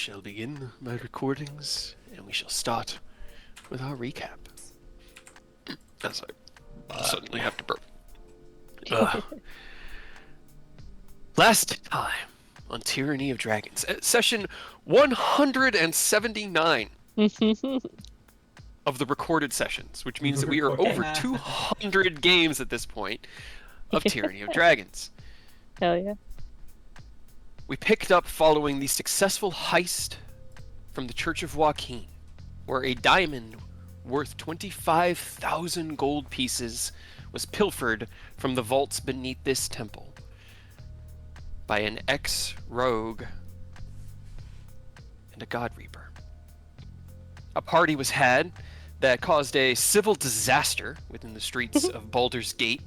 shall begin my recordings, and we shall start with our recap. As I suddenly have to burp. Last time on Tyranny of Dragons, session 179 of the recorded sessions, which means that we are over 200 games at this point of Tyranny of Dragons. Hell yeah. We picked up following the successful heist from the Church of Joaquin, where a diamond worth 25,000 gold pieces was pilfered from the vaults beneath this temple by an ex-rogue and a God Reaper. A party was had that caused a civil disaster within the streets of Baldur's Gate,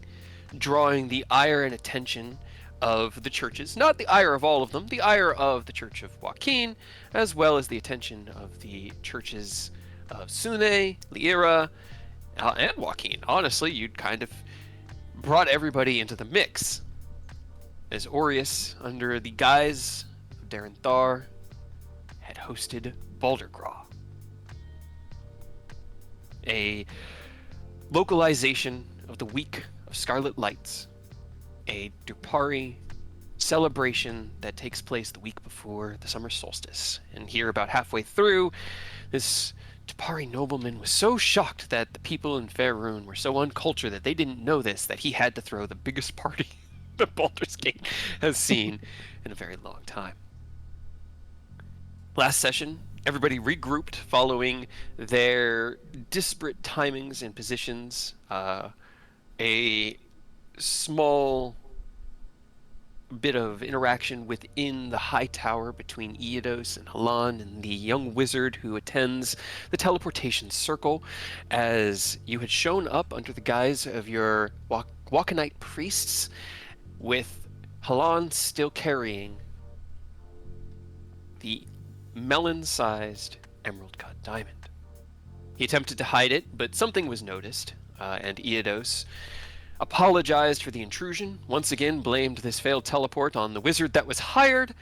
drawing the ire and attention of the churches, not the ire of all of them, the ire of the Church of Joaquin, as well as the attention of the churches of Sune, Lyra, and Joaquin. Honestly, you'd kind of brought everybody into the mix, as Aureus, under the guise of Darren Thar, had hosted Baldergraw, a localization of the Week of Scarlet Lights, a Dupari celebration that takes place the week before the summer solstice. And here, about halfway through, this Dupari nobleman was so shocked that the people in Faerun were so uncultured that they didn't know this, that he had to throw the biggest party that Baldur's Gate has seen in a very long time. Last session, everybody regrouped following their disparate timings and positions. A small bit of interaction within the high tower between Eodos and Halan and the young wizard who attends the teleportation circle, as you had shown up under the guise of your Wakanite priests, with Halan still carrying the melon-sized emerald cut diamond. He attempted to hide it, but something was noticed, and Eodos apologized for the intrusion, once again blamed this failed teleport on the wizard that was hired,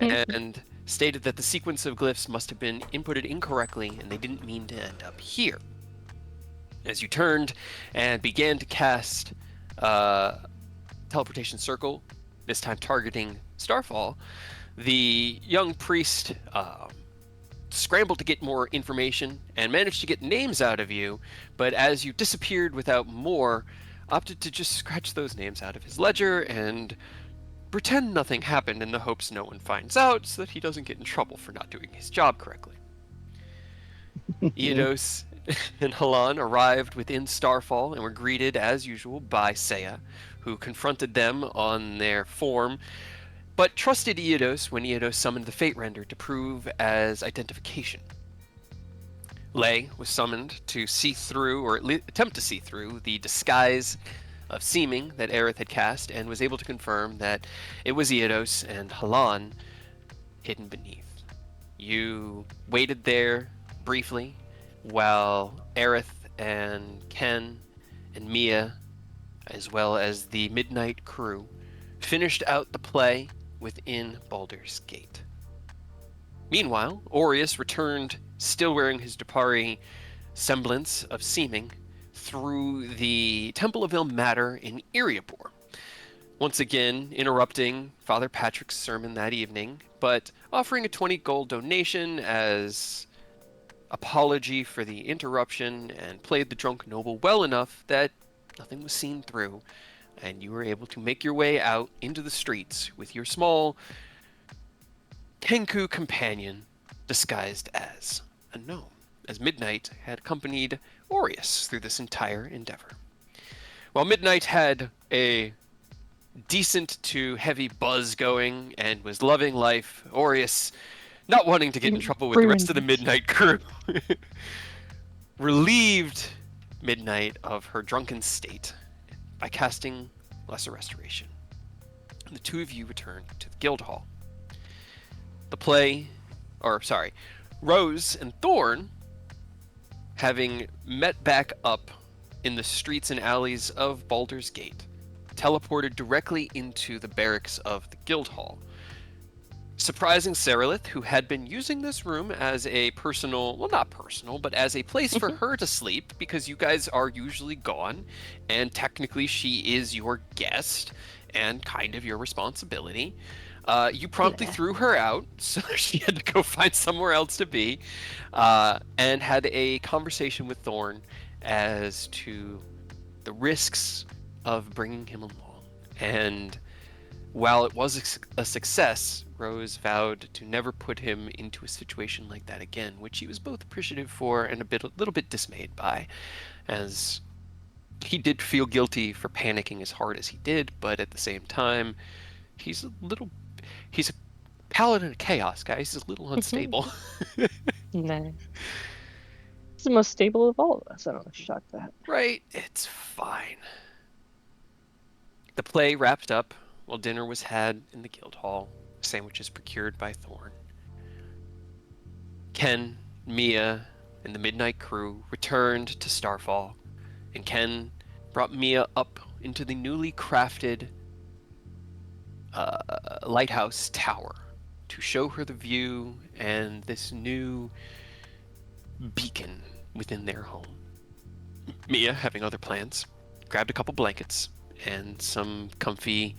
and stated that the sequence of glyphs must have been inputted incorrectly and they didn't mean to end up here. As you turned and began to cast teleportation circle, this time targeting Starfall, the young priest scrambled to get more information and managed to get names out of you, but as you disappeared without more, opted to just scratch those names out of his ledger and pretend nothing happened in the hopes no one finds out so that he doesn't get in trouble for not doing his job correctly. Eodos and Halan arrived within Starfall and were greeted as usual by Seiya, who confronted them on their form, but trusted Eodos when Eodos summoned the Fate Render to prove as identification. Lei was summoned to see through, or attempt to see through, the disguise of seeming that Aerith had cast, and was able to confirm that it was Eodos and Halan hidden beneath. You waited there briefly while Aerith and Ken and Mia, as well as the Midnight crew, finished out the play within Baldur's Gate. Meanwhile, Aureus returned, still wearing his Dupari semblance of seeming, through the Temple of Ilmater in Eriapor, once again interrupting Father Patrick's sermon that evening, but offering a 20 gold donation as apology for the interruption, and played the drunk noble well enough that nothing was seen through, and you were able to make your way out into the streets with your small Kenku companion disguised as a gnome, as Midnight had accompanied Aureus through this entire endeavor. While Midnight had a decent to heavy buzz going and was loving life, Aureus, not wanting to get in trouble with the rest of the Midnight crew, relieved Midnight of her drunken state by casting Lesser Restoration. And the two of you returned to the guild hall. Rose and Thorn, having met back up in the streets and alleys of Baldur's Gate, teleported directly into the barracks of the guild hall, surprising Serelith, who had been using this room as a personal, well, not personal, but as a place for her to sleep because you guys are usually gone, and technically she is your guest and kind of your responsibility. You promptly Nah. threw her out, so she had to go find somewhere else to be, and had a conversation with Thorn as to the risks of bringing him along. And while it was a success, Rose vowed to never put him into a situation like that again, which he was both appreciative for and a little bit dismayed by, as he did feel guilty for panicking as hard as he did, but at the same time, he's a little, he's a paladin of chaos, guys. He's a little unstable. Nah. He's the most stable of all of us. I don't know. Shock that. Right? It's fine. The play wrapped up while dinner was had in the guild hall, sandwiches procured by Thorn. Ken, Mia, and the Midnight Crew returned to Starfall, and Ken brought Mia up into the newly crafted lighthouse tower to show her the view and this new beacon within their home. Mia, having other plans, grabbed a couple blankets and some comfy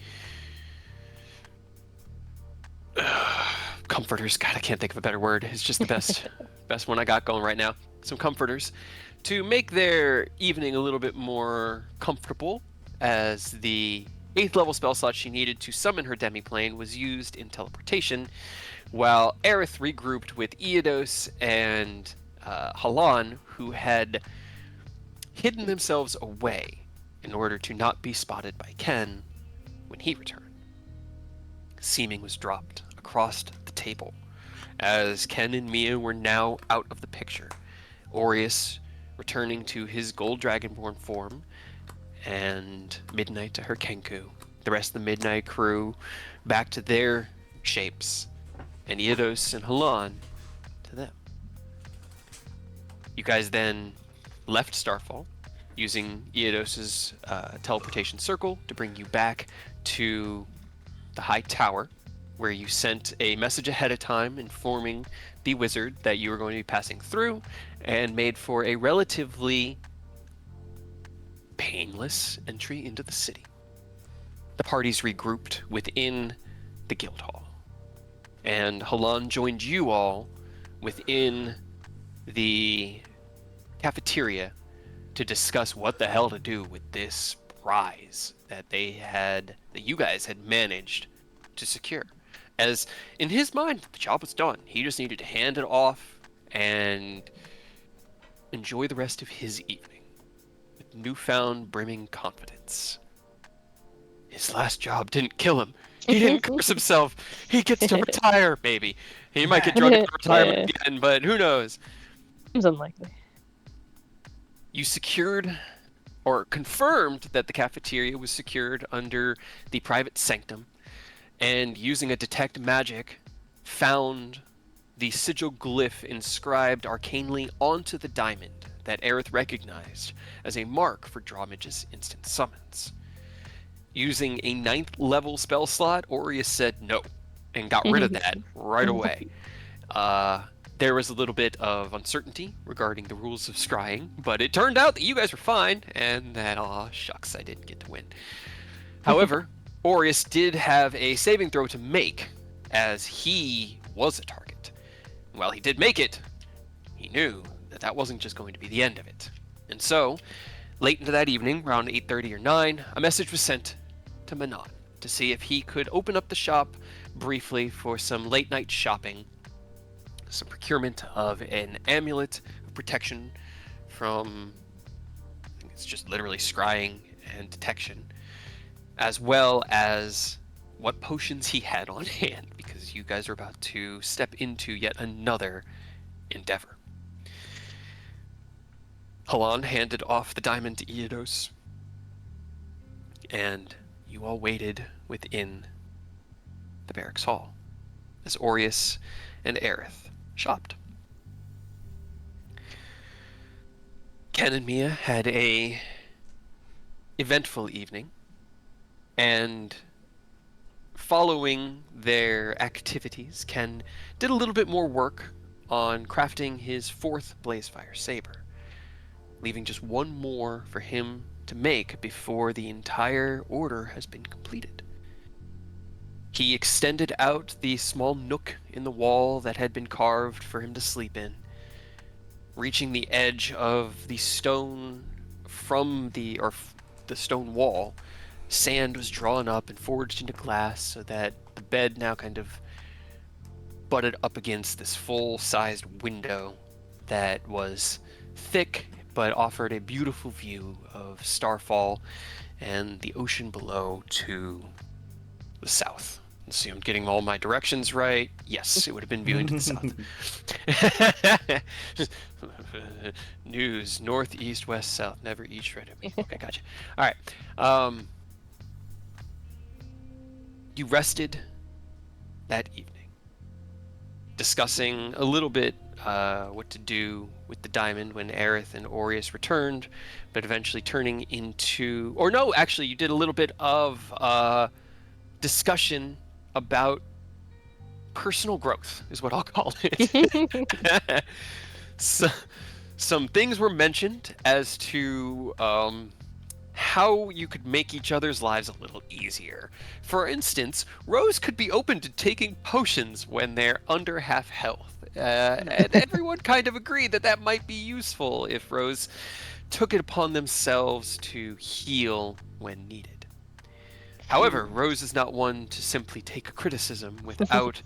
comforters. God, I can't think of a better word. It's just the best one I got going right now. Some comforters to make their evening a little bit more comfortable, as the 8th level spell slot she needed to summon her demiplane was used in teleportation, while Aerith regrouped with Eodos and Halan, who had hidden themselves away in order to not be spotted by Ken when he returned. Seeming was dropped across the table, as Ken and Mia were now out of the picture. Aureus returning to his gold dragonborn form, and Midnight to her Kenku. The rest of the Midnight crew back to their shapes, and Eodos and Halan to them. You guys then left Starfall, using Eodos's teleportation circle to bring you back to the High Tower, where you sent a message ahead of time informing the wizard that you were going to be passing through, and made for a relatively painless entry into the city. The parties regrouped within the guild hall, and Halan joined you all within the cafeteria to discuss what the hell to do with this prize that you guys had managed to secure. As in his mind, the job was done. He just needed to hand it off and enjoy the rest of his evening with newfound brimming confidence. His last job didn't kill him. He didn't curse himself. He gets to retire, maybe. He might get drug into retirement again, but who knows? Seems unlikely. You secured or confirmed that the cafeteria was secured under the private sanctum, and using a detect magic, found the sigil glyph inscribed arcanely onto the diamond that Aerith recognized as a mark for Drawmage's instant summons. Using a 9th level spell slot, Aureus said no, and got rid of that right away. There was a little bit of uncertainty regarding the rules of scrying, but it turned out that you guys were fine, and that, aw, shucks, I didn't get to win. However, Aureus did have a saving throw to make, as he was a target. While he did make it, he knew that that wasn't just going to be the end of it. And so, late into that evening, around 8:30 or 9, a message was sent to Manon to see if he could open up the shop briefly for some late night shopping, some procurement of an amulet of protection from, I think it's just literally scrying and detection, as well as what potions he had on hand, because you guys are about to step into yet another endeavor. Halan handed off the diamond to Eodos, and you all waited within the barracks hall as Aureus and Aerith shopped. Ken and Mia had a eventful evening, and following their activities, Ken did a little bit more work on crafting his fourth Blazefire saber, leaving just one more for him to make before the entire order has been completed. He extended out the small nook in the wall that had been carved for him to sleep in, reaching the edge of the stone the stone wall. Sand was drawn up and forged into glass so that the bed now kind of butted up against this full-sized window that was thick but offered a beautiful view of Starfall and the ocean below to the south. Let's see, I'm getting all my directions right. Yes, it would have been viewing to the south. News, north, east, west, south, never east, right of me. Okay, gotcha. All right. You rested that evening, discussing a little bit what to do with the diamond when Aerith and Aureus returned, but eventually turning into... Or no, actually, you did a little bit of discussion about personal growth, is what I'll call it. So, some things were mentioned as to how you could make each other's lives a little easier. For instance, Rose could be open to taking potions when they're under half health. And everyone kind of agreed that that might be useful if Rose took it upon themselves to heal when needed. However, Rose is not one to simply take criticism without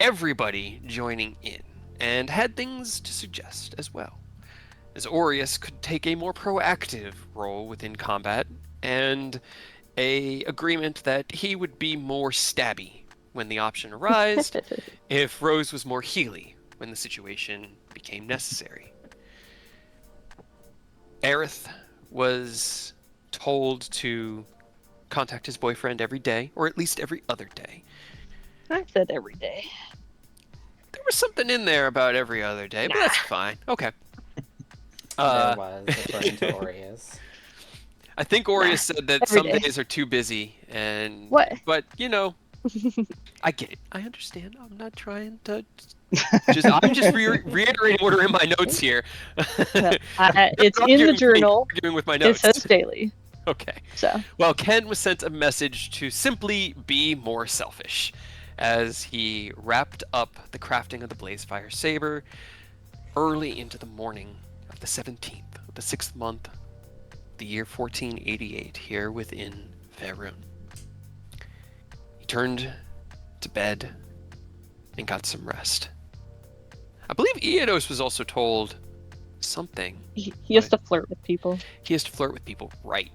everybody joining in, and had things to suggest as well, as Aureus could take a more proactive role within combat, and a agreement that he would be more stabby when the option arose, if Rose was more healy when the situation became necessary. Aerith was told to contact his boyfriend every day, or at least every other day. I said every day. There was something in there about every other day, but that's fine. Okay. There was, according to Aureus. I think Aureus said that every some day. days are too busy, and What? but you know, I get it. I understand. I'm not trying to. I'm just reiterating what are in my notes here. It's in the journal. Arguing with my It notes. says daily. Okay. So. Well, Ken was sent a message to simply be more selfish, as he wrapped up the crafting of the Blazefire saber early into the morning of the 17th of the 6th month, the year 1488, here within Faerun. He turned to bed and got some rest. I believe Eodos was also told something. He has to flirt with people. He has to flirt with people, right?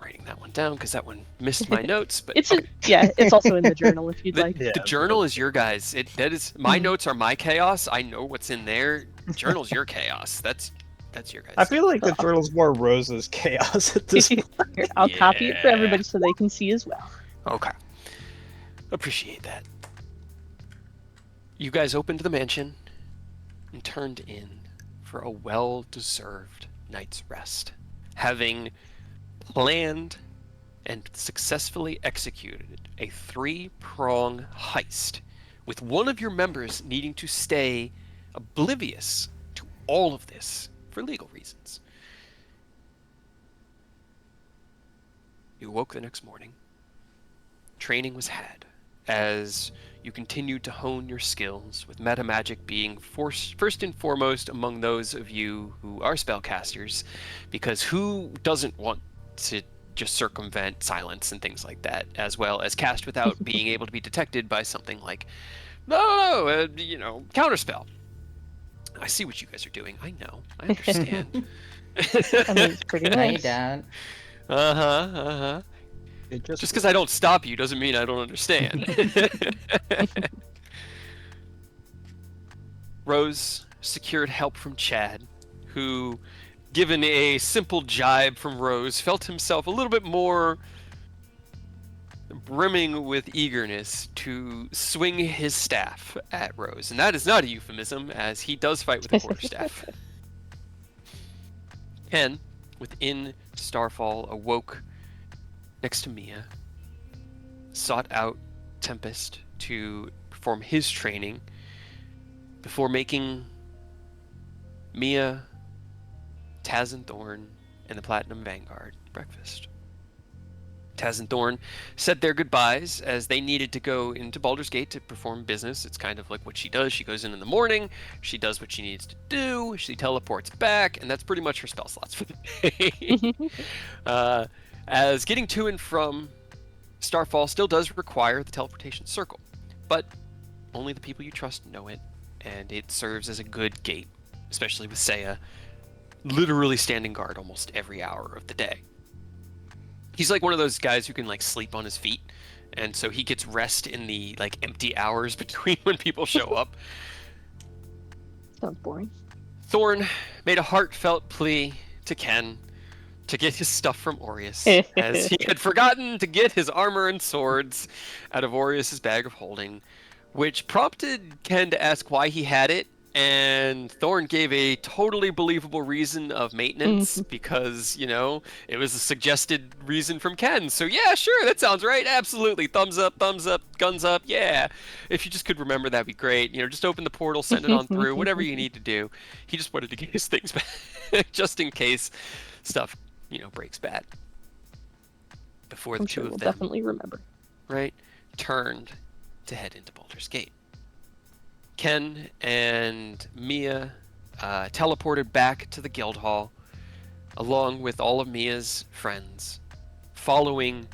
Writing that one down because that one missed my notes. But It's okay. it's also in the journal if you'd like. The journal is your guys. That is my notes are my chaos. I know what's in there. Journal's your chaos. That's your guys. I feel like the journal's more Rose's chaos at this point. Here, I'll copy it for everybody so they can see as well. Okay. Appreciate that. You guys opened the mansion and turned in for a well-deserved night's rest, having planned and successfully executed a 3-prong heist, with one of your members needing to stay oblivious to all of this for legal reasons. You woke the next morning. Training was had, as you continued to hone your skills, with meta magic being first and foremost among those of you who are spellcasters, because who doesn't want to just circumvent silence and things like that, as well as cast without being able to be detected by something like, counterspell. I see what you guys are doing. I know. I understand. I mean, it's pretty Hey, nice. Dad. Uh-huh. Just because I don't stop you doesn't mean I don't understand. Rose secured help from Chad, who, given a simple jibe from Rose, felt himself a little bit more brimming with eagerness to swing his staff at Rose. And that is not a euphemism, as he does fight with a quarterstaff. Ken, within Starfall, awoke next to Mia, sought out Tempest to perform his training before making Mia, Taz and Thorn, and the Platinum Vanguard breakfast. Taz and Thorn said their goodbyes as they needed to go into Baldur's Gate to perform business. It's kind of like what she does. She goes in the morning, she does what she needs to do, she teleports back, and that's pretty much her spell slots for the day. As getting to and from Starfall still does require the teleportation circle, but only the people you trust know it, and it serves as a good gate, especially with Seiya literally standing guard almost every hour of the day. He's like one of those guys who can like sleep on his feet, and so he gets rest in the like empty hours between when people show up. Sounds boring. Thorn made a heartfelt plea to Ken to get his stuff from Aureus, as he had forgotten to get his armor and swords out of Aureus's bag of holding, which prompted Ken to ask why he had it, and Thorn gave a totally believable reason of maintenance because, you know, it was a suggested reason from Ken. So yeah, sure, that sounds right. Absolutely. Thumbs up, guns up. Yeah. If you just could remember, that'd be great. You know, just open the portal, send it on through, whatever you need to do. He just wanted to get his things back just in case stuff, you know, breaks bad. Before the I'm two sure of we'll them, definitely remember. right, turned to head into Baldur's Gate. Ken and Mia teleported back to the guild hall, along with all of Mia's friends, following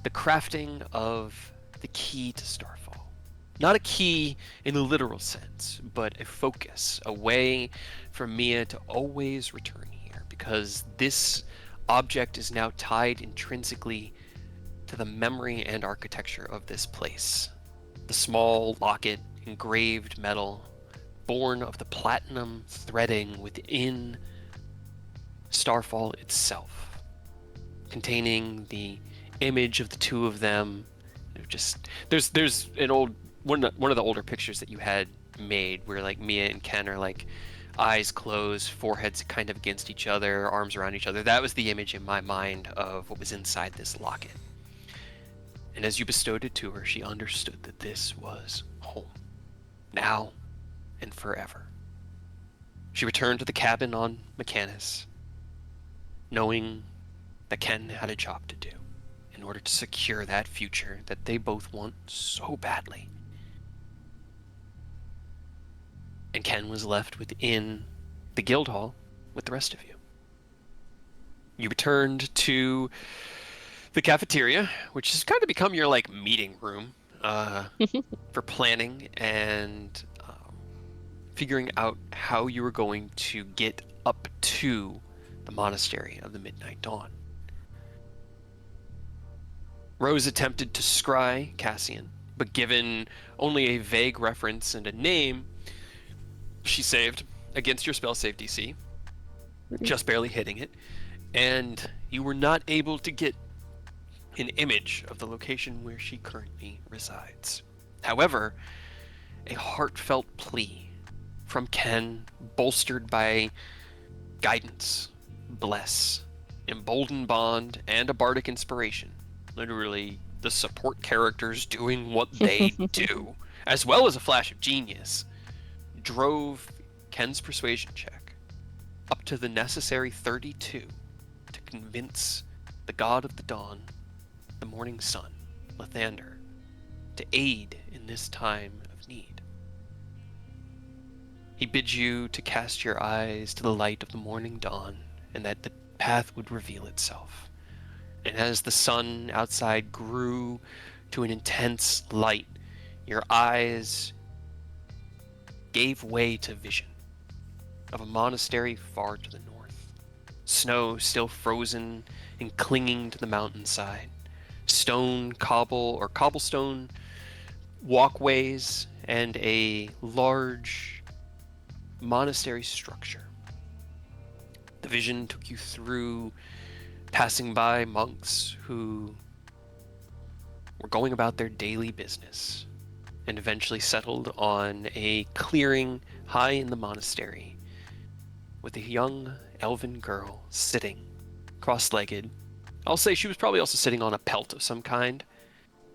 the crafting of the key to Starfall. Not a key in the literal sense, but a focus, a way for Mia to always return here, because this object is now tied intrinsically to the memory and architecture of this place. The small locket, engraved metal, born of the platinum threading within Starfall itself, containing the image of the two of them. Just there's an old one of the older pictures that you had made where like Mia and Ken are like eyes closed, foreheads kind of against each other, arms around each other. That was the image in my mind of what was inside this locket. And as you bestowed it to her, she understood that this was home, now and forever. She returned to the cabin on Mechanus, knowing that Ken had a job to do in order to secure that future that they both want so badly. And Ken was left within the guild hall with the rest of you. You returned to the cafeteria, which has kind of become your like meeting room for planning and figuring out how you were going to get up to the monastery of the Midnight Dawn. Rose attempted to scry Cassian, but given only a vague reference and a name, she saved against your spell save DC, just barely hitting it, and you were not able to get an image of the location where she currently resides. However, a heartfelt plea from Ken, bolstered by guidance, bless, emboldened bond, and a bardic inspiration, literally the support characters doing what they do, as well as a flash of genius, drove Ken's persuasion check up to the necessary 32 to convince the god of the dawn, the morning sun, Lathander, to aid in this time of need. He bids you to cast your eyes to the light of the morning dawn, and that the path would reveal itself. And as the sun outside grew to an intense light, your eyes gave way to vision of a monastery far to the north. Snow still frozen and clinging to the mountainside. Stone, cobblestone walkways, and a large monastery structure. The vision took you through, passing by monks who were going about their daily business, and eventually settled on a clearing high in the monastery with a young elven girl sitting cross-legged. I'll say she was probably also sitting on a pelt of some kind,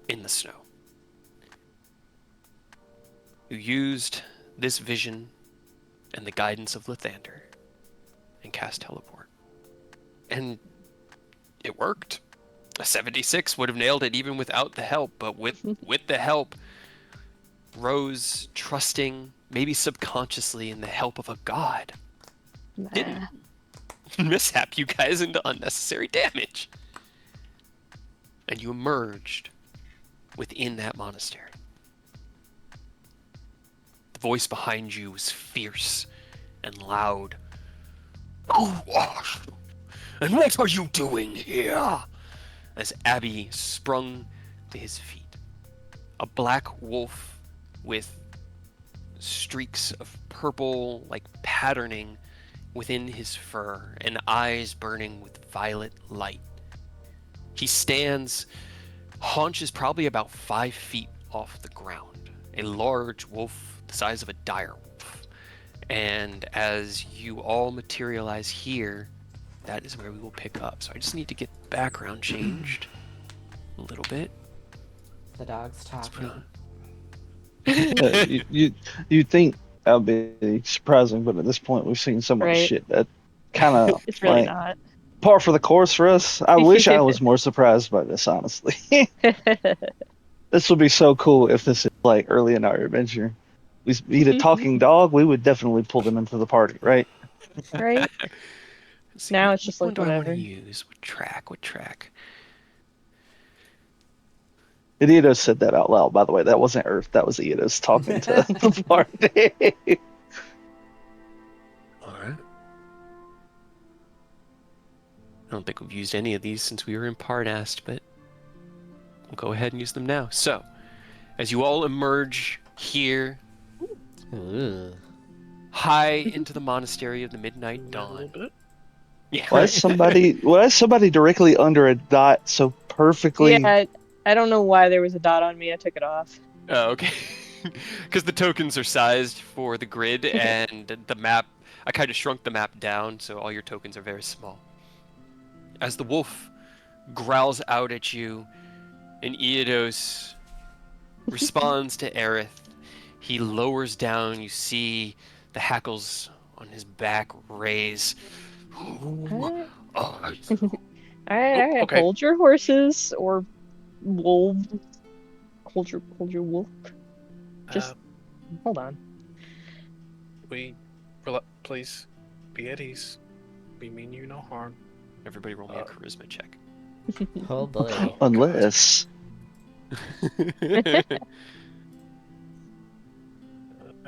in the snow. You used this vision and the guidance of Lathander and cast teleport. And it worked. A 76 would have nailed it even without the help, but with the help, Rose trusting, maybe subconsciously, in the help of a god, didn't mishap you guys into unnecessary damage. And you emerged within that monastery. The voice behind you was fierce and loud. Who are you? And what are you doing here? As Abby sprung to his feet. A black wolf with streaks of purple, like patterning within his fur, and eyes burning with violet light. He stands, haunches probably about 5 feet off the ground. A large wolf the size of a dire wolf. And as you all materialize here, that is where we will pick up. So I just need to get background changed a little bit. The dog's talking. You think that would be surprising, but at this point we've seen so much Right. shit that kind of It's really like not. par for the course for us. I wish I was more surprised by this, honestly. This would be so cool if this is like early in our adventure. We meet a talking dog, we would definitely pull them into the party, right? Right? See, Now what- it's just what like, do I want to whatever. use? What track? Idios said that out loud, by the way. That wasn't Earth, that was Idios talking to the party. All right. I don't think we've used any of these since we were in Parnast, but we'll go ahead and use them now. So, as you all emerge here, Ooh. high into the monastery of the Midnight A Dawn. little bit. Yeah. Why is somebody directly under a dot so perfectly? Yeah, I don't know why there was a dot on me. I took it off. Oh, okay. Because the tokens are sized for the grid, and the map, I kind of shrunk the map down, so all your tokens are very small. As the wolf growls out at you, and Eodos responds to Aerith, he lowers down. You see the hackles on his back raise. Alright, Oh, alright. okay. Hold your horses or wolf. Hold your wolf. Just hold on. Please be at ease. We mean you no harm. everybody roll me a charisma check. Oh boy. Unless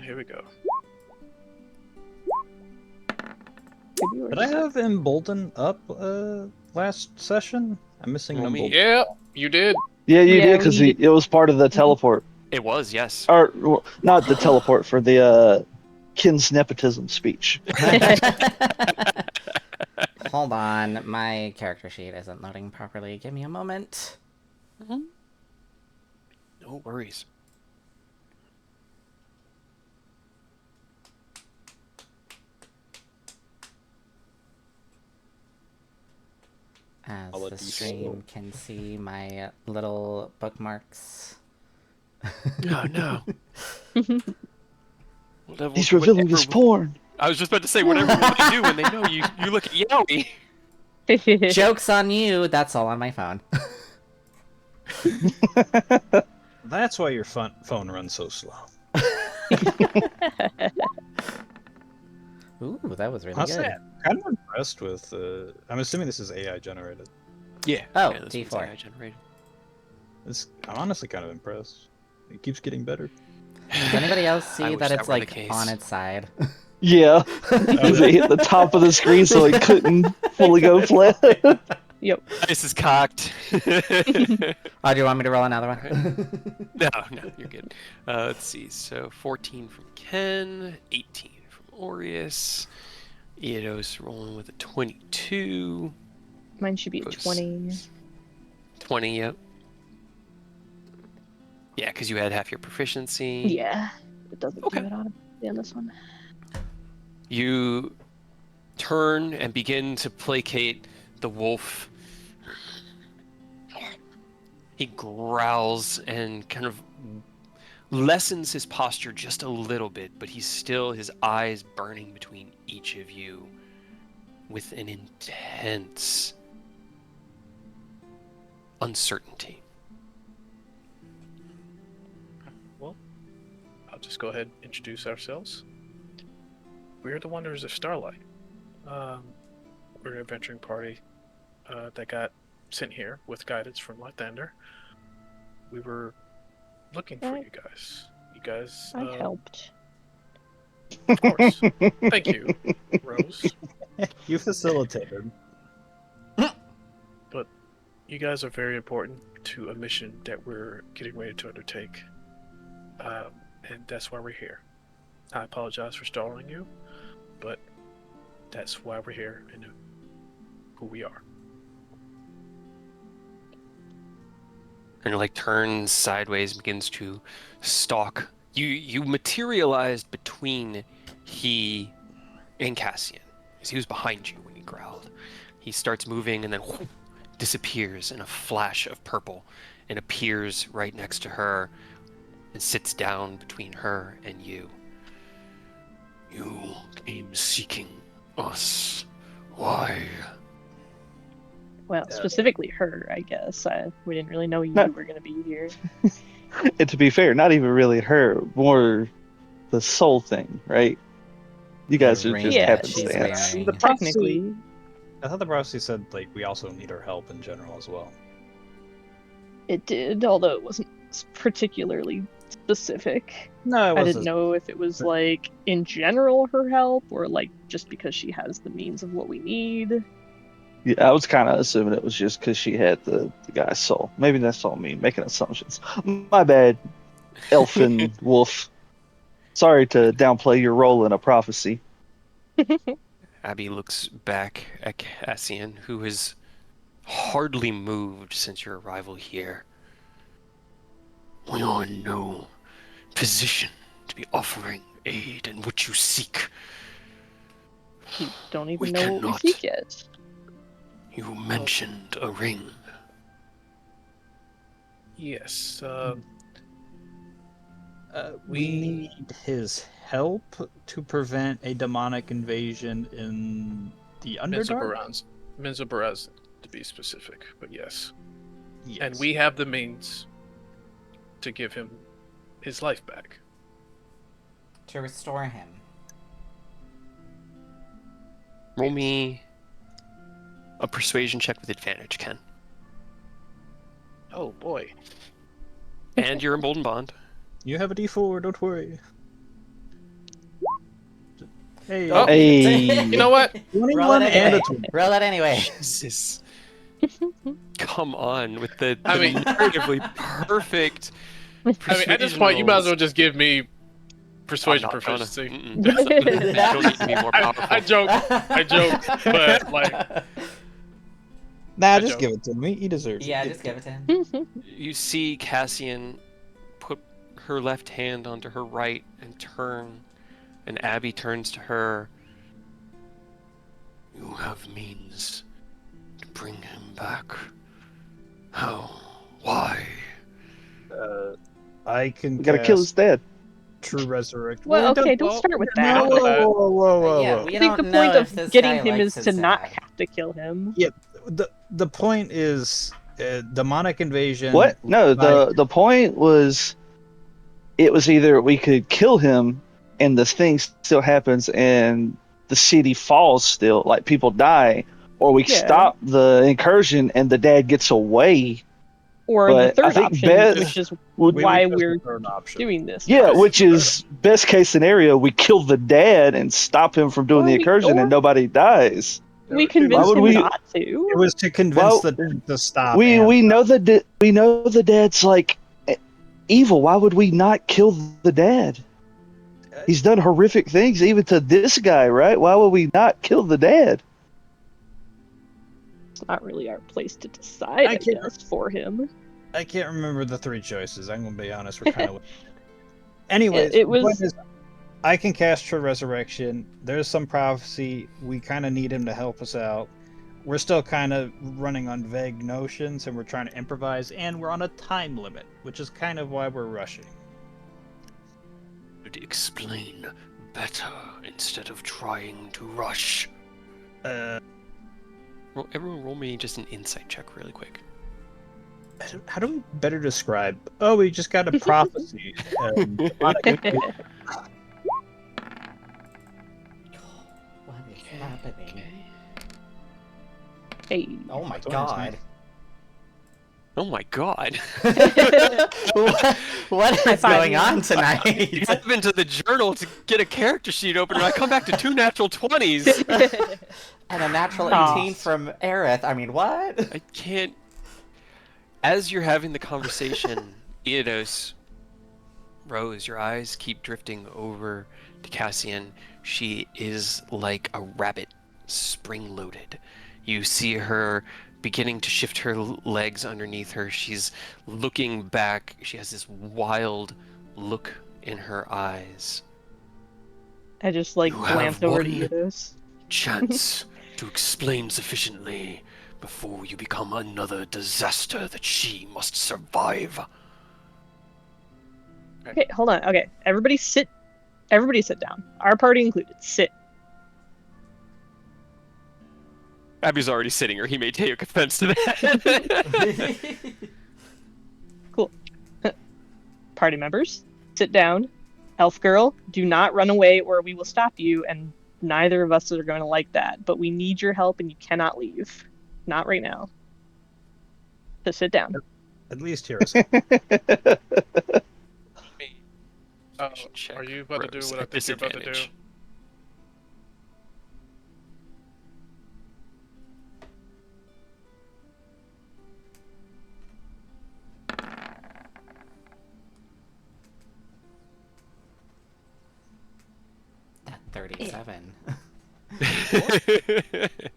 Here we go. Could be Did worse. I have Embolden up last session? I'm missing an Roll me. Embolden. Yeah, you did. yeah, you Yeah, did because we- it was part of the teleport, It was, yes. or well, not the teleport for the Kin's nepotism speech. Hold on, my character sheet isn't loading properly. Give me a moment. No worries. As I'll let the these stream can see my little bookmarks. No, no. He's revealing his porn. I was just about to say, whatever will they do when they know you look at Yowie? Joke's on you, that's all on my phone. That's why your phone runs so slow. Ooh, that was really Honestly, good. I'm kind of impressed with. I'm assuming this is AI generated. Yeah. Oh, yeah, this one's D4. AI generated. I'm honestly kind of impressed. It keeps getting better. Does anybody else I see wish that that it's were the like case. on its side? Yeah, because it hit the top of the screen, so it couldn't fully go flat. Yep. This is cocked. Oh, do you want me to roll another one? No, you're good. Let's see. So 14 from Ken, 18 from Aureus. Eodos rolling with a 22. Mine should be a 20. 20, yep. Yeah, because you had half your proficiency. Yeah. It doesn't Okay. do it on this one. You turn and begin to placate the wolf. He growls and kind of lessens his posture just a little bit, but he's still, his eyes burning between each of you with an intense uncertainty. Well, I'll just go ahead and introduce ourselves. We're the Wanderers of Starlight. We're an adventuring party that got sent here with guidance from Lythander. We were looking for you guys. You guys, I helped. of course. Thank you, Rose. You facilitated. But you guys are very important to a mission that we're getting ready to undertake. And that's why we're here. I apologize for stalling you, but that's why we're here and who we are. And like turns sideways, begins to stalk. You materialized between he and Cassian, as he was behind you when he growled. He starts moving and then whoop, disappears in a flash of purple and appears right next to her and sits down between her and you. You came seeking us. Why? Well, specifically her, I guess. We didn't really know you No. were going to be here. And to be fair, not even really her, more the soul thing, right? You guys The are ring just Yeah, that she's happenstance. wearing. The prophecy- Technically. I thought the prophecy said like we also need her help in general as well. It did, although it wasn't particularly specific. No, it I was didn't know if it was like in general her help or like just because she has the means of what we need. Yeah, I was kind of assuming it was just because she had the guy's soul. Maybe that's all me making assumptions. My bad, elfin wolf. Sorry to downplay your role in a prophecy. Abby looks back at Cassian, who has hardly moved since your arrival here. We are in no position to be offering aid in what you seek. You don't even We know what we cannot. seek yet. You mentioned a ring. Yes. We need his help to prevent a demonic invasion in the Underdark. Menzoberranzan, to be specific, but yes. Yes. And we have the means to give him his life back. To restore him. Roll me a persuasion check with advantage, Ken. Oh boy. And you're emboldened bond. You have a D4, don't worry. Hey, Oh. Hey, You know what? 21 it and a anyway. 20. Roll it anyway. Jesus. Come on with the I mean- narratively perfect. I mean, at this persuasion point, you might as rolls. well just give me persuasion I'm not gonna. proficiency. Mm-mm. That's not- don't need to be more powerful. I joke, but like, Nah, I just joke. give it to me. He deserves Yeah, it. just give it to him. You see Cassian put her left hand onto her right and turn, and Abby turns to her. You have means to bring him back. How? Why? I can we gotta kill his cast dad. True Resurrect. Well, okay, don't well, start with no, that. no, no. Whoa. Yeah, we I think the don't know point if of this getting guy him likes is his to not dad. have to kill him. The point is demonic invasion. What? No, like- the point was it was either we could kill him and the thing still happens and the city falls still, like people die, or we Yeah. stop the incursion and the dad gets away. Or But the I third think option, Beth which is would- we why would choose we're the third option. doing this. Yeah, Okay. which is best case scenario, we kill the dad and stop him from doing Or the we- incursion or- and nobody dies. We Why convinced would him we- not It to. was to convince Well, the dad to stop. We and- know the dad's like evil. Why would we not kill the dad? He's done horrific things even to this guy, right? Why would we not kill the dad? It's not really our place to decide, I I can't- guess, for him. I can't remember the three choices. I'm gonna be honest. We're kind of. Anyways, It the point was- is, I can cast True Resurrection. There's some prophecy. We kind of need him to help us out. we're still kind of running on vague notions, and we're trying to improvise, and we're on a time limit, which is kind of why we're rushing. Could explain better instead of trying to rush. Everyone roll me just an insight check really quick. How do we better describe? Oh, we just got a prophecy. What is happening? Hey. Oh my That's what god. Oh my god. What is High-five going you. on You tonight? type into the journal to get a character sheet open, and I come back to 2 natural 20s. And a natural Aw. 18 from Aerith. I mean, what? I can't. As you're having the conversation, Eodos, Rose, your eyes keep drifting over to Cassian. She is like a rabbit, spring-loaded. You see her beginning to shift her legs underneath her. She's looking back. She has this wild look in her eyes. I just like You glance have over to one Eidos. Chance to explain sufficiently before you become another disaster that she must survive. Okay, hold on. Okay, everybody sit. Everybody sit down. Our party included. Sit. Abby's already sitting, or he may take offense to that. Party members, sit down. Elf girl, do not run away or we will stop you, and neither of us are going to like that. But we need your help and you cannot leave. Not right now. So sit down. At least hear us. Check Are you about to Rose do what I at think you're about to do? disadvantage. At 37.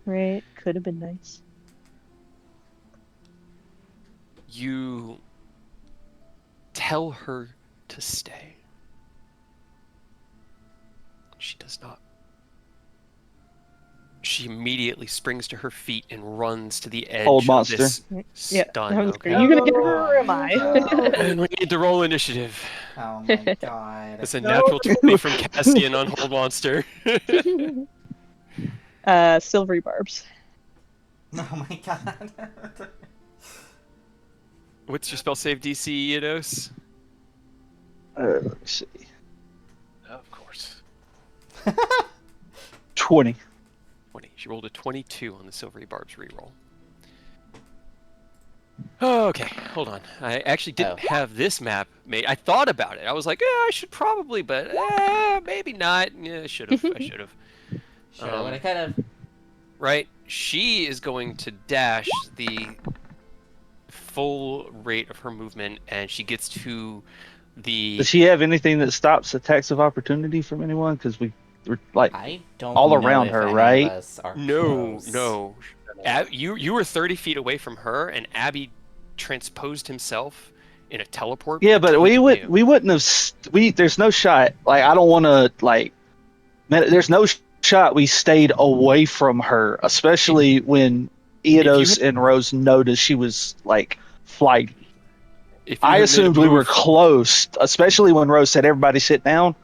Right? Could have been nice. You tell her to stay. She does not. She immediately springs to her feet and runs to the edge Old of monster. this Yeah. stun. Are Okay. you gonna get her or am I? And we need to roll initiative. Oh my god. It's a natural 20 from Cassian on Hold Monster. Silvery barbs. Oh my god. What's your spell save DC, Eidos? Let me see. Of course. 20. 20. She rolled a 22 on the Silvery Barbs reroll. Okay, hold on. I actually didn't have this map made. I thought about it. I was like, I should probably, but maybe not. Yeah, I should have. I should have. Sure, I would have kind of. Right? She is going to dash the full rate of her movement, and she gets to the. Does she have anything that stops attacks of opportunity from anyone? Because we're like I don't all know around if her, any of right? us are No, close. no. You were 30 feet away from her, and Abby transposed himself in a teleport. Yeah, but we between you. wouldn't have. There's no shot. Like I don't want to like. There's no shot we stayed away from her, especially when Eidos and Rose noticed she was like flighty. If you I had made a assumed we were move- close, especially when Rose said everybody sit down.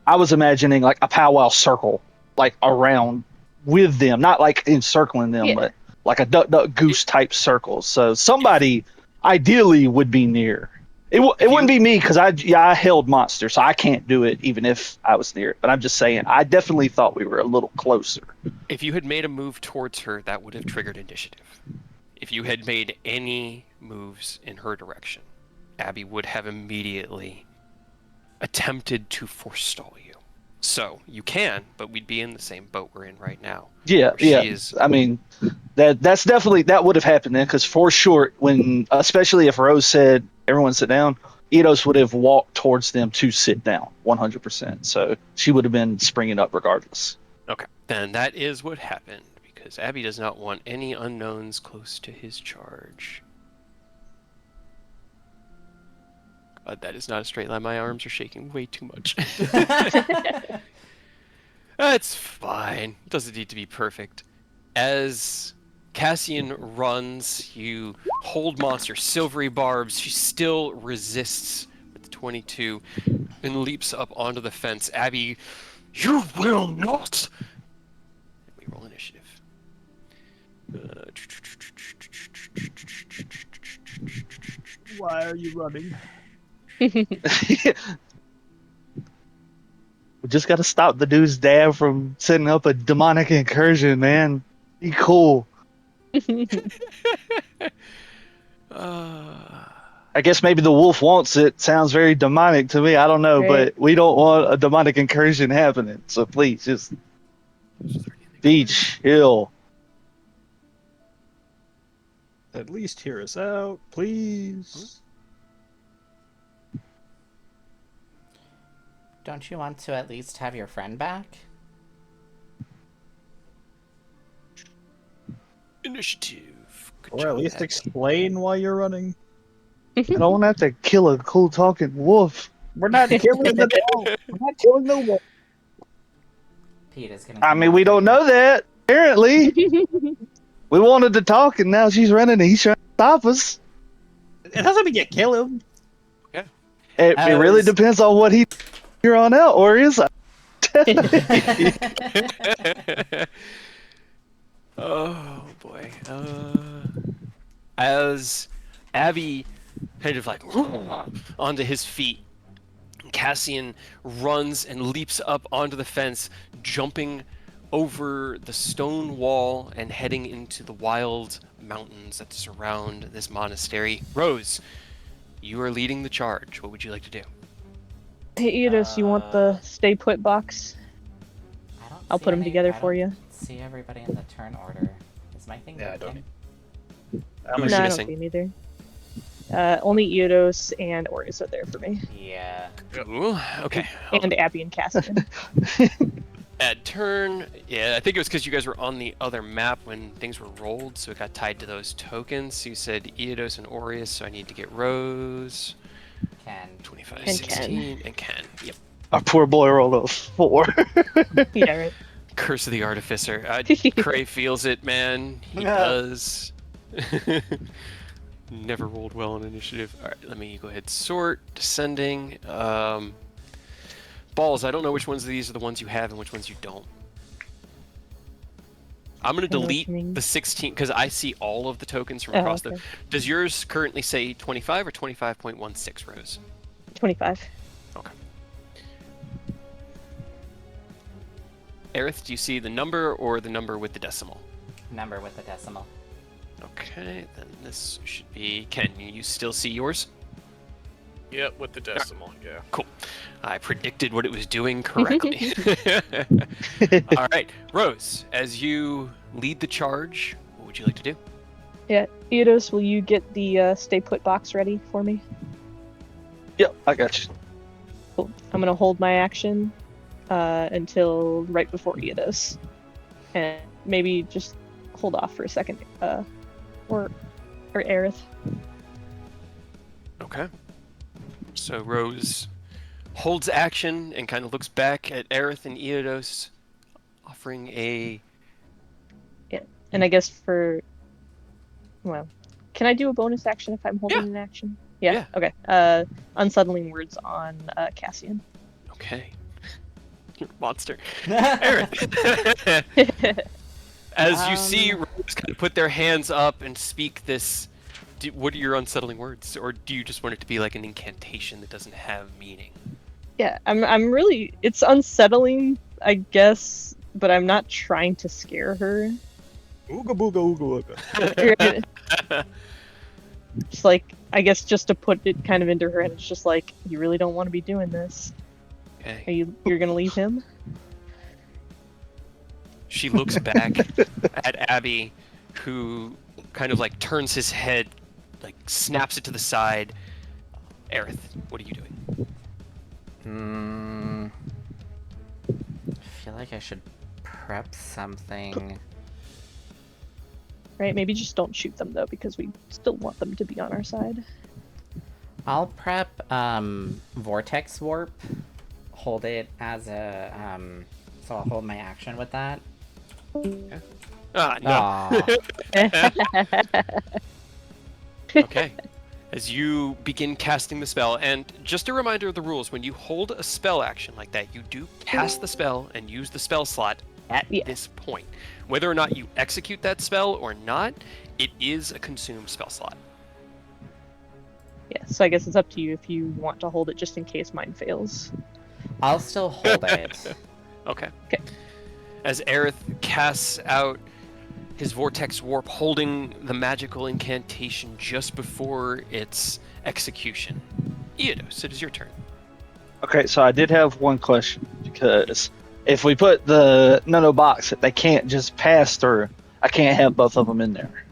I was imagining like a powwow circle, like around with them, not like encircling them, Yeah. but like a duck, duck, goose type circle. So somebody ideally would be near. It wouldn't be me because I held monster, so I can't do it even if I was near it. But I'm just saying, I definitely thought we were a little closer. If you had made a move towards her, that would have triggered initiative. If you had made any moves in her direction, Abby would have immediately attempted to forestall you. So you can, but we'd be in the same boat we're in right now. Yeah, where she yeah. is- I mean, that's definitely that would have happened then because for sure, when especially if Rose said everyone sit down, Eidos would have walked towards them to sit down 100%. So she would have been springing up regardless. Okay, then that is what happened because Abby does not want any unknowns close to his charge. That is not a straight line. My arms are shaking way too much. That's fine. Doesn't need to be perfect. As Cassian runs. You hold monster silvery barbs. She still resists with the 22 and leaps up onto the fence. Abby, you will not. We roll initiative. Why are you running? We just gotta stop the dude's dad from setting up a demonic incursion, man. Be cool. I guess maybe the wolf wants it. Sounds very demonic to me. I don't know, Right. but we don't want a demonic incursion happening. So please, just be chill. At least hear us out, please. Don't you want to at least have your friend back? Initiative. Good Or job, at least Abby. explain why you're running. I don't want to have to kill a cool talking wolf. We're not killing the wolf. We're not killing the wolf. Pete is gonna. I come mean, we after don't you. know that. Apparently, we wanted to talk, and now she's running, and he's trying to stop us. It doesn't mean you kill him. It really As- depends on what he here on out, or is I? Oh boy. As Abby kind of like onto his feet, Cassian runs and leaps up onto the fence, jumping over the stone wall and heading into the wild mountains that surround this monastery. Rose, you are leading the charge. What would you like to do? Hey, Eidos, you want the stay put box? I don't I'll see put them any- together I for don't you. See everybody in the turn order. Is my thing Yeah, I working? don't. Who's No, I don't missing? see him either. Only Eidos and Oris are there for me. Yeah. Ooh, okay. And Abby and Cassian. At turn, yeah, I think it was because you guys were on the other map when things were rolled, so it got tied to those tokens. So you said Eidos and Aureus, so I need to get Rose, Can. 25, And 16, and Ken. Yep. Our poor boy rolled a 4. Yeah, right. Curse of the Artificer. Cray feels it, man. He Yeah. does. Never rolled well on initiative. All right, let me go ahead. Sort, descending. Balls, I don't know which ones of these are the ones you have and which ones you don't. I'm going to I know what delete you mean. the 16 because I see all of the tokens from Oh, across okay. the... Does yours currently say 25 or 25.16, Rose? 25. Okay. Aerith, do you see the number or the number with the decimal? Number with the decimal. Okay, then this should be... Ken, you still see yours? Yep, with the decimal, yeah. Cool. I predicted what it was doing correctly. All right, Rose, as you lead the charge, what would you like to do? Yeah, Eidos, will you get the stay put box ready for me? Yep, I got you. Cool. I'm gonna hold my action until right before Eidos, and maybe just hold off for a second, or Aerith. Okay. So Rose holds action and kind of looks back at Aerith and Eodos, offering a... And I guess well, can I do a bonus action if I'm holding an action? Yeah. Okay. Unsettling words on Cassian. Okay. You're a monster. Aerith! As you see Rose kind of put their hands up and speak this... What are your unsettling words? Or do you just want it to be like an incantation that doesn't have meaning? Yeah, I'm really... It's unsettling, I guess, but I'm not trying to scare her. Ooga booga ooga ooga. Just like, I guess just to put it kind of into her head, it's just like, you really don't want to be doing this. Okay. You're gonna leave him? She looks back at Abby, who kind of like turns his head, like snaps it to the side. Aerith, what are you doing? I feel like I should prep something. Right, maybe just don't shoot them though, because we still want them to be on our side. I'll prep Vortex Warp. Hold it as a so I'll hold my action with that. Ah, no. Aw. Okay. As you begin casting the spell, and just a reminder of the rules, when you hold a spell action like that, you do cast the spell and use the spell slot at Yeah. this point. Whether or not you execute that spell or not, it is a consumed spell slot. Yeah, so I guess it's up to you if you want to hold it just in case mine fails. I'll still hold it. Okay. Okay. As Aerith casts out his Vortex Warp, holding the magical incantation just before its execution. Eodos, it is your turn. Okay, so I did have one question because if we put the nano box that they can't just pass through, I can't have both of them in there.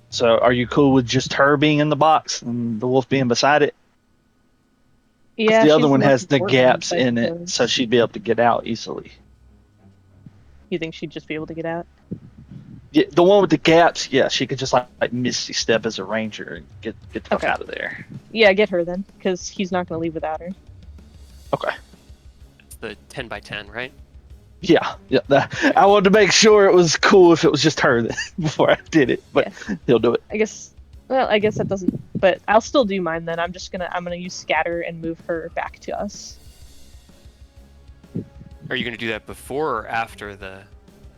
So are you cool with just her being in the box and the wolf being beside it? 'Cause Yeah, the she's other one most has the important, gaps I in it, suppose. so she'd be able to get out easily. You think she'd just be able to get out? Yeah, the one with the gaps, yeah, she could just like Misty Step as a ranger and get the fuck Okay. out of there. Yeah, get her then, because he's not going to leave without her. Okay. It's the 10 by 10, right? Yeah. I wanted to make sure it was cool if it was just her before I did it, but he'll do it. I guess that doesn't. But I'll still do mine then. I'm gonna use scatter and move her back to us. Are you going to do that before or after the...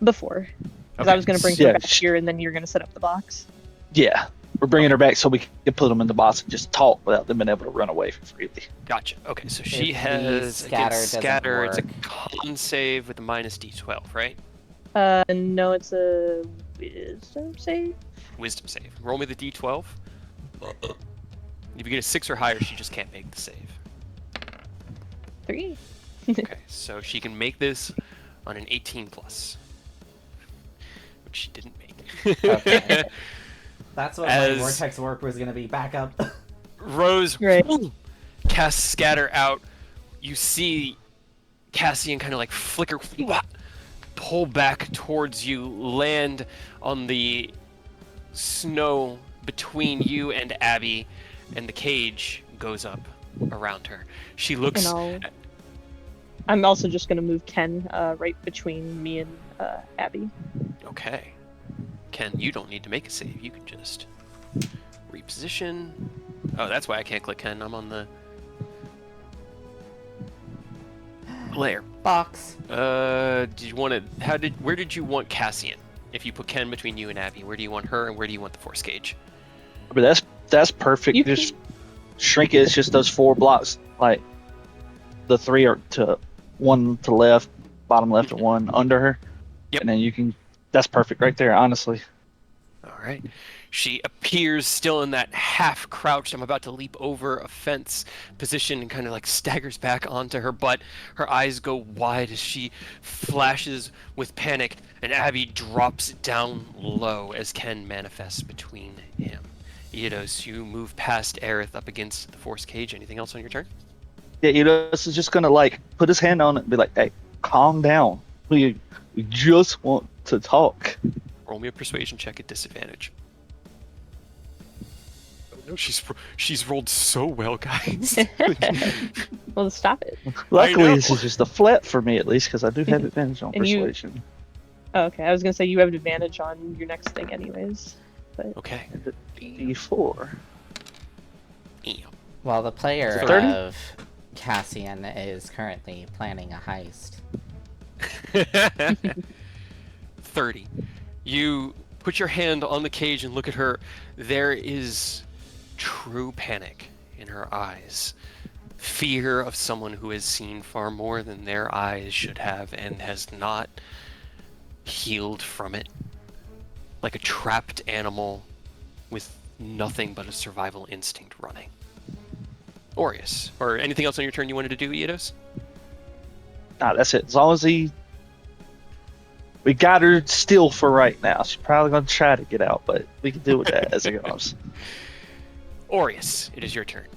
Before, because Okay. I was gonna bring her Yeah, back here, and then you're gonna set up the box. Yeah. We're bringing her back so we can put them in the box and just talk without them being able to run away freely. Gotcha. Okay, so If she the has scatter against doesn't scatter. It's a work. con save with a minus d12, right? No, it's a wisdom save. Wisdom save. Roll me the d12. If you get a 6 or higher, she just can't make the save. 3. Okay, so she can make this on an 18 plus, which she didn't make. Okay. That's what As- my Vortex Warp was gonna be. Back up. Rose Right. casts scatter out. You see Cassian kind of like flicker, pull back towards you, land on the snow between you and Abby, and the cage goes up around her. She looks. I'm also just gonna move Ken right between me and Abby. Okay. Ken, you don't need to make a save. You can just reposition. Oh, that's why I can't click Ken. I'm on the layer. Box. Did you want to? Where did you want Cassian? If you put Ken between you and Abby, where do you want her, and where do you want the force gauge? But that's perfect. You Just shrink it. It's just those 4 blocks, like the 3 are to 1 to left, bottom left, and 1 under her. Yep. And then you can. That's perfect right there, honestly. All right. She appears still in that half crouched, I'm about to leap over a fence position, and kind of like staggers back onto her butt. Her eyes go wide as she flashes with panic, and Abby drops down low as Ken manifests between him. Eidos, you move past Aerith up against the force cage. Anything else on your turn? Yeah, this is just gonna like put his hand on it and be like, "Hey, calm down. We just want to talk." Roll me a persuasion check at disadvantage. Oh no, she's rolled so well, guys. Well, stop it. Luckily, know. this is just a flat for me at least because I do have advantage on And you- persuasion. Oh, okay, I was gonna say you have advantage on your next thing, anyways. Okay. D4. Ew. Well, the player 30? of Cassian is currently planning a heist. 30. You put your hand on the cage and look at her. There is true panic in her eyes. Fear of someone who has seen far more than their eyes should have and has not healed from it. Like a trapped animal with nothing but a survival instinct running. Aureus, or anything else on your turn you wanted to do, Eidos? Nah, that's it. As long as we got her still for right now. She's probably gonna try to get out, but we can deal with that as it goes. Aureus, it is your turn.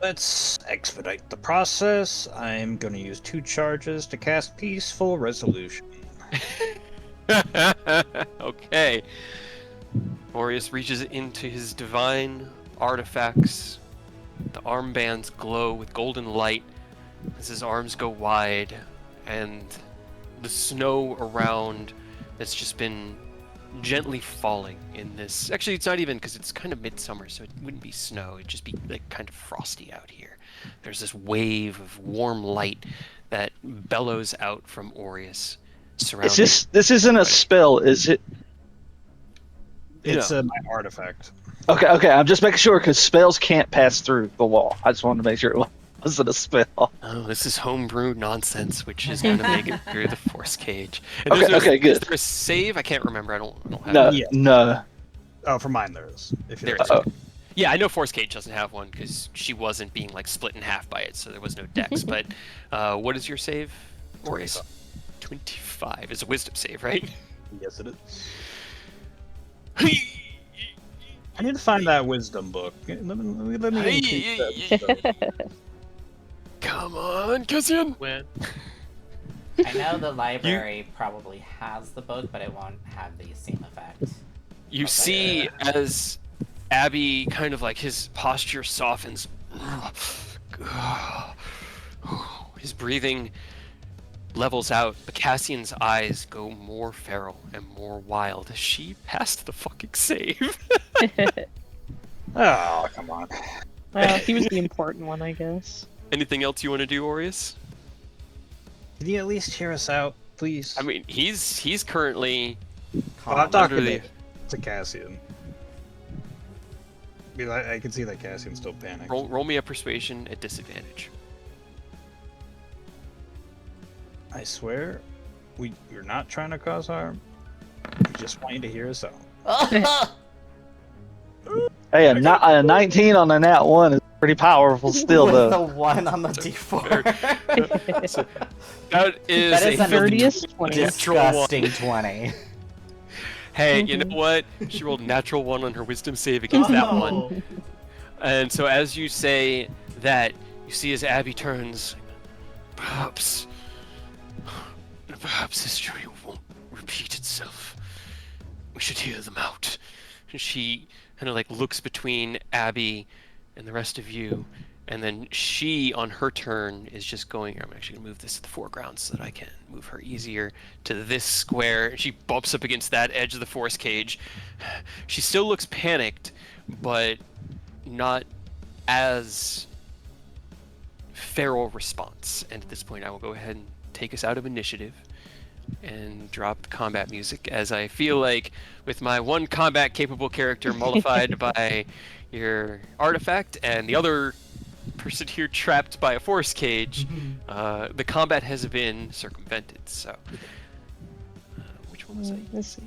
Let's expedite the process. I'm going to use 2 charges to cast Peaceful Resolution. Okay. Aureus reaches into his divine artifacts. The armbands glow with golden light as his arms go wide, and the snow around that's just been gently falling in this. Actually, it's not even, because it's kind of midsummer, so it wouldn't be snow. It'd just be like kind of frosty out here. There's this wave of warm light that bellows out from Aureus, surrounding. This isn't a everybody. spell, is it? It's No. my artifact. Okay. I'm just making sure because spells can't pass through the wall. I just wanted to make sure it wasn't a spell. Oh, this is homebrew nonsense, which is going to make it through the force cage. And Okay, there's okay, good. Is there a save? I can't remember. I don't have No, it. Yeah. no. Oh, for mine there is. If you There like. is. Yeah, I know Force Cage doesn't have one because she wasn't being like split in half by it, so there was no dex. But what is your save? 25. 25 is a wisdom save, right? Yes, it is. I need to find that wisdom book. Let me keep that stuff. Come on, Cassian. When I know the library probably has the book, but it won't have the same effect. You see as Abby kind of like his posture softens. His breathing levels out, but Cassian's eyes go more feral and more wild as she passed the fucking save. Oh, come on. Well, he was the important one, I guess. Anything else you want to do, Aureus? Can you at least hear us out, please? I mean, he's currently Well, I'm talking literally- to Cassian. I can see that Cassian's still panicked. roll me a persuasion at disadvantage. I swear, we're not trying to cause harm. We just want you to hear us out. Hey, a 19 on a nat 1 is pretty powerful still, With though. the 1 on the D4. So, that is That is a an 30th 20th. natural one. Disgusting 20. Hey, you know what? She rolled a natural 1 on her wisdom save against that one. Oh. And so as you say that, you see as Abby turns, perhaps history won't repeat itself. We should hear them out. And she kind of like looks between Abby and the rest of you, and then she, on her turn, is just going, I'm actually going to move this to the foreground so that I can move her easier to this square. She bumps up against that edge of the force cage. She still looks panicked, but not as feral response. And at this point, I will go ahead and take us out of initiative and drop the combat music, as I feel like with my one combat capable character mollified by your artifact and the other person here trapped by a force cage, the combat has been circumvented. So which one was I? This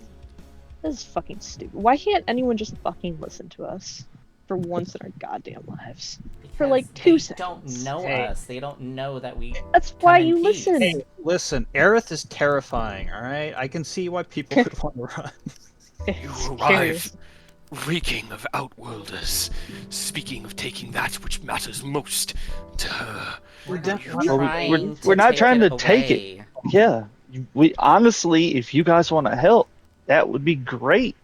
is fucking stupid. Why can't anyone just fucking listen to us for once in our goddamn lives? For like Because 2 they don't seconds. know Hey. us. They don't know that we. That's why in you peace. listen. Hey, listen, Aerith is terrifying, alright? I can see why people would want to run. You arrive, reeking of outworlders, speaking of taking that which matters most to her. We're not definitely- trying to we're not take trying it to take it. away. Yeah, we honestly, if you guys want to help, that would be great.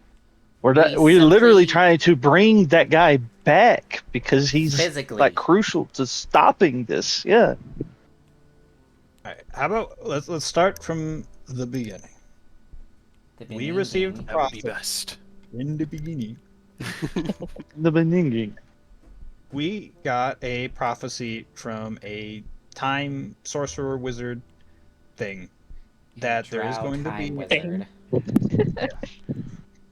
We're literally simply- trying to bring that guy back because he's Physically. like crucial to stopping this. Yeah. Alright, how about let's start from the beginning. The We received beginning. That would be prophet best. in the beginning. The beginning. We got a prophecy from a time sorcerer wizard thing that there is Drow going to time be wizard. It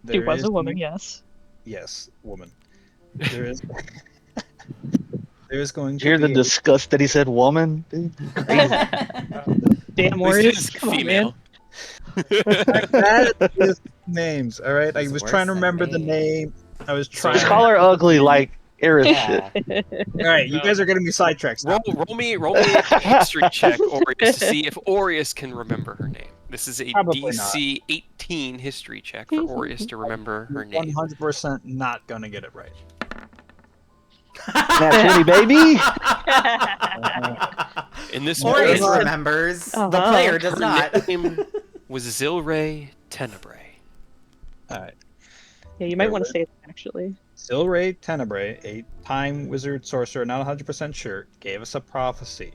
there was is a woman, going- yes. Yes, woman. There is there is going Did you hear to the be disgust that he said, woman? Dude? Damn At least it Warriors. is Come on, female. man. that is names, all right? I It's was worse trying to than remember the me. name. I was So- trying. Just call her ugly like Aerith Yeah. shit. All right, you guys are getting me sidetracked. Roll, Stop. roll me a history check, Aureus, to see if Aureus can remember her name. This is a Probably DC 18 history check for Aureus to remember her name. 100% not gonna get it right. Nat 20, baby. In this Aureus moment, remembers. The Uh-huh. player does her not. name was Zilray Tenebrae. All right. Yeah, you might want to say it actually. Silray Tenebrae, a time wizard sorcerer, not 100% sure, gave us a prophecy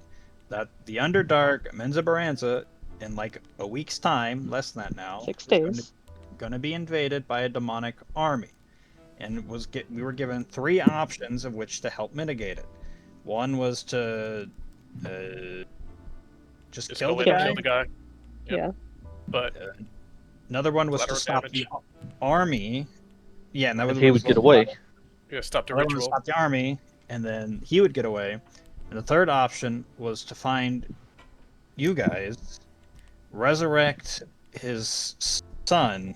that the Underdark Menza Baranza in like a week's time, less than that now, 6 is days. going to be invaded by a demonic army, and we were given 3 options of which to help mitigate it. One was to just kill go the in and guy. kill the guy. Yep. Yeah. But Another one was to collateral stop damage. the army. Yeah, and that was If he would get away. Yeah, stop the Another one was to ritual. stop the army, and then he would get away. And the third option was to find you guys, resurrect his son,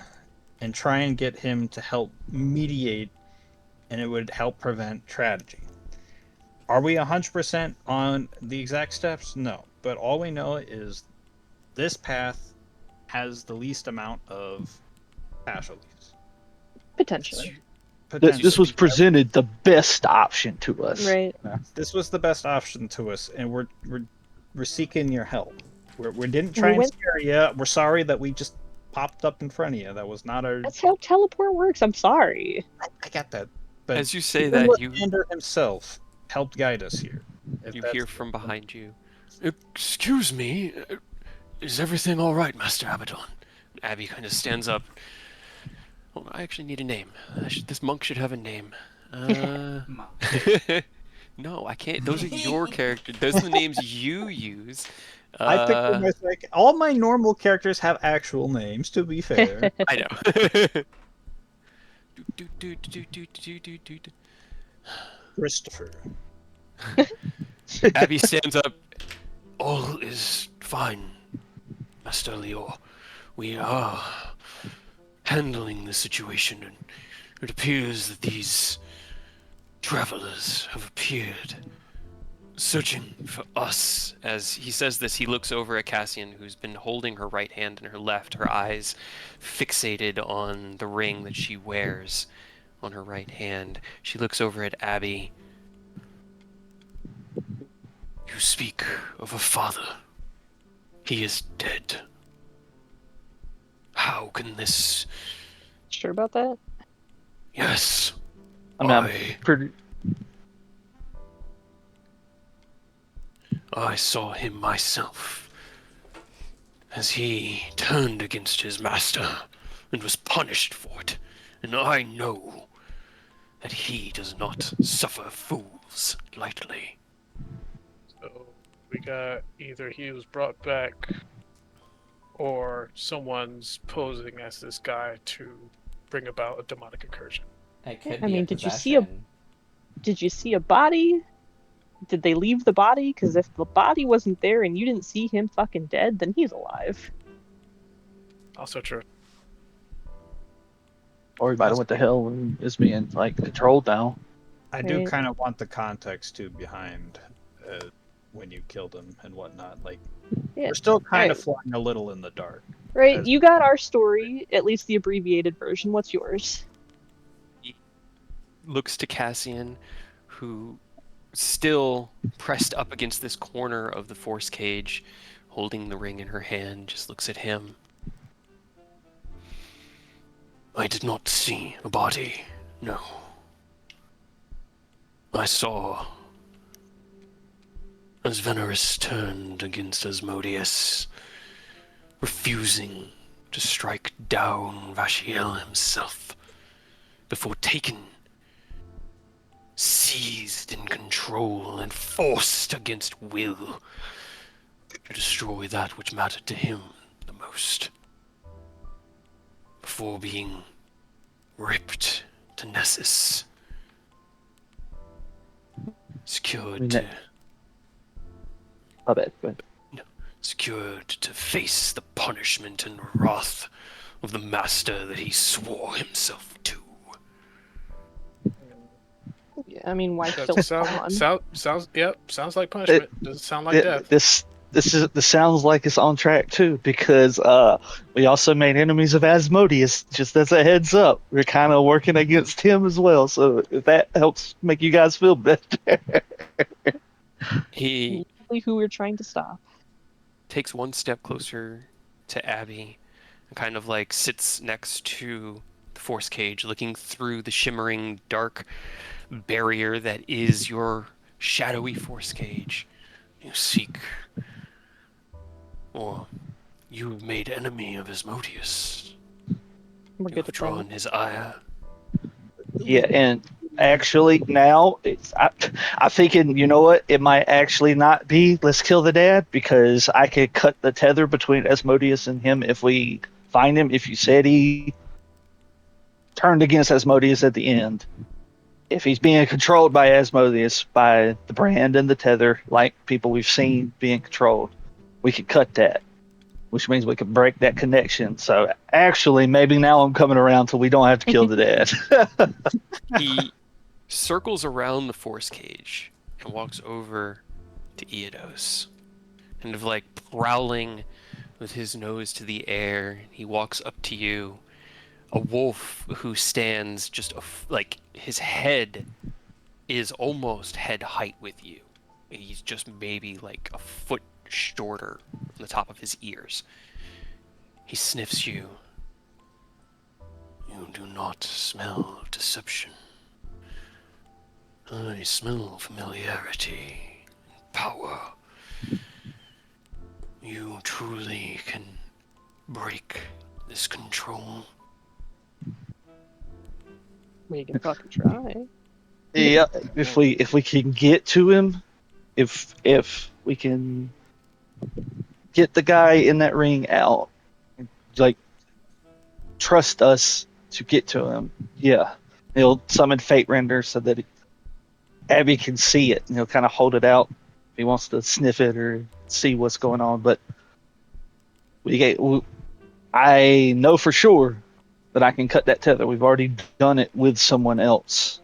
and try and get him to help mediate, and it would help prevent tragedy. Are we 100% on the exact steps? No. But all we know is this path has the least amount of casualties. Potentially. This was presented the best option to us. Right. This was the best option to us, and we're seeking your help. We didn't try and scare you. We're sorry that we just popped up in front of you. That was not our. That's how teleport works. I'm sorry. I get that. But As you say even that, you Lysander himself helped guide us here. you hear from behind you. Excuse me, is everything all right, Master Abaddon? Abby kind of stands up. Oh, I actually need a name. This monk should have a name. No, I can't. Those are your characters. Those are the names you use. I picture myself, all my normal characters have actual names, to be fair. I know. Christopher. Abby stands up. All is fine, Master Leo. We are handling the situation, and it appears that these travelers have appeared, searching for us. As he says this, he looks over at Cassian, who's been holding her right hand in her left, her eyes fixated on the ring that she wears on her right hand. She looks over at Abby. You speak of a father. He is dead. How can this... Sure about that? Yes. I'm pretty. I saw him myself as he turned against his master and was punished for it. And I know that he does not suffer fools lightly. So we got either he was brought back or someone's posing as this guy to bring about a demonic incursion. It could I be mean, a did you possession. see a body? Did they leave the body? Because if the body wasn't there and you didn't see him fucking dead, then he's alive. Also true. Or he might have went to hell and is being like controlled now. I do Right. kind of want the context too behind when you killed him and whatnot. Like, Yeah. we're still kind of Right. flying a little in the dark. Right, As- you got our story, at least the abbreviated version. What's yours? Looks to Cassian, who still pressed up against this corner of the force cage, holding the ring in her hand, just looks at him. I did not see a body, no. I saw as Venerus turned against Asmodeus, refusing to strike down Vashiel himself, before taken, seized in control and forced against will to destroy that which mattered to him the most, before being ripped to Nessus, secured to My bad. Go ahead. secured to face the punishment and wrath of the master that he swore himself to. Yeah, I mean, why kill That someone? sounds like punishment. Doesn't sound like death. This sounds like it's on track too, because we also made enemies of Asmodeus. Just as a heads up, we're kind of working against him as well. So if that helps make you guys feel better. He Exactly who we're trying to stop. takes one step closer to Abby and kind of like sits next to the force cage, looking through the shimmering dark barrier that is your shadowy force cage. You seek, or You have made enemy of Asmodeus. We're You good have with drawn that. his ire. Yeah, and actually now I'm thinking, you know what? It might actually not be let's kill the dad because I could cut the tether between Asmodeus and him if we find him. If you said he turned against Asmodeus at the end, if he's being controlled by Asmodeus by the brand and the tether, like people we've seen being controlled, we could cut that, which means we could break that connection. So actually, maybe now I'm coming around so we don't have to kill the dad. He circles around the force cage and walks over to Eodos, kind of like prowling with his nose to the air. He walks up to you, a wolf who stands just like his head is almost head height with you. He's just maybe like a foot shorter from the top of his ears. He sniffs you. You do not smell deception. I smell familiarity and power. You truly can break this control. We can fucking try. Yeah, if we can get to him, if we can get the guy in that ring out, like trust us to get to him. Yeah, he'll summon Fate Render so that Abby can see it, and he'll kind of hold it out if he wants to sniff it or see what's going on. But I know for sure that I can cut that tether. We've already done it with someone else.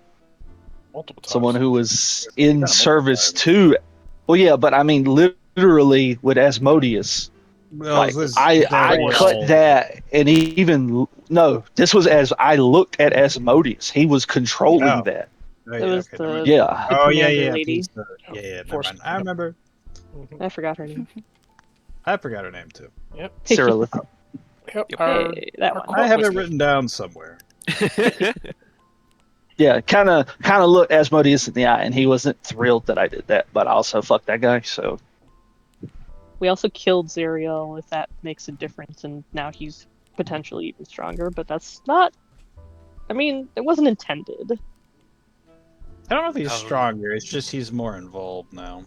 Multiple times. Someone who was Kinda in multiple service times. to. Well, yeah, but I mean literally with Asmodeus. Well, Like this I very cut old. that, and even no, this was as I looked at Asmodeus. He was controlling Oh. that. Oh, It yeah, was okay, never mind. Yeah, the Oh yeah, commander yeah, lady. he's the, yeah, never Force- mind. I remember. Mhm. I forgot her name. I forgot her name too. Yep. Cyril. Yep. Yep. Our, Hey, that our one. I quote have was it written down somewhere. Yeah, kind of looked Asmodeus in the eye, and he wasn't thrilled that I did that. But I also fucked that guy. So We also killed Zerial, if that makes a difference, and now he's potentially even stronger, but that's not. I mean, it wasn't intended. I don't know if he's Oh. stronger. It's just he's more involved now.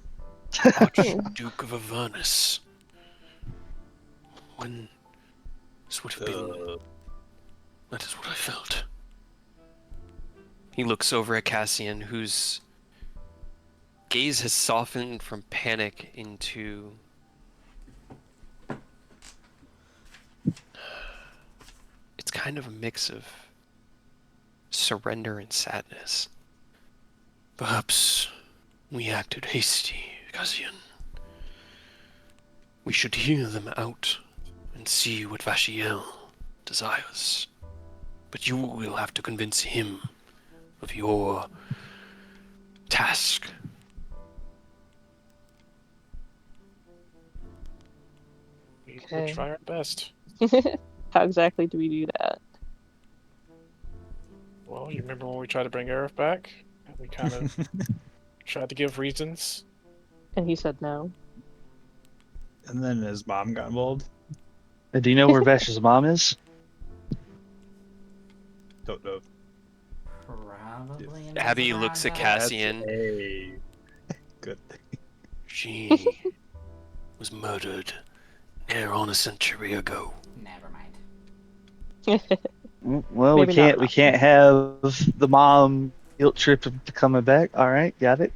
Archduke of Avernus. When this would have been. That is what I felt. He looks over at Cassian, whose gaze has softened from panic into. It's kind of a mix of surrender and sadness. Perhaps we acted hasty, Cassian. We should hear them out and see what Vashiel desires. But you will have to convince him of your task. we Okay. will try our best. How exactly do we do that? Well, you remember when we tried to bring Aerith back? We kind of tried to give reasons. And he said no. And then his mom got involved. do you know where Vash's mom is? Don't know. Probably in Abby looks at Zaga. Cassian. Hey, good. She was murdered near on a century ago. Never mind. Well, Maybe not we can't have the mom guilt trip to coming back. All right, got it.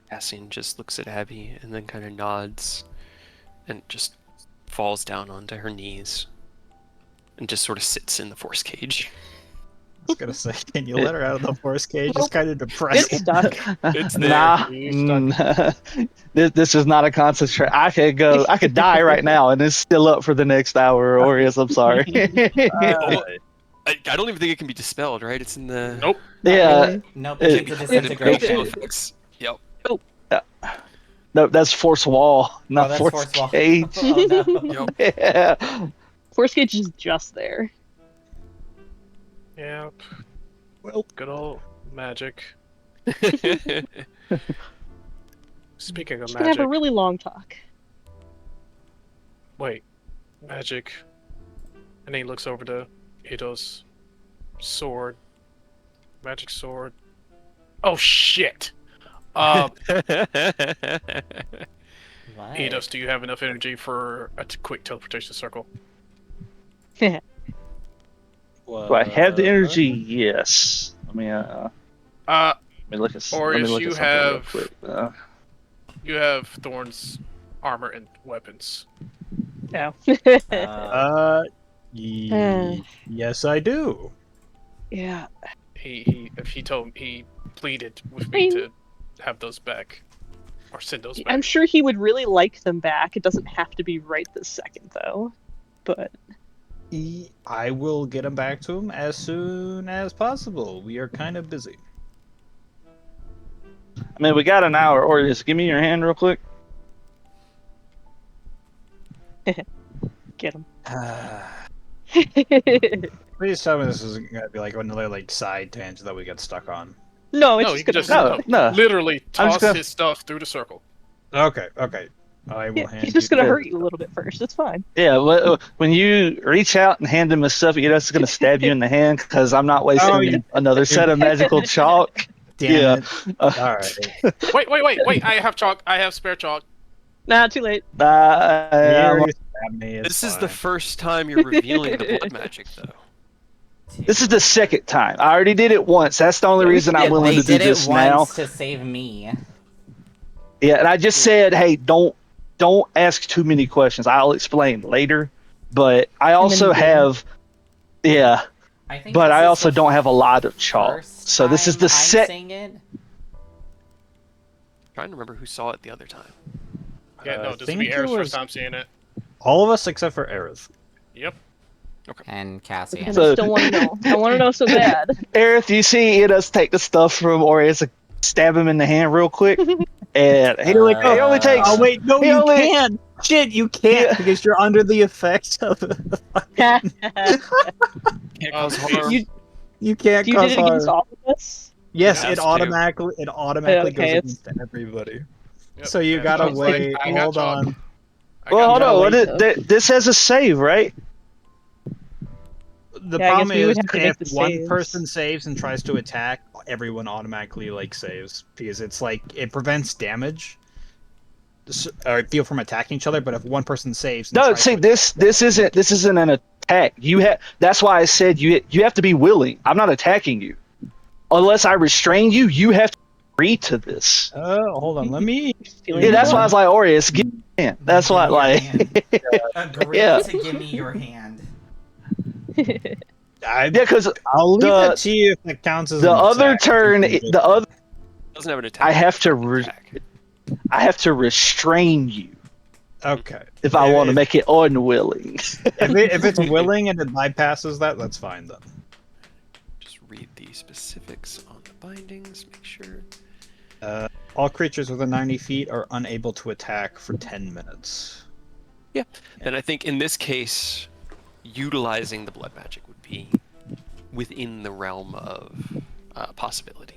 Cassian just looks at Abby and then kind of nods and just falls down onto her knees and just sort of sits in the force cage. I was gonna say, can you let her out of the force cage? It's Nope. kind of It's depressing. stuck. It's there. Nah, You're stuck. this is not a concentration. I could die right now, and it's still up for the next hour. Or yes, I'm sorry. I don't even think it can be dispelled, right? It's in the Nope. Not Yeah, really. Nope, It- it's a credit disintegration. special effects. Yep. no, that's force wall, not that's force force wall. cage. Oh no. Yep. Yeah. Force cage is just there. Yep. Well, Good old magic. Speaking of Just gonna have magic, a really long talk. wait, magic. And then he looks over to Ito's sword. Magic sword. Oh shit! What? Eidos, do you have enough energy for a quick teleportation circle? Do I have the energy? Yes. Uh, Let me look at Aureus, something real quick. you have Thorn's armor and weapons. No. Yes, I do. Yeah. He pleaded with I me mean- to have those back. Or send those back. I'm sure he would really like them back. It doesn't have to be right this second, though. But I will get him back to him as soon as possible. We are kind of busy. We got an hour. Or just give me your hand real quick. get him. Please tell me this isn't gonna be like another side tangent that we get stuck on. No, it's No, just you gonna can just No. literally I'm just toss gonna- his stuff through the circle. Okay. I will Yeah, hand he's just you. gonna hurt you a little bit first. It's fine. Yeah, when you reach out and hand him his stuff, it's going to stab you in the hand because I'm not wasting Oh, you- another set of magical chalk. Damn it! Uh, All right. Wait! I have chalk. I have spare chalk. Nah, too late. You already stabbed me, it's This is the fine. first time you're revealing the blood magic, though. this is the second time. I already did it once. That's the only reason I'm willing They to do did this it now. once to save me. Yeah, and I just said, hey, don't ask too many questions. I'll explain later. But I also you did. have, yeah, I think but this I is also the don't have a lot of chalk. first So this is time the I'm set. saying it. Trying to remember who saw it the other time. Yeah, no, I this will think be it Air's was first time seeing it. all of us except for Aerith. Yep. And Cassie. And So- I still want to know. I want to know so bad. Aerith, you see us take the stuff from Orius, stab him in the hand real quick, and he only takes. Oh wait, no, He you only- can't. Shit, you can't Yeah. because you're under the effects of. Can't Oh, cause geez. harm. You can't You cause did it against harm. all of us? Yes, Has it to. automatically Okay, goes it's- against everybody. Yep. So you And gotta I was like, wait. I got Hold chalk. on. I Well, got hold chalk. on. wait, This has a save, right? The Yeah, I guess problem we would is have to make if the one saves. person saves and tries to attack, everyone automatically saves because it's it prevents damage. Or people from attacking each other, but if one person saves, and No, tries see, to this isn't an attack. That's why I said you have to be willing. I'm not attacking you, unless I restrain you. You have to agree to this. hold on, let me. Feeling Yeah, that's the why I was like, Aureus, give me your hand. That's why, Give me your like, hand. Agree Yeah. to give me your hand. I, yeah, because I'll leave the- that to you if it counts as the an other attack. turn, the other, Doesn't have an attack. I have to attack. I have to restrain you Okay. if I want to If- make it unwilling. if it's willing and it bypasses that, that's fine then. Just read the specifics on the bindings. Make sure. All creatures within 90 feet are unable to attack for 10 minutes. And I think in this case, utilizing the blood magic would be within the realm of possibility.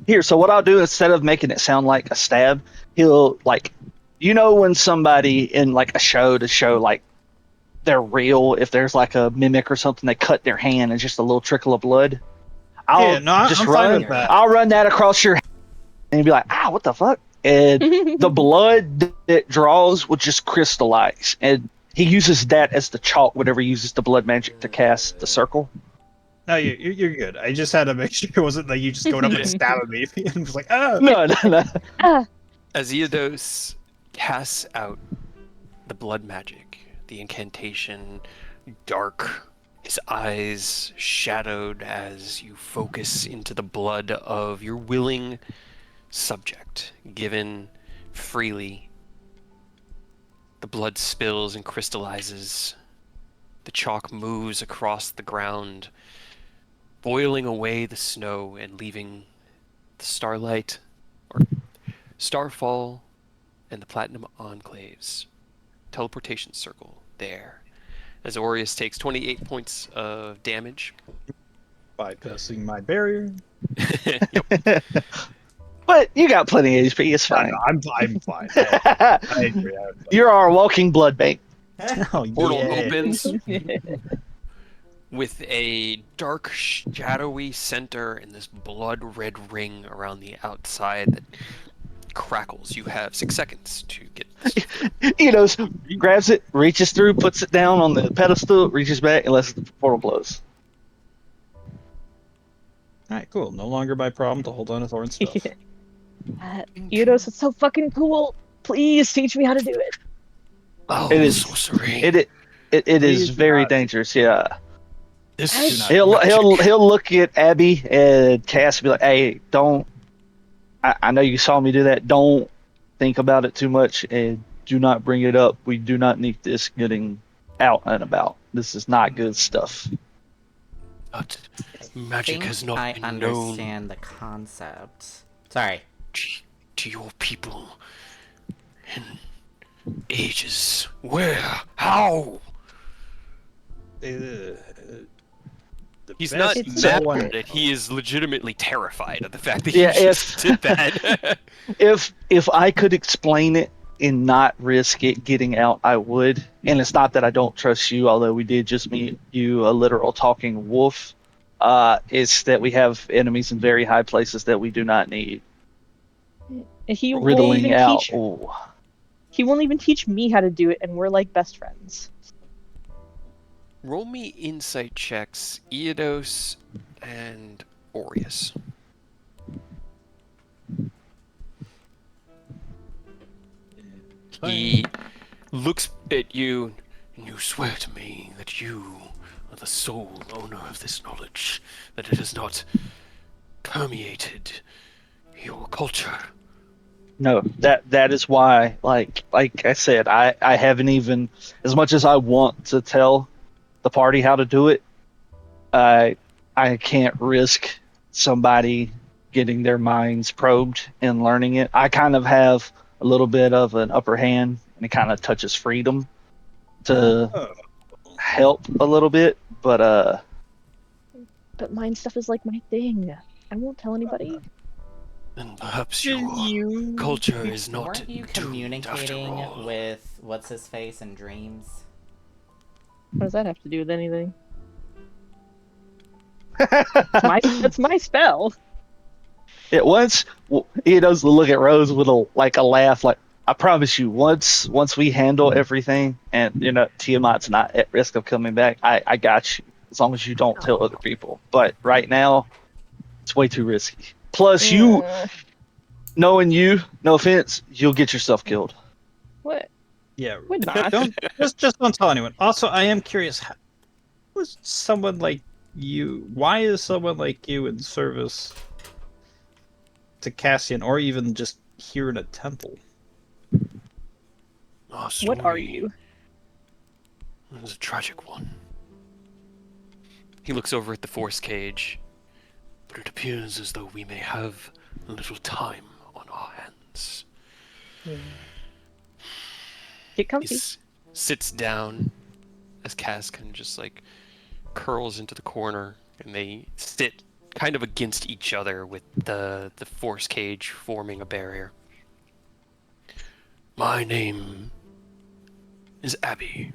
Here, so what I'll do instead of making it sound like a stab, he'll when somebody in a show to show they're real, if there's a mimic or something, they cut their hand and just a little trickle of blood. I'll I'm fine with that. I'll run that across your hand and you'll be like, what the fuck? And the blood that draws will just crystallize. And he uses that as the chalk whenever he uses the blood magic to cast the circle. No, you're good. I just had to make sure it wasn't like you just going up and stabbing me and was like, oh. No. As Eodos casts out the blood magic, the incantation, dark, his eyes shadowed as you focus into the blood of your willing subject, given freely. The blood spills and crystallizes. The chalk moves across the ground, boiling away the snow and leaving the starlight, or starfall, and the platinum enclaves teleportation circle there. As Aureus takes 28 points of damage. Bypassing my barrier. Yep. But you got plenty of HP. It's fine. I'm fine. I agree. You're our walking blood bank. Oh Portal yeah. opens with a dark, shadowy center and this blood red ring around the outside that crackles. You have 6 seconds to get this. Grabs it, reaches through, puts it down on the pedestal, reaches back, and lets the portal close. All right, cool. No longer my problem to hold on to Thorn stuff. Eidos, it's so fucking cool. Please teach me how to do it. Oh, It is- sorcery. It is Please very not. dangerous. Yeah. This I- is He'll look at Abby and Cass and be like, "Hey, don't. I know you saw me do that. Don't think about it too much, and do not bring it up. We do not need this getting out and about. This is not good stuff." But magic think has not I been known understand the concept. Sorry. to your people in ages. Where? How? He's not It's mad so at it. He is legitimately terrified of the fact that Yeah, you just did that. If I could explain it and not risk it getting out, I would. And it's not that I don't trust you, although we did just meet you a literal talking wolf. It's that we have enemies in very high places that we do not need. He won't Riddling even out. teach. Ooh. He won't even teach me how to do it, and we're like best friends. Roll me insight checks, Eodos and Aureus. He looks at you, and you swear to me that you are the sole owner of this knowledge, that it has not permeated your culture. No, that is why, like I said, I haven't even, as much as I want to tell the party how to do it, I can't risk somebody getting their minds probed and learning it. I kind of have a little bit of an upper hand, and it kind of touches freedom to Oh. help a little bit, but But mind stuff is like my thing. I won't tell anybody. Then perhaps your culture is not Weren't you doomed after communicating all. with what's his face in dreams? What does that have to do with anything? That's my spell. it once he does look at Rose with a laugh, like, I promise you, once we handle everything, and Tiamat's not at risk of coming back, I got you, as long as you don't tell other people. But right now, it's way too risky. Plus, you knowing you, no offense, you'll get yourself killed. What? Yeah. Would not. Don't just don't tell anyone. Also, I am curious. How was someone like you? Why is someone like you in service to Cassian, or even just here in a temple? Our What are story you? is a tragic one. He looks over at the force cage, but it appears as though we may have a little time on our hands. Get He comfy. sits down as Cass kind of just curls into the corner, and they sit kind of against each other with the force cage forming a barrier. My name is Abby.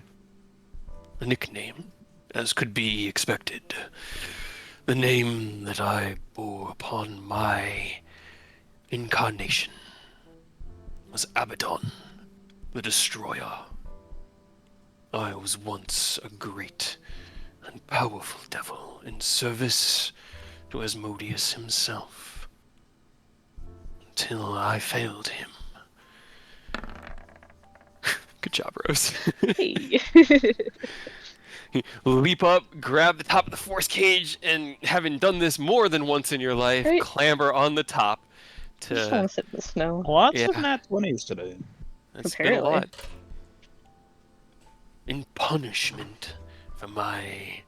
A nickname, as could be expected. The name that I bore upon my incarnation was Abaddon, the Destroyer. I was once a great and powerful devil in service to Asmodeus himself, until I failed him. Good job, Rose. Hey. Leap up, grab the top of the force cage, and having done this more than once in your life, Right. clamber on the top I just want to... to sit in the snow. Lots of Yeah. nat 20s today. It's been a Apparently. lot. In punishment for my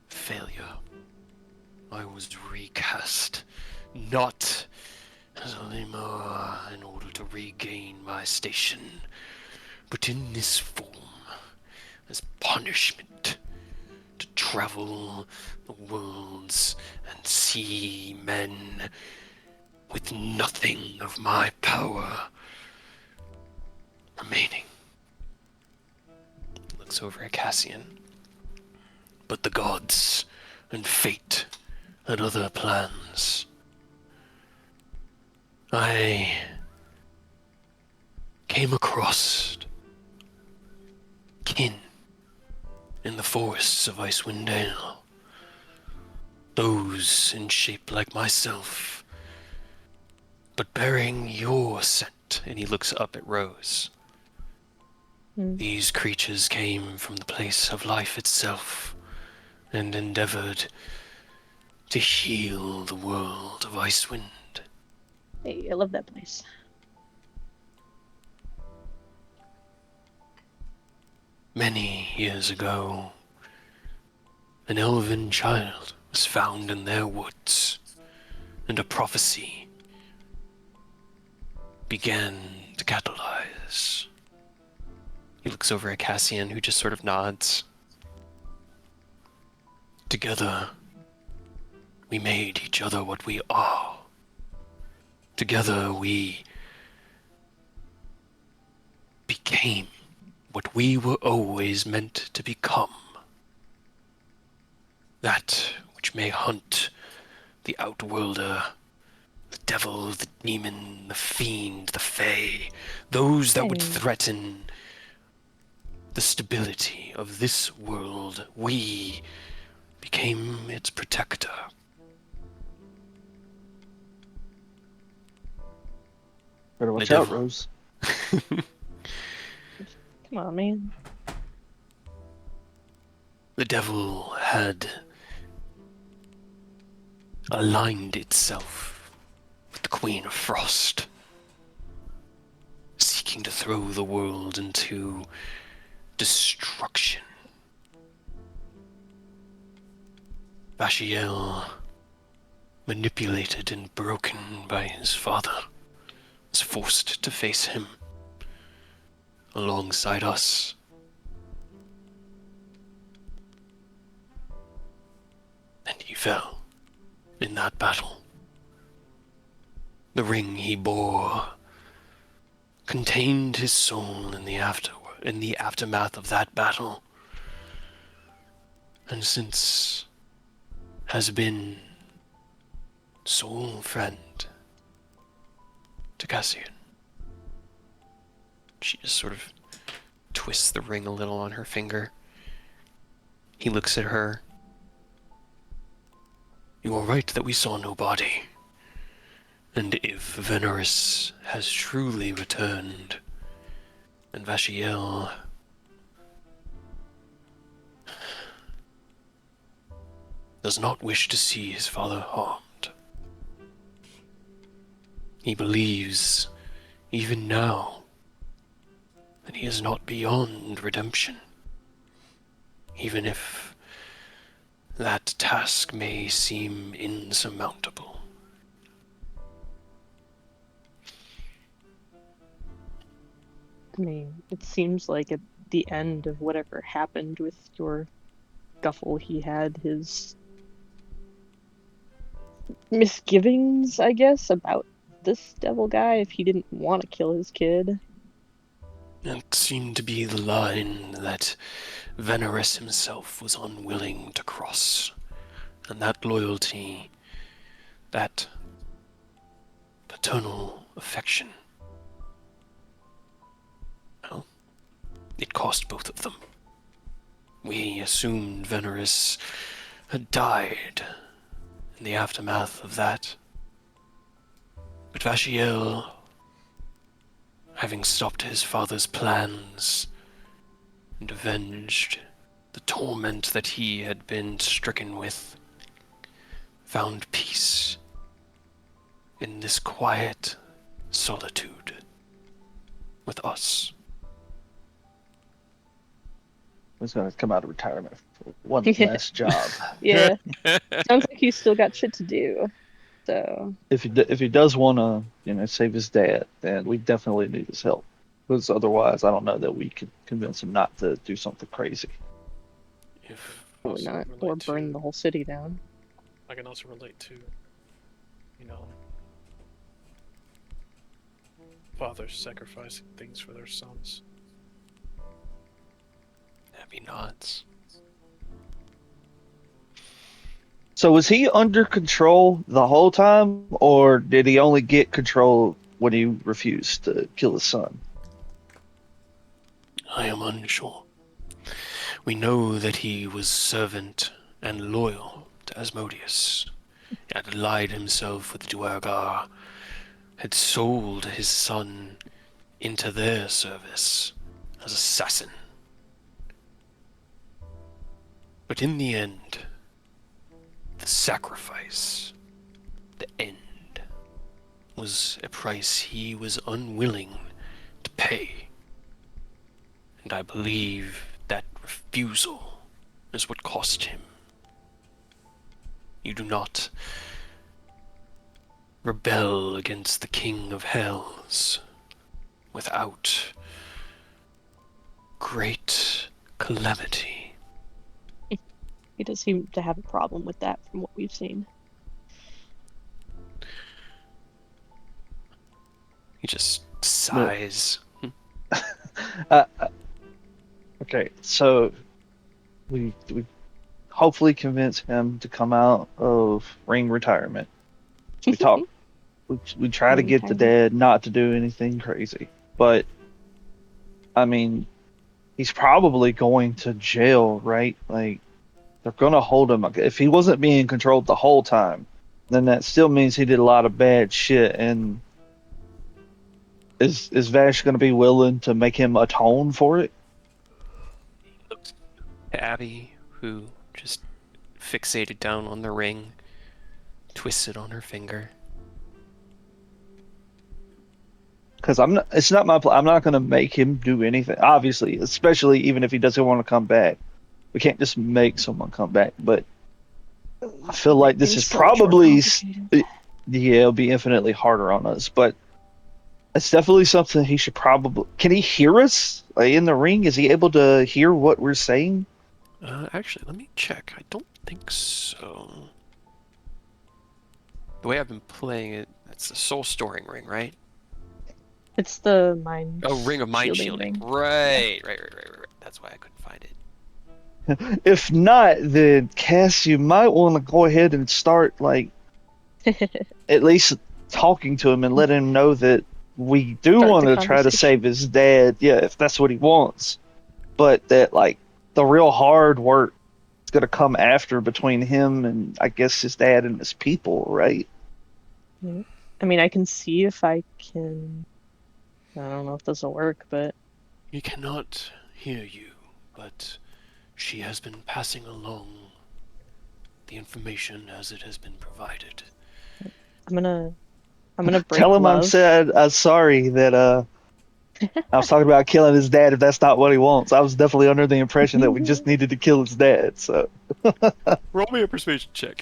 failure, I was recast, not as a lemur in order to regain my station, but in this form, as punishment, to travel the worlds and see men with nothing of my power remaining. He looks over at Cassian. But the gods and fate and other plans. I came across kin in the forests of Icewind Dale. Those in shape like myself, but bearing your scent. And he looks up at Rose. These creatures came from the place of life itself, and endeavored to heal the world of Icewind. Hey, I love that place. Many years ago, an elven child was found in their woods, and a prophecy began to catalyze. He looks over at Cassian, who just sort of nods. Together, we made each other what we are. Together, we became what we were always meant to become. That which may hunt the outworlder, the devil, the demon, the fiend, the fae, those that would threaten the stability of this world. We became its protector. Better watch The out, devil. Rose. Come on, man. The devil had aligned itself with the Queen of Frost, seeking to throw the world into destruction. Bashiel, manipulated and broken by his father, was forced to face him alongside us. And he fell in that battle. The ring he bore contained his soul in the aftermath of that battle, and since has been sole friend to Cassian. She just sort of twists the ring a little on her finger. He looks at her. You are right that we saw no body. And if Veneris has truly returned, and Vashiel does not wish to see his father harmed, he believes, even now, that he is not beyond redemption, even if that task may seem insurmountable. I mean, it seems like at the end of whatever happened with your Guffle, he had his misgivings, I guess, about this devil guy if he didn't want to kill his kid. It seemed to be the line that Veneris himself was unwilling to cross. And that loyalty, that paternal affection, well, it cost both of them. We assumed Veneris had died in the aftermath of that. But Vashiel, having stopped his father's plans and avenged the torment that he had been stricken with, found peace in this quiet solitude with us. He's gonna come out of retirement for one last job. Yeah. Sounds like he's still got shit to do. So If he does want to, save his dad, then we definitely need his help. Because otherwise, I don't know that we could convince him not to do something crazy. If probably Also not. relate Or burn to- the whole city down. I can also relate to, you know, fathers sacrificing things for their sons. That'd be nuts. So was he under control the whole time, or did he only get control when he refused to kill his son? I am unsure. We know that he was servant and loyal to Asmodeus, had allied himself with the Duergar, had sold his son into their service as assassin. But in the end, the sacrifice, the end, was a price he was unwilling to pay. And I believe that refusal is what cost him. You do not rebel against the King of Hells without great calamity. He does seem to have a problem with that from what we've seen. He just sighs. Uh, okay, so we hopefully convince him to come out of ring retirement. We talk. We try to Ring get the retirement. dad not to do anything crazy, but I mean, he's probably going to jail, right? Like they're gonna hold him. If he wasn't being controlled the whole time, then that still means he did a lot of bad shit. And is Vash gonna be willing to make him atone for it? Looks to Abby, who just fixated down on the ring, twisted on her finger. Because I'm not. It's not my. I'm not gonna make him do anything. Obviously, especially even if he doesn't want to come back, we can't just make someone come back. But I feel like this is Things so much more probably. complicated. Yeah, it'll be infinitely harder on us, but it's definitely something he should probably. Can he hear us like, in the ring? Is he able to hear what we're saying? Actually, let me check. I don't think so. The way I've been playing it, it's a soul storing ring, right? It's the mind. Oh, ring of mind shielding shielding. ring. Right. That's why I couldn't find it. If not, then Cass, you might want to go ahead and start like at least talking to him and let him know that we do Start want the to try to conversation. save his dad. Yeah, if that's what he wants, but that like the real hard work is gonna come after between him and I guess his dad and his people, right? I mean, I can see if I can. I don't know if this will work, but We cannot hear you, but she has been passing along the information as it has been provided. I'm gonna break Tell him I'm love. sad. I'm sorry that I was talking about killing his dad if that's not what he wants. I was definitely under the impression that we just needed to kill his dad. So Roll me a persuasion check.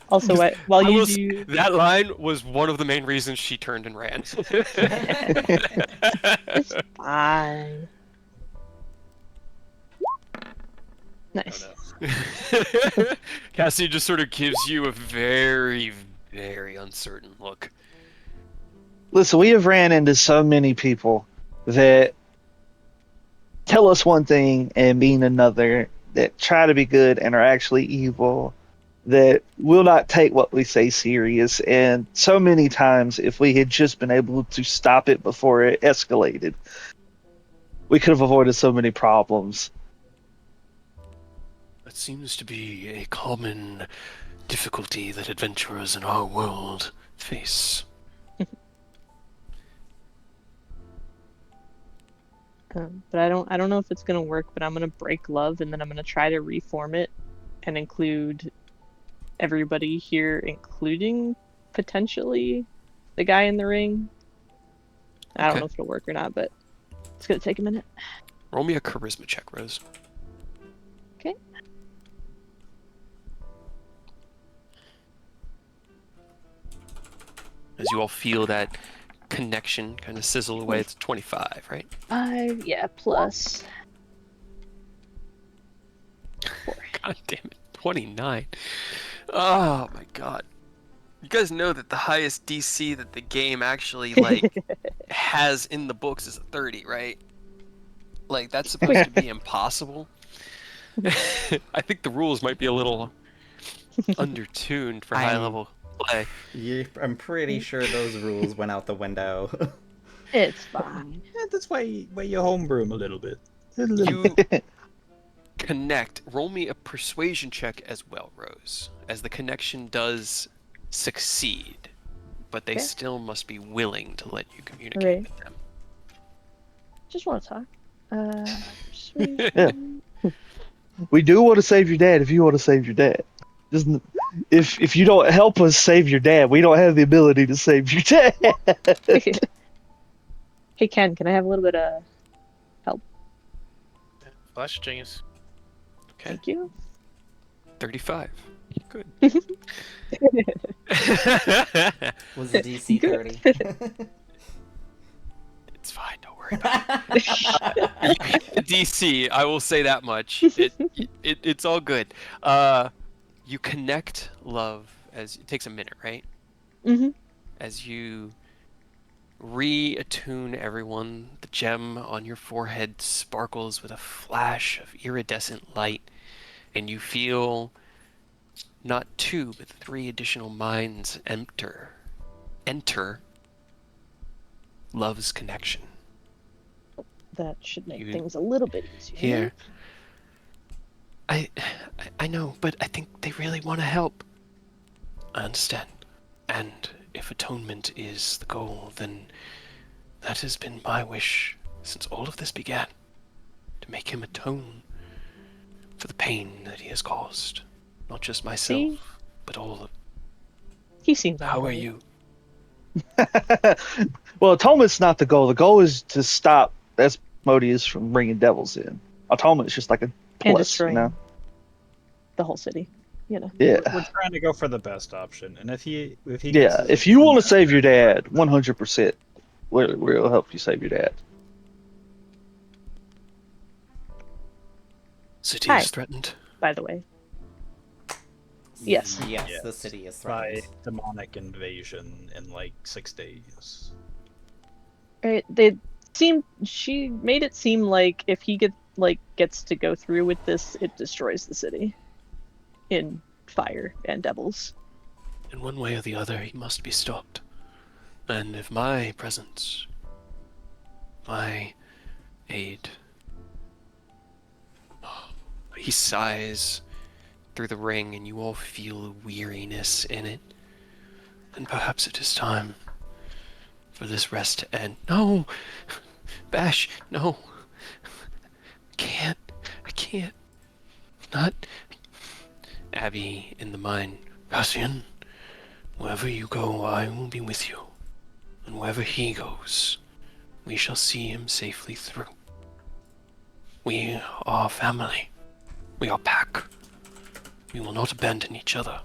Also, while I you will do, that line was one of the main reasons she turned and ran. it's fine. Nice. Cassie just sort of gives you a very, very uncertain look. listen, we have ran into so many people that tell us one thing and mean another, that try to be good and are actually evil, that will not take what we say serious. And so many times, if we had just been able to stop it before it escalated, we could have avoided so many problems. That seems to be a common difficulty that adventurers in our world face. But I don't know if it's gonna work. But I'm gonna break love, and then I'm gonna try to reform it and include everybody here, including potentially the guy in the ring. I don't Okay. know if it'll work or not, but it's gonna take a minute. Roll me a charisma check, Rose. Okay. As you all feel that connection kind of sizzle away, it's 25, right? 5, yeah, plus 4. God damn it, 29. Oh my god. You guys know that the highest DC that the game actually like has in the books is a 30, right? Like that's supposed to be impossible. I think the rules might be a little undertuned for high level play. I'm pretty sure those rules went out the window. It's fine. Yeah, that's why you homebrew 'em a little bit. You connect. Roll me a persuasion check as well, Rose, as the connection does succeed, but they Okay. still must be willing to let you communicate Right. with them. Just want to talk. Persuasion. Yeah. We do want to save your dad if you want to save your dad. Just, if you don't help us save your dad, we don't have the ability to save your dad. Hey Ken, can I have a little bit of Flash of genius. Okay, thank you? 35. Good. Was the DC Good. 30? It's fine. Don't worry about it. DC, I will say that much. It's all good. You connect love as it takes a minute, right? Mm-hmm. As you reattune everyone, the gem on your forehead sparkles with a flash of iridescent light, and you feel not 2 but 3 additional minds enter love's connection. That should make You- things a little bit easier. Here. I know, but I think they really want to help. I understand. And if atonement is the goal, then that has been my wish since all of this began. To make him atone for the pain that he has caused. Not just myself, See? but all of... He seems How are alright. you? Well, atonement's not the goal. The goal is to stop Asmodeus from bringing devils in. Atonement's just like a And plus, you destroying know? the whole city. You know. Yeah. We're trying to go for the best option, and if he gets Yeah, his- if you want to save your dad, 100%, we'll help you save your dad. City Hi. is threatened. By the way. Yes. Yes, Yes. the city is by threatened. demonic invasion in like 6 days. Right. She made it seem like if he gets to go through with this, it destroys the city in fire and devils. In one way or the other, he must be stopped. And if my presence, my aid... He sighs through the ring, and you all feel a weariness in it. And perhaps it is time for this rest to end. No! Bash, no! I can't. Not... Abby in the mine. Bastian, wherever you go, I will be with you. And wherever he goes, we shall see him safely through. We are family. We are pack. We will not abandon each other.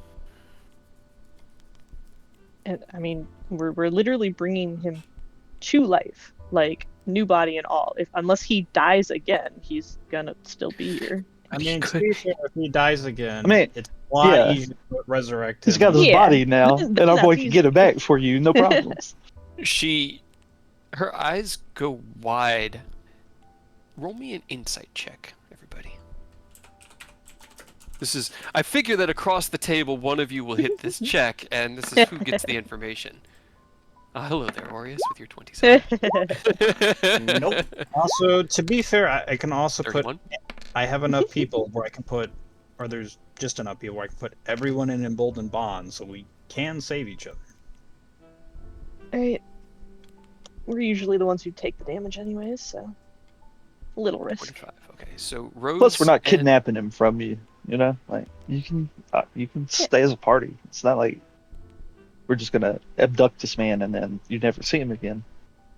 And I mean, we're literally bringing him to life, like new body and all. Unless he dies again, he's gonna still be here. I He mean, to could- be fair, if he dies again, I mean, it's a lot yeah. easier to resurrect him. He's got his Yeah. body now, and our That's boy can easy. get it back for you, no problems. Her eyes go wide. Roll me an insight check, everybody. I figure that across the table, one of you will hit this check, and this is who gets the information. Hello there, Aureus, with your 27. Nope. Also, to be fair, I can also 31. I have enough people where I can put, or there's just enough people where I can put everyone in emboldened bonds, so we can save each other. Right. We're usually the ones who take the damage anyways, so a little risk. 45. Okay, so Rose. Plus, we're not and- kidnapping him from you. You know, like you can stay as a party. It's not like we're just gonna abduct this man and then you never see him again.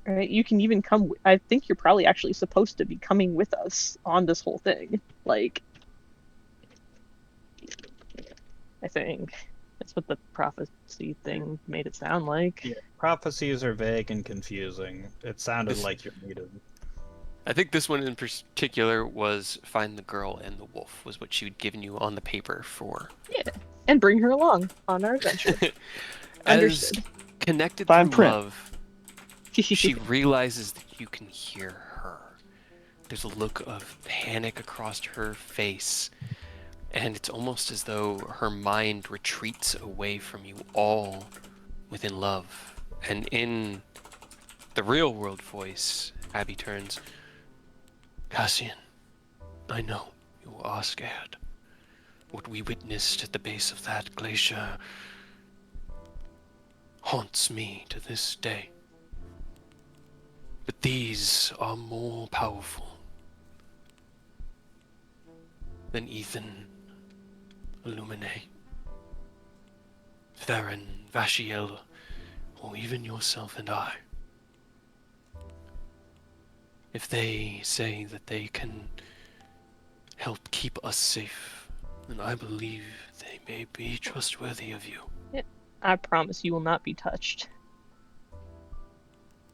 Right? You can even come. I think you're probably actually supposed to be coming with us on this whole thing. Like, I think that's what the prophecy thing made it sound like. Yeah, prophecies are vague and confusing. It sounded This- like you're needed. I think this one in particular was find the girl and the wolf, was what she'd given you on the paper for. And bring her along on our adventure. As Understood. connected Fine through print. love, she realizes that you can hear her. There's a look of panic across her face, and it's almost as though her mind retreats away from you all within love. And in the real world voice, Abby turns, Cassian, I know you are scared. What we witnessed at the base of that glacier haunts me to this day. But these are more powerful than Ethan, Illumine, Theron, Vashiel, or even yourself and I. If they say that they can help keep us safe, then I believe they may be trustworthy of you. I promise you will not be touched.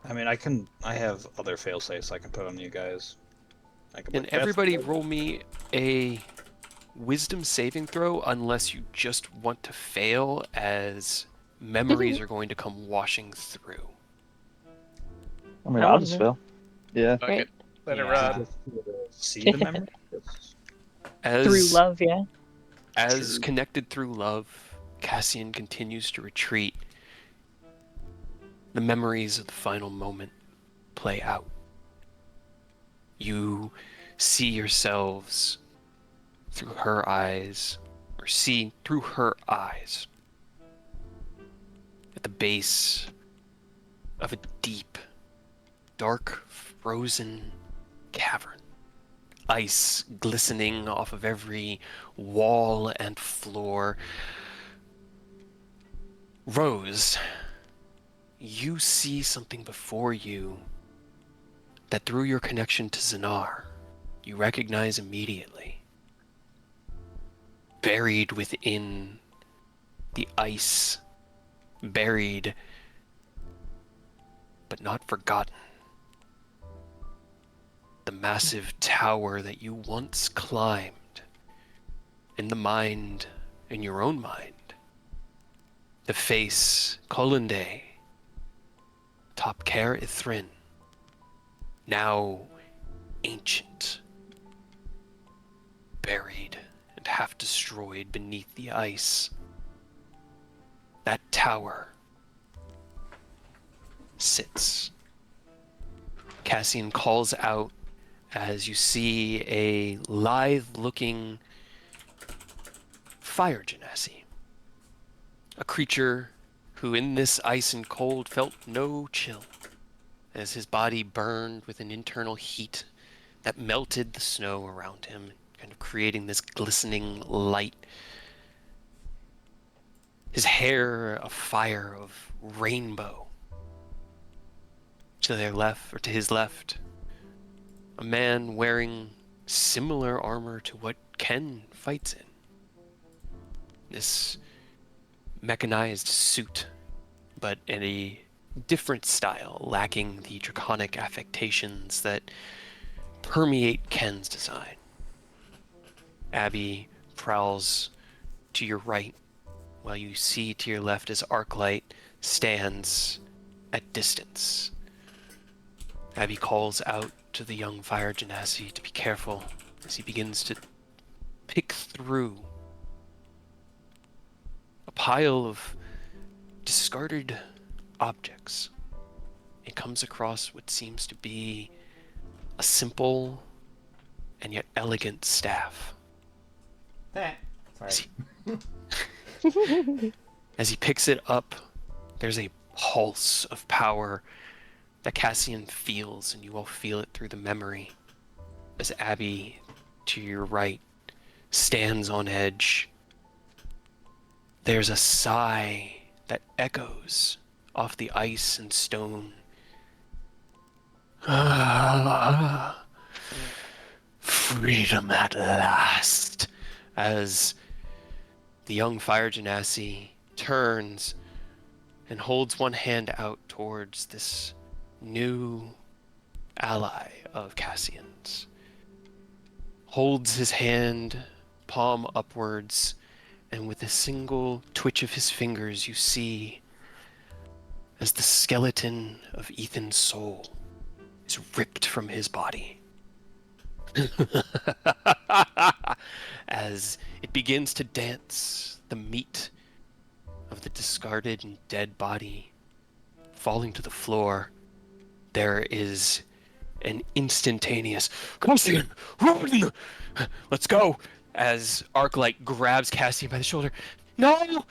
I mean, I have other failsafes I can put on you guys. I can And put everybody roll me a wisdom saving throw unless you just want to fail, as memories are going to come washing through. I mean, I I'll wouldn't just know. fail. Yeah. Fuck Right. it. Let it Yeah. ride. See the memory? Through love, yeah. As True. connected through love, Cassian continues to retreat. The memories of the final moment play out. You see yourselves through her eyes, or see through her eyes, at the base of a deep, dark, frozen cavern. Ice glistening off of every wall and floor. Rose, you see something before you that through your connection to Zanar, you recognize immediately. Buried within the ice, buried but not forgotten. The massive tower that you once climbed in the mind, in your own mind. The face, Colinde, Top Care Ithrin, now ancient, buried and half destroyed beneath the ice. That tower sits. Cassian calls out as you see a lithe-looking fire genasi. A creature who in this ice and cold felt no chill, as his body burned with an internal heat that melted the snow around him, kind of creating this glistening light. His hair a fire of rainbow. To their left, or to his left, a man wearing similar armor to what Ken fights in. This mechanized suit, but in a different style, lacking the draconic affectations that permeate Ken's design. Abby prowls to your right, while you see to your left as Arclight stands at distance. Abby calls out to the young fire genasi to be careful as he begins to pick through a pile of discarded objects. It comes across what seems to be a simple and yet elegant staff. Sorry. As he picks it up, there's a pulse of power that Cassian feels, and you all feel it through the memory. As Abby, to your right, stands on edge, there's a sigh that echoes off the ice and stone. Freedom at last, as the young fire genasi turns and holds one hand out towards this new ally of Cassian's. Holds his hand, palm upwards, and with a single twitch of his fingers, you see as the skeleton of Ethan's soul is ripped from his body. As it begins to dance, the meat of the discarded and dead body falling to the floor, there is an instantaneous Cassian, run! Let's go! As Arclight grabs Cassian by the shoulder. No!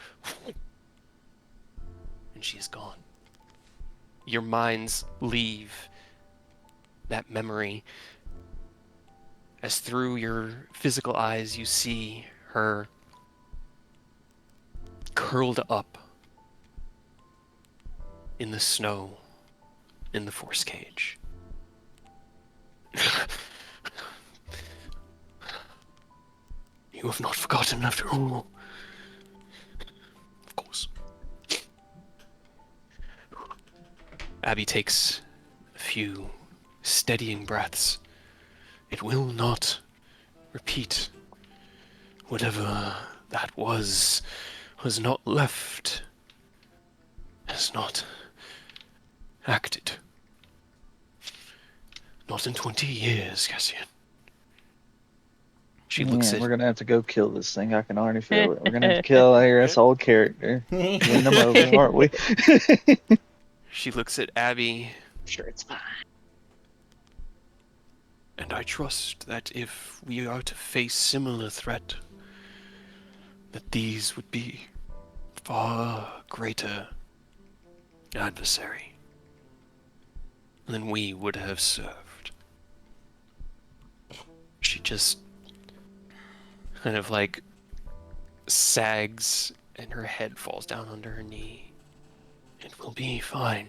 And she is gone. Your minds leave that memory as through your physical eyes you see her curled up in the snow in the force cage. You have not forgotten after all. Of course. Abby takes a few steadying breaths. It will not repeat. Whatever that was not left, has not acted. Not in 20 years, Cassian. She looks Man, at we're gonna have to go kill this thing. I can already feel it. We're gonna have to kill this old character. Win them over, aren't we? she looks at Abby, I'm sure it's fine. and I trust that if we are to face similar threat, that these would be far greater adversary than we would have served. She just kind of like sags and her head falls down under her knee. It will be fine,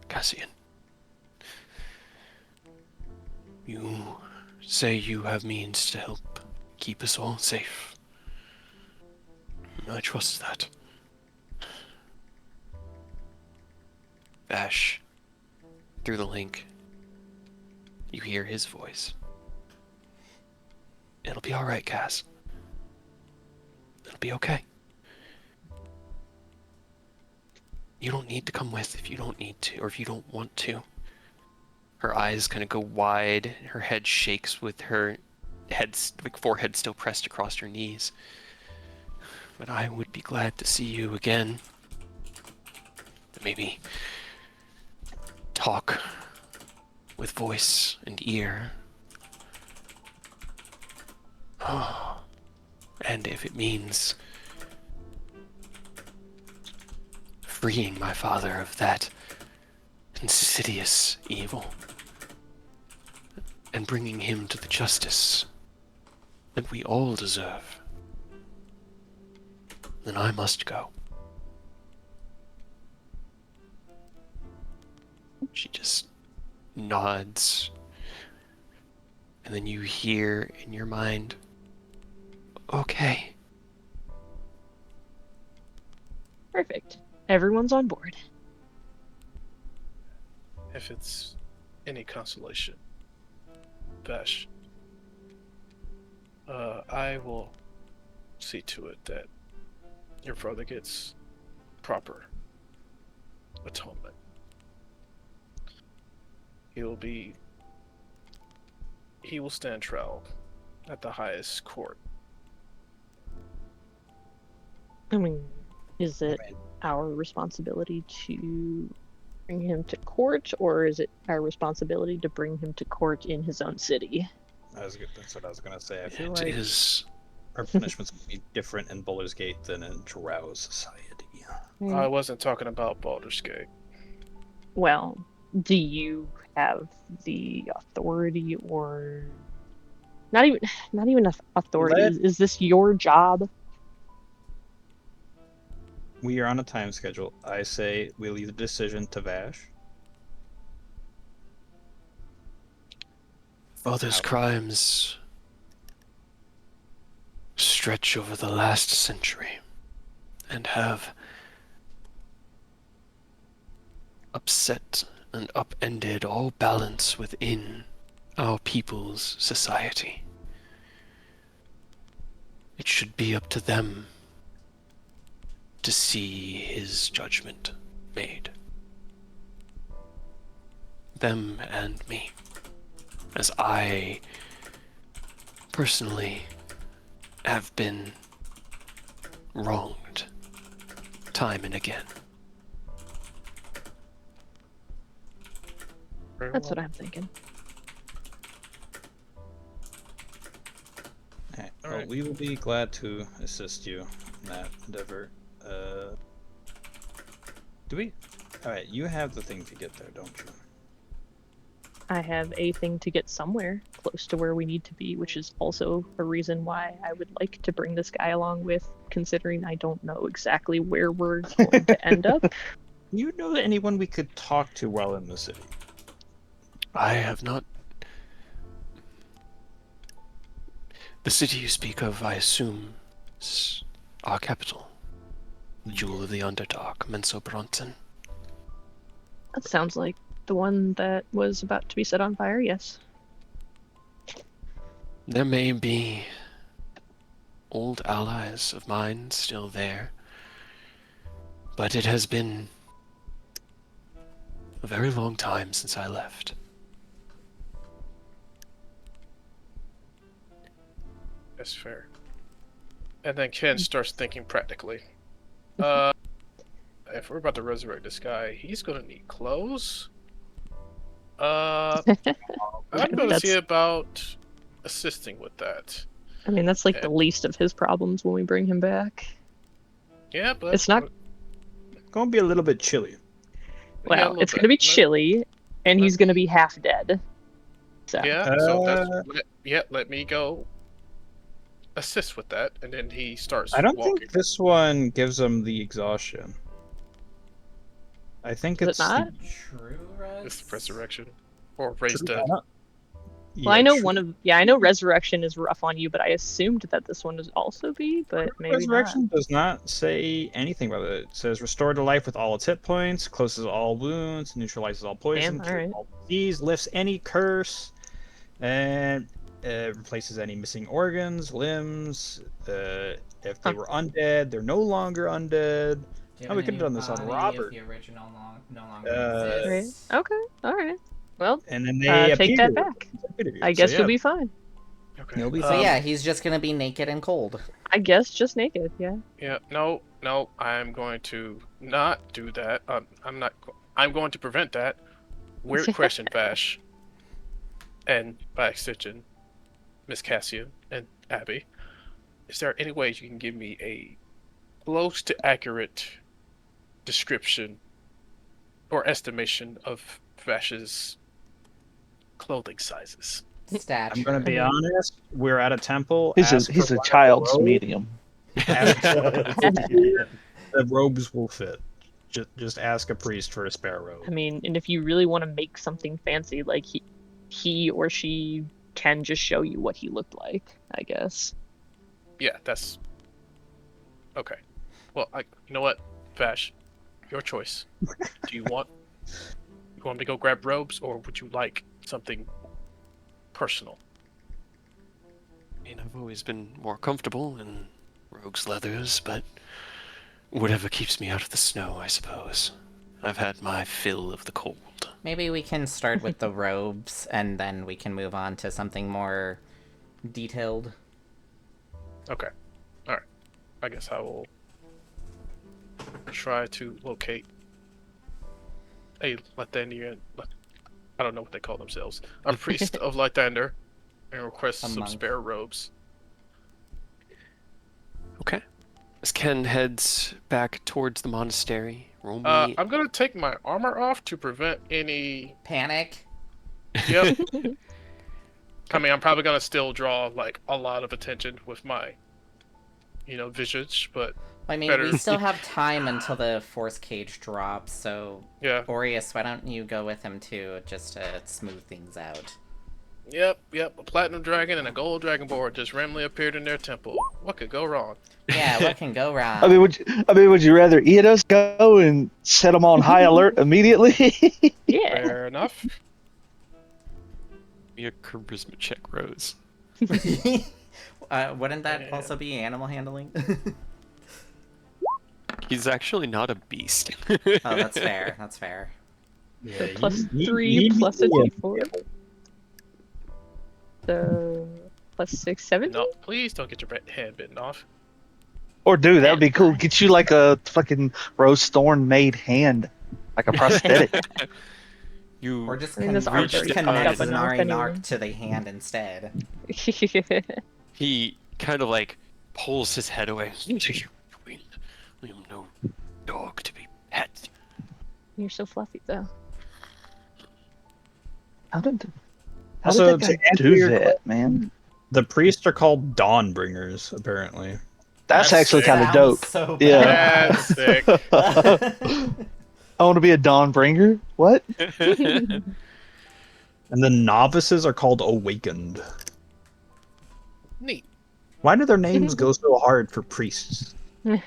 Cassian. You say you have means to help keep us all safe. I trust that. Vash, through the link, you hear his voice. It'll be alright, Cass. It'll be okay. You don't need to come with if you don't need to, or if you don't want to. Her eyes kind of go wide, her head shakes with her forehead still pressed across her knees. But I would be glad to see you again. Maybe talk with voice and ear. And if it means freeing my father of that insidious evil and bringing him to the justice that we all deserve, then I must go. She just nods, and then you hear in your mind, okay. Perfect. Everyone's on board. If it's any consolation, Vash, I will see to it that your brother gets proper atonement. He will stand trial at the highest court. I mean, is it our responsibility to bring him to court, or is it our responsibility to bring him to court in his own city? That's what I was gonna say. I feel It like is. our punishments would be different in Baldur's Gate than in Drow's society. I wasn't talking about Baldur's Gate. Well, do you have the authority, or not even authority? Is this your job? We are on a time schedule. I say we leave the decision to Vash. Father's crimes stretch over the last century and have upset and upended all balance within our people's society. It should be up to them to see his judgment made. them and me, as I personally have been wronged time and again. Very That's well. what I'm thinking. Alright, All well, right. we will be glad to assist you in that endeavor. Do we? Alright, you have the thing to get there, don't you? I have a thing to get somewhere close to where we need to be, which is also a reason why I would like to bring this guy along with, considering I don't know exactly where we're going to end up. Do you know anyone we could talk to while in the city? I have not. The city you speak of, I assume, is our capital. The jewel of the Underdark, Menso Bronson. That sounds like the one that was about to be set on fire, yes. There may be old allies of mine still there, but it has been a very long time since I left. That's fair. And then Ken starts thinking practically. If we're about to resurrect this guy, he's gonna need clothes. I'm gonna see That's, about assisting with that. I mean, that's like the And- least of his problems when we bring him back. Yeah, but It's not, Gonna be a little bit chilly. yeah, a well, little it's going to bit. be chilly, and he's going to be half dead. So, Yeah, so let me go assist with that, and then he starts I don't walking. think this one gives him the exhaustion. I think Is it it's not? True res. It's resurrection or raised dead. Well, I know I know Resurrection is rough on you, but I assumed that this one would also be, but maybe Resurrection does not say anything about it. It says restore to life with all its hit points, closes all wounds, neutralizes all poison, Damn, cures alright. all disease, lifts any curse, and replaces any missing organs, limbs. If they Huh. were undead, they're no longer undead. Do you Oh, have we a could've new done this on body Robert. If the original no longer Uh, Right. exists? Okay, alright. Well, And then they take that appear back. consecutive. I guess so, you'll be fine. Okay. You'll be So fine. yeah, he's just gonna be naked and cold. I guess just naked, yeah. Yeah. No. I'm going to not do that. I'm not. I'm going to prevent that. Weird question, Vash. And by extension, Miss Cassia and Abby. Is there any way you can give me a close to accurate description or estimation of Vash's clothing sizes? Stature. I'm gonna be honest. We're at a temple. He's ask a for one of the child's robes. medium. Ask for one of the robes will fit. Just ask a priest for a spare robe. I mean, and if you really want to make something fancy, like he or she can just show you what he looked like, I guess. Yeah, that's okay. Well, you know what, Vash, your choice. Do you want me to go grab robes, or would you like something personal? I mean, I've always been more comfortable in rogues' leathers, but whatever keeps me out of the snow, I suppose. I've had my fill of the cold. Maybe we can start with the robes, and then we can move on to something more detailed. Okay, all right. I guess I will try to locate a Lathandian. I don't know what they call themselves. A priest of Lathander, and request A some monk. spare robes. Okay. As Ken heads back towards the monastery, roll me. I'm gonna take my armor off to prevent any. Panic. Yep. I mean, I'm probably gonna still draw like a lot of attention with my, visage, but I mean, Better. we still have time until the force cage drops, so yeah. Aureus, why don't you go with him too, just to smooth things out? Yep. A platinum dragon and a gold dragonborn just randomly appeared in their temple. What could go wrong? Yeah, what can go wrong? I mean, would you rather Eos go and set them on high alert immediately? Yeah. Fair enough. Me a charisma check, Rose. Wouldn't that Yeah. also be animal handling? He's actually not a beast. Oh, that's fair. That's fair. Yeah, plus you 3 need plus a to d4. So plus 6, 17? No, please don't get your head bitten off. Or dude, that would be cool. Fine. Get you like a fucking Rose Thorn made hand, like a prosthetic. You Or just I mean, those aren't reach very connect stubborn enough Zanari anyway. Narc to the hand instead. He kind of like pulls his head away. I am no dog to be pet. You're so fluffy, though. How did Also, that to guy answer do your that, man? The priests are called Dawnbringers, apparently. That's That's actually sick. kind of Sounds dope. so Yeah. That's sick. bad. I want to be a Dawnbringer. What? And the novices are called Awakened. Neat. Why do their names go so hard for priests? What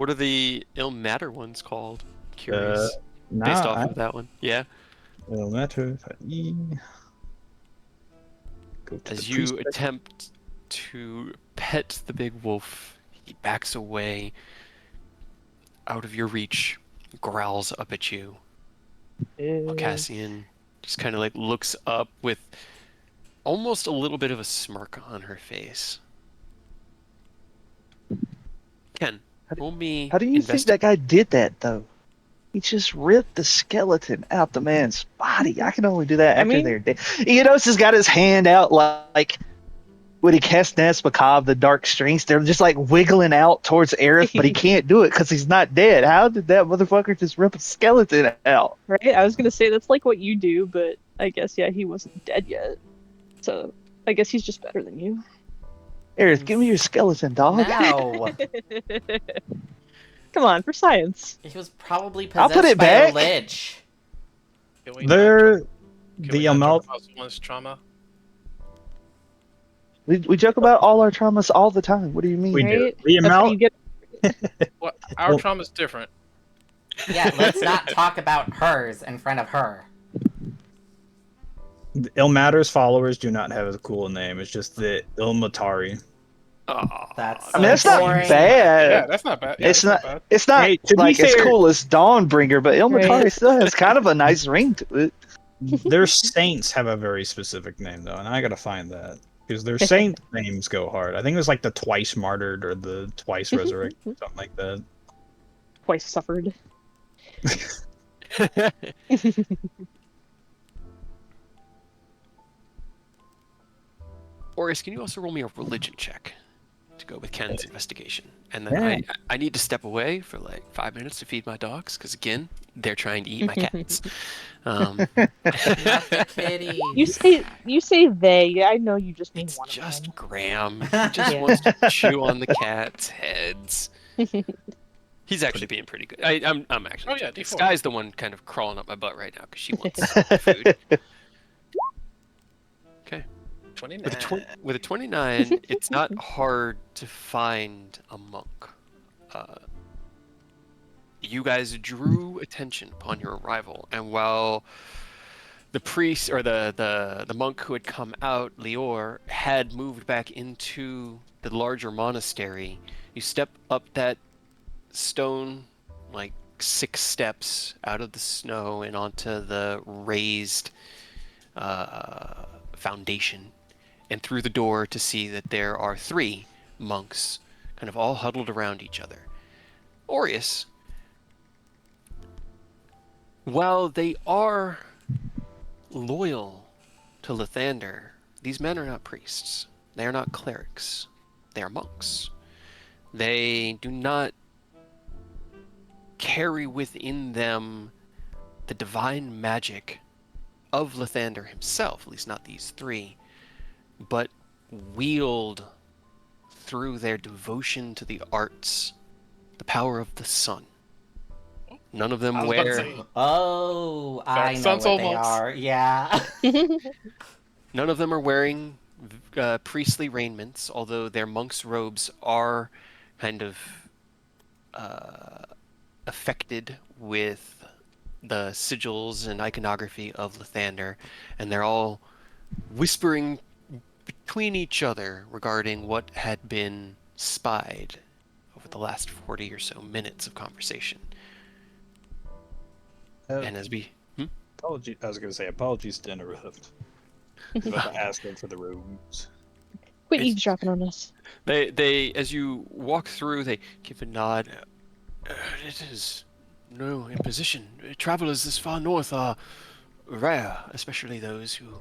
are the ill matter ones called? Curious. Nah, Based off of that one. Yeah. no matter if I go to As the you priest. attempt to pet the big wolf, he backs away out of your reach, growls up at you. While Cassian just kind of like looks up with almost a little bit of a smirk on her face. Ken, roll me. How do you think that guy did that though? He just ripped the skeleton out the man's body. I can only do that I after mean- they're dead. Enos has got his hand out like when he casts Nest Macabre, the dark strings. They're just like wiggling out towards Aerith, but he can't do it because he's not dead. How did that motherfucker just rip a skeleton out? Right? I was gonna say that's like what you do, but I guess yeah, he wasn't dead yet. So I guess he's just better than you. Aerith, give me your skeleton, dog. No. Come on, for science. He was probably I'll put possessed it by a back. lich. Can we They're not can the we not amal. talk about someone's trauma? We joke about all our traumas all the time. What do you mean? We do. Right? The That's how amount. you get. Well, our Well- trauma's different. Yeah, let's not talk about hers in front of her. Ilmater's followers do not have a cool name. It's just the Ilmatari. That's I mean, that's not boring. bad. Yeah, that's not bad. Yeah, It's that's not. bad. It's not Hey, to be like as fair- cool as Dawnbringer, but Ilmatari Right. still has kind of a nice ring to it. Their saints have a very specific name though, and I gotta find that because their saint names go hard. I think it was like the twice martyred or the twice resurrected, something like that. Twice suffered. Orius, can you also roll me a religion check to go with Ken's investigation? And then Yeah. I need to step away for like 5 minutes to feed my dogs, because again, they're trying to eat my cats. Not the kitty. You say they. Yeah, I know you just mean It's one of just them. Graham. He just Yeah. wants to chew on the cats' heads. He's actually being pretty good. I'm actually. Oh, yeah, joking. D4. Sky's the one kind of crawling up my butt right now because she wants food. Okay. 29. With a 29, it's not hard to find a monk. You guys drew attention upon your arrival, and while the priest or the monk who had come out, Lior, had moved back into the larger monastery, you step up that stone like 6 steps out of the snow and onto the raised foundation, and through the door to see that there are 3 monks kind of all huddled around each other. Orius, while they are loyal to Lathander, these men are not priests. They are not clerics. They are monks. They do not carry within them the divine magic of Lathander himself, at least not these 3, but wield through their devotion to the arts the power of the sun. None of them I was about to wear say, Oh, I know Sounds what they almost- are. Yeah. none of them are wearing priestly raiments, although their monks' robes are kind of affected with the sigils and iconography of Lathander, and they're all whispering between each other regarding what had been spied over the last 40 or so minutes of conversation. And as we Apology. I was going to say apologies to interrupt. I was about to ask them for the rooms. Quit It's- eavesdropping on us. they as you walk through, they give a nod. It is no imposition. Travelers this far north are rare, especially those who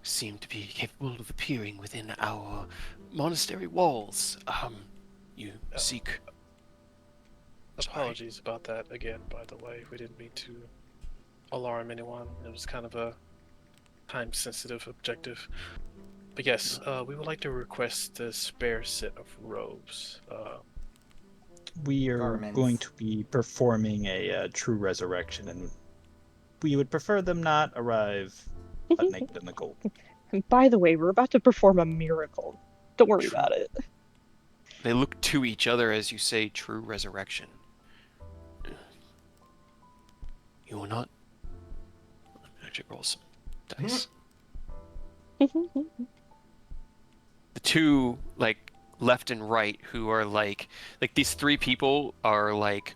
seem to be capable of appearing within our monastery walls. You seek. Apologies about that again, by the way. We didn't mean to alarm anyone. It was kind of a time-sensitive objective. But yes, we would like to request a spare set of robes. We are Garments. going to be performing a true resurrection, and we would prefer them not arrive naked in the cold. And by the way, we're about to perform a miracle. Don't worry about it. They look to each other as you say true resurrection. You will not. Actually, roll some dice. The two, like, left and right, who are like these three people are like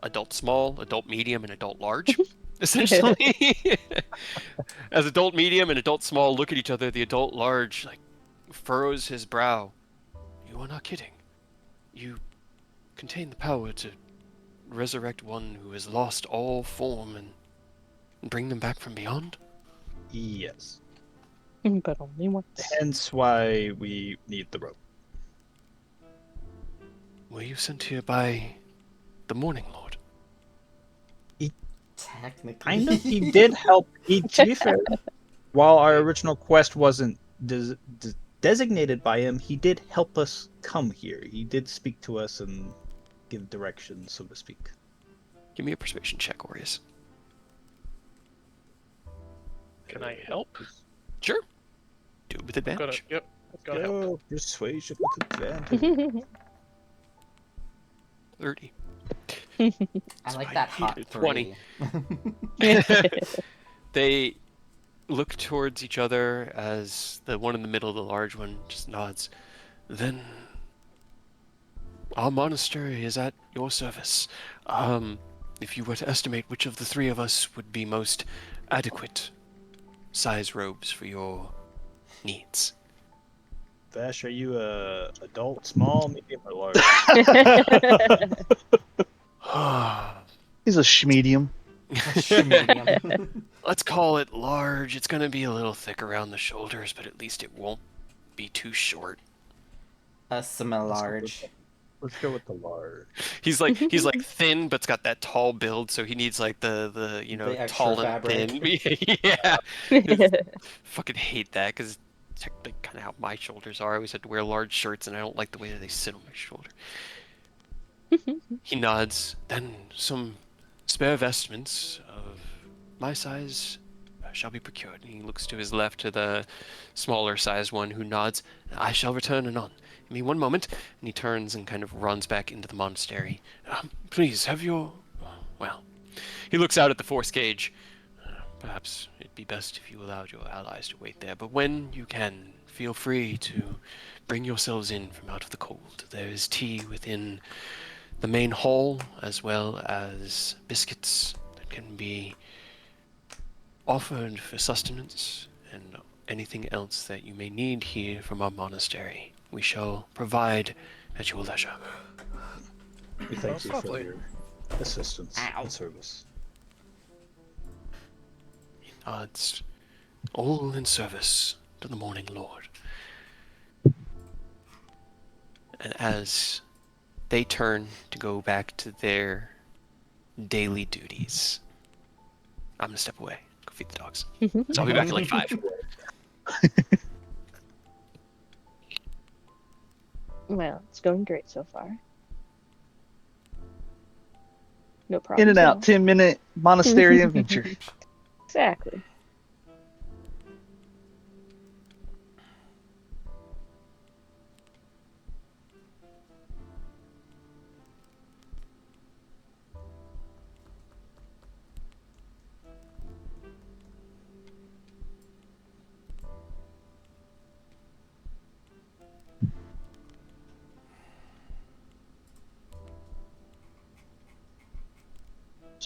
adult small, adult medium, and adult large, essentially. As adult medium and adult small look at each other, the adult large, like, furrows his brow. You are not kidding. You contain the power to resurrect one who has lost all form and bring them back from beyond? Yes. But only once. Hence why we need the rope. Were you sent here by the Morning Lord? Technically. Kind of. He did help. To be fair, while our original quest wasn't designated by him, he did help us come here. He did speak to us and give direction, so to speak. Give me a persuasion check, Aureus. Can I help? Sure. Do it with advantage. Gotta help. Go, persuasion with advantage. 30. I like that hot 20. 3. They look towards each other as the one in the middle, the large one, just nods. Then our monastery is at your service. If you were to estimate which of the three of us would be most adequate size robes for your needs. Vash, are you a adult, small, medium, or large? He's a schmedium. Let's call it large. It's going to be a little thick around the shoulders, but at least it won't be too short. A semi-large. Let's go with the large. He's like thin, but's got that tall build, so he needs like the The extra tall and fabric. thin. Yeah, fucking hate that because technically kind of how my shoulders are. I always had to wear large shirts, and I don't like the way that they sit on my shoulder. He nods. Then some spare vestments of my size shall be procured. And he looks to his left to the smaller sized one, who nods. I shall return anon. Give me one moment. And he turns and kind of runs back into the monastery. Please, have your... Well, he looks out at the force cage. Perhaps it'd be best if you allowed your allies to wait there. But when you can, feel free to bring yourselves in from out of the cold. There is tea within the main hall, as well as biscuits that can be offered for sustenance, and anything else that you may need here from our monastery. We shall provide at your leisure. We thank you for Lovely. your assistance Ow. and service. It's all in service to the Morning Lord. And as they turn to go back to their daily duties, I'm gonna step away, go feed the dogs. So I'll be back in like 5. Well, it's going great so far. No problem. In and out, 10-minute monastery adventure. Exactly.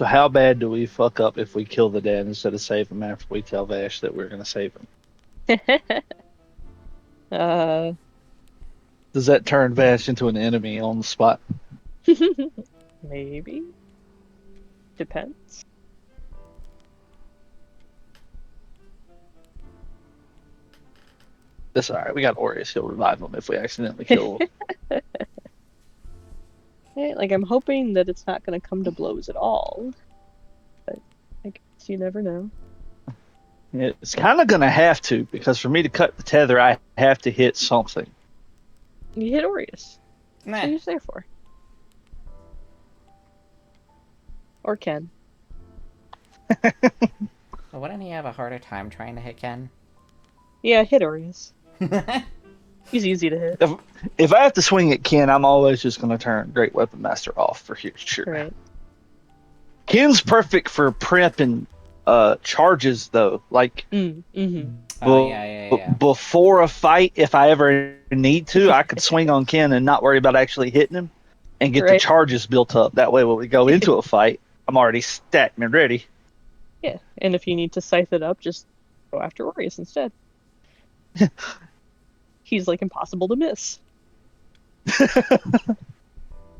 So how bad do we fuck up if we kill the dad instead of save him after we tell Vash that we're gonna save him? uh, Does that turn Vash into an enemy on the spot? maybe. Depends. That's alright. We got Aureus. He'll revive him if we accidentally kill him. Like, I'm hoping that it's not going to come to blows at all. But I guess you never know. It's kind of gonna have to, because for me to cut the tether, I have to hit something. You hit Aureus. That's Nah. what he's there for. Or Ken. Well, wouldn't he have a harder time trying to hit Ken? Yeah, hit Aureus. He's easy to hit. If I have to swing at Ken, I'm always just gonna turn Great Weapon Master off for sure. Right. Ken's perfect for prepping charges though. Like Oh, yeah. before a fight, if I ever need to, I could swing on Ken and not worry about actually hitting him and get the Right. charges built up. That way when we go into a fight, I'm already stacked and ready. Yeah, and if you need to scythe it up, just go after Aureus instead. He's like impossible to miss.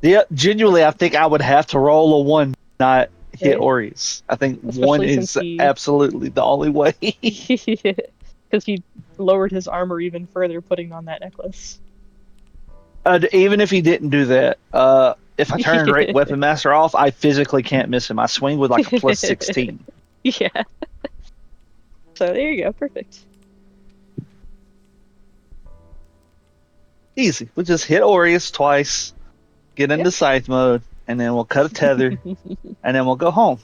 Yeah, genuinely, I think I would have to roll a 1, not hit Right. Aureus. I think 1 Especially is since he- absolutely the only way. Because he lowered his armor even further putting on that necklace. Even if he didn't do that, if I turn Great Weapon Master off, I physically can't miss him. I swing with like a plus 16. Yeah. So there you go, perfect. Easy. We'll just hit Aureus twice, get into Yep. scythe mode, and then we'll cut a tether, and then we'll go home.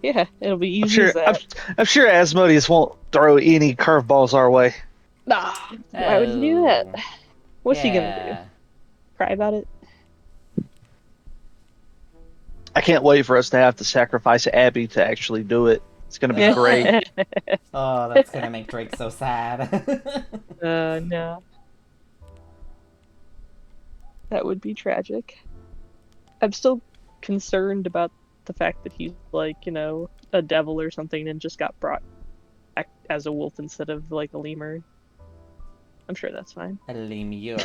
Yeah, it'll be I'm easy sure, as that. I'm sure Asmodeus won't throw any curveballs our way. Nah, why would you do that? Oh, What's he gonna yeah. do? Cry about it? I can't wait for us to have to sacrifice Abby to actually do it. It's gonna be great. Oh, that's gonna make Drake so sad. No. That would be tragic. I'm still concerned about the fact that he's like, a devil or something and just got brought back as a wolf instead of like a lemur. I'm sure that's fine. A lemur.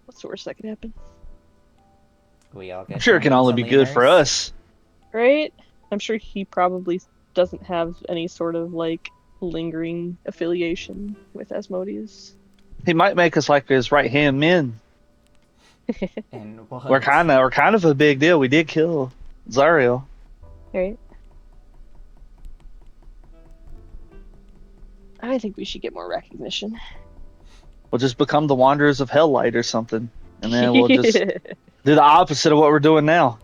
What's the worst that could happen? We all get I'm sure it can lemurs only and be good for lemurs. us. Right? I'm sure he probably doesn't have any sort of like lingering affiliation with Asmodeus. He might make us like his right hand men. And what? We're kind of a big deal. We did kill Zariel. Right? I think we should get more recognition. We'll just become the Wanderers of Helllight or something, and then we'll just do the opposite of what we're doing now.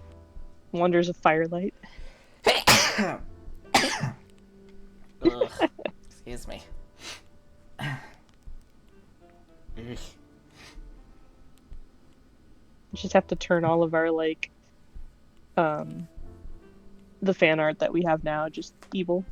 Wonders of Firelight. Ugh. Excuse me. We just have to turn all of our the fan art that we have now just evil.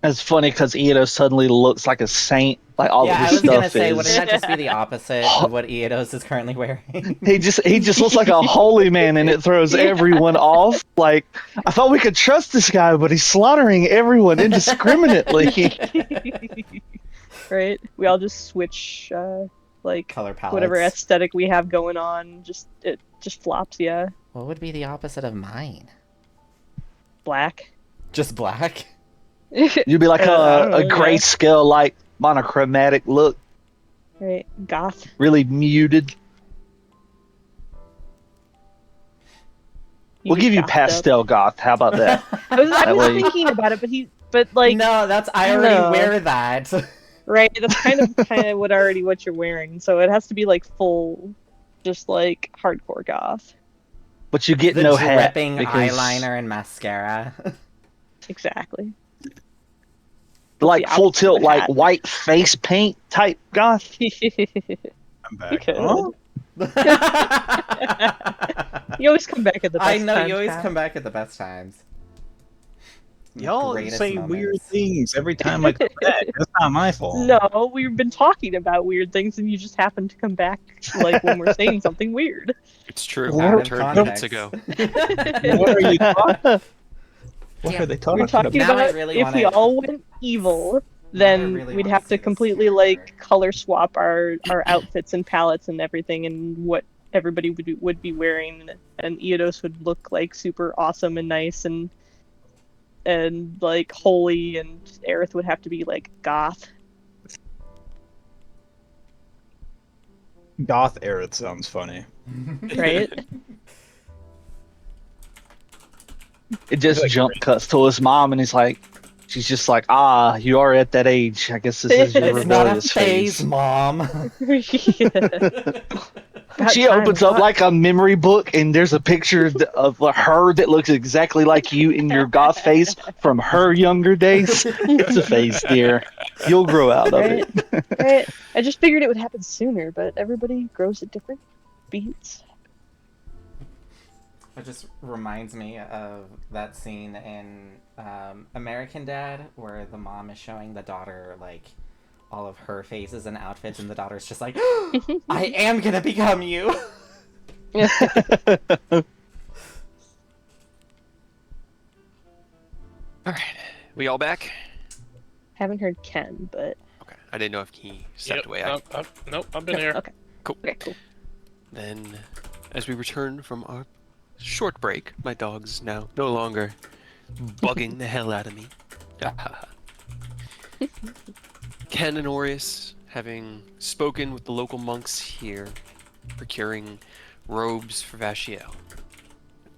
It's funny because Edo suddenly looks like a saint. Like all Yeah, of I his was stuff gonna say, is. wouldn't that just be the opposite of what Eodos is currently wearing? He just looks like a holy man, and it throws everyone off. Like, I thought we could trust this guy, but he's slaughtering everyone indiscriminately. Right? We all just switch Color palettes. whatever aesthetic we have going on, it just flops, yeah. What would be the opposite of mine? Black. Just black? You'd be like I don't know, a yeah. grayscale, like monochromatic look, Right. Goth. really muted. We'll get give you gothed up. pastel goth. How about that? I was That way- thinking about it, but like no, I already no. wear that. right, that's kind of what you're wearing. So it has to be like full, just like hardcore goth. But you get The no hat dripping because eyeliner and mascara. Exactly. like the full opposite tilt, of a like hat. white face paint type goth. I'm back. could. Huh? You always come back at the best I know, times, you always Pat. come back at the best times. Y'all Greatest say weird moments. things every time I come back. That's not my fault. No, we've been talking about weird things, and you just happen to come back like when we're saying something weird. It's true. What We are- Out of returned minutes context. ago. What are you talking? What Damn. are they We're talking talking about? Now I about really if we wanna- all went evil, Now I then really we'd wanna have see to this completely like character. color swap our outfits and palettes and everything, and what everybody would be wearing, and Eodos would look like super awesome and nice and like holy, and Aerith would have to be like goth. Goth Aerith sounds funny. Right? It just Like, jump cuts to his mom, and she's just like, ah, you are at that age. I guess this is your It's not a rebellious phase, phase. Mom. About She time, opens up what? like a memory book, and there's a picture of her that looks exactly like you in your goth face from her younger days. It's a phase, dear. You'll grow out of Right? it. Right? I just figured it would happen sooner, but everybody grows at different speeds. It just reminds me of that scene in American Dad where the mom is showing the daughter like all of her phases and outfits, and the daughter's just like, I am gonna become you. All right. We all back? Haven't heard Ken, but Okay. I didn't know if he stepped Yep, away. nope, I've been here. okay. Cool. Okay, cool. Then, as we return from our short break, my dog's now no longer bugging the hell out of me. Ken and Orius, having spoken with the local monks here, procuring robes for Vashiel,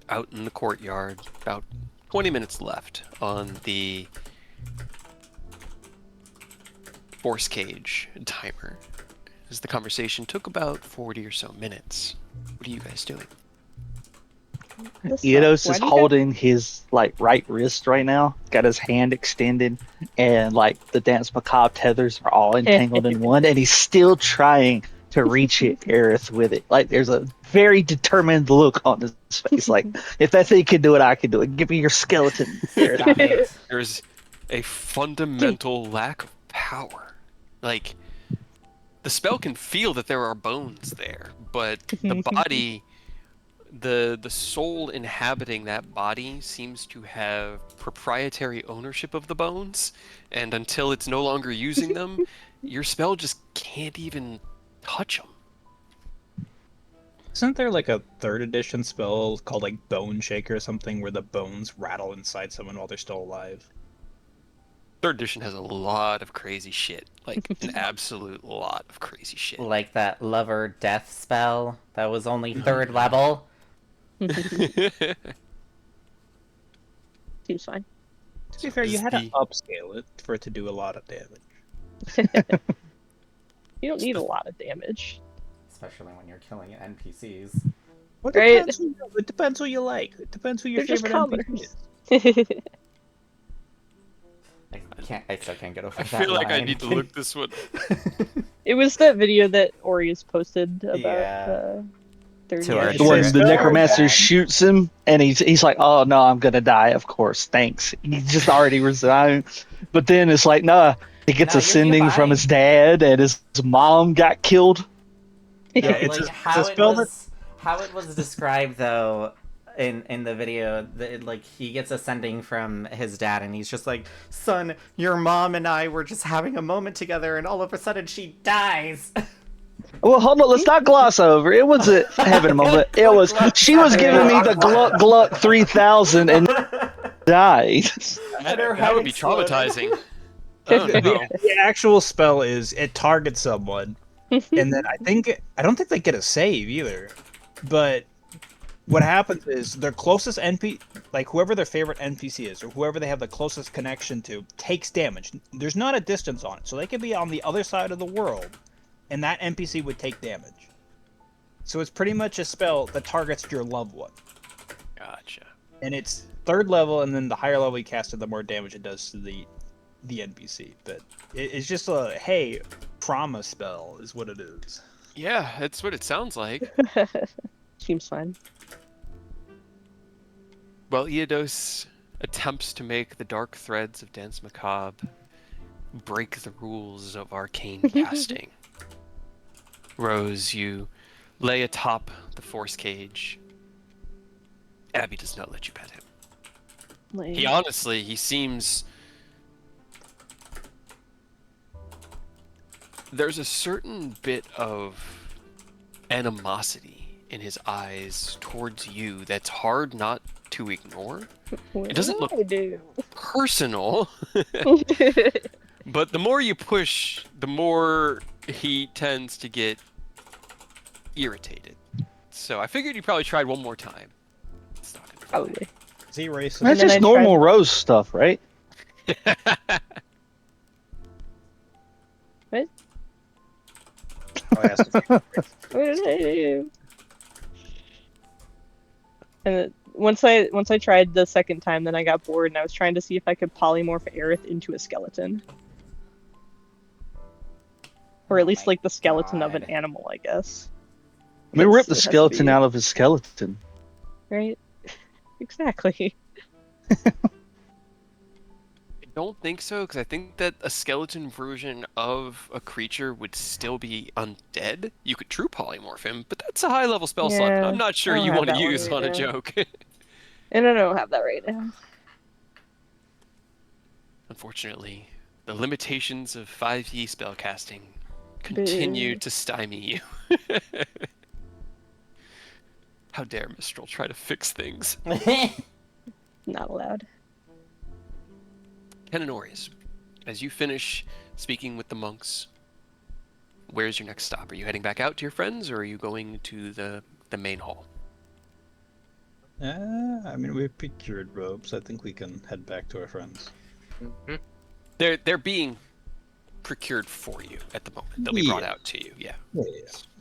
out in the courtyard, about 20 minutes left on the force cage timer, as the conversation took about 40 or so minutes. What are you guys doing? Eidos Why is do you holding his right wrist right now, got his hand extended, and the dance macabre tethers are all entangled in one, and he's still trying to reach it, Aerith, with it. Like there's a very determined look on his face. Like if that thing can do it, I can do it. Give me your skeleton, Aerith. Stop it. There's a fundamental lack of power. Like, the spell can feel that there are bones there, but the body, the soul inhabiting that body seems to have proprietary ownership of the bones, and until it's no longer using them, your spell just can't even touch them. Isn't there like a third edition spell called like Bone Shaker or something where the bones rattle inside someone while they're still alive? Third edition has a lot of crazy shit. Like, an absolute lot of crazy shit. Like that lover death spell that was only 3rd level. Seems fine. To be fair, you is had to the- upscale it for it to do a lot of damage. You don't need a lot of damage. Especially when you're killing NPCs. Well, Right. it depends who you like. It depends who your They're just favorite NPC commoners. is. I still can't get over I that feel like I line. need to look this one. It was that video that Orius posted about Yeah. third To our year. The one Sure. the necromancer Yeah. shoots him, and he's like, "Oh no, I'm gonna die." Of course, thanks. He's just already resigned. But then it's like, nah, he gets No, a you'll be sending from fine. his dad, and his mom got killed. No, Yeah, it's like a how it spell that- was how it was described though in the video, like he gets a sending from his dad and he's just like, son, your mom and I were just having a moment together and all of a sudden she dies. Well, hold on, let's not gloss over. It was a heaven moment. It was she was giving me the Gluck Gluck 3000 and died. And her That would head be exploded. traumatizing. Oh no. The actual spell is it targets someone, and then I don't think they get a save either. But what happens is their closest like whoever their favorite NPC is, or whoever they have the closest connection to, takes damage. There's not a distance on it, so they could be on the other side of the world, and that NPC would take damage. So it's pretty much a spell that targets your loved one, Gotcha. and it's 3rd level, and then the higher level you cast it, the more damage it does to the NPC. But it's just a trauma spell is what it is. Yeah, that's what it sounds like. Seems fine. Well, Eodos attempts to make the dark threads of Dance Macabre break the rules of arcane casting. Rose, you lay atop the force cage. Abby does not let you pet him. He seems... There's a certain bit of animosity in his eyes towards you that's hard not to ignore. It doesn't look personal, but the more you push, the more he tends to get irritated. So I figured you probably tried one more time. It's not gonna fly. Probably. Is he racist? That's then just I normal tried- Rose stuff, right? What? Oh, I asked if he- What did I do? And once I tried the second time, then I got bored and I was trying to see if I could polymorph Aerith into a skeleton. Or at Oh least my like the skeleton of an God. animal, I guess. I mean, rip It the has to skeleton be- out of his skeleton. Right? Exactly. I don't think so, because I think that a skeleton version of a creature would still be undead. You could true polymorph him, but that's a high-level spell slot that Yeah, I'm not I sure don't you have want to that one use right on a now. joke. And I don't have that right now. Unfortunately, the limitations of 5e spellcasting continue to stymie you. How dare Mistral try to fix things? Not allowed. Ken and Orius, as you finish speaking with the monks, where's your next stop? Are you heading back out to your friends, or are you going to the main hall? I mean, we procured robes. I think we can head back to our friends. Mhm. They're being procured for you at the moment. They'll be brought Yeah. out to you. Yeah. Yeah.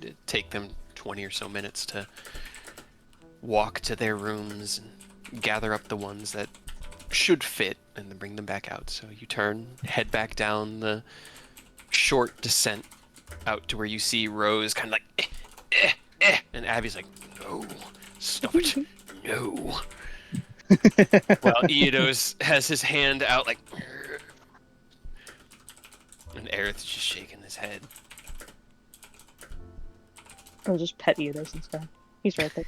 It'd take them 20 or so minutes to walk to their rooms and gather up the ones that should fit and then bring them back out. So you turn, head back down the short descent out to where you see Rose kind of like, and Abby's like, no, stop it, no. While Eodos has his hand out like, and Aerith's just shaking his head. Or just pet Eodos instead. He's right there.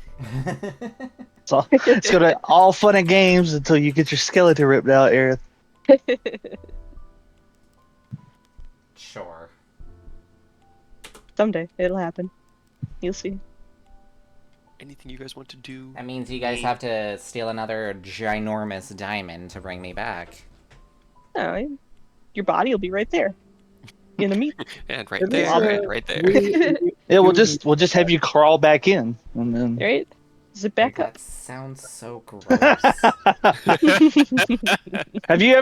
So it's gonna all fun and games until you get your skeleton ripped out, Aerith. Sure. Someday it'll happen. You'll see. Anything you guys want to do? That means you guys have to steal another ginormous diamond to bring me back. No, your body will be right there. In the meat. And right It there, is, and right there. Yeah, we'll just have you crawl back in, and then Right? Zip back up. That sounds so gross. have you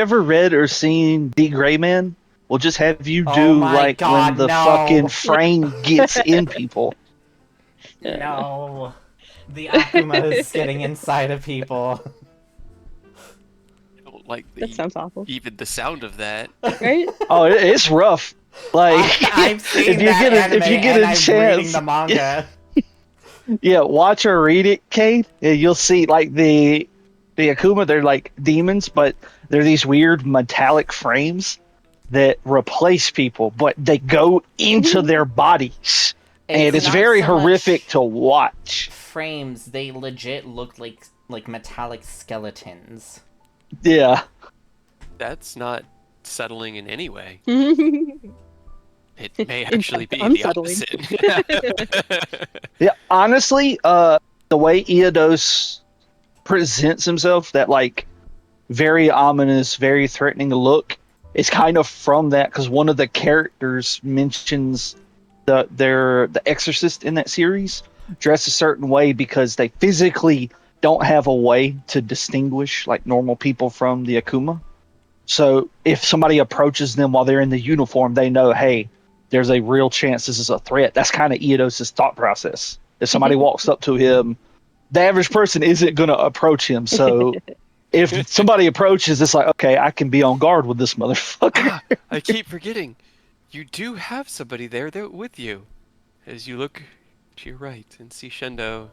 ever read or seen D. Gray Man? We'll just have you Oh do my like God, when the no. fucking frame gets in people. No. The Akuma is getting inside of people. I don't like That sounds awful. even the sound of that. Right? Oh, it's rough. Like I've seen if you that get a, anime if you get and a I'm chance, reading the manga. yeah, watch or read it, Kate. And you'll see like the Akuma. They're like demons, but they're these weird metallic frames that replace people, but they go into their bodies, and it's not very so much horrific to watch. frames, they legit look like metallic skeletons. Yeah. That's not settling in any way. Unsettling. It may actually be the unsettling. opposite. Yeah, honestly, the way Eodos presents himself, that like very ominous, very threatening look, is kind of from that, because one of the characters mentions the exorcist in that series dress a certain way because they physically don't have a way to distinguish like normal people from the Akuma. So if somebody approaches them while they're in the uniform, they know, hey, there's a real chance this is a threat. That's kind of Eodos' thought process. If somebody walks up to him, the average person isn't going to approach him. So if somebody approaches, it's like, okay, I can be on guard with this motherfucker. I keep forgetting. You do have somebody there with you. As you look to your right and see Shendo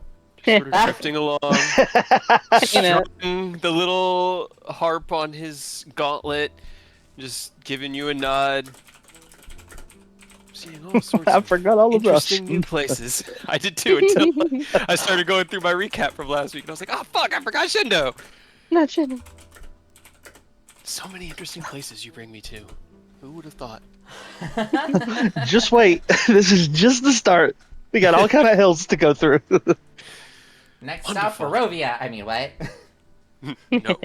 sort of drifting along, You know, stroking the little harp on his gauntlet, just giving you a nod. Seeing all sorts I of forgot all about interesting new places. I did too until I started going through my recap from last week, and I was like, "Oh fuck, I forgot Shindo." not Shannon. So many interesting places you bring me to. Who would have thought? Just wait. This is just the start. We got all kind of hills to go through. Next stop, Wonderful. Barovia. I mean, what? No.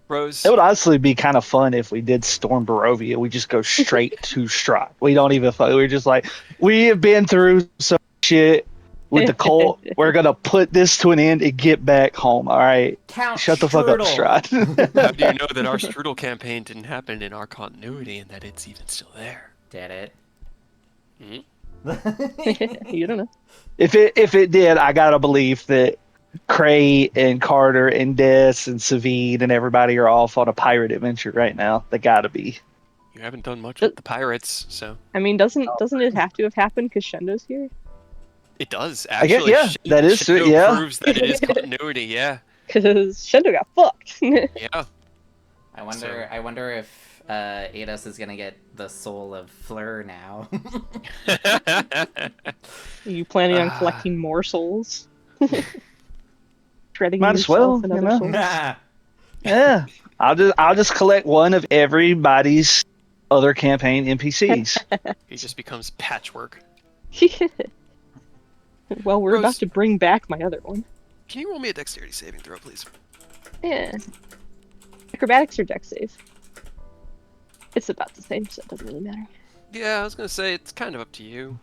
Rose, It would honestly be kind of fun if we did storm Barovia. We just go straight to Strahd. We don't even fuck. We're just like, we have been through some shit with the cult. We're gonna put this to an end and get back home. All right, Count shut the fuck up, Strudel. Strahd. how do you know that our Strudel campaign didn't happen in our continuity and that it's even still there? Did it? You don't know. If it did, I gotta believe that Cray and Carter and Des and Savine and everybody are off on a pirate adventure right now. They gotta be. You haven't done much with the pirates, so I mean, doesn't it have to have happened because Shendo's here? it does I get, actually. yeah, that is Shindo yeah. proves that it is continuity. Yeah, Because Shendo got fucked. yeah. I wonder if Eidos is gonna get the soul of Fleur now. Are you planning on collecting more souls? Shredding Might as yourself well, and you other know. souls? Nah. Yeah, I'll just collect one of everybody's other campaign NPCs. He just becomes patchwork. Well, we're Rose. about to bring back my other one. Can you roll me a dexterity saving throw, please? Yeah. Acrobatics or dex save? It's about the same, so it doesn't really matter. Yeah, I was gonna say it's kind of up to you.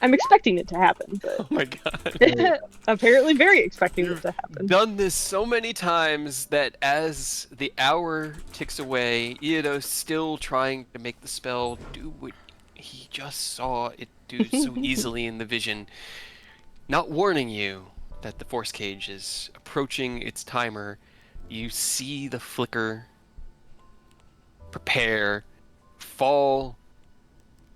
I'm expecting it to happen, Oh but my god. apparently very expecting it to happen. Done this so many times that as the hour ticks away, Eidos still trying to make the spell do what he just saw it do so easily in the vision, not warning you that the force cage is approaching its timer. You see the flicker, prepare, fall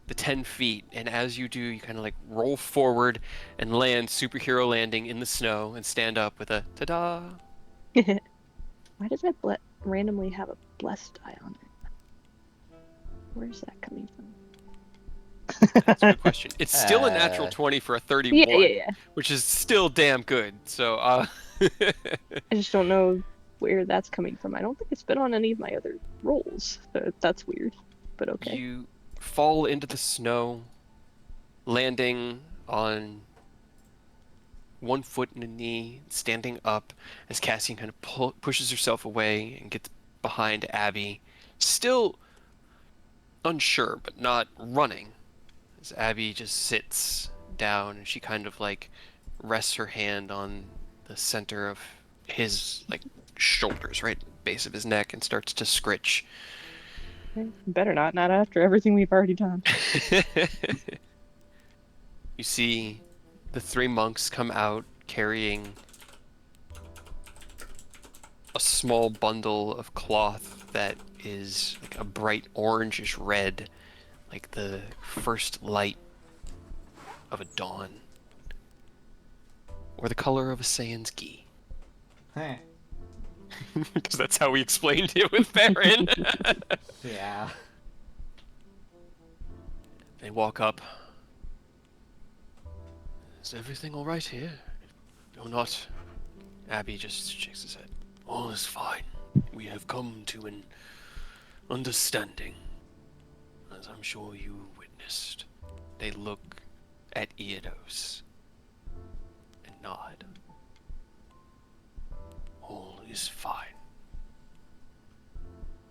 the 10 feet, and as you do, you kind of like roll forward and land superhero landing in the snow and stand up with a ta-da. Why does that randomly have a blessed die on it? Where's that coming from? That's a good question. It's still a natural 20 for a 31, Yeah. which is still damn good. So, I just don't know where that's coming from. I don't think it's been on any of my other rolls, so that's weird. But okay. You fall into the snow, landing on one foot and a knee, standing up as Cassian kind of pushes herself away and gets behind Abby, still unsure but not running. As Abby just sits down and she kind of like rests her hand on the center of his like shoulders, right base of his neck, and starts to scritch. Better not after everything we've already done. You see the three monks come out carrying a small bundle of cloth that is like a bright orangish red, like the first light of a dawn, or the color of a Saiyan's gi. Heh. Because that's how we explained it with Baron. Yeah. They walk up. Is everything all right here? You're not. Abby just shakes his head. All is fine. We have come to an understanding, as I'm sure you witnessed. They look at Eidos and nod. All is fine.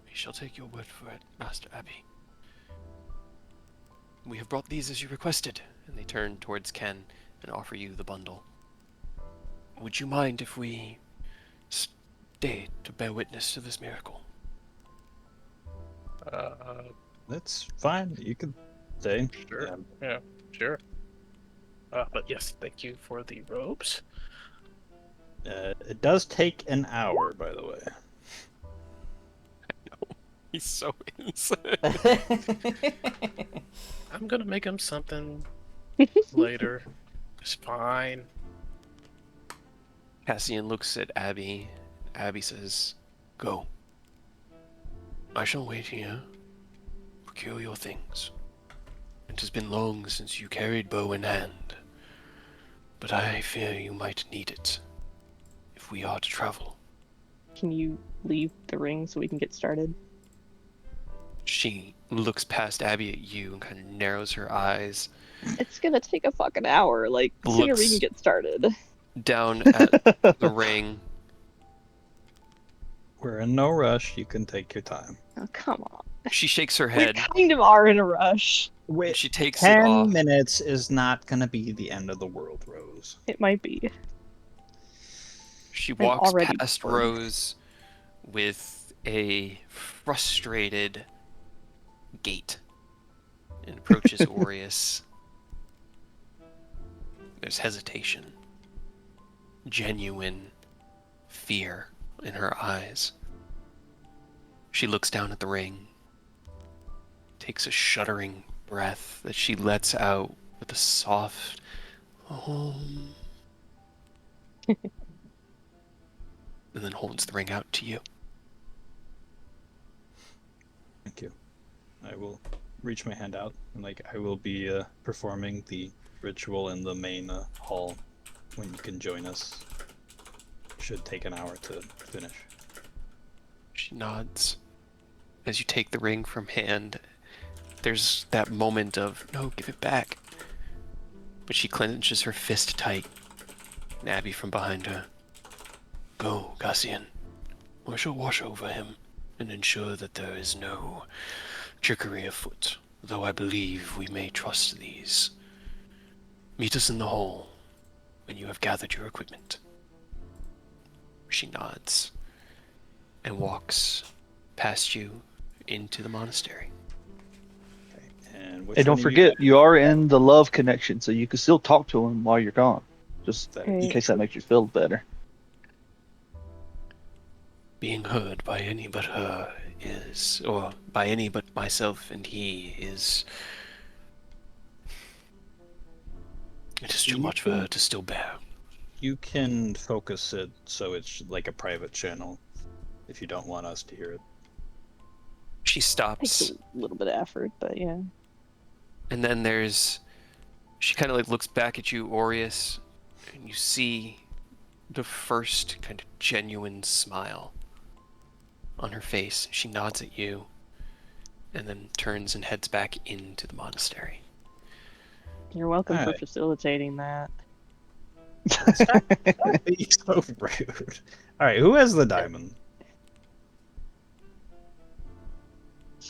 We shall take your word for it, Master Abbey. We have brought these as you requested. And they turn towards Ken and offer you the bundle. Would you mind if we stayed to bear witness to this miracle? That's fine. You can stay. Sure. Yeah, sure. But yes, thank you for the robes. It does take an hour, by the way. He so is. I'm gonna make him something later. It's fine. Cassian looks at Abby. Abby says, "Go. I shall wait here. Procure your things. It has been long since you carried bow in hand, but I fear you might need it if we are to travel." Can you leave the ring so we can get started? She looks past Abby at you and kind of narrows her eyes, It's gonna take a fucking hour. Like, the sooner we can looks get started. down at the ring. We're in no rush. You can take your time. Oh, come on. She shakes her We head. kind of are in a rush. And she takes it 10 off. minutes is not going to be the end of the world, Rose. It might be. She I'm walks already past bored. Rose with a frustrated gait and approaches Aureus. There's hesitation, genuine fear in her eyes. She looks down at the ring, takes a shuddering breath that she lets out with a soft and then holds the ring out to you. Thank you. I will reach my hand out, and I will be performing the ritual in the main hall when you can join us. Should take an hour to finish. She nods. As you take the ring from hand, there's that moment of, no, give it back. But she clenches her fist tight, and Abby from behind her. Go, Cassian. I shall watch over him and ensure that there is no trickery afoot, though I believe we may trust these. Meet us in the hall when you have gathered your equipment. She nods and walks past you into the monastery. Okay. And which And don't one of forget, you are in the love connection, so you can still talk to him while you're gone. Just in Right. case that makes you feel better. Being heard by any but her is, or by any but myself and he is, it is too much for her to still bear. You can focus it so it's like a private channel if you don't want us to hear it. She Takes stops, a little bit of effort, but yeah. and then she kind of looks back at you, Aureus, and you see the first kind of genuine smile on her face. She nods at you, and then turns and heads back into the monastery. You're welcome for Alright. facilitating that. Don't be so rude. Alright, who has the diamond?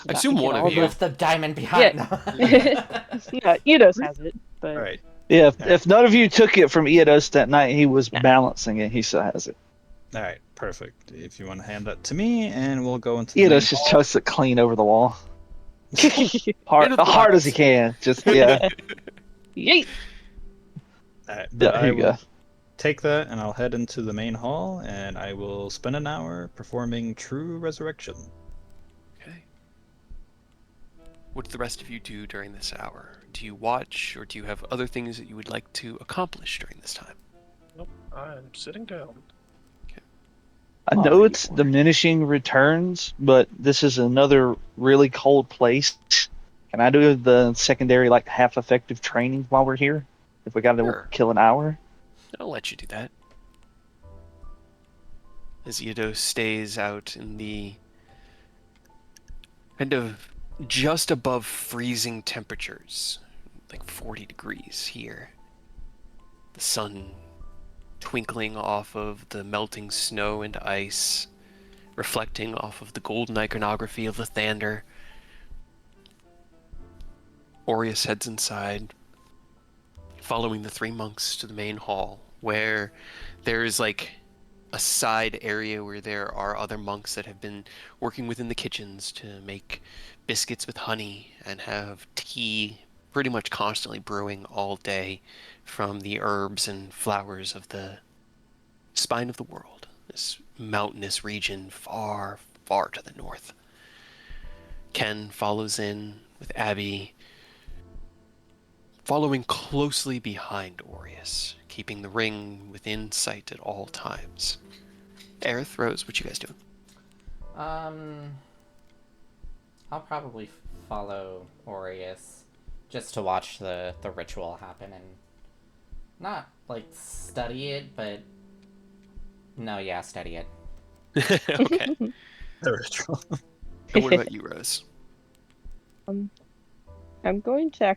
I assume one of I'll you. lift the diamond behind. Yeah, Eidos has it, but Alright. Yeah, if none of you took it from Eidos that night, he was Nah. balancing it. He still has it. Alright, perfect. If you want to hand that to me, and we'll go into the main Eidos just chucks it clean over the wall. Hard, Into the hard as he box. can. Just, yeah. Yeet! Alright, but Yeah, I here you will go. take that and I'll head into the main hall and I will spend an hour performing True Resurrection. Okay. What do the rest of you do during this hour? Do you watch, or do you have other things that you would like to accomplish during this time? Nope, I'm sitting down. I Oh, know you it's diminishing returns, but this is another really cold place. Can I do the secondary, half effective training while we're here? If we got to Sure. kill an hour? I'll let you do that. As Eidos stays out in the kind of just above freezing temperatures, like 40 degrees here. The sun twinkling off of the melting snow and ice, reflecting off of the golden iconography of the Thander. Aureus heads inside, following the three monks to the main hall, where there is a side area where there are other monks that have been working within the kitchens to make biscuits with honey and have tea pretty much constantly brewing all day from the herbs and flowers of the spine of the world, this mountainous region far, far to the north. Ken follows in with Abby, following closely behind Aureus, keeping the ring within sight at all times. Aerith, Rose, what you guys doing? I'll probably follow Aureus just to watch the ritual happen and not like study it, but no, yeah, study it. Okay. The ritual. And what about you, Rose? I'm going to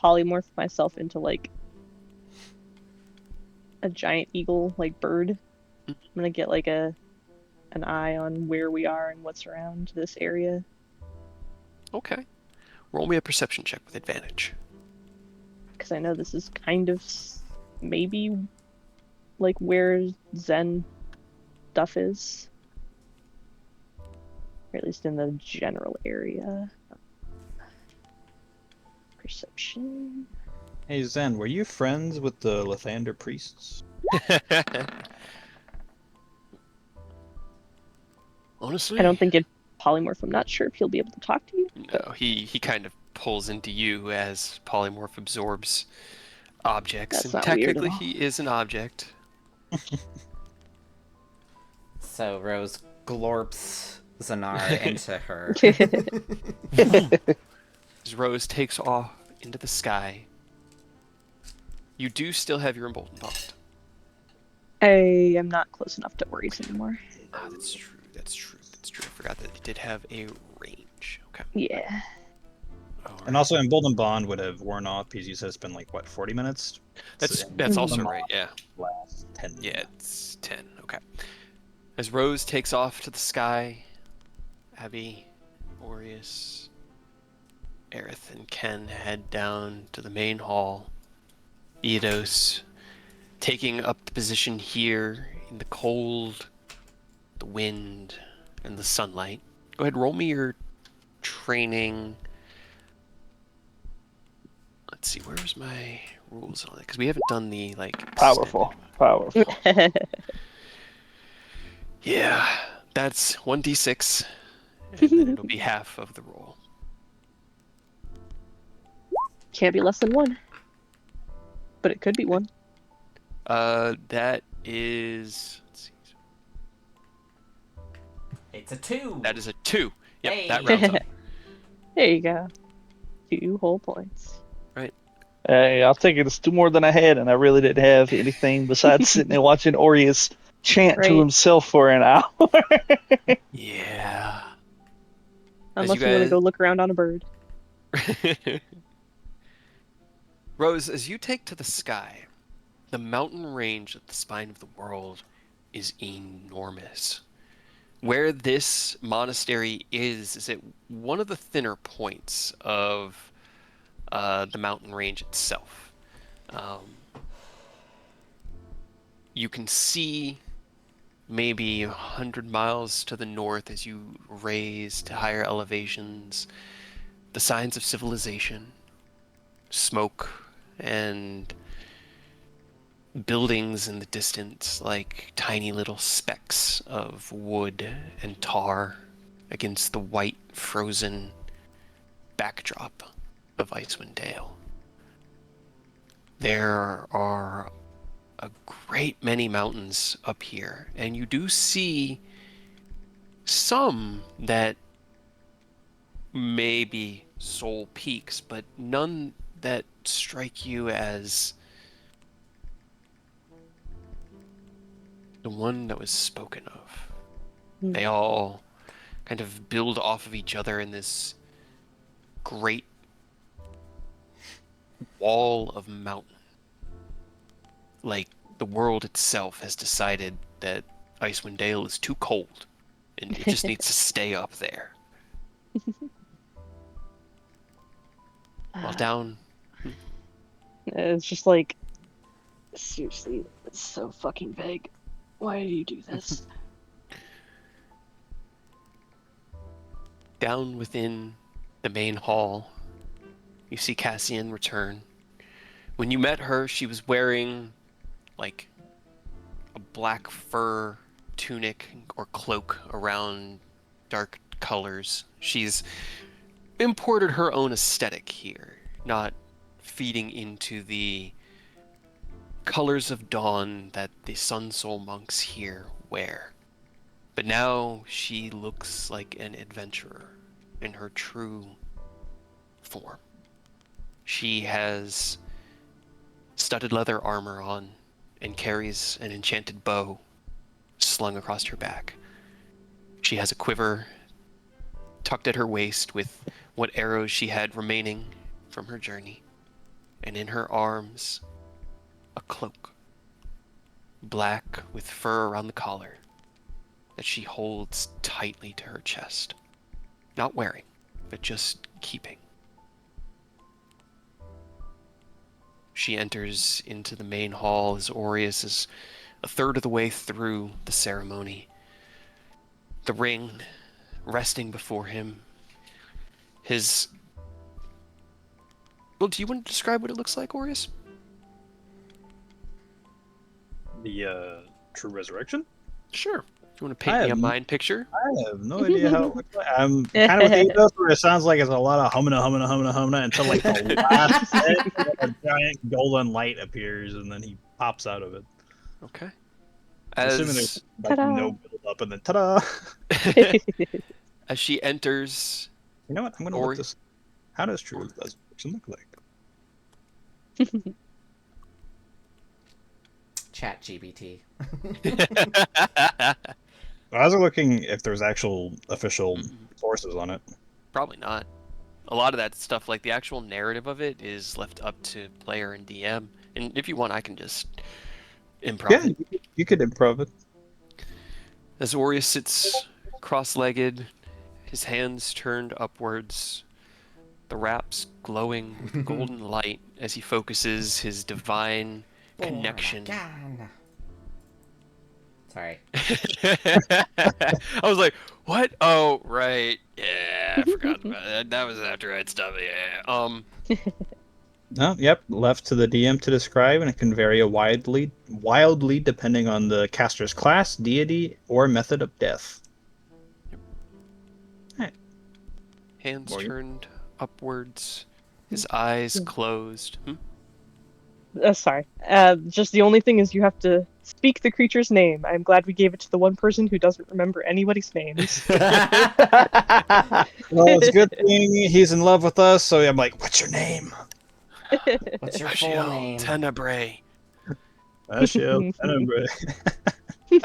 polymorph myself into like a giant eagle, like bird. I'm gonna get like an eye on where we are and what's around this area. Okay. Roll me a perception check with advantage. Because I know this is kind of maybe like where Zen stuff is. Or at least in the general area. Perception. Hey Zen, were you friends with the Lathander priests? Honestly, I don't think it polymorph. I'm not sure if he'll be able to talk to you. no. He kind of pulls into you as polymorph absorbs objects, That's and not weird at technically all. he is an object. So Rose glorps Zanar into her. As Rose takes off into the sky, you do still have your emboldened bond. I am not close enough to Aureus anymore. Ah, that's true. That's true. That's true. I forgot that it did have a range. Okay. Yeah. Alright. And also, Emboldened Bond would have worn off because you said it's been like, what, 40 minutes? That's So, that's also Emboldened right. Yeah. Bond lasts 10 Yeah, minutes. it's 10. Okay. As Rose takes off to the sky, Abby, Aureus, Aerith, and Ken head down to the main hall. Eidos taking up the position here in the cold, the wind, and the sunlight. Go ahead, roll me your training. Let's see, where's my rules on it? Because we haven't done the like Powerful. Powerful. Yeah, that's 1d6, and then it'll be half of the roll. Can't be less than one. But it could be one. That is. Let's see. It's a 2. That is a 2. Yep, Hey. that rounds up. There you go. 2 whole points. Hey, I'll take it as 2 more than I had, and I really didn't have anything besides sitting there watching Aureus chant to Right. himself for an hour. Yeah. Unless you you want to guys- go look around on a bird. Rose, as you take to the sky, the mountain range at the spine of the world is enormous. Where this monastery is at one of the thinner points of the mountain range itself. You can see maybe 100 miles to the north as you raise to higher elevations the signs of civilization, smoke, and buildings in the distance like tiny little specks of wood and tar against the white frozen backdrop of Icewind Dale. There are a great many mountains up here, and you do see some that may be soul peaks, but none that strike you as the one that was spoken of. Hmm. They all kind of build off of each other in this great wall of mountain. Like the world itself has decided that Icewind Dale is too cold and it just needs to stay up there. While down, It's just like, seriously, it's so fucking vague. Why do you do this? down within the main hall, you see Cassian return. When you met her, she was wearing like a black fur tunic or cloak around dark colors. She's imported her own aesthetic here, not feeding into the colors of dawn that the Sun Soul monks here wear. But now she looks like an adventurer in her true form. She has studded leather armor on and carries an enchanted bow slung across her back. She has a quiver tucked at her waist with what arrows she had remaining from her journey, and in her arms, a cloak, black with fur around the collar, that she holds tightly to her chest. Not wearing, but just keeping. She enters into the main hall as Aureus is a third of the way through the ceremony. The ring resting before him. His... Well, do you want to describe what it looks like, Aureus? The true resurrection? Sure. If you want to paint me a mind picture. I have no idea how it looks like. I'm kind of with the ethos where it sounds like it's a lot of humana until like the last bit, a giant golden light appears and then he pops out of it. Okay. Assuming there's like no build up and then ta-da! As she enters... You know what? I'm going to look this. How does true resurrection look like? Chat GBT. I was looking if there's actual official sources on it. Probably not. A lot of that stuff, like the actual narrative of it, is left up to player and DM. And if you want, I can just improv it. Yeah, you could improv it. As Aureus sits cross-legged, his hands turned upwards, the wraps glowing with golden light as he focuses his divine connection. Sorry. I was like, what? Oh, right. Yeah, I forgot about that. That was after I'd stopped. Yeah. No, yep, left to the DM to describe, and it can vary wildly depending on the caster's class, deity, or method of death. Right. Hands Morgan? turned upwards, his eyes closed. Sorry. Just the only thing is you have to speak the creature's name. I'm glad we gave it to the one person who doesn't remember anybody's names. Well, it's a good thing he's in love with us, so I'm like, what's your name? What's your full Ashiel name? Tenebrae. Ashiel Tenebrae.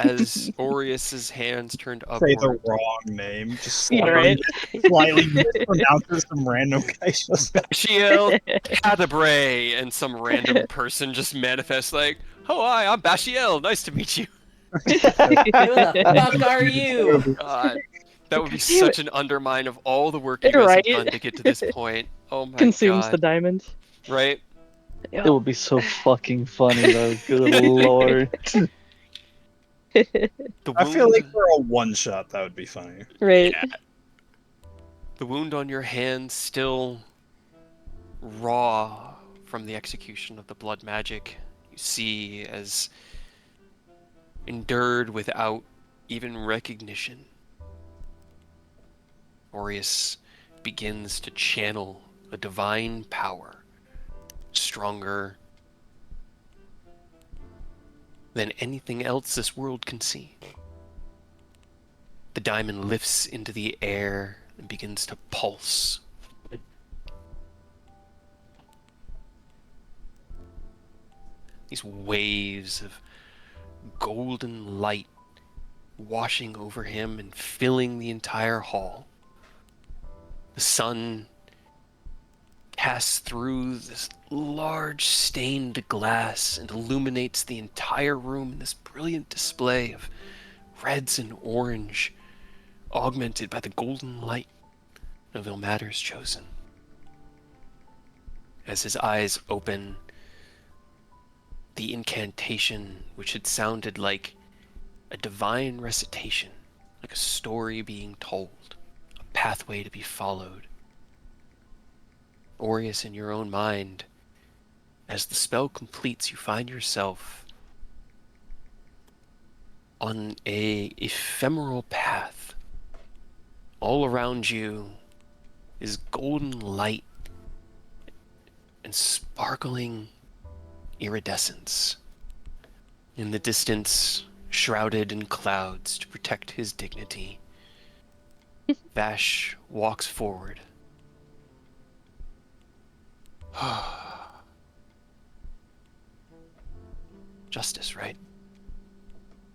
As Aureus's hands turned Say the upward. wrong name. Just Yeah, slightly, right? slightly mispronounces some random guy shows up. Ashiel Tenebrae, and some random person just manifests like, oh, hi, I'm Bashiel. Nice to meet you. Who the fuck are you? God, that would be such an undermine of all the work you guys Right? have done to get to this point. Oh my Consumes god. the diamond. Right? It would be so fucking funny though. Good lord. The I feel like wound- for a one shot that would be funny. Right. Yeah. The wound on your hand still raw from the execution of the blood magic. You see as endured without even recognition. Aureus begins to channel a divine power, stronger than anything else this world can see. The diamond lifts into the air and begins to pulse. These waves of golden light washing over him and filling the entire hall. The sun casts through this large stained glass and illuminates the entire room in this brilliant display of reds and orange, augmented by the golden light of Ilmater's chosen. As his eyes open, the incantation, which had sounded like a divine recitation, like a story being told, a pathway to be followed. Aureus, in your own mind, as the spell completes, you find yourself on a ephemeral path All around you is golden light and sparkling iridescence. In the distance, shrouded in clouds to protect his dignity, Vash walks forward. Justice, right?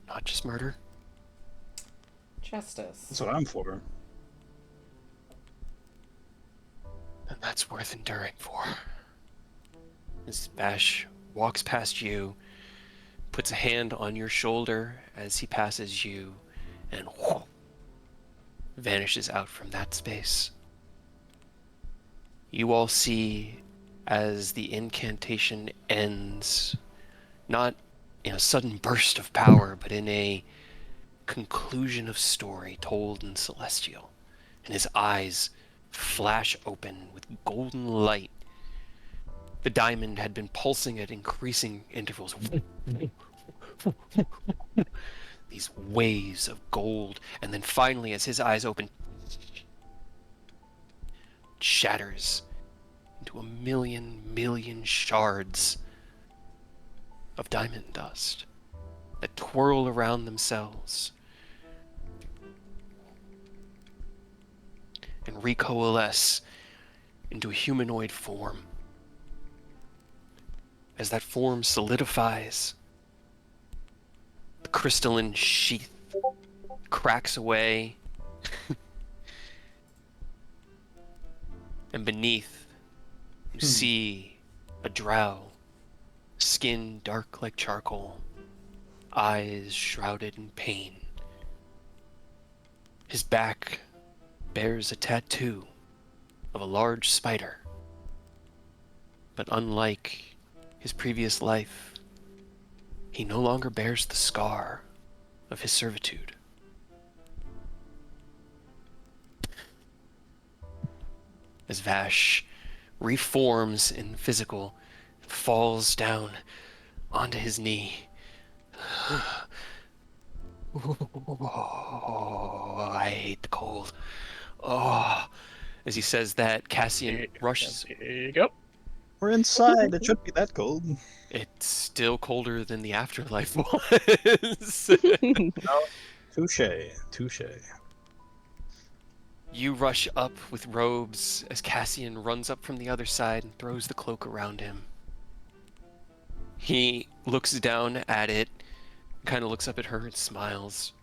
Not just murder? Justice. That's what I'm for. And that's worth enduring for. As Vash walks past you, puts a hand on your shoulder as he passes you, and whoosh, vanishes out from that space. You all see as the incantation ends, not in a sudden burst of power, but in a conclusion of story told in Celestial. And his eyes flash open with golden light. The diamond had been pulsing at increasing intervals. These waves of gold, and then finally, as his eyes open, shatters into a million shards of diamond dust that twirl around themselves and recoalesce into a humanoid form. As that form solidifies, the crystalline sheath cracks away, and beneath you see a drow, skin dark like charcoal, eyes shrouded in pain. His back bears a tattoo of a large spider, but unlike his previous life, he no longer bears the scar of his servitude. As Vash reforms in physical, falls down onto his knee. Oh, I hate the cold. Oh, as he says that, Cassian rushes. There you go. We're inside. It shouldn't be that cold. It's still colder than the afterlife was. Touche. You rush up with robes as Cassian runs up from the other side and throws the cloak around him. He looks down at it, kind of looks up at her and smiles.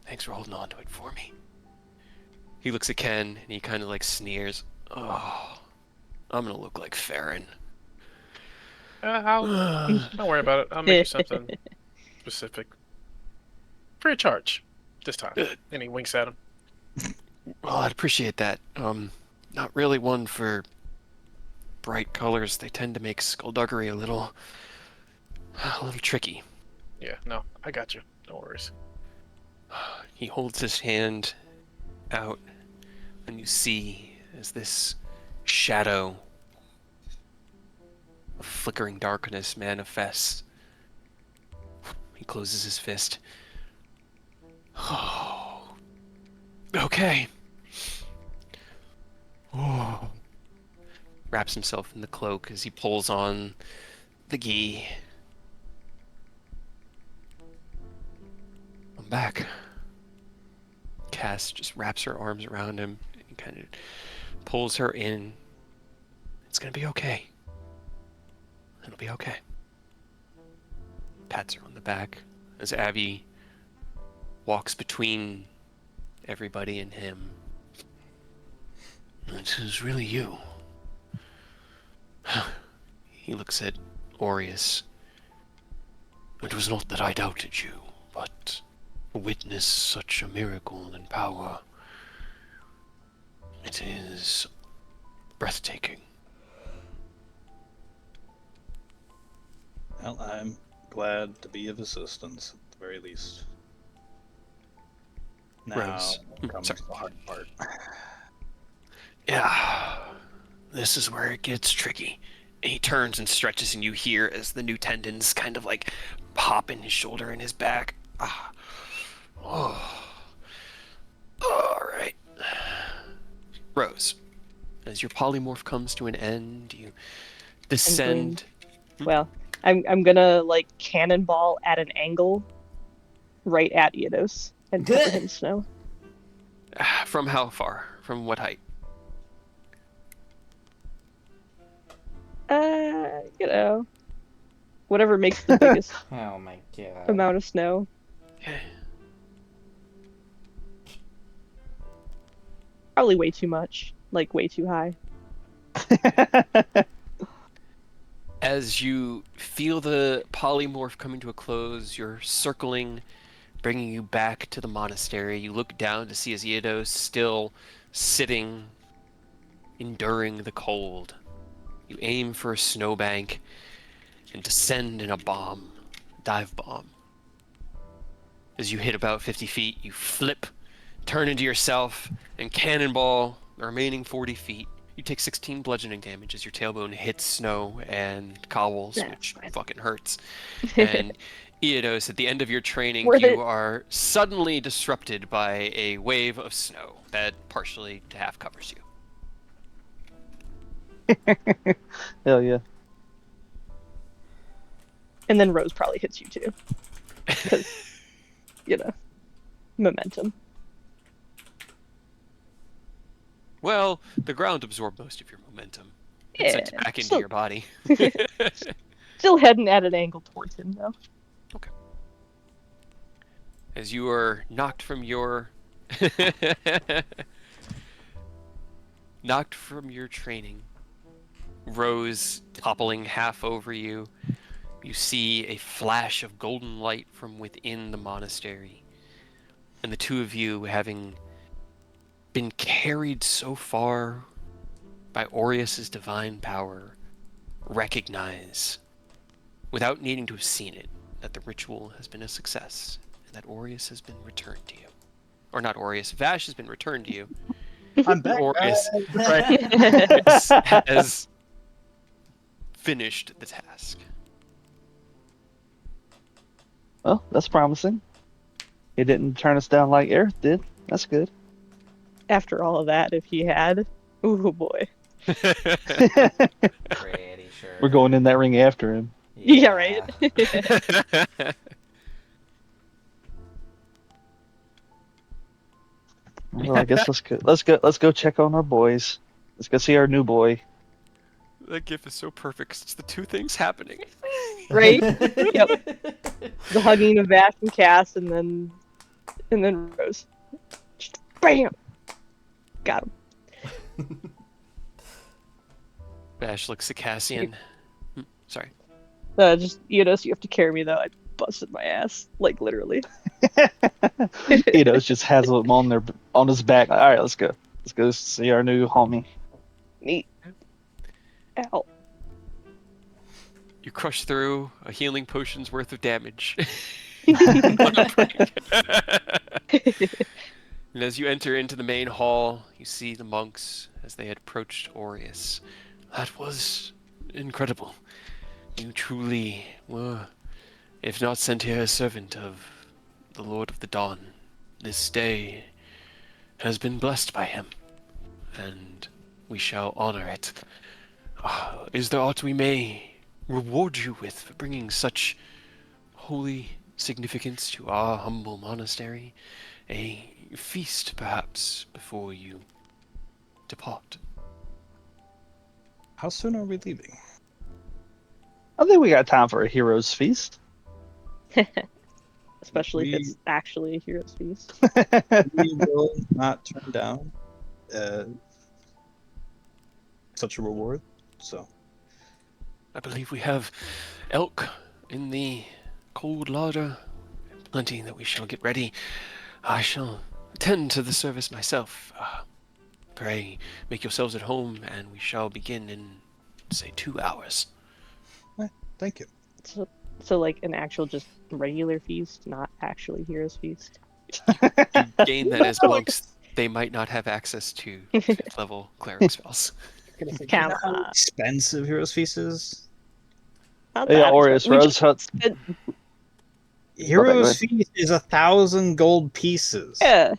Thanks for holding on to it for me. He looks at Ken and he kind of like sneers. Oh, I'm gonna look like Farron. Don't worry about it. I'll make you something specific. Free of charge. This time. And he winks at him. Well, I'd appreciate that. Not really one for bright colors. They tend to make skullduggery a little tricky. Yeah, no, I got you. No worries. He holds his hand out, and you see as this shadow of flickering darkness manifests. He closes his fist. Oh, okay. Oh. Wraps himself in the cloak as he pulls on the gi. I'm back. Cass just wraps her arms around him and kind of pulls her in. It's gonna be okay. It'll be okay. Pats her on the back as Abby walks between everybody and him. This is really you. He looks at Aureus. It was not that I doubted you, but to witness such a miracle and power, it is breathtaking. Well, I'm glad to be of assistance, at the very least. Now Rose. comes Sorry. the hard part. Yeah, this is where it gets tricky. And he turns and stretches, and you hear as the new tendons kind of like pop in his shoulder and his back. Ah. Oh. All right. Rose, as your polymorph comes to an end, you I'm going, descend. well, I'm gonna like cannonball at an angle right at Eodos and cover him in snow. From how far? From what height? You know, whatever makes the biggest Oh my god. amount of snow. Okay. Probably way too much, like way too high. As you feel the polymorph coming to a close, you're circling, bringing you back to the monastery. You look down to see Eodos still sitting, enduring the cold. You aim for a snowbank and descend in a bomb, dive bomb. As you hit about 50 feet, you flip, turn into yourself, and cannonball the remaining 40 feet. You take 16 bludgeoning damage as your tailbone hits snow and cobbles, That's which fine. fucking hurts. And Eodos, at the end of your training, Worth you it. are suddenly disrupted by a wave of snow that partially to half covers you. Hell yeah. And then Rose probably hits you too, because you know, momentum. Well, the ground absorbed most of your momentum and sent it Yeah, back into so- your body. Still heading at an angle towards him though. As you are knocked from your training, Rose toppling half over you, you see a flash of golden light from within the monastery, and the two of you, having been carried so far by Aureus's divine power, recognize, without needing to have seen it, that the ritual has been a success and that Aureus has been returned to you. Or not Aureus, Vash has been returned to you. I'm back. Aureus Right. has finished the task. Well, that's promising. He didn't turn us down like Aerith did. That's good. After all of that, if he had, ooh boy. Pretty sure. We're going in that ring after him. Yeah, right. Well, I guess let's go check on our boys. Let's go see our new boy. That gif is so perfect 'cause it's the two things happening. Right? Yep. The hugging of Vash and Cass, and then Rose. Just bam. Got him. Vash looks at Cassian. Sorry. Just Eodos, you have to carry me though. I busted my ass, like literally. Just has him on his back. All right, let's go. Let's go see our new homie. Neat. Ow. You crush through a healing potion's worth of damage. And as you enter into the main hall, you see the monks as they had approached Aureus. That was incredible. You truly were, if not sent here as servant of the Lord of the Dawn. This day has been blessed by him, and we shall honor it. Is there aught we may reward you with for bringing such holy significance to our humble monastery? A feast, perhaps, before you depart. How soon are we leaving? I think we got time for a hero's feast. Especially if it's actually a hero's feast. We will not turn down such a reward. So I believe we have elk in the cold larder, plenty that we shall get ready. I shall attend to the service myself. Pray, make yourselves at home, and we shall begin in, say, 2 hours. thank you. So like an actual just regular feast, not actually hero's feast. You gain that as monks, they might not have access to 5th level cleric spells. Come How on. expensive Heroes Feast is? Not Yeah, that Aureus, expensive. We Rose just Huts. spent- Heroes Feast is 1,000 gold pieces. Yeah.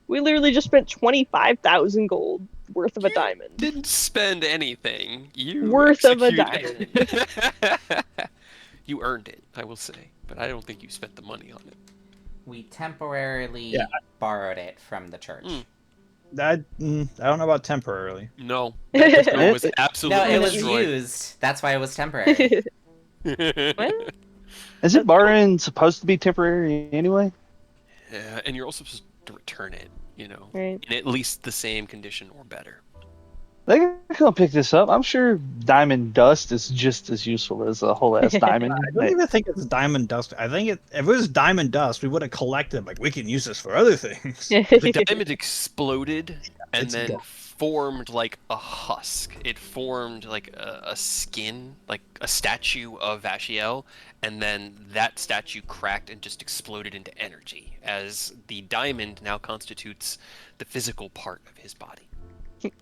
We literally just spent 25,000 gold worth of a You diamond. didn't spend anything. You Worth of a executed. You earned it, I will say, but I don't think you spent the money on it. We temporarily Yeah. borrowed it from the church. Mm. I don't know about temporarily. No, that stone was It- No, absolutely it was destroyed. used. That's why it was temporary. Well, Is it borrowing supposed to be temporary anyway? Yeah, and you're also supposed to return it, right. in at least the same condition or better. They can come pick this up. I'm sure diamond dust is just as useful as a whole ass diamond. I don't even think it's diamond dust. I think if it was diamond dust, we would have collected. Like, we can use this for other things. The diamond exploded and It's then dead. formed like a husk. It formed like a skin, like a statue of Vashiel, and then that statue cracked and just exploded into energy, as the diamond now constitutes the physical part of his body.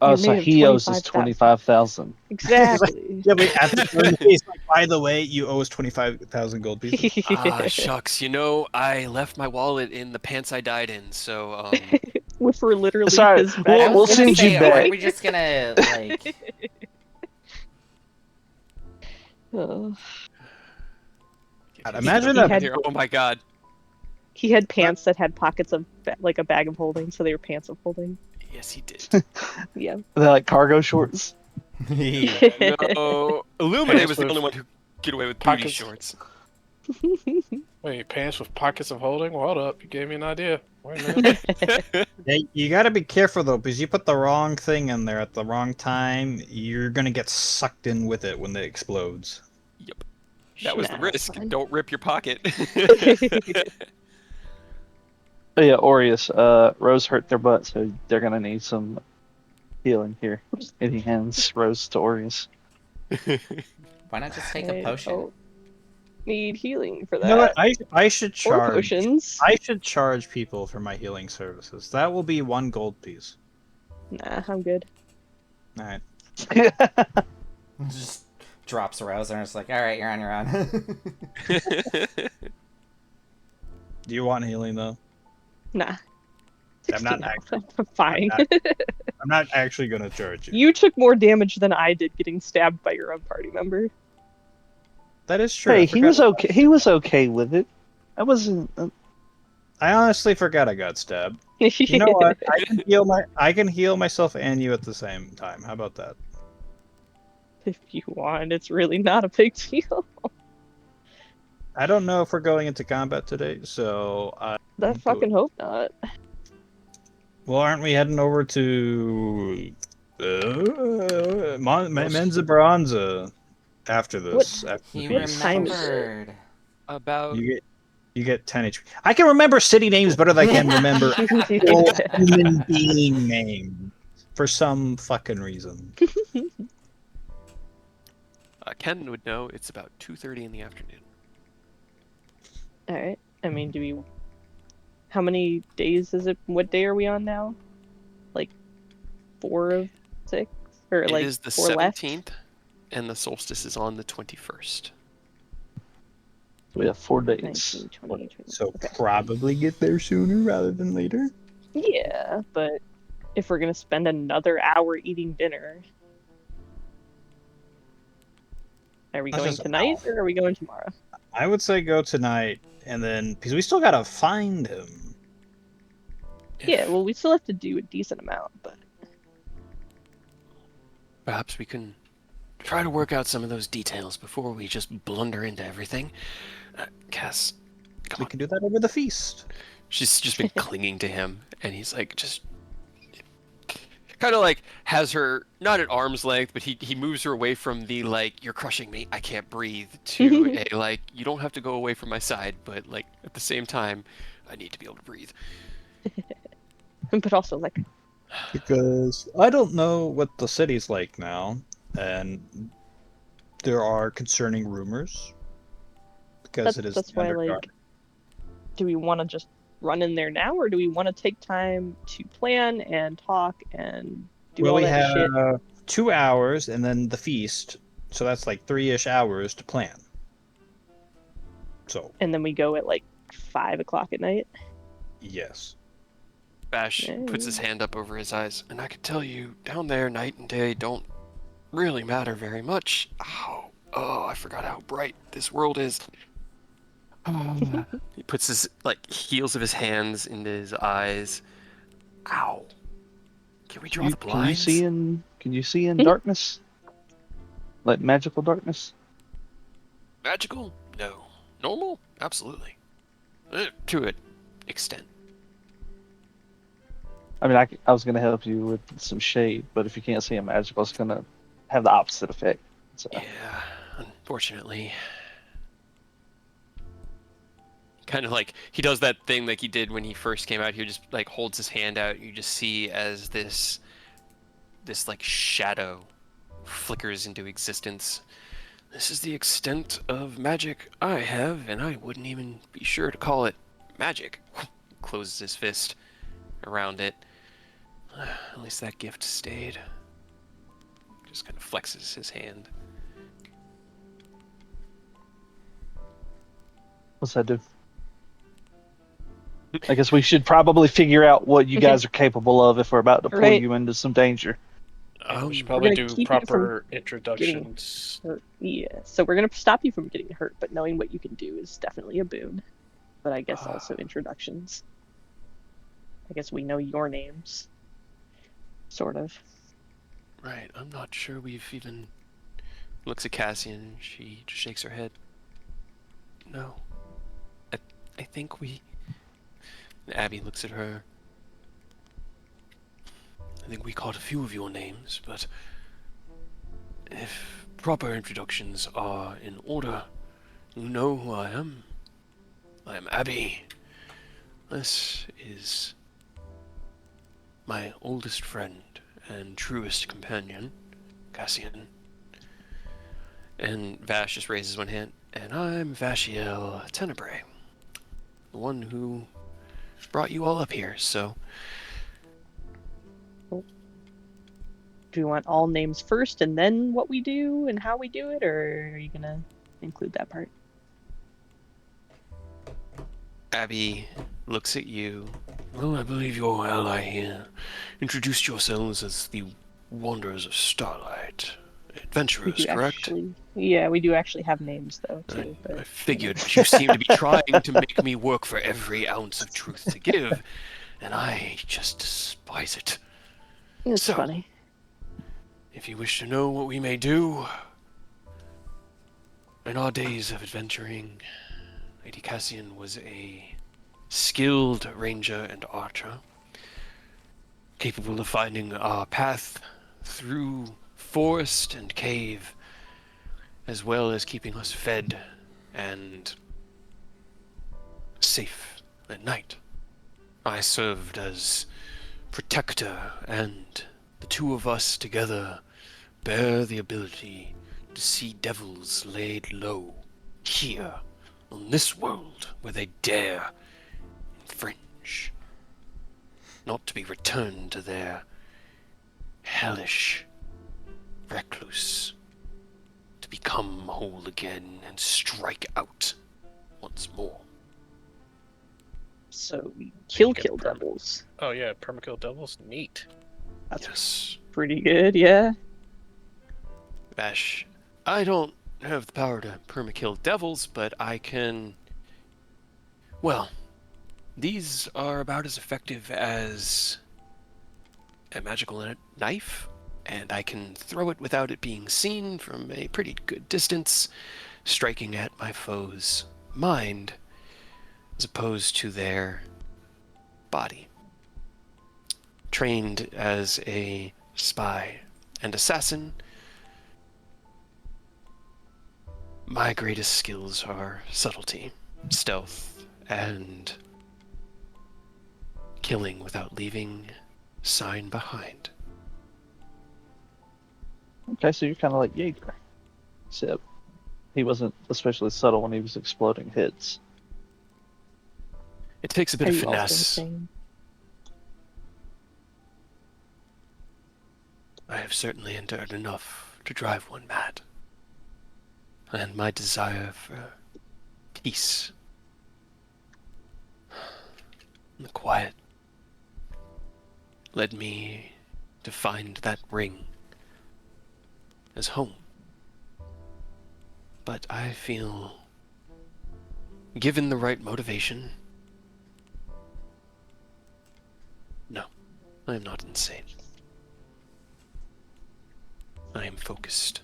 Oh, You're so made of he owes us 25,000. 25,000. Exactly. Yeah, but at the time, he's like, by the way, you owe us 25,000 gold pieces. Ah, shucks. I left my wallet in the pants I died in, so Which were literally Sorry, his we'll- I bag. was we'll gonna send you say, back. aren't we just gonna like? Oh. God, imagine He a had- Oh my god. He had pants that had pockets of like a bag of holding, so they were pants of holding. Yes, he did. Yeah. They're like cargo shorts. No, Illuminae Pants was the with only one who get away with booty pockets. shorts. Wait, pants with pockets of holding? Well, hold up. You gave me an idea. Wait a minute. Yeah, you gotta be careful though, because you put the wrong thing in there at the wrong time, you're gonna get sucked in with it when it explodes. Yep. That was the Nah, risk. fine. Don't rip your pocket. Oh yeah, Aureus. Rose hurt their butt, so they're gonna need some healing here. And he hands Rose to Aureus. Why not just take a I potion? don't need healing for You know what? that. I should Or charge. potions. I should charge people for my healing services. That will be 1 gold piece. Nah, I'm good. All right. Just drops Rose and it's like, all right, you're on your own. Do you want healing though? Nah. I'm not 16 I'm fine. I'm not actually gonna charge you. You took more damage than I did getting stabbed by your own party member. That is true. Hey, I he forgot- was okay. He was okay with it. I wasn't. I honestly forgot I got stabbed. You know what? I can heal myself and you at the same time. How about that? If you want, it's really not a big deal. I don't know if we're going into combat today, so I fucking hope not. well, aren't we heading over to Menza Bronza after this? After He the feast? time is it? remembered. About You get 10 HP. I can remember city names better than I can remember actual human being names for some fucking reason. Ken would know. It's about 2:30 in the afternoon. Alright. I mean, do we... How many days is it? What day are we on now? Like, 4 of 6? Or like, it is the 4 left? 17th, and the solstice is on the 21st. We have 4 days. 19, 20, 20. So Okay. probably get there sooner rather than later. Yeah, but if we're gonna spend another hour eating dinner... Are we That's going just tonight, hour. or are we going tomorrow? I would say go tonight, and then because we still gotta find him. Yeah, well, we still have to do a decent amount, but... Perhaps we can try to work out some of those details before we just blunder into everything. Cass, come We on. can do that over the feast. She's just been clinging to him, and he's like, just kind of like has her not at arm's length, but he moves her away from the like, you're crushing me, I can't breathe, to a like, you don't have to go away from my side, but like at the same time, I need to be able to breathe. But also, like, Because I don't know what the city's like now, and there are concerning rumors. Because it is that's why, underground. like, do we want to just run in there now, or do we want to take time to plan and talk and do Well, all we that shit? have 2 hours and then the feast, so that's like 3-ish hours to plan. So And then we go at like 5 o'clock at night. yes, Bash puts his hand up over his eyes. And I can tell you, down there, night and day don't really matter very much. Oh, I forgot how bright this world is. He puts his heels of his hands into his eyes. Ow. Can we draw the Can you blinds? see in darkness? Like magical darkness? Magical? No. Normal? Absolutely. To an extent. I mean, I was gonna help you with some shade, but if you can't see in magical, it's gonna have the opposite effect. So. Yeah, unfortunately. Kind of like he does that thing like he did when he first came out here, just like holds his hand out. You just see as this like shadow flickers into existence. This is the extent of magic I have, and I wouldn't even be sure to call it magic. Closes his fist around it. At least that gift stayed. Just kind of flexes his hand. What's that do? I guess we should probably figure out what you guys are capable of if we're about to pull Right. you into some danger. We should We're probably gonna do keep you from proper introductions. Yeah, so we're gonna stop you from getting hurt, but knowing what you can do is definitely a boon. But I guess also introductions. I guess we know your names. Sort of. Right, I'm not sure we've even... Looks at Cassian, she just shakes her head. No. I think we... Abby looks at her. I think we caught a few of your names, but... If proper introductions are in order, you know who I am. I am Abby. This is... my oldest friend and truest companion, Cassian. And Vash just raises one hand. And I'm Vashiel Tenebrae, the one who brought you all up here, so... Do you want all names first and then what we do and how we do it, or are you gonna include that part? Abby looks at you. Well, I believe your ally here introduced yourselves as the Wanderers of Starlight. Adventurers, correct? We do actually have names though too. I figured, but you seem to be trying to make me work for every ounce of truth to give, and I just despise it. It's funny. If you wish to know what we may do, in our days of adventuring, Lady Cassian was a skilled ranger and archer, capable of finding our path through forest and cave, as well as keeping us fed and safe at night. I served as protector, and the two of us together bear the ability to see devils laid low here on this world where they dare infringe, not to be returned to their hellish recluse, to become whole again and strike out once more. So we kill devils. Oh yeah, permakill devils, neat. That's Yes. pretty good, yeah. Bash, I don't have the power to permakill devils, but I can... Well, these are about as effective as a magical knife, and I can throw it without it being seen from a pretty good distance, striking at my foe's mind, as opposed to their body. Trained as a spy and assassin, my greatest skills are subtlety, stealth, and killing without leaving sign behind. Okay, so you're kind of like Jaeger, except he wasn't especially subtle when he was exploding hits. It takes a bit Are of you also finesse. saying- I have certainly endured enough to drive one mad. And my desire for peace, and the quiet, led me to find that ring as home. But I feel, given the right motivation, no, I am not insane. I am focused.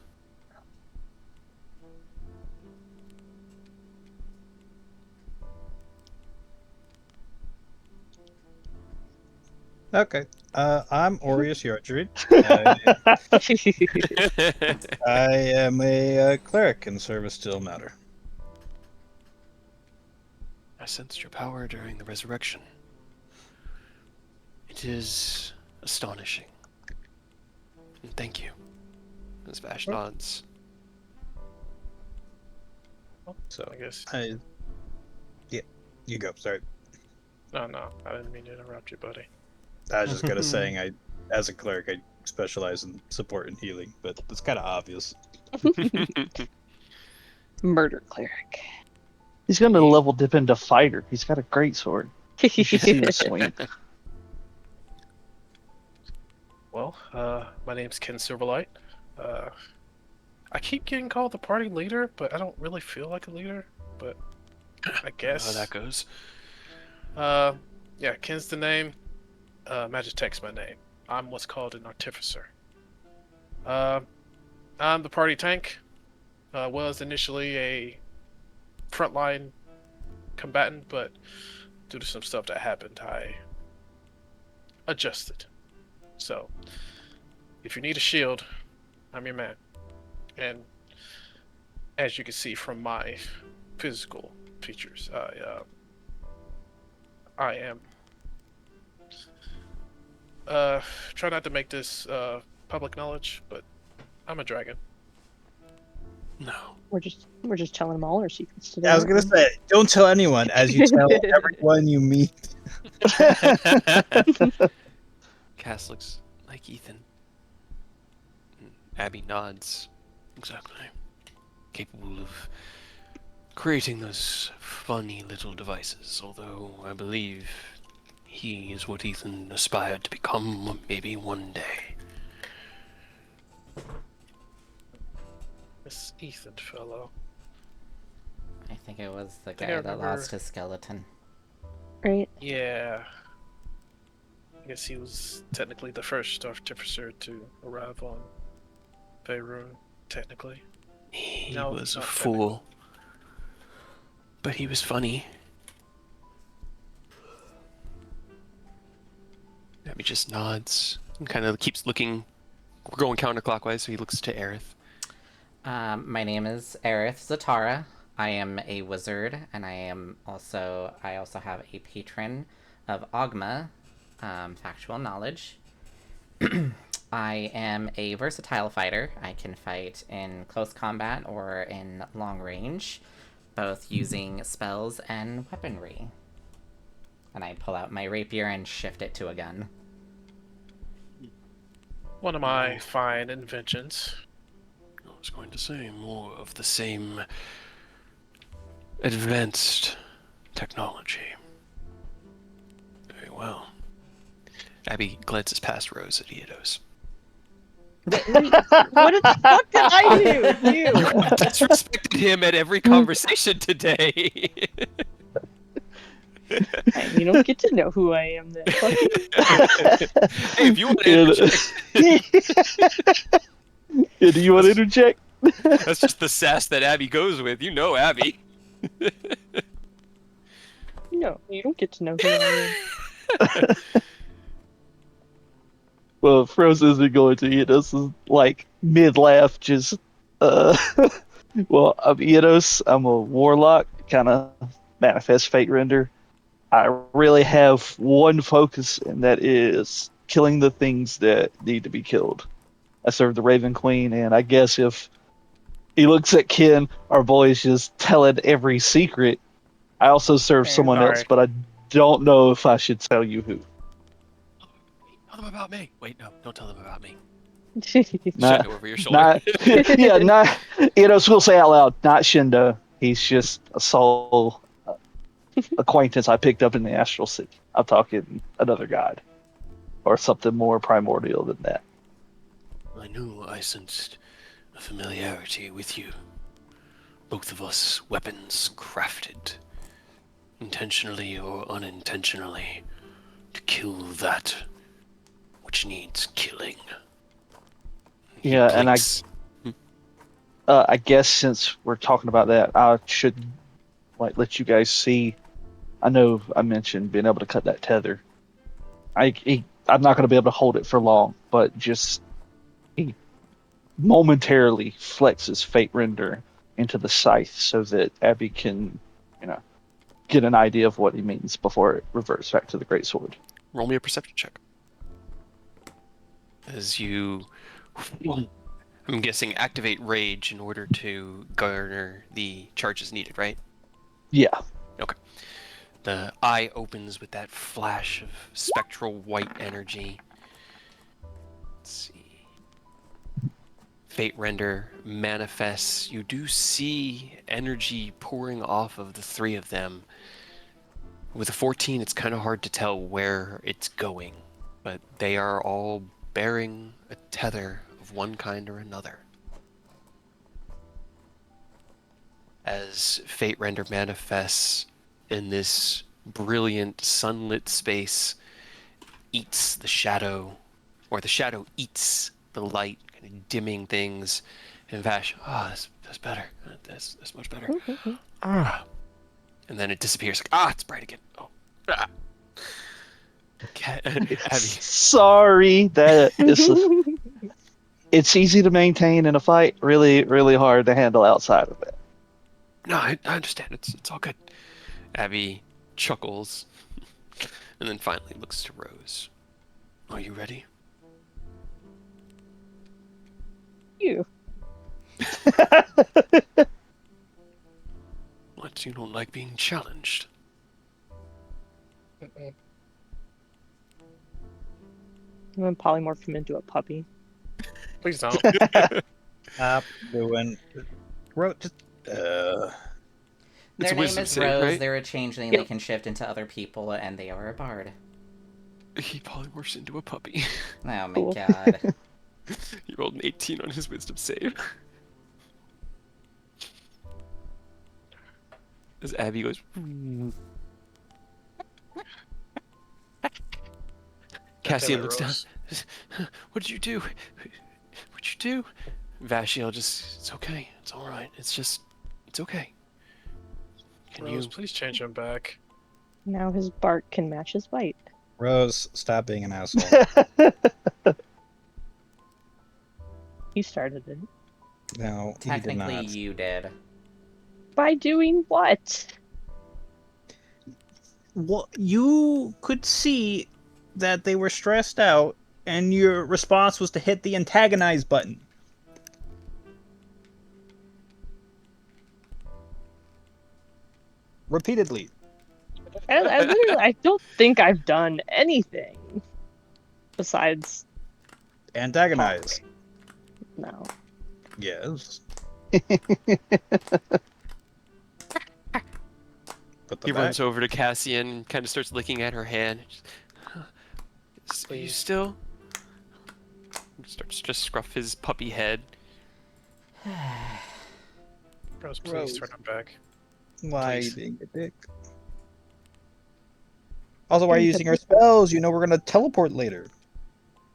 Okay. I'm Aureus Yardred. I am a cleric in service to Ilmater. I sensed your power during the resurrection. It is astonishing. And thank you. As Vash nods. So I guess. Yeah, you go. Sorry. No, I didn't mean to interrupt you, buddy. I was just gonna saying as a cleric, I specialize in support and healing, but it's kind of obvious. Murder cleric. He's gonna level dip into fighter. He's got a great sword. You should see him swing. Well, my name's Ken Silverlight. I keep getting called the party leader, but I don't really feel like a leader. But I guess. How that goes. Yeah, Ken's the name. Magitech's my name. I'm what's called an artificer. I'm the party tank. Was initially a frontline combatant, but due to some stuff that happened, I adjusted. So, if you need a shield, I'm your man. And as you can see from my physical features, I am. Try not to make this public knowledge, but I'm a dragon. No. We're just telling them all our secrets today. I was gonna say, don't tell anyone, as you tell everyone you meet. Cass looks like Ethan. Abby nods. Exactly. Capable of creating those funny little devices, although I believe he is what Ethan aspired to become maybe one day. This Ethan fellow. I think it was the I guy that remember- lost his skeleton. Right. Yeah. I guess he was technically the first artificer to arrive on Faerun, technically. He No, was a not fool. But he was funny. Abby just nods and kind of keeps looking. We're going counterclockwise, so he looks to Aerith. My name is Aerith Zatara. I am a wizard, and I also have a patron of Ogma, factual knowledge. I am a versatile fighter. I can fight in close combat or in long range, both using spells and weaponry. And I pull out my rapier and shift it to a gun. One of my fine inventions. I was going to say more of the same advanced technology. Very well. Abby glances past Rose at Eodos. What the fuck did I do? You. Disrespected him at every conversation today. Hey, you don't get to know who I am then. Fuck you. Hey, if you want to interject, Yeah, do you want to interject? that's just the sass that Abby goes with. You know Abby. No, you don't get to know who I am. Well, Rose isn't going to Enos is like mid laugh, just well, I'm Enos, I'm a warlock, kinda manifest fate render. I really have one focus, and that is killing the things that need to be killed. I serve the Raven Queen, and I guess if he looks at Ken, our boy is just telling every secret. I also serve someone else, Sorry. but I don't know if I should tell you who. Tell them about me. Wait, no, don't tell them about me. Not- Shindo over your shoulder. Not, yeah, not. Enos will say out loud, not Shindo. He's just a soul acquaintance I picked up in the Astral City. I'm talking another god. or something more primordial than that? I knew I sensed a familiarity with you. Both of us weapons crafted, intentionally or unintentionally, to kill that which needs killing. He Yeah, and blinks. I guess since we're talking about that, I should like let you guys see. I know I mentioned being able to cut that tether. I'm not going to be able to hold it for long, but just he momentarily flexes Fate Render into the scythe so that Abby can, you know, get an idea of what he means before it reverts back to the great sword. Roll me a perception check. As you, I'm guessing, activate rage in order to garner the charges needed, right? Yeah. Okay. The eye opens with that flash of spectral white energy. Let's see. Fate Render manifests. You do see energy pouring off of the three of them. With a 14, it's kind of hard to tell where it's going, but they are all bearing a tether of one kind or another. As Fate Render manifests in this brilliant sunlit space, eats the shadow, or the shadow eats the light, kind of dimming things. And Vash, that's better. That's much better. Ah. And then it disappears. Like, it's bright again. Oh. Ah. Abby. Sorry, that is. It's easy to maintain in a fight. Really, really hard to handle outside of it. No, I understand. It's all good. Abby chuckles, and then finally looks to Rose. Are you ready? You. What, you don't like being challenged? And then polymorph him into a puppy. Please don't. Stop doing. Just. It's Their a name wisdom is save, Rose. right? They're a changeling. Yep. They can shift into other people, and they are a bard. He polymorphs into a puppy. Oh my Cool. god. He rolled an 18 on his wisdom save. As Abby goes. Cassian looks down. What did you do? What'd you do? Vashiel just, it's okay. It's alright. It's okay. Can Rose, you? please change him back. Now his bark can match his bite. Rose, stop being an asshole. He started it. No, he did Technically, not. you did. By doing what? Well, you could see that they were stressed out, and your response was to hit the antagonize button. Repeatedly. I don't think I've done anything besides Antagonize. talk. No. Yes. Put the He back. runs over to Cassian and kind of starts licking at her hand. Are you still? Starts to scruff his puppy head. Rose, please Rose. turn him back. Why are you Please. being a dick? Also, why are you using our spells? You know we're gonna teleport later.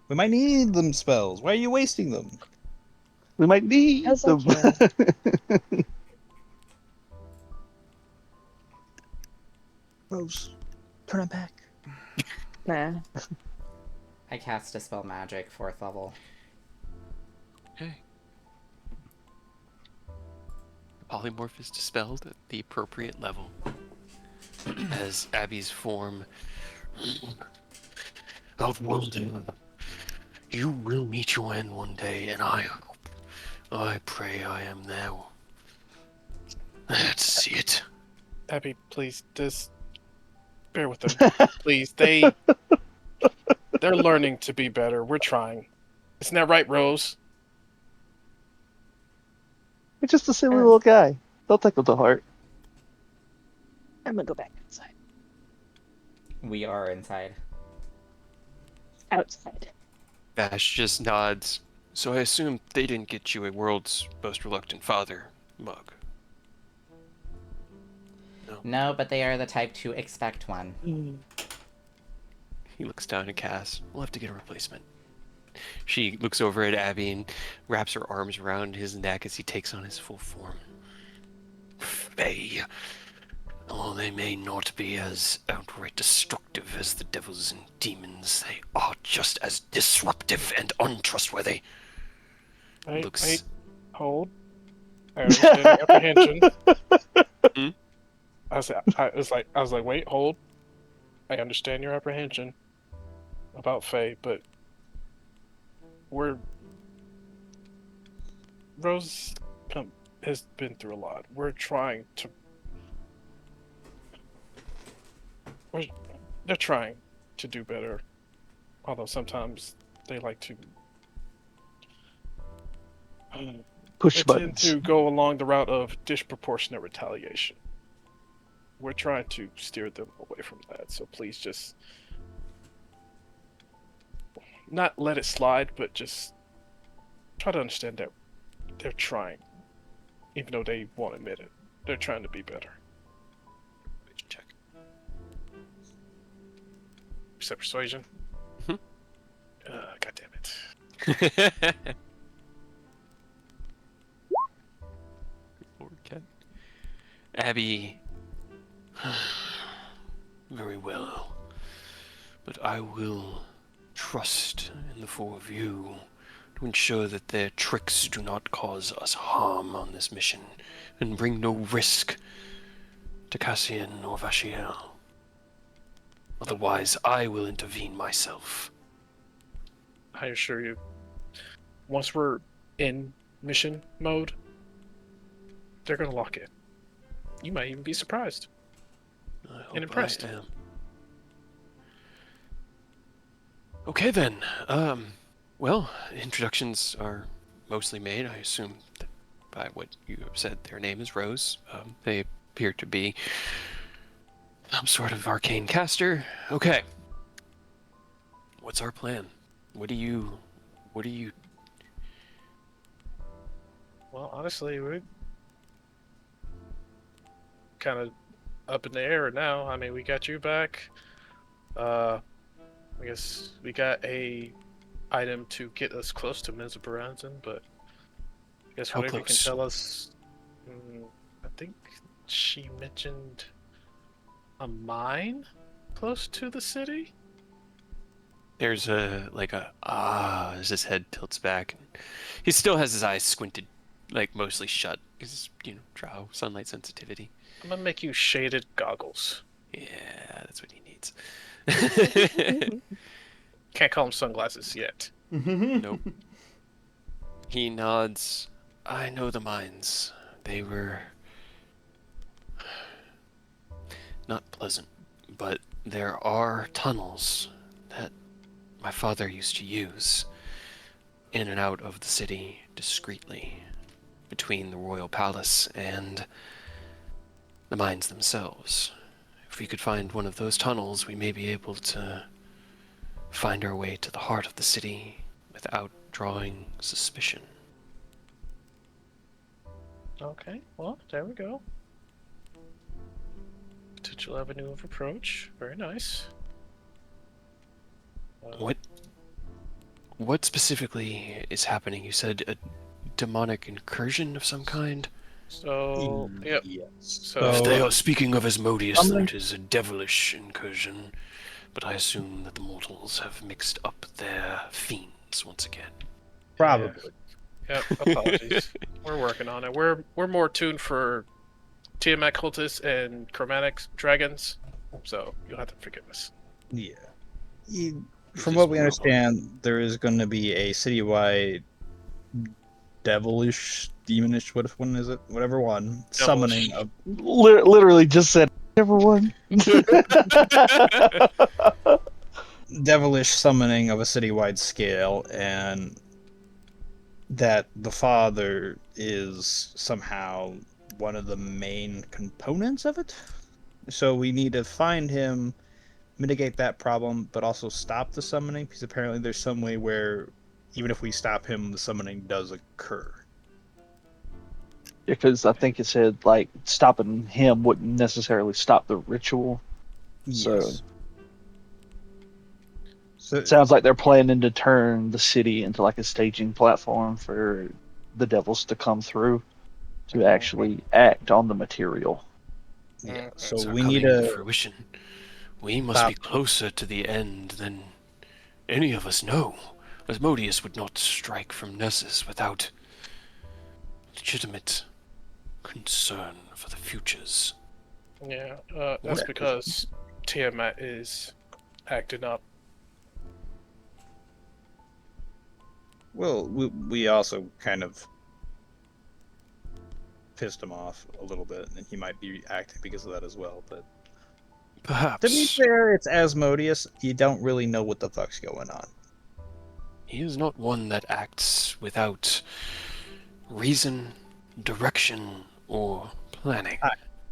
We might need them spells. Why are you wasting them? We might need Because I them. can. Rose, turn it back. Nah. I cast Dispel Magic, 4th level. Okay. The polymorph is dispelled at the appropriate level. As Abby's form outworlding, you will meet your end one day, and I pray I am there. Let's see it. Abby, please, just bear with them. Please, they're learning to be better. We're trying. Isn't that right, Rose? You're just a silly little guy. Don't take him to heart. I'm gonna go back inside. We are inside. outside. Vash just nods. So I assume they didn't get you a world's most reluctant father mug. No, but they are the type to expect one. He looks down at Cass. We'll have to get a replacement. She looks over at Abby and wraps her arms around his neck as he takes on his full form. Fae. Although they may not be as outright destructive as the devils and demons, they are just as disruptive and untrustworthy. Wait, hold. I understand your apprehension. Hmm? I was like, wait, hold. I understand your apprehension about Faye, but Rose has been through a lot. They're trying to do better, although sometimes they like to Push they tend buttons. to go along the route of disproportionate retaliation. We're trying to steer them away from that, so please just not let it slide, but just try to understand that they're trying, even though they won't admit it. They're trying to be better. Check. Except persuasion. Mhm. God damn it. Lord Cat. Abby. Very well. But I will trust in the four of you to ensure that their tricks do not cause us harm on this mission and bring no risk to Cassian or Vashiel. Otherwise, I will intervene myself. I assure you, once we're in mission mode, they're gonna lock in. You might even be surprised. I hope impressed. I am. Okay then. Well, introductions are mostly made. I assume that by what you have said, their name is Rose. They appear to be some sort of arcane caster. Okay. What's our plan? What do you? Well, honestly, we're kind of up in the air now. I mean, we got you back. I guess we got a item to get us close to Menzoberranzan, but I guess How whatever you can close? tell us. I think she mentioned a mine close to the city. There's as his head tilts back. He still has his eyes squinted, like mostly shut, because drow sunlight sensitivity. I'm gonna make you shaded goggles. Yeah, that's what he needs. Can't call them sunglasses yet. Nope. He nods. I know the mines. They were not pleasant, but there are tunnels that my father used to use in and out of the city discreetly between the royal palace and the mines themselves. If we could find one of those tunnels, we may be able to find our way to the heart of the city without drawing suspicion. Okay, well, there we go. Potential avenue of approach. Very nice. What specifically is happening? You said a demonic incursion of some kind? So, yep. Yes. So, If they are speaking of Asmodeus, then Summoning- it is a devilish incursion. But I assume that the mortals have mixed up their fiends once again. Probably. Yep, apologies. We're working on it. We're more tuned for Tiamat cultists and chromatic dragons, so you'll have to forgive us. Yeah. This From is what we more of understand, there is going to be a citywide devilish, demonish, one is it? Whatever one. Summoning of. Literally just said everyone. Devilish summoning of a citywide scale, and that the father is somehow one of the main components of it. So we need to find him, mitigate that problem, but also stop the summoning? Because apparently there's some way where even if we stop him, the summoning does occur. Because I think it said like stopping him wouldn't necessarily stop the ritual. So So it sounds like they're planning to turn the city into like a staging platform for the devils to come through to actually act on the material. yeah, so It's we need coming to to fruition. We must stop. be closer to the end than any of us know. Asmodeus would not strike from Nessus without legitimate concern for the futures. Yeah, that's What? because Tiamat is acting up. Well, we also kind of pissed him off a little bit, and he might be acting because of that as well. But to be Perhaps fair, it's Asmodeus. You don't really know what the fuck's going on. he is not one that acts without reason, direction, or planning.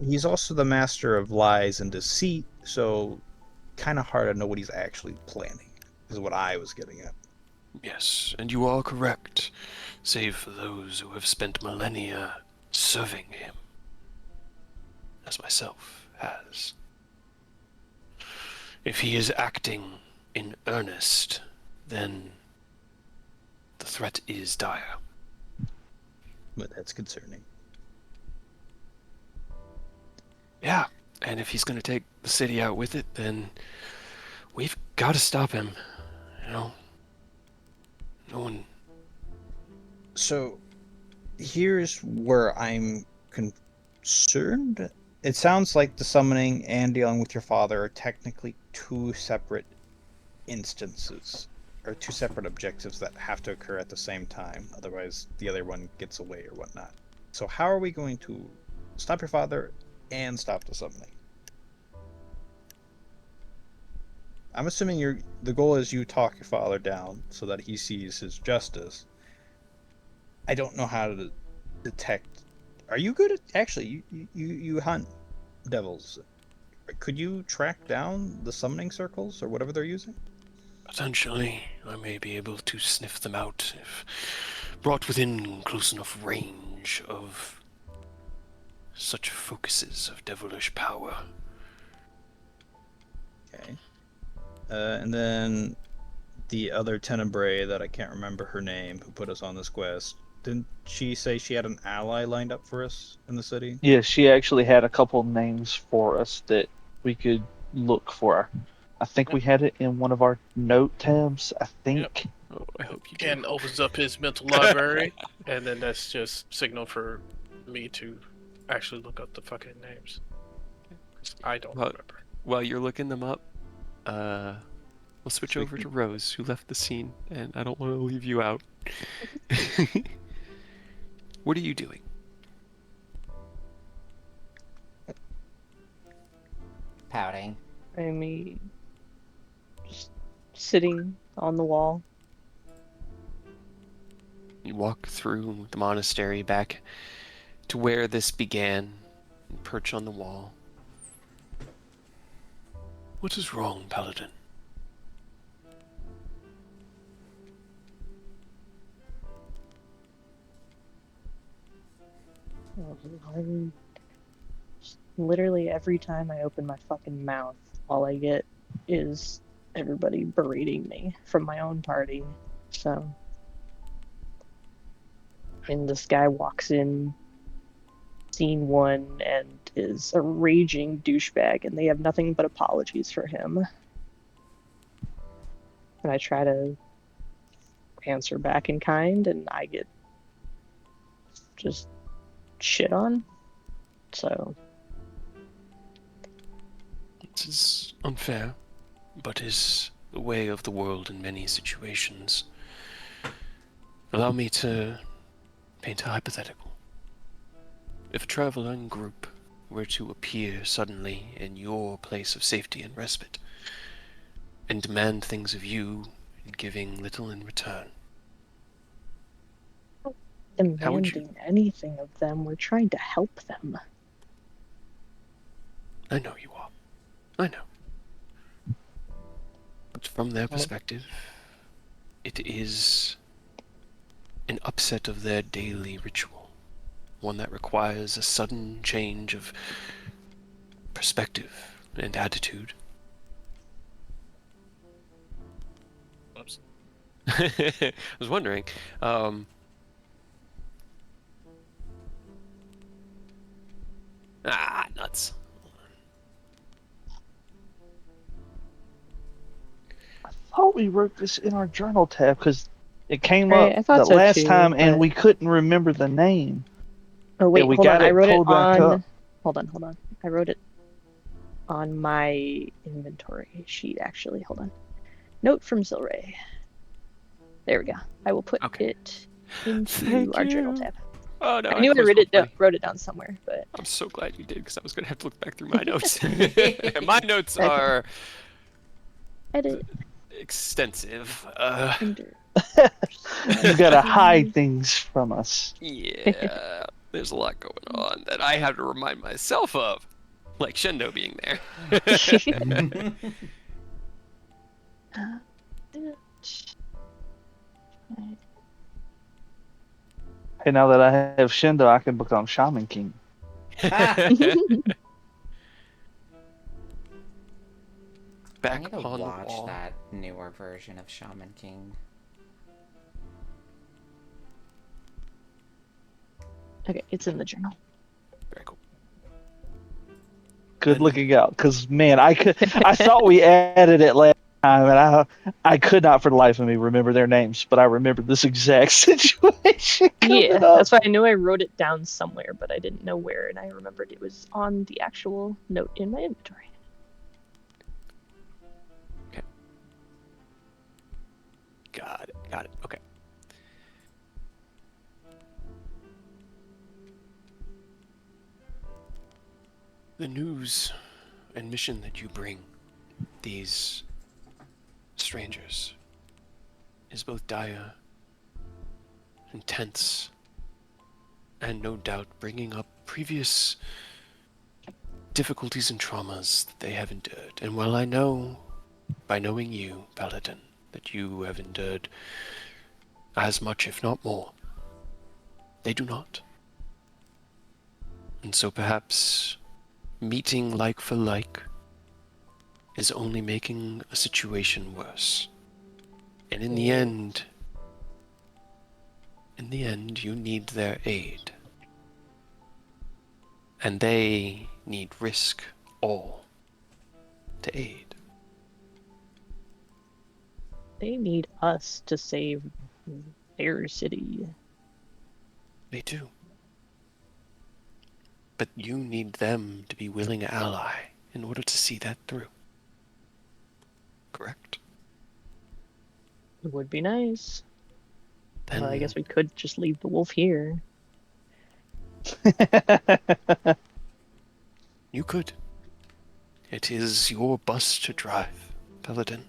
He's also the master of lies and deceit, so kind of hard to know what he's actually planning, is what I was getting at. Yes, and you are correct, save for those who have spent millennia serving him, as myself has. If he is acting in earnest, then the threat is dire. But that's concerning. Yeah, and if he's going to take the city out with it, then we've got to stop him. You know, no one. So here's where I'm concerned. It sounds like the summoning and dealing with your father are technically two separate instances, or two separate objectives that have to occur at the same time. Otherwise, the other one gets away or whatnot. So how are we going to stop your father and stop the summoning? I'm assuming the goal is you talk your father down so that he sees his justice. I don't know how to detect. Are you good at actually? You hunt devils. Could you track down the summoning circles or whatever they're using? Potentially, I may be able to sniff them out if brought within close enough range of such focuses of devilish power. Okay. And then the other Tenebrae that I can't remember her name, who put us on this quest. Didn't she say she had an ally lined up for us in the city? Yeah, she actually had a couple names for us that we could look for. I think we had it in one of our note tabs. I think. Oh, I hope you do. Ken opens up his mental library, and then that's just signal for me to actually look up the fucking names. 'Cause I don't Well, remember. While you're looking them up, we'll switch So we over can- to Rose, who left the scene, and I don't want to leave you out. What are you doing? Pouting. I mean, just sitting on the wall. You walk through the monastery back to where this began, and perch on the wall. What is wrong, Paladin? I'm literally every time I open my fucking mouth, all I get is everybody berating me from my own party. So, and this guy walks in scene one and is a raging douchebag, and they have nothing but apologies for him. And I try to answer back in kind, and I get just shit on. So, This is unfair, but is the way of the world in many situations. Allow me to paint a hypothetical. If a traveling group were to appear suddenly in your place of safety and respite, and demand things of you, giving little in return, how would you... demanding anything of them, we're trying to help them. I know you are. I know. But from their perspective, it is an upset of their daily ritual. One that requires a sudden change of perspective and attitude. Oops. I was wondering. Nuts. I thought we wrote this in our journal tab because it came Right, up I thought the so last too, time and but we couldn't remember the name. oh Yeah, wait, we hold on. got I it wrote it pulled back up. on. Hold on. I wrote it on my inventory sheet actually. Hold on. Note from Zilray. There we go. I will put Okay. it into Thank our journal you. tab. Oh no, I I knew I closed one. wrote it down somewhere, but I'm so glad you did because I was going to have to look back through my notes. My notes okay. are Edit extensive. under. You gotta hide things from us. Yeah, there's a lot going on that I have to remind myself of, like Shendo being there. Hey, now that I have Shindo, I can become Shaman King. Back I need to on the watch wall. that newer version of Shaman King. Okay, it's in the journal. Very cool. Good Then- looking out, because man, I thought we added it last time, and I could not for the life of me remember their names, but I remember this exact situation coming Yeah, up. that's why I knew I wrote it down somewhere, but I didn't know where, and I remembered it was on the actual note in my inventory. Got it. Okay. The news and mission that you bring these strangers is both dire, intense, and no doubt bringing up previous difficulties and traumas that they have endured. And while I know, by knowing you, Paladin, that you have endured as much, if not more, they do not. And so perhaps meeting like for like is only making a situation worse. And in the end, you need their aid. And they need risk all to aid. They need us to save their city. They do. But you need them to be willing ally in order to see that through. Correct? It would be nice. Then Well, I guess we could just leave the wolf here. you could. It is your bus to drive, Paladin.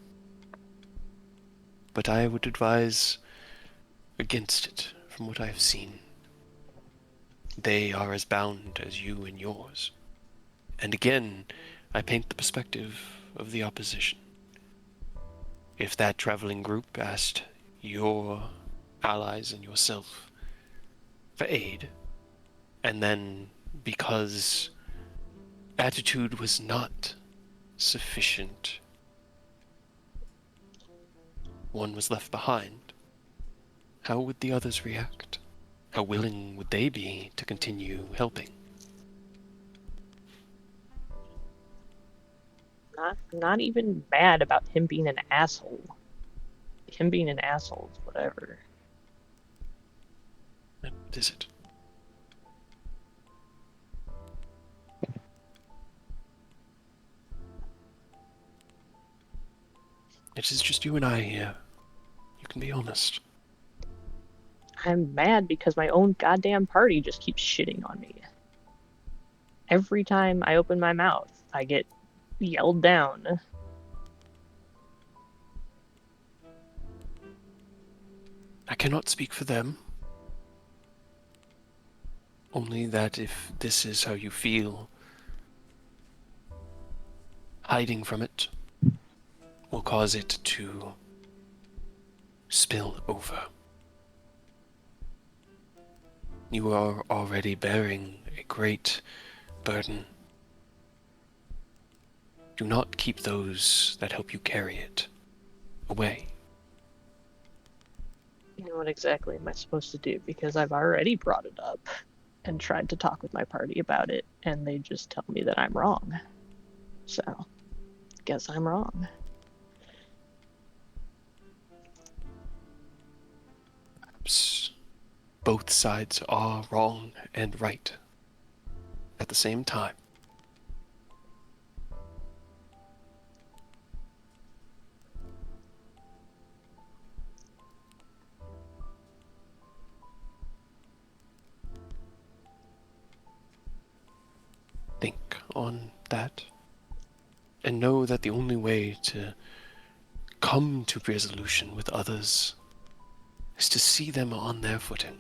But I would advise against it from what I have seen. They are as bound as you and yours. And again, I paint the perspective of the opposition. If that traveling group asked your allies and yourself for aid, and then because attitude was not sufficient, one was left behind, how would the others react? How willing would they be to continue helping? Not even mad about him being an asshole. Him being an asshole is whatever. And what is it? It is just you and I here. You can be honest. I'm mad because my own goddamn party just keeps shitting on me. Every time I open my mouth, I get yelled down. I cannot speak for them. Only that if this is how you feel, hiding from it, will cause it to spill over. You are already bearing a great burden. Do not keep those that help you carry it away. You know, what exactly am I supposed to do? Because I've already brought it up and tried to talk with my party about it, and they just tell me that I'm wrong. So, guess I'm wrong. Perhaps both sides are wrong and right at the same time. Think on that, and know that the only way to come to resolution with others is to see them on their footing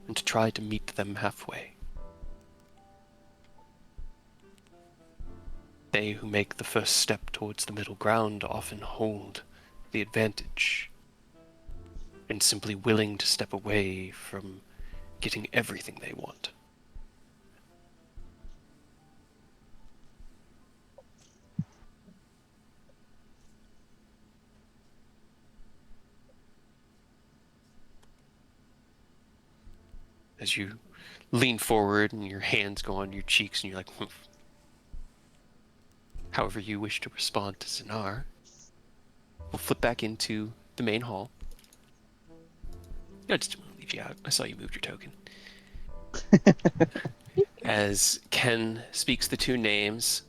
and to try to meet them halfway. They who make the first step towards the middle ground often hold the advantage, and simply willing to step away from getting everything they want. As you lean forward and your hands go on your cheeks and you're like, "Humph." However you wish to respond to Zinar, we'll flip back into the main hall. I just didn't want to leave you out. I saw you moved your token. As Ken speaks the two names,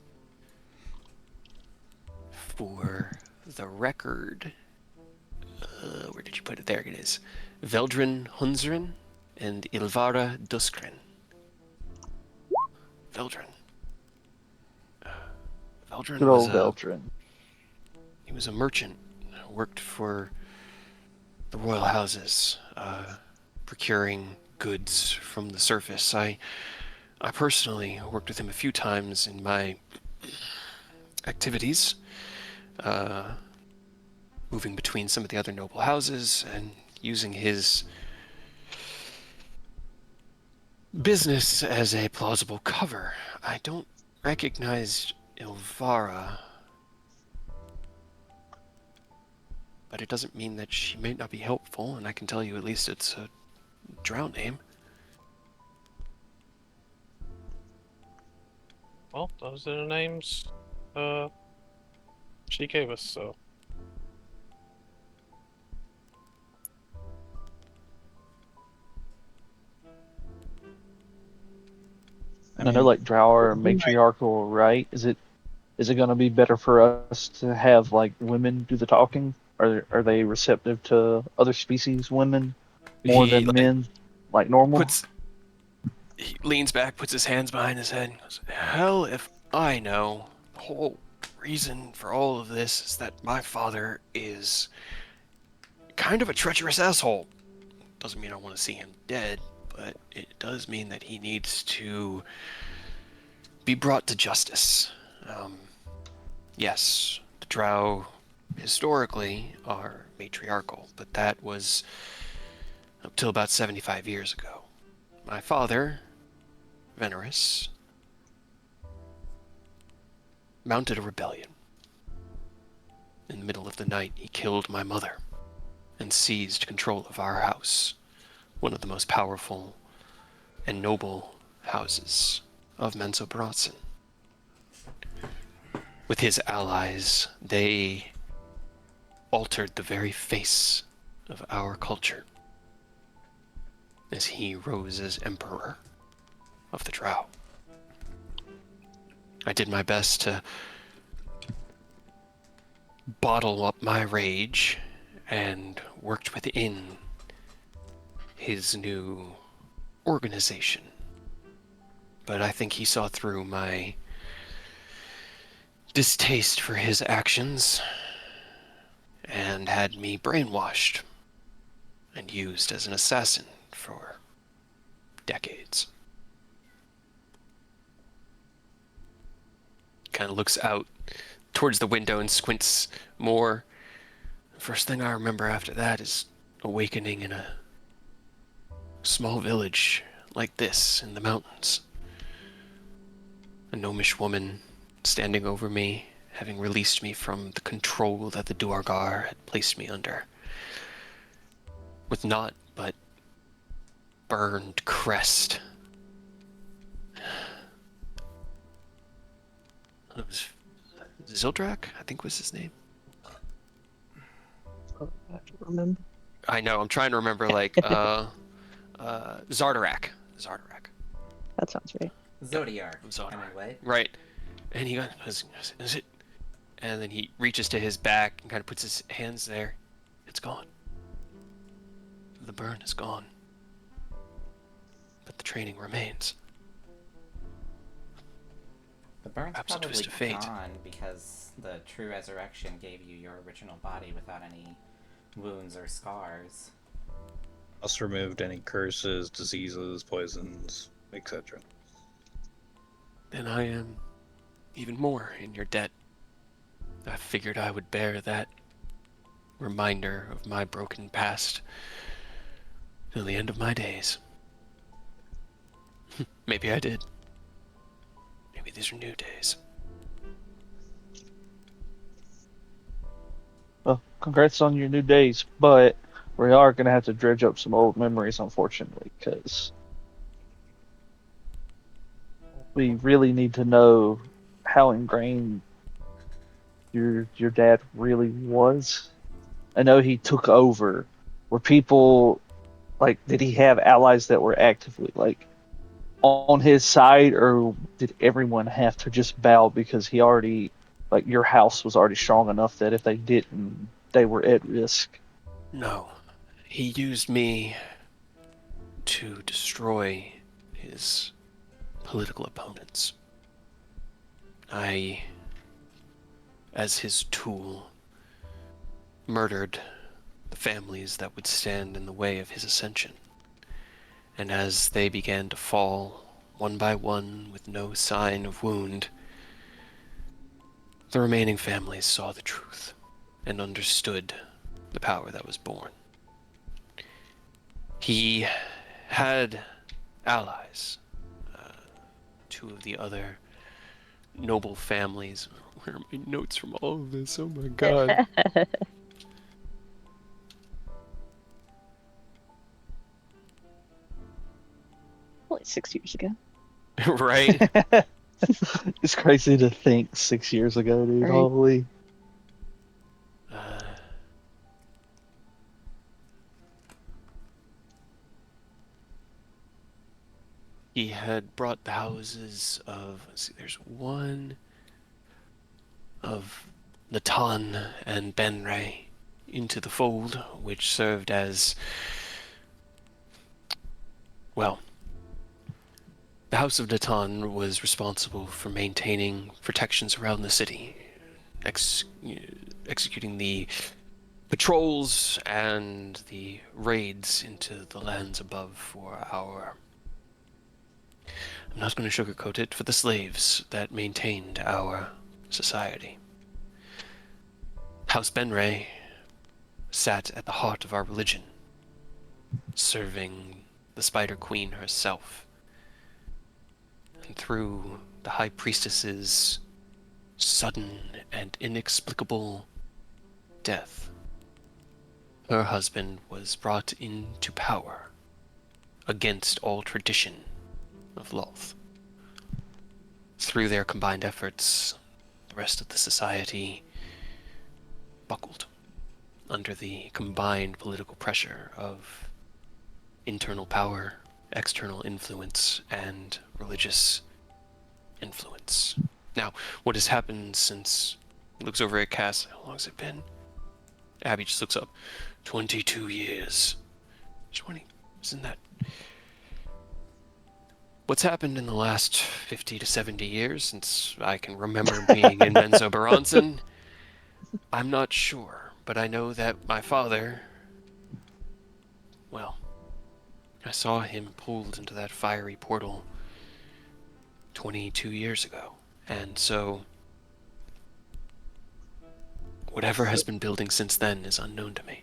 for the record, where did you put it? There it is. Veldrin Hunzrin and Ilvara Duskrin. Veldrin. Veldrin Good was old Beltran. he was a merchant, worked for the royal houses, procuring goods from the surface. I personally worked with him a few times in my activities, moving between some of the other noble houses and using his business as a plausible cover. I don't recognize Ilvara, but it doesn't mean that she may not be helpful, and I can tell you at least it's a drow name. Well, those are the names she gave us, so. And I know like Drow are matriarchal, right? Is it going to be better for us to have like women do the talking? Are they receptive to other species women more He than men, like normal? he leans back, puts his hands behind his head, and goes, "Hell if I know. The whole reason for all of this is that my father is kind of a treacherous asshole. Doesn't mean I want to see him dead, but it does mean that he needs to be brought to justice. Yes, the Drow historically are matriarchal, but that was up till about 75 years ago. My father, Venerus, mounted a rebellion. In the middle of the night, he killed my mother and seized control of our house, one of the most powerful and noble houses of Menzoberranzan. With his allies, they altered the very face of our culture as he rose as emperor of the Drow. I did my best to bottle up my rage and worked within his new organization. But I think he saw through my distaste for his actions and had me brainwashed and used as an assassin for decades. Kind of looks out towards the window and squints more. First thing I remember after that is awakening in a small village like this in the mountains. A gnomish woman standing over me, having released me from the control that the Duergar had placed me under. With naught but burned crest. It was Zildrak, I think was his name. Oh, I have to remember. I know, I'm trying to remember, like, Zardarak. Zardarak. That sounds right. Zodiac. Zodiac. Anyway. Right. And he goes, is it? And then he reaches to his back and kind of puts his hands there. It's gone. The burn is gone. But the training remains. The burn's Perhaps a probably twist of fate. gone because the true resurrection gave you your original body without any wounds or scars. Us removed any curses, diseases, poisons, etc. Then I am even more in your debt. I figured I would bear that reminder of my broken past till the end of my days. Maybe I did. Maybe these are new days. Well, congrats on your new days, but we are going to have to dredge up some old memories, unfortunately, because we really need to know how ingrained your dad really was. I know he took over. Were people like, did he have allies that were actively like on his side, or did everyone have to just bow because he already, like, your house was already strong enough that if they didn't, they were at risk? No. He used me to destroy his political opponents. I, as his tool, murdered the families that would stand in the way of his ascension. And as they began to fall, one by one, with no sign of wound, the remaining families saw the truth and understood the power that was born. He had allies. Two of the other noble families. Where are my notes from all of this? Oh my god. Only 6 years ago. Right? It's crazy to think 6 years ago, dude. Right. Holy. Uh, he had brought the houses of, let's see, there's one of Natan and Benray into the fold, which served as, well, the House of Natan was responsible for maintaining protections around the city, executing the patrols and the raids into the lands above for our, I'm not going to sugarcoat it, for the slaves that maintained our society. House Benray sat at the heart of our religion, serving the Spider Queen herself. And through the High Priestess's sudden and inexplicable death, her husband was brought into power against all tradition of Lolth. Through their combined efforts, the rest of the society buckled under the combined political pressure of internal power, external influence, and religious influence. Now, what has happened since he looks over at Cass? How long has it been? Abby just looks up. 22 years. 20. Isn't that... What's happened in the last 50 to 70 years since I can remember being in Menzo Baronson? I'm not sure, but I know that my father... Well, I saw him pulled into that fiery portal 22 years ago. And so Whatever has been building since then is unknown to me.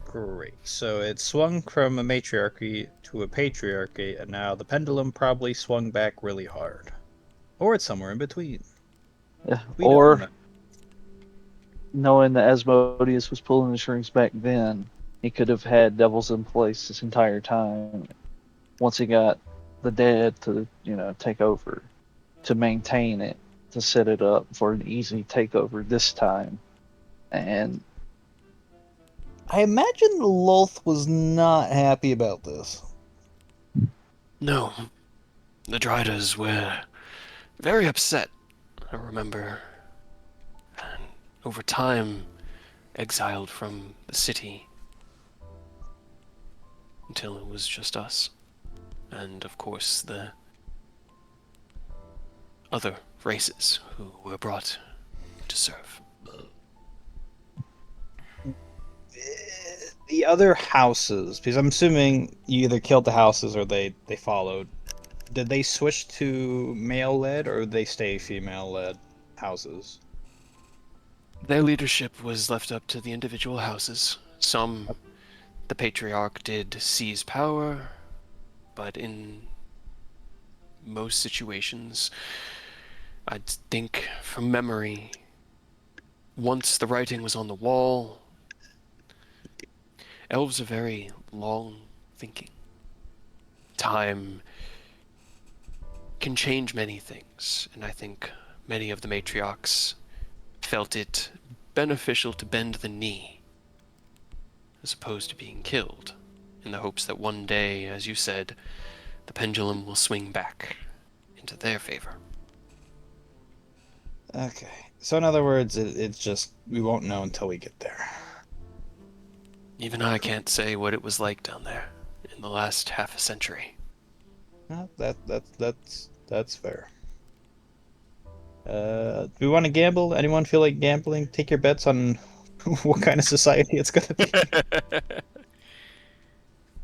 Great. So it swung from a matriarchy to a patriarchy, and now the pendulum probably swung back really hard. Or it's somewhere in between. Yeah. We don't know. Or knowing that Asmodeus was pulling the strings back then, he could have had devils in place this entire time. Once he got the dead to, take over, to maintain it, to set it up for an easy takeover this time. And I imagine Lolth was not happy about this. No, the Driders were very upset, I remember. And over time, exiled from the city until it was just us. And of course, the other races who were brought to serve. The other houses, because I'm assuming you either killed the houses or they followed. Did they switch to male-led or did they stay female-led houses? Their leadership was left up to the individual houses. Some, the patriarch did seize power, but in most situations, I'd think from memory, once the writing was on the wall, elves are very long thinking. Time can change many things, and I think many of the matriarchs felt it beneficial to bend the knee as opposed to being killed, in the hopes that one day, as you said, the pendulum will swing back into their favor. Okay. So in other words, it's just, we won't know until we get there. Even I can't say what it was like down there in the last half a century. No, that's fair. Do we want to gamble? Anyone feel like gambling? Take your bets on what kind of society it's gonna be.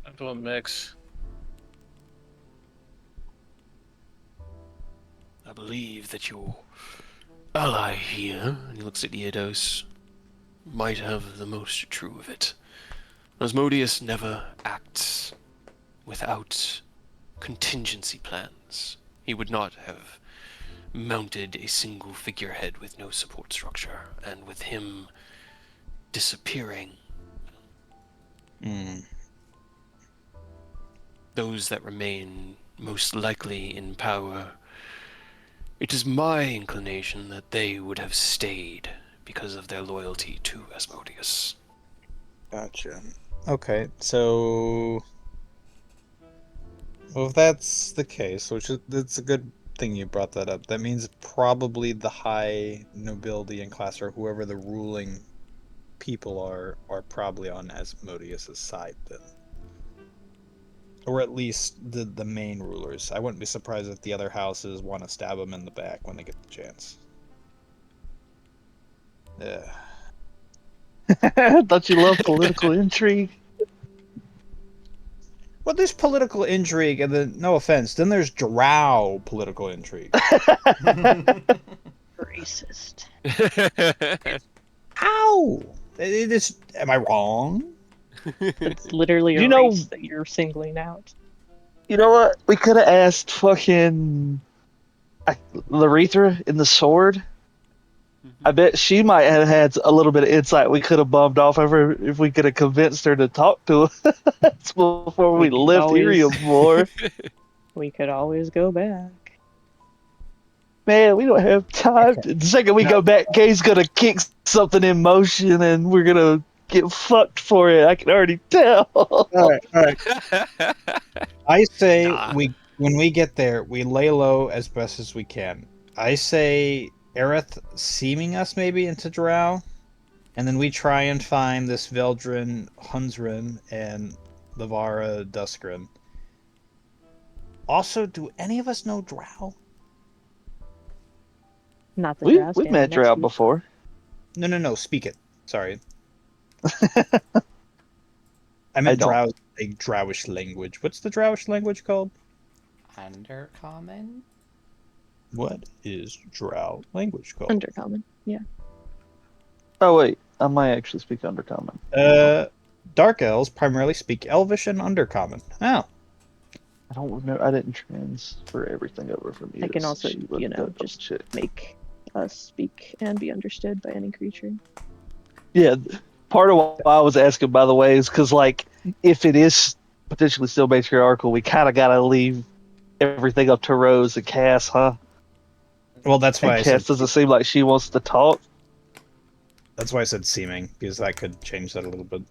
I'm doing mix. I believe that your ally here, and he looks at Eodos, might have the most true of it. Asmodeus never acts without contingency plans. He would not have mounted a single figurehead with no support structure, and with him disappearing, Hmm. those that remain most likely in power, it is my inclination that they would have stayed because of their loyalty to Asmodeus. Gotcha. Okay, so well, if that's the case, which is it's a good thing you brought that up. That means probably the high nobility and class, or whoever the ruling people are probably on Asmodeus's side then. Or at least the main rulers. I wouldn't be surprised if the other houses want to stab him in the back when they get the chance. Yeah. I thought you loved political intrigue. Well, there's political intrigue, and then, no offense, then there's drow political intrigue. Racist. How? It is, am I wrong? It's literally a You know- race that you're singling out. You know what? We could have asked fucking Larethra in the sword. I bet she might have had a little bit of insight we could have bumped off of her if we could have convinced her to talk to us before we We could left always- Irium more. We could always go back. Man, we don't have time. The second we go back, Kay's gonna kick something in motion and we're gonna get fucked for it. I can already tell. All right. I say Nah. when we get there, we lay low as best as we can. I say Aerith seaming us maybe into drow, and then we try and find this Veldrin Hunsrin and Lavara Duskrin. Also, do any of us know drow? Not the We've drow met standing Drow next to you. before. No. Speak it. Sorry. I I meant don't. drow, a drowish language. What's the drowish language called? Undercommon? What is drow language called? Undercommon. Yeah. Oh wait, I might actually speak Undercommon. Dark elves primarily speak Elvish and Undercommon. Oh, I don't remember. I didn't transfer everything over from you. I can also, She let me double just check. make us speak and be understood by any creature. Yeah, part of why I was asking, by the way, is because like if it is potentially still matriarchal, we kind of gotta leave everything up to Rose and Cass, huh? well, that's And why I said. Cass doesn't seem like she wants to talk. That's why I said seeming, because that could change that a little bit.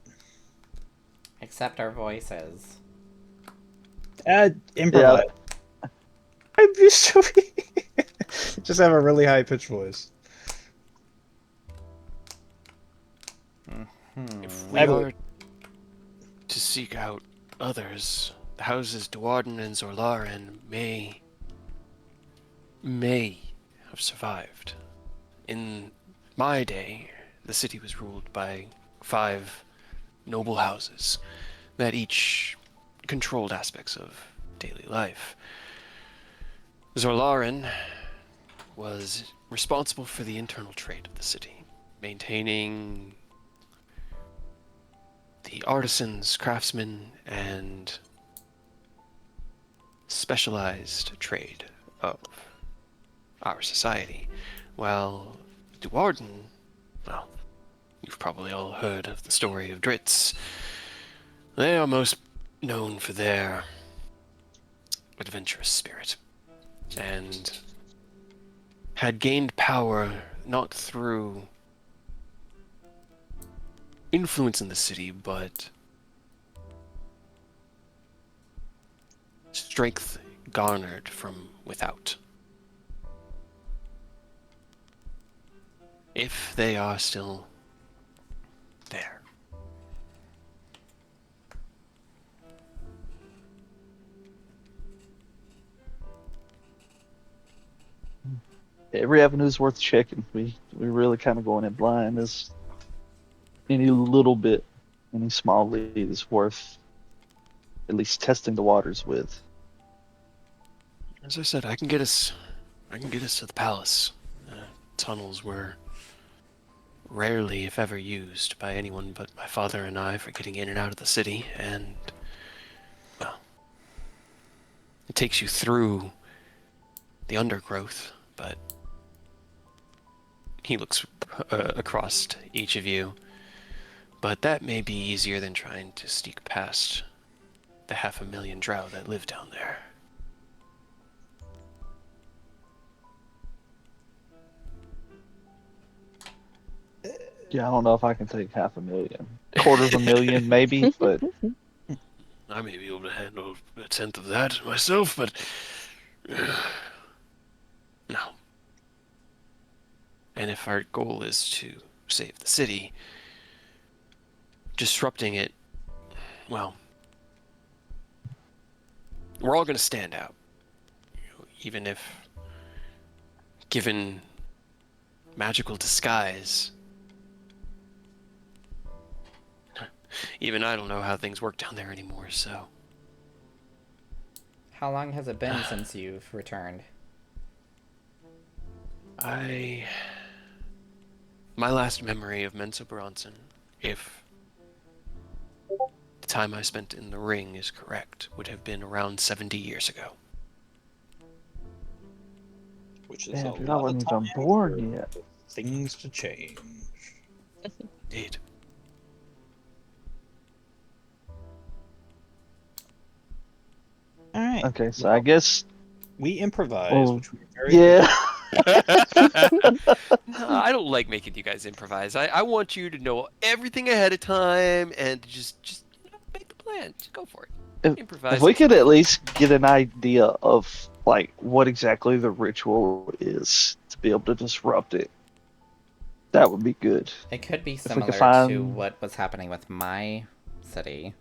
Except our voices. Yeah, Improvise. I'm used to just have a really high pitched voice. If Hmm. we I are to seek out others, the houses Duarden and Zorlaren may have survived. In my day, the city was ruled by 5 noble houses that each controlled aspects of daily life. Zorlaren was responsible for the internal trade of the city, maintaining the artisans, craftsmen, and specialized trade of our society, while Duarden, well, you've probably all heard of the story of Dritz. They are most known for their adventurous spirit, and had gained power not through influence in the city, but strength garnered from without. If they are still there. every avenue is worth checking. We really kind of going in blind. Is any little bit, any small lead is worth at least testing the waters with. As I said, I can get us to the palace. Tunnels were rarely, if ever, used by anyone but my father and I for getting in and out of the city, and, well, it takes you through the undergrowth, but he looks across each of you. But that may be easier than trying to sneak past the 500,000 drow that live down there. Yeah, I don't know if I can take 500,000, quarter of a million maybe, but I may be able to handle a tenth of that myself, but no. And if our goal is to save the city, disrupting it, well, we're all going to stand out. Even if, given magical disguise, even I don't know how things work down there anymore, so. How long has it been since you've returned? My last memory of Mensa Bronson, if the time I spent in the ring is correct, would have been around 70 years ago. Which is damn, a dude, I lot wasn't of even time born for yet. things to change. Indeed. All right. Okay, so I guess, We improvised, oh, which we were very good yeah. No, I don't like making you guys improvise. I want you to know everything ahead of time and just make the plan. Just go for it. If, if Improvise we some could stuff. at least get an idea of like what exactly the ritual is to be able to disrupt it, that would be good. It could be If we could similar to find, what was happening with my city,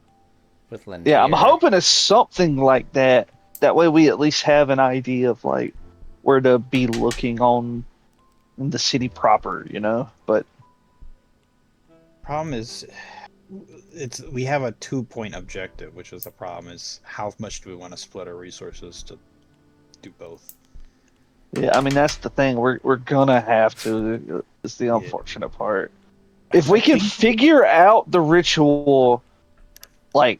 with yeah, I'm Lintier. hoping it's something like that. That way, we at least have an idea of like where to be looking on in the city proper, you know. But Problem is, we have a 2-point objective, which is the problem. Is how much do we want to split our resources to do both? yeah, I mean that's the thing. We're gonna have to. It's the Yeah. unfortunate part. If we can figure out the ritual, like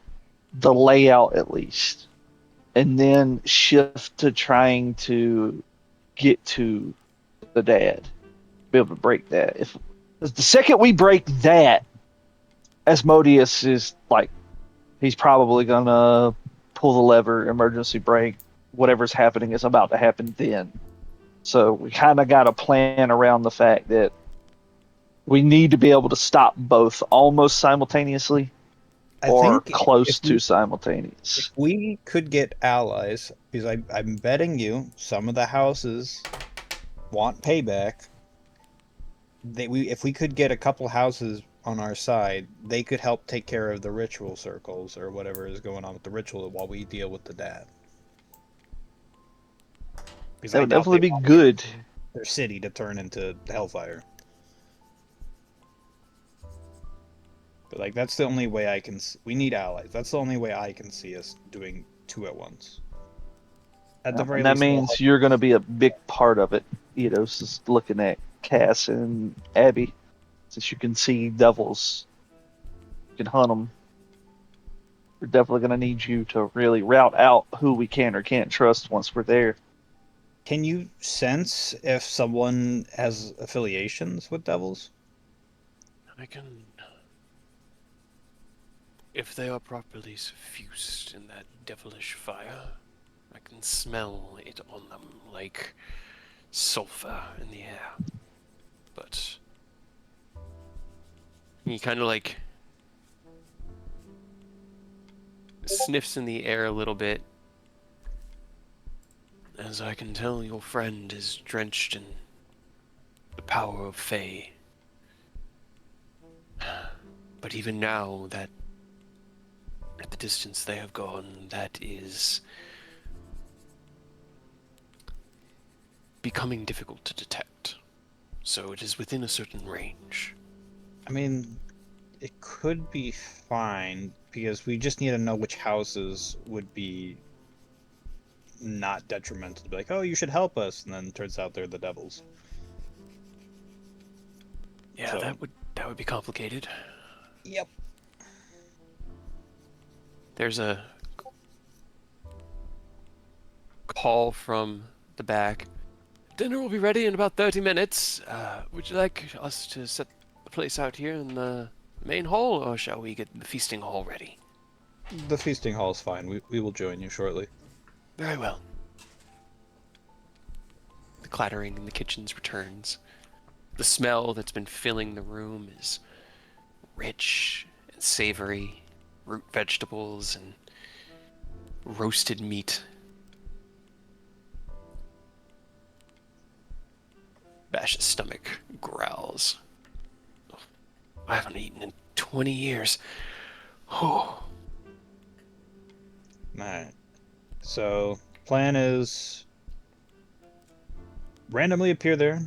the layout at least, and then shift to trying to get to the dad, be able to break that. If 'cause the second we break that, Asmodeus is like he's probably gonna pull the lever, emergency brake. Whatever's happening is about to happen then. So we kind of got to plan around the fact that we need to be able to stop both almost simultaneously I or think close to simultaneous. if we could get allies, because I'm betting you some of the houses want payback. If we could get a couple houses on our side, they could help take care of the ritual circles or whatever is going on with the ritual while we deal with the dad. Because That I would doubt they definitely be want good. their city to turn into hellfire. But like that's the only way I can. We need allies. That's the only way I can see us doing two at once. At the very And that least, it'll means help. you're going to be a big part of it. You know, just looking at Cass and Abby, since you can see devils, you can hunt them. We're definitely going to need you to really route out who we can or can't trust once we're there. Can you sense if someone has affiliations with devils? I can. If they are properly suffused in that devilish fire, I can smell it on them like sulfur in the air. But he kind of like sniffs in the air a little bit. As I can tell, your friend is drenched in the power of Fae. But even now, that at the distance they have gone, that is becoming difficult to detect. So it is within a certain range. I mean, it could be fine because we just need to know which houses would be not detrimental to be like, oh, you should help us, and then it turns out they're the devils. Yeah, So- that would be complicated. Yep. There's a call from the back. Dinner will be ready in about 30 minutes. Would you like us to set the place out here in the main hall, or shall we get the feasting hall ready? The feasting hall is fine. We will join you shortly. Very well. The clattering in the kitchens returns. The smell that's been filling the room is rich and savory. Root vegetables and roasted meat. Bash's stomach growls. I haven't eaten in 20 years. Oh. Alright. So, plan is randomly appear there.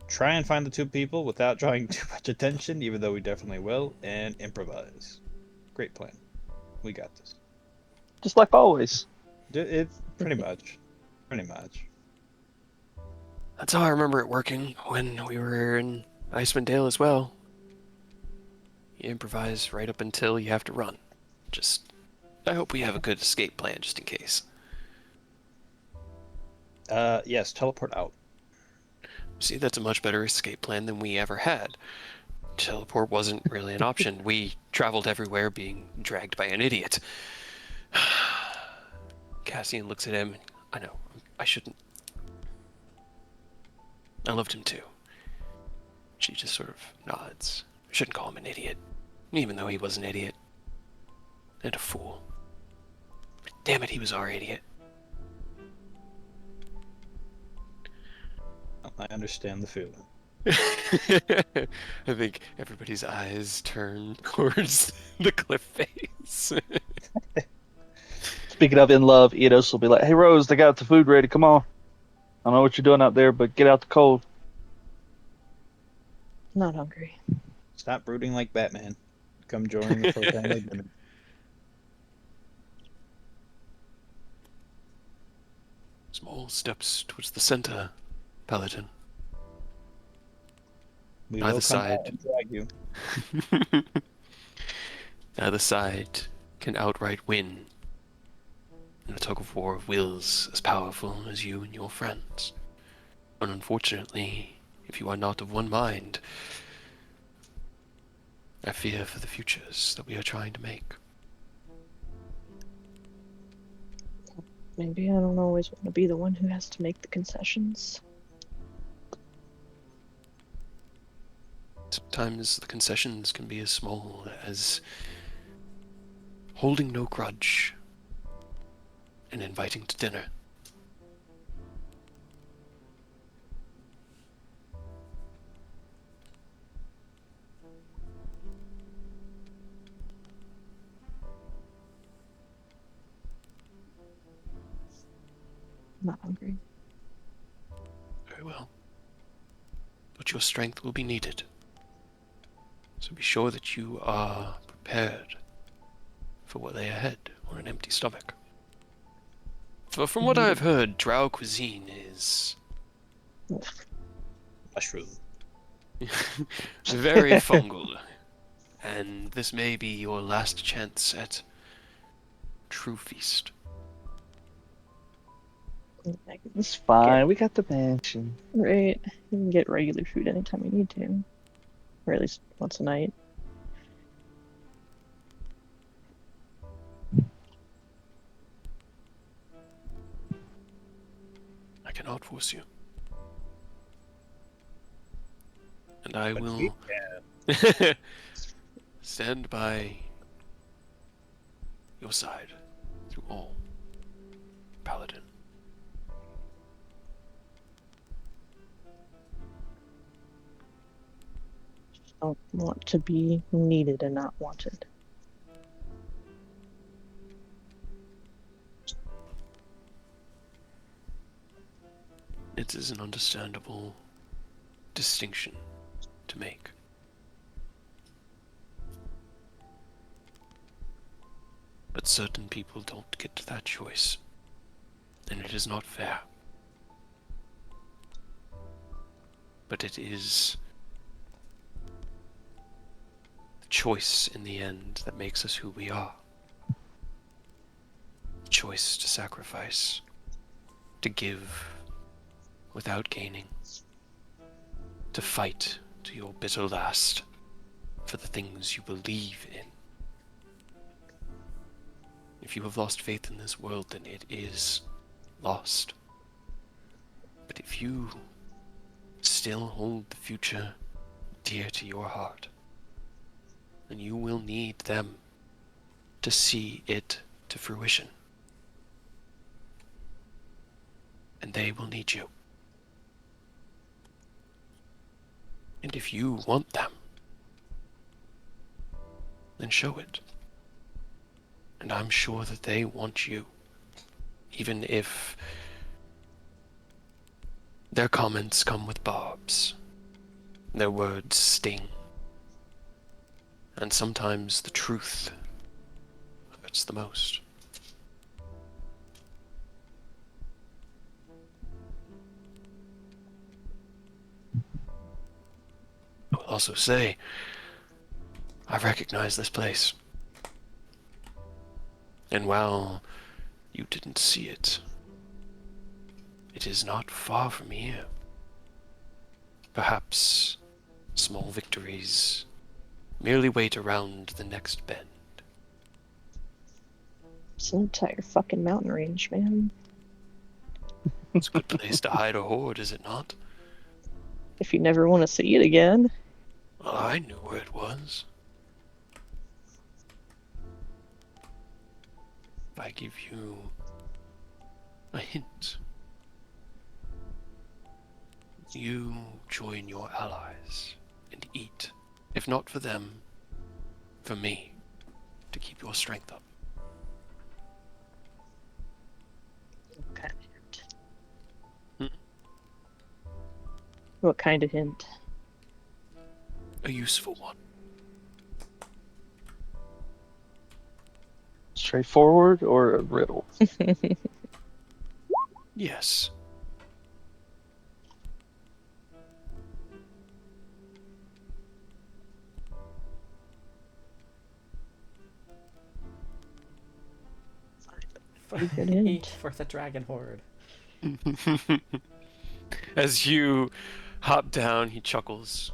Try and find the two people without drawing too much attention, even though we definitely will, and improvise. Great plan. We got this. Just like always. It's pretty much. Pretty much. That's how I remember it working when we were in Icewind Dale as well. You improvise right up until you have to run. I hope we have a good escape plan just in case. Yes, teleport out. See, that's a much better escape plan than we ever had. Teleport wasn't really an option. We traveled everywhere being dragged by an idiot. Cassian looks at him. I know, I shouldn't. I loved him too. She just sort of nods. I shouldn't call him an idiot, even though he was an idiot. And a fool. But damn it, he was our idiot. I understand the feeling. I think everybody's eyes turn towards the cliff face. Speaking of in love, Eidos will be like, "Hey Rose, they got the food ready. Come on. I don't know what you're doing out there, but get out the cold." Not hungry. Stop brooding like Batman. Come join the pro family dinner. Small steps towards the center, Paladin. We Either will come side. out and drag you. Neither side can outright win in a tug of war of wills as powerful as you and your friends. And unfortunately, if you are not of one mind, I fear for the futures that we are trying to make. Maybe I don't always want to be the one who has to make the concessions. Sometimes the concessions can be as small as holding no grudge and inviting to dinner. I'm not hungry. Very well. But your strength will be needed. So be sure that you are prepared for what lay ahead on an empty stomach. For from what I've heard, Drow cuisine is Mushroom. very fungal, and this may be your last chance at true feast. It's fine. We got the mansion. Right. You can get regular food anytime you need to. Or at least once a night. I cannot force you. And I But will we can. stand by your side through all, Paladin. Don't want to be needed and not wanted. It is an understandable distinction to make. But certain people don't get that choice, and it is not fair. But it is the choice in the end that makes us who we are. The choice to sacrifice, to give without gaining, to fight to your bitter last for the things you believe in. If you have lost faith in this world, then it is lost. But if you still hold the future dear to your heart, then you will need them to see it to fruition. And they will need you. And if you want them, then show it. And I'm sure that they want you, even if their comments come with barbs, their words sting, and sometimes the truth hurts the most. I will also say, I recognize this place. And while you didn't see it, it is not far from here. Perhaps small victories merely wait around the next bend. It's an entire fucking mountain range, man. It's a good place to hide a horde, is it not? If you never want to see it again. Well, I knew where it was. If I give you a hint, you join your allies and eat, if not for them, for me, to keep your strength up. What kind of hint? Hmm? What kind of hint? A useful one. Straightforward or a riddle? Yes. Good Eat hint. for the dragon horde. As you hop down, he chuckles.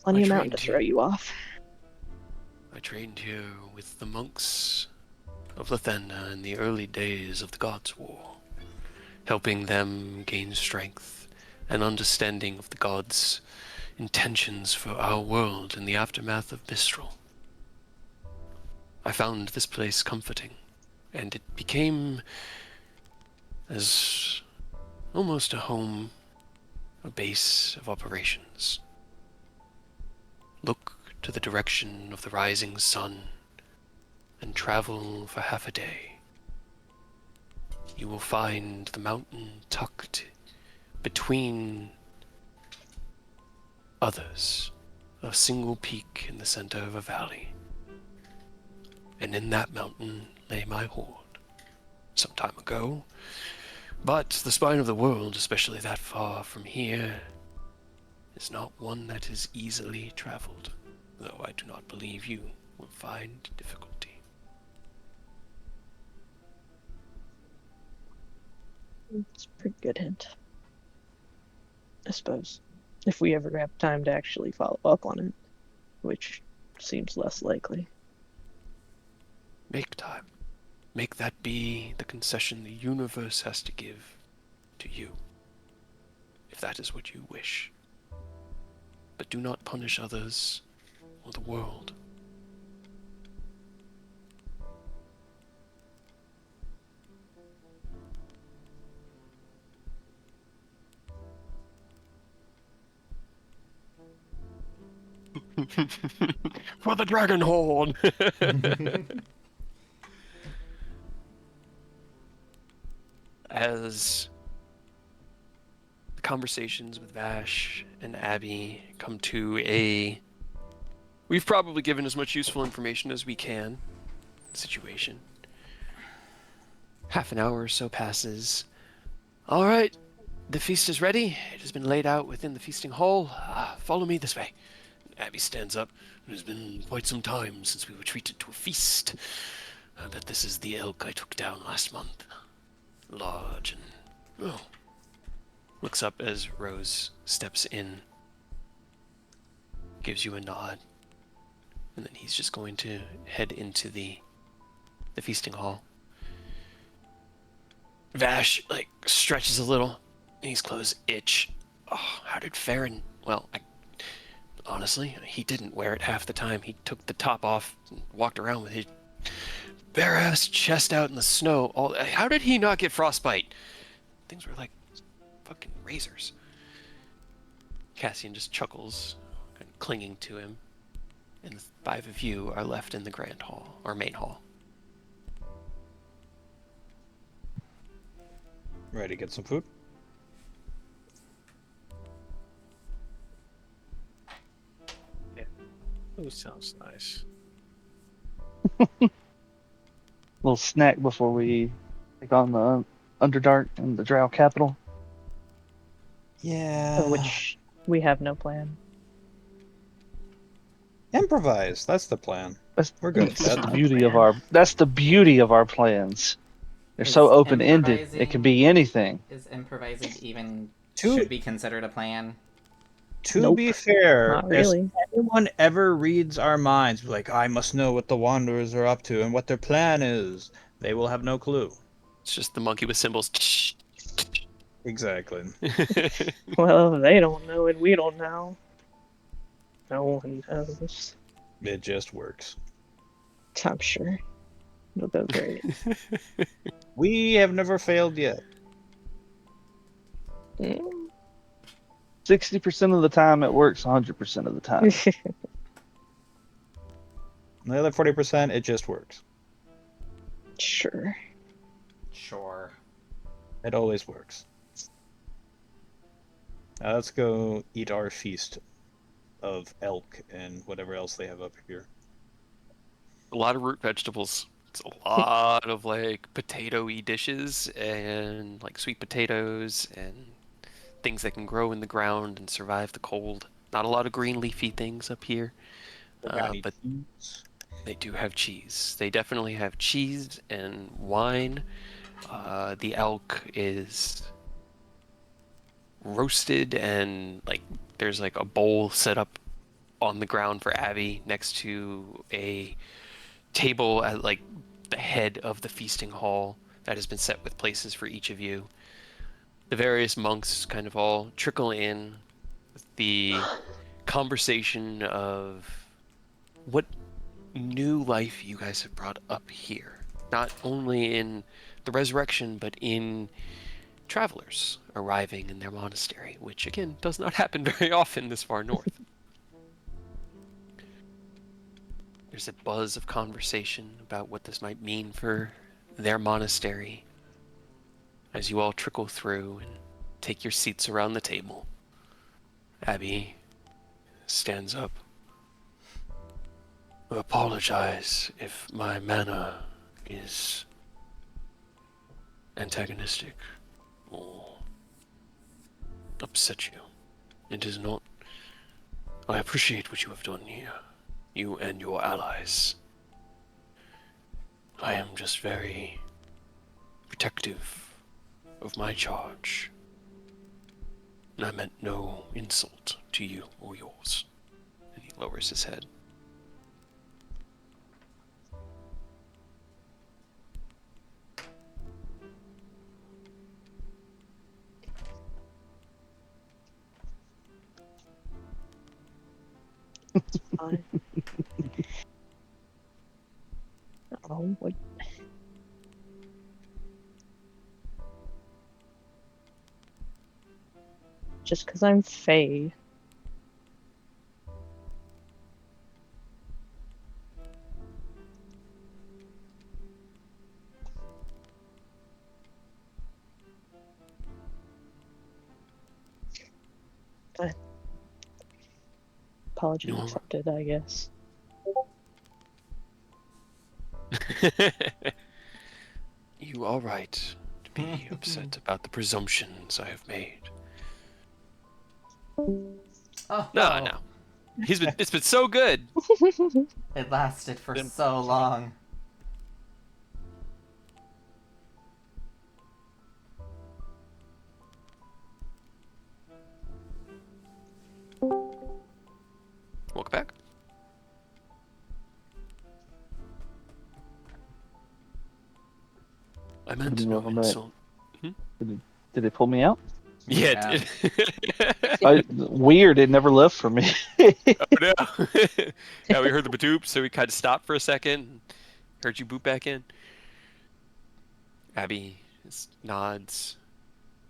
Plenty I of mountain to trained throw you. you off. I trained here with the monks of Lathander in the early days of the Gods' War, helping them gain strength and understanding of the gods' intentions for our world in the aftermath of Mistral. I found this place comforting, and it became as almost a home, a base of operations. Look to the direction of the rising sun and travel for half a day. You will find the mountain tucked between others, a single peak in the center of a valley. And in that mountain lay my horde, some time ago. But the spine of the world, especially that far from here, is not one that is easily traveled, though I do not believe you will find difficulty. It's a pretty good hint. I suppose. If we ever have time to actually follow up on it, which seems less likely. Make time. Make that be the concession the universe has to give to you, if that is what you wish. But do not punish others or the world. For the dragon horn! As the conversations with Vash and Abby come to a... We've probably given as much useful information as we can. Situation. Half an hour or so passes. All right, the feast is ready. It has been laid out within the feasting hall. Follow me this way. Abby stands up. It has been quite some time since we were treated to a feast. I bet this is the elk I took down last month. Large and... oh. Looks up as Rose steps in. Gives you a nod. And then he's just going to head into the feasting hall. Vash, stretches a little, and his clothes itch. Oh, how did Farron... Well, honestly, he didn't wear it half the time. He took the top off and walked around with his bare-ass chest out in the snow. How did he not get frostbite? Things were like fucking razors. Cassian just chuckles, kind of clinging to him. And the five of you are left in the grand hall, or main hall. Ready to get some food? Ooh, sounds nice. Little snack before we take on the Underdark and the Drow capital. Yeah. Which we have no plan. Improvise. That's the plan. We're good at That's that. the beauty of our. That's the beauty of our plans. They're so Is open ended. It can be anything. Is improvising even To- should be considered a plan? To Nope, be fair, not really. if anyone ever reads our minds, like, I must know what the Wanderers are up to and what their plan is, they will have no clue. It's just the monkey with symbols. Exactly. Well, they don't know and we don't know. No one knows. It just works. I'm sure. It'll go great. We have never failed yet. 60% of the time it works. 100% of the time. The other 40%, it just works. Sure. Sure. It always works. Now let's go eat our feast of elk and whatever else they have up here. A lot of root vegetables. It's a lot of potato-y dishes and sweet potatoes and things that can grow in the ground and survive the cold. Not a lot of green leafy things up here. Got any But foods? They do have cheese. They definitely have cheese and wine. The elk is roasted, and like there's like a bowl set up on the ground for Abby next to a table at like the head of the feasting hall that has been set with places for each of you. The various monks kind of all trickle in with the conversation of what new life you guys have brought up here. Not only in the resurrection, but in travelers arriving in their monastery, which again does not happen very often this far north. There's a buzz of conversation about what this might mean for their monastery as you all trickle through and take your seats around the table. Abby stands up. I apologize if my manner is antagonistic or upset you. It is not. I appreciate what you have done here, you and your allies. I am just very protective of my charge. And I meant no insult to you or yours. And he lowers his head. Fine. Oh, what? Just because I'm Faye. Fine. Apology No. accepted, I guess. You are right to be upset about the presumptions I have made. Oh, No. It's been so good. It lasted for Been- so long. Welcome back. I meant Did you no welcome back? insult. Did it pull me out? Yeah. Weird. It never left for me. Oh no. Yeah, we heard the badoop, so we kind of stopped for a second. Heard you boot back in. Abby nods.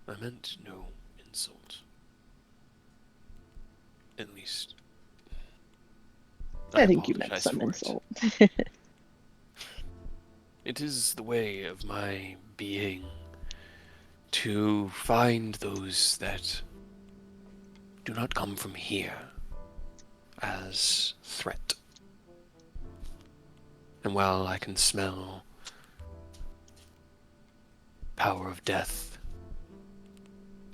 I meant no insult. At least. I think you meant apologize some for it. insult. It is the way of my being to find those that do not come from here as threat. And while I can smell power of death,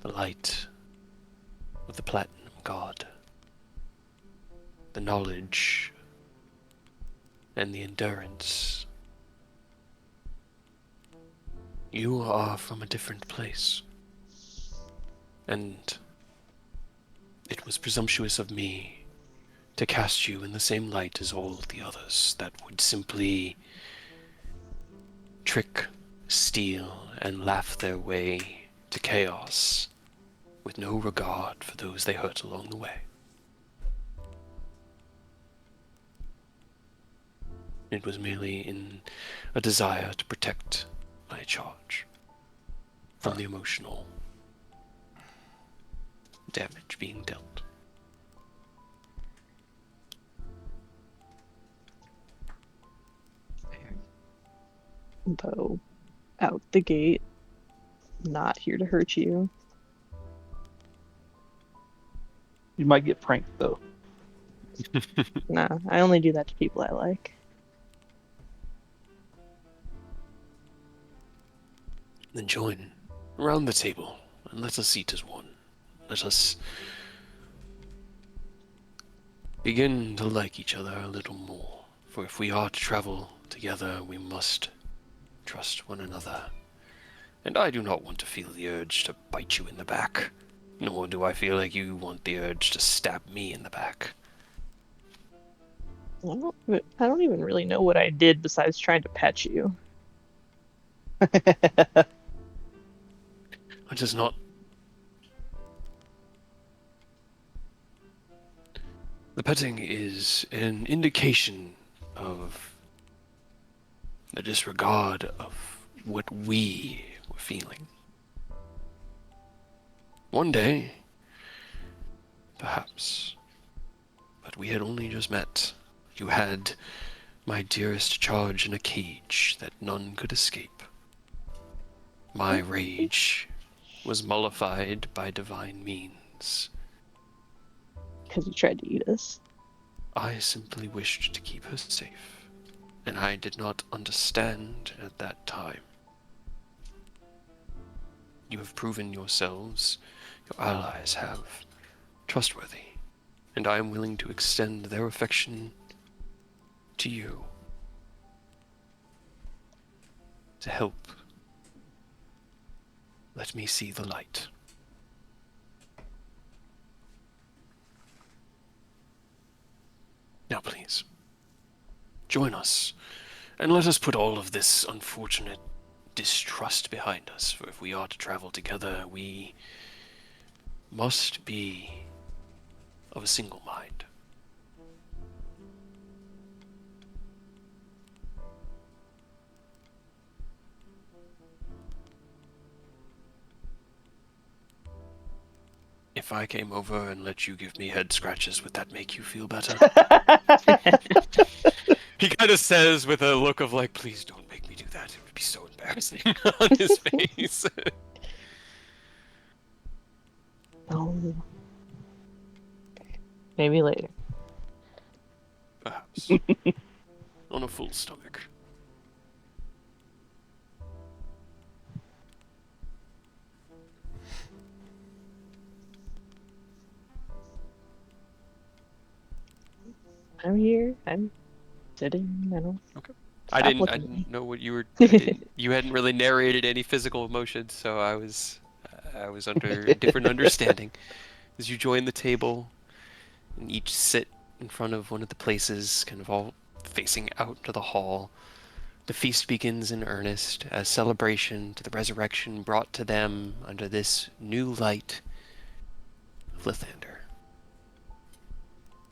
the light of the platinum god, the knowledge and the endurance, you are from a different place. And it was presumptuous of me to cast you in the same light as all the others that would simply trick, steal, and laugh their way to chaos with no regard for those they hurt along the way. It was merely in a desire to protect my charge from the emotional damage being dealt. Though, out the gate, not here to hurt you. You might get pranked though. Nah, I only do that to people I like. Then join around the table and let us eat as one. Let us begin to like each other a little more For if we are to travel together, we must trust one another. And I do not want to feel the urge to bite you in the back, nor do I feel like you want the urge to stab me in the back. I don't even really know what I did besides trying to pet you. It is not. The petting is an indication of the disregard of what we were feeling. One day, perhaps, but we had only just met. You had my dearest charge in a cage that none could escape. My rage was mollified by divine means. Because you tried to eat us. I simply wished to keep her safe, and I did not understand at that time. You have proven yourselves, your allies have, trustworthy, and I am willing to extend their affection to you to help. Let me see the light. Now please, join us, and let us put all of this unfortunate distrust behind us, for if we are to travel together, we must be of a single mind. If I came over and let you give me head scratches, would that make you feel better? He kind of says with a look of like, please don't make me do that. It would be so embarrassing on his face. Oh. Maybe later. Perhaps. On a full stomach. I'm here. I'm sitting. I don't. Okay. Stop I looking at me. didn't know what you were. You hadn't really narrated any physical emotions, so I was under a different understanding. As you join the table, and each sit in front of one of the places, kind of all facing out to the hall, the feast begins in earnest, as celebration to the resurrection brought to them under this new light of Lathander.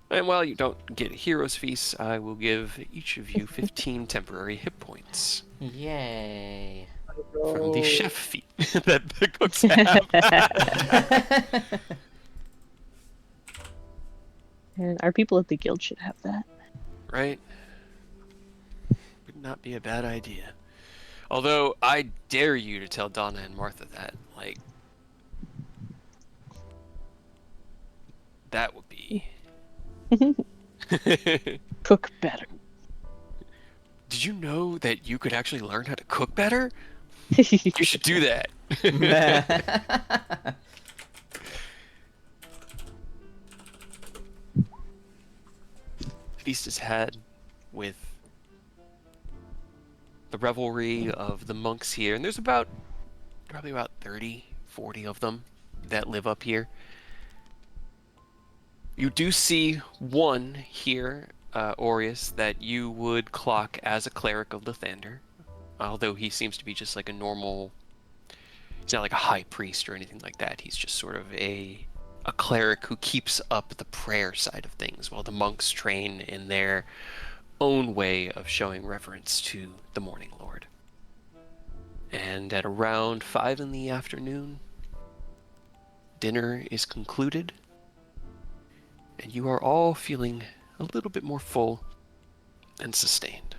And while you don't get a hero's feast, I will give each of you 15 temporary hit points Yay. from the chef feat that the cooks have. And our people at the guild should have that. Right? Would not be a bad idea. Although, I dare you to tell Donna and Martha that. Like, that would be... Cook better. Did you know that you could actually learn how to cook better? You should do that. Feast is had with the revelry of the monks here, and there's probably about 30, 40 of them that live up here. You do see one here, Aureus, that you would clock as a cleric of Lathander, although he seems to be just like a normal. He's not like a high priest or anything like that. He's just sort of a cleric who keeps up the prayer side of things, while the monks train in their own way of showing reverence to the Morning Lord. And at around 5 in the afternoon, dinner is concluded, and you are all feeling a little bit more full and sustained.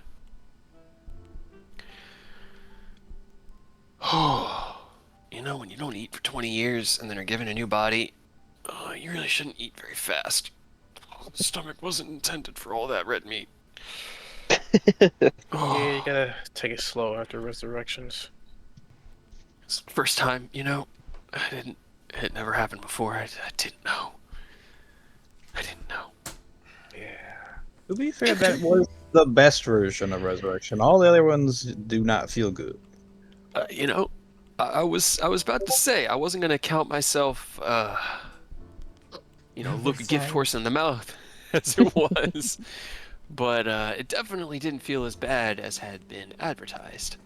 Oh, you know, when you don't eat for 20 years and then are given a new body, you really shouldn't eat very fast. The stomach wasn't intended for all that red meat. Yeah, you gotta take it slow after resurrections. It's the first time, you know, it never happened before. I didn't know. I didn't know. Yeah. To be fair, that was the best version of resurrection. All the other ones do not feel good. You know, I was about to say I wasn't gonna count myself, look a gift Percent. horse in the mouth as it was, but it definitely didn't feel as bad as had been advertised.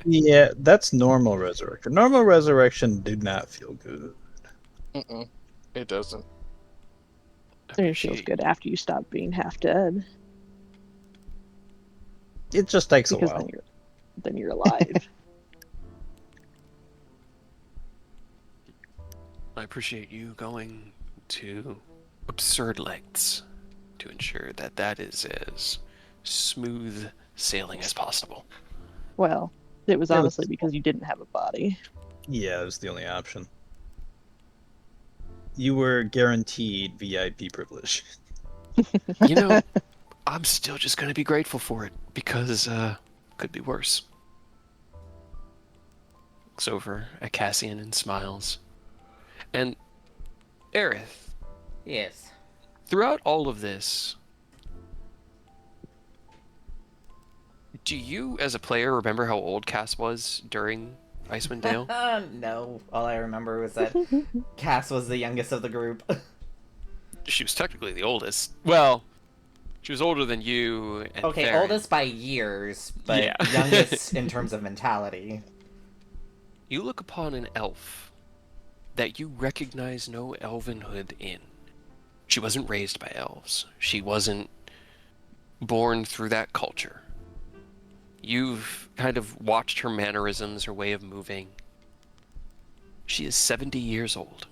Yeah, that's normal resurrection. Normal resurrection did not feel good. Mm-mm. It doesn't. I mean, it feels Appreciate good after you stop being half dead, It just takes a because while. then you're alive. I appreciate you going to absurd lengths to ensure that that is as smooth sailing as possible. Well, it was It honestly was- because you didn't have a body. Yeah, it was the only option. You were guaranteed VIP privilege. You know, I'm still just gonna be grateful for it because could be worse. Looks over at Cassian and smiles. And Aerith, Yes. throughout all of this, do you, as a player, remember how old Cass was during Icewind Dale? No. All I remember was that Cass was the youngest of the group. She was technically the oldest. Well, she was older than you and Okay, Theron. oldest by years, but Yeah. youngest in terms of mentality. You look upon an elf that you recognize no elvenhood in. She wasn't raised by elves. She wasn't born through that culture. You've kind of watched her mannerisms, her way of moving. She is 70 years old.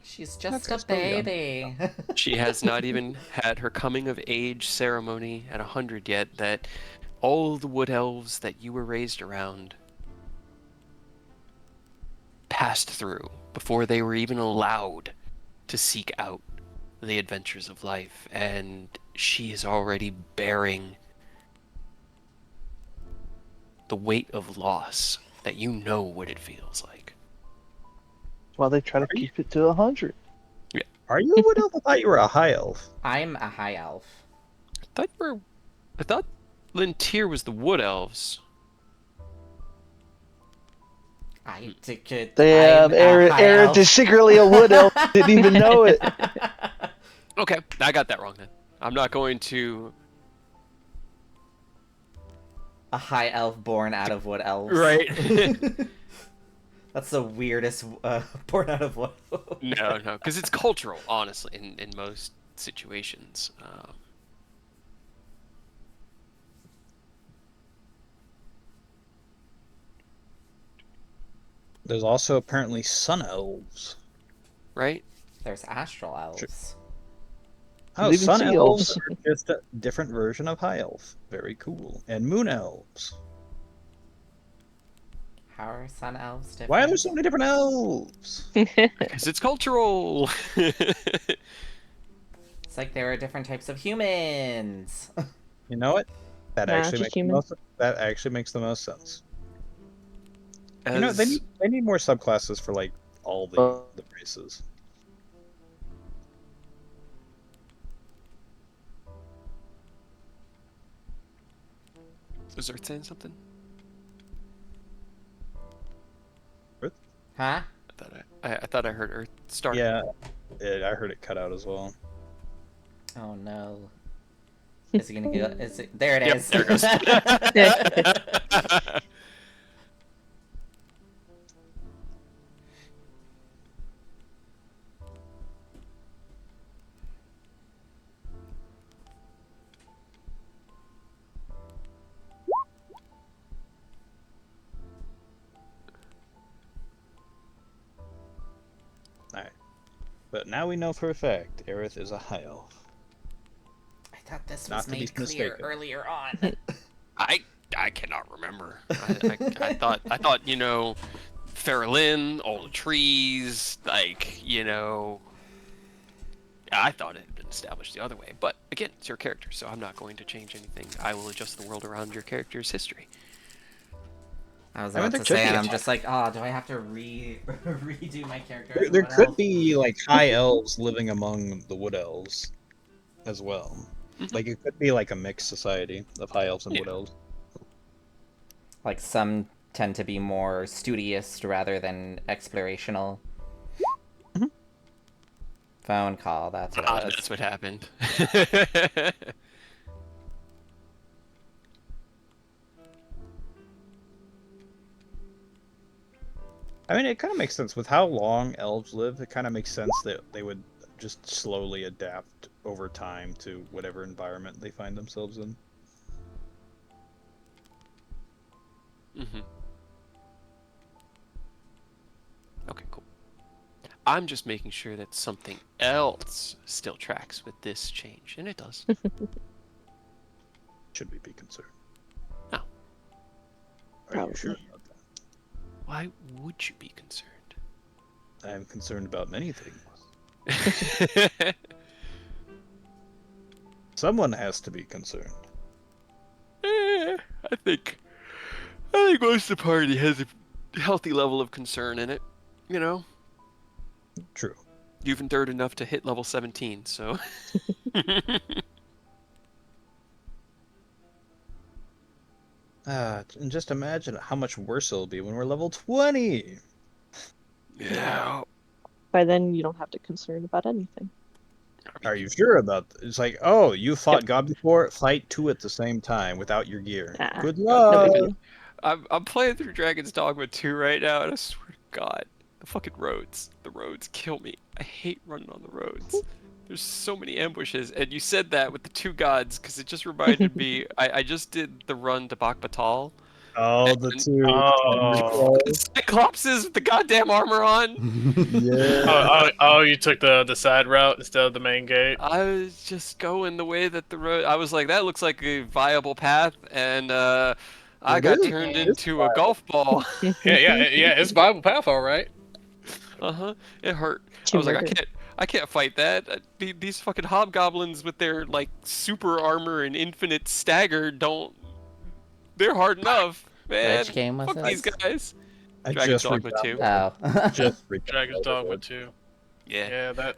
She's just Okay, a still young. baby. She has not even had her coming of age ceremony at 100 yet, that all the wood elves that you were raised around passed through before they were even allowed to seek out the adventures of life, and she is already bearing the weight of loss that you know what it feels like. That's why they try to keep it to 100. Are you a wood elf? I thought you were a high elf. I'm a high elf. I thought Lintier was the wood elves. I could. Damn, I'm a high Aerith elf. is secretly a wood elf. Didn't even know it. Okay, I got that wrong then. I'm not going to. A high elf born out of wood elves. Right. That's the weirdest born out of wood. No, because it's cultural, honestly, in most situations. There's also apparently sun elves. Right? There's astral elves. Oh, Even sun sea elves elves. are just a different version of high elf. Very cool. And moon elves. How are sun elves different? Why are there so many different elves? Because it's cultural. It's like there are different types of humans. You know what? That Nah, actually just makes human. that actually makes the most sense. As, You know, they need more subclasses for like all the races. Was Earth saying something? Huh? I thought I heard Earth start. Yeah, I heard it cut out as well. Oh no. Is it gonna go? Is it? There it Yep, is. there it goes. Alright. But now we know for a fact Aerith is a high elf. I thought this Not was to be made clear mistaken. earlier on. I cannot remember. I thought Farrellin, all the trees, I thought it had been established the other way. But again, it's your character, so I'm not going to change anything. I will adjust the world around your character's history. I was I mean, about there to could say, be and a I'm type. just like, oh, do I have to redo my character? There could be like high elves living among the wood elves. as well. Mhm. Like it could be like a mixed society of high elves and wood Yeah. elves. Like some tend to be more studious rather than explorational. Mhm. Phone call, that's what it was. That's what happened. I mean, it kind of makes sense with how long elves live. It kind of makes sense that they would just slowly adapt over time to whatever environment they find themselves in. Mhm. Okay, cool. I'm just making sure that something else still tracks with this change, and it does. Should we be concerned? No. Are you sure Probably. about that? Why would you be concerned? I am concerned about many things. Someone has to be concerned. I think most of the party has a healthy level of concern in it. You know, True. you've endured enough to hit level 17, so. And just imagine how much worse it'll be when we're level 20. Yeah. By then, you don't have to concern about anything. Are you sure about that? It's like, oh, you fought Yep. God before? Fight two at the same time without your gear. Ah, Good no luck. big deal. I'm playing through Dragon's Dogma 2 right now, and I swear to God, the fucking roads. The roads kill me. I hate running on the roads. There's so many ambushes, and you said that with the two gods, because it just reminded me. I just did the run to Bakbatal. Oh, the And two. Oh. the Cyclopses with the goddamn armor on. Yeah. You took the side route instead of the main gate. I was just going the way that the road. I was like, that looks like a viable path, and I It got is. turned It's into a golf ball. Yeah, it's Bible path, all right. It hurt. I To was like, murder. I can't fight that. These fucking hobgoblins with their like super armor and infinite stagger don't. They're hard enough, man. Which game was Fuck these this? guys. I Dragon's just Dogma recapped 2. it. Oh. Just recapped Dragon's it. Dogma 2. Yeah. Yeah, that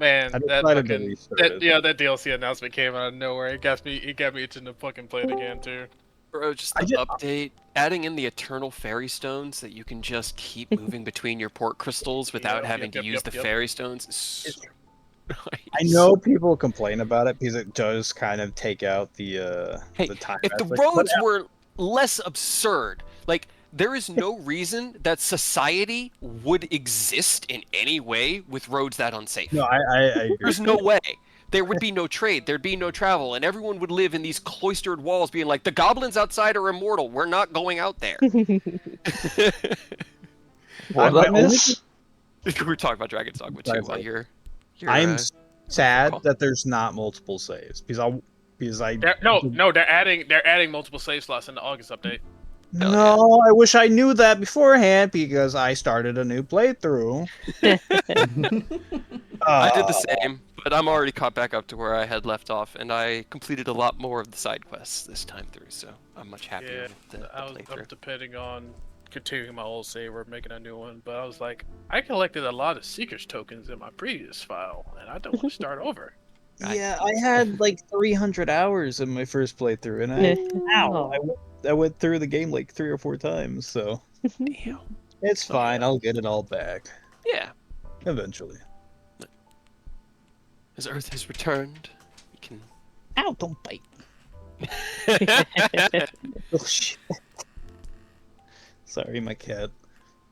I that decided to fucking restart that it. yeah, that DLC announcement came out of nowhere. It got me itching to fucking play it again too. Bro, just I the just, update, adding in the eternal fairy stones that you can just keep moving between your port crystals without having to use the Yep. fairy stones is so I nice. know people complain about it because it does kind of take out Hey, the time if the aspect, but roads were less absurd, like there is no reason that society would exist in any way with roads that unsafe. no, I agree. There's no way. There would be no trade, there'd be no travel, and everyone would live in these cloistered walls being like, the goblins outside are immortal, we're not going out there. What did my I miss? We're talking about Dragon's Dogma 2 Sorry, while sorry. you're I'm sad call. that there's not multiple saves because I They're adding multiple save slots in the August update. no, I wish I knew that beforehand because I started a new playthrough. I did the same, but I'm already caught back up to where I had left off, and I completed a lot more of the side quests this time through, so I'm much happier Yeah, with the I'm playthrough. depending on continuing my old save or making a new one, but I was like, I collected a lot of Seekers tokens in my previous file, and I don't want to start over. Yeah, I had like 300 hours in my first playthrough, and I went through the game like 3 or 4 times, so Damn. it's Oh, fine. yeah. I'll get it all back Yeah. eventually. As Earth has returned, we can. Ow! Don't bite. Oh shit! Sorry, my cat.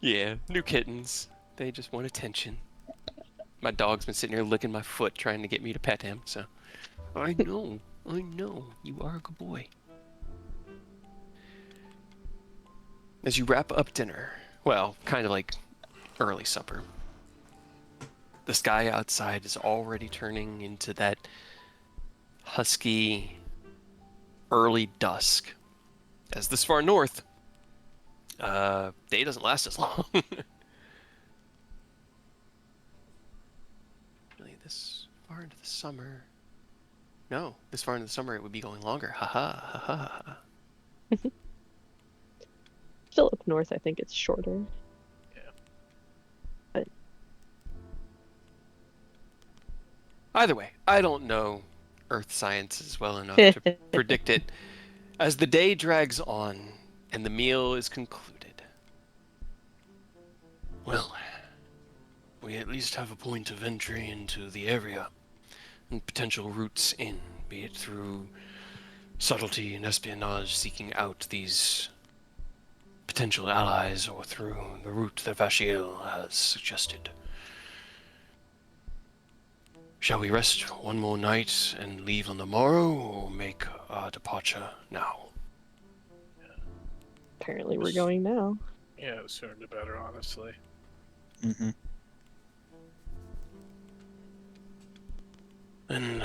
Yeah, new kittens. They just want attention. My dog's been sitting here licking my foot trying to get me to pet him, so. I know, you are a good boy. As you wrap up dinner, well, kind of like early supper, the sky outside is already turning into that husky early dusk. As this far north, day doesn't last as long. Really, this far into the summer. No, this far into the summer it would be going longer. Ha ha ha ha ha. Still up north, I think it's shorter. Either way, I don't know earth sciences well enough to predict it. As the day drags on and the meal is concluded. Well, we at least have a point of entry into the area and potential routes in, be it through subtlety and espionage seeking out these potential allies or through the route that Vashiel has suggested. Shall we rest one more night and leave on the morrow, or make our departure now? Apparently, we're going now. Yeah, the sooner the better, honestly. Mm-hmm. And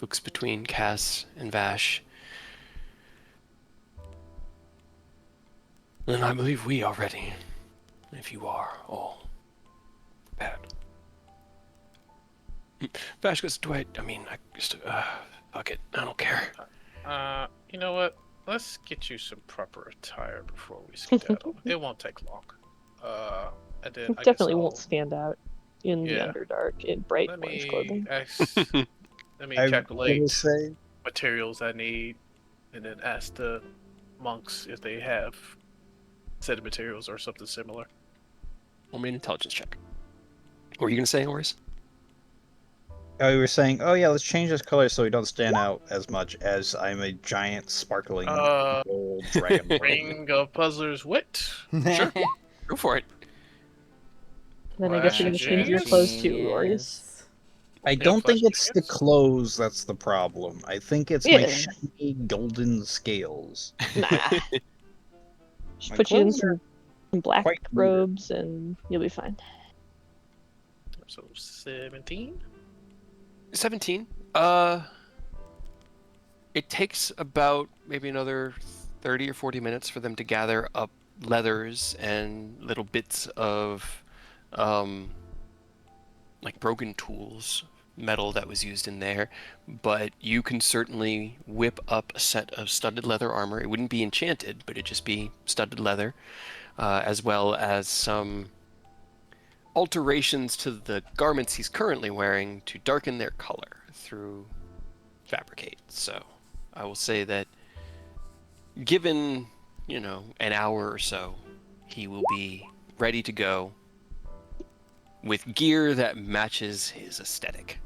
looks between Cass and Vash. Then I believe we are ready, if you are all prepared. Vash goes, I just, fuck it, I don't care. You know what? Let's get you some proper attire before we skedaddle. It won't take long. And then I Definitely guess won't stand out in the Yeah. Underdark in bright Let orange me clothing. let me I calculate will say, materials I need, and then ask the monks if they have set of materials or something similar. Roll me an intelligence check. What were you gonna say, Oris? oh, you were saying, oh yeah, let's change this color so we don't stand out as much as I'm a giant sparkling gold dragon. Ring of Puzzler's Wit. Sure. Go for it. Then I guess you're gonna change your clothes too, Warriors. I Yeah, don't think flash it's the genius. clothes that's the problem. I think it's my Yeah. shiny golden scales. Nah. Just My put you in clothes are some black quite weird. robes and you'll be fine. So 17. 17. It takes about maybe another 30 or 40 minutes for them to gather up leathers and little bits of like broken tools, metal that was used in there, but you can certainly whip up a set of studded leather armor. It wouldn't be enchanted, but it'd just be studded leather, as well as some alterations to the garments he's currently wearing to darken their color through fabricate. So I will say that given, an hour or so, he will be ready to go with gear that matches his aesthetic.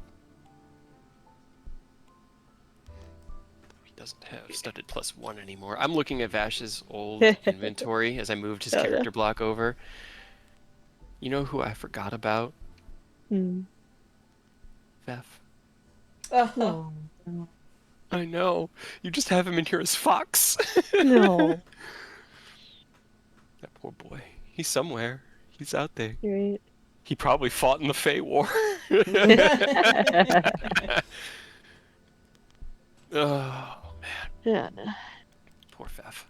He doesn't have studded +1 anymore. I'm looking at Vash's old inventory as I moved his Oh, yeah. character block over. You know who I forgot about? Vef. No. I know. You just have him in here as Fox. No. That poor boy. He's somewhere. He's out there. Right. He probably fought in the Fey War. Oh, man. Yeah. No. Poor Fef.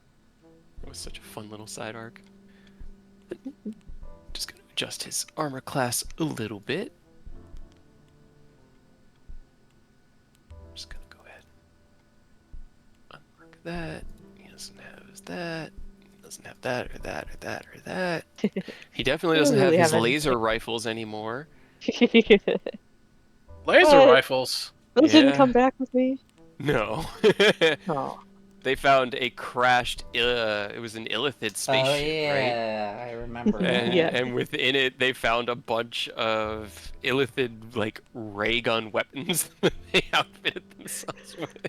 It was such a fun little side arc. Just gonna adjust his armor class a little bit. Just gonna go ahead. Unmark that. He doesn't have that. He doesn't have that or that or that or that. He definitely doesn't have really his have laser rifles anymore. Laser What? rifles. Those didn't Yeah. come back with me. No. Oh. They found a crashed, it was an Illithid spaceship, Oh right? yeah, I remember And, Yeah. and within it, they found a bunch of Illithid, like, ray gun weapons that they outfitted themselves with.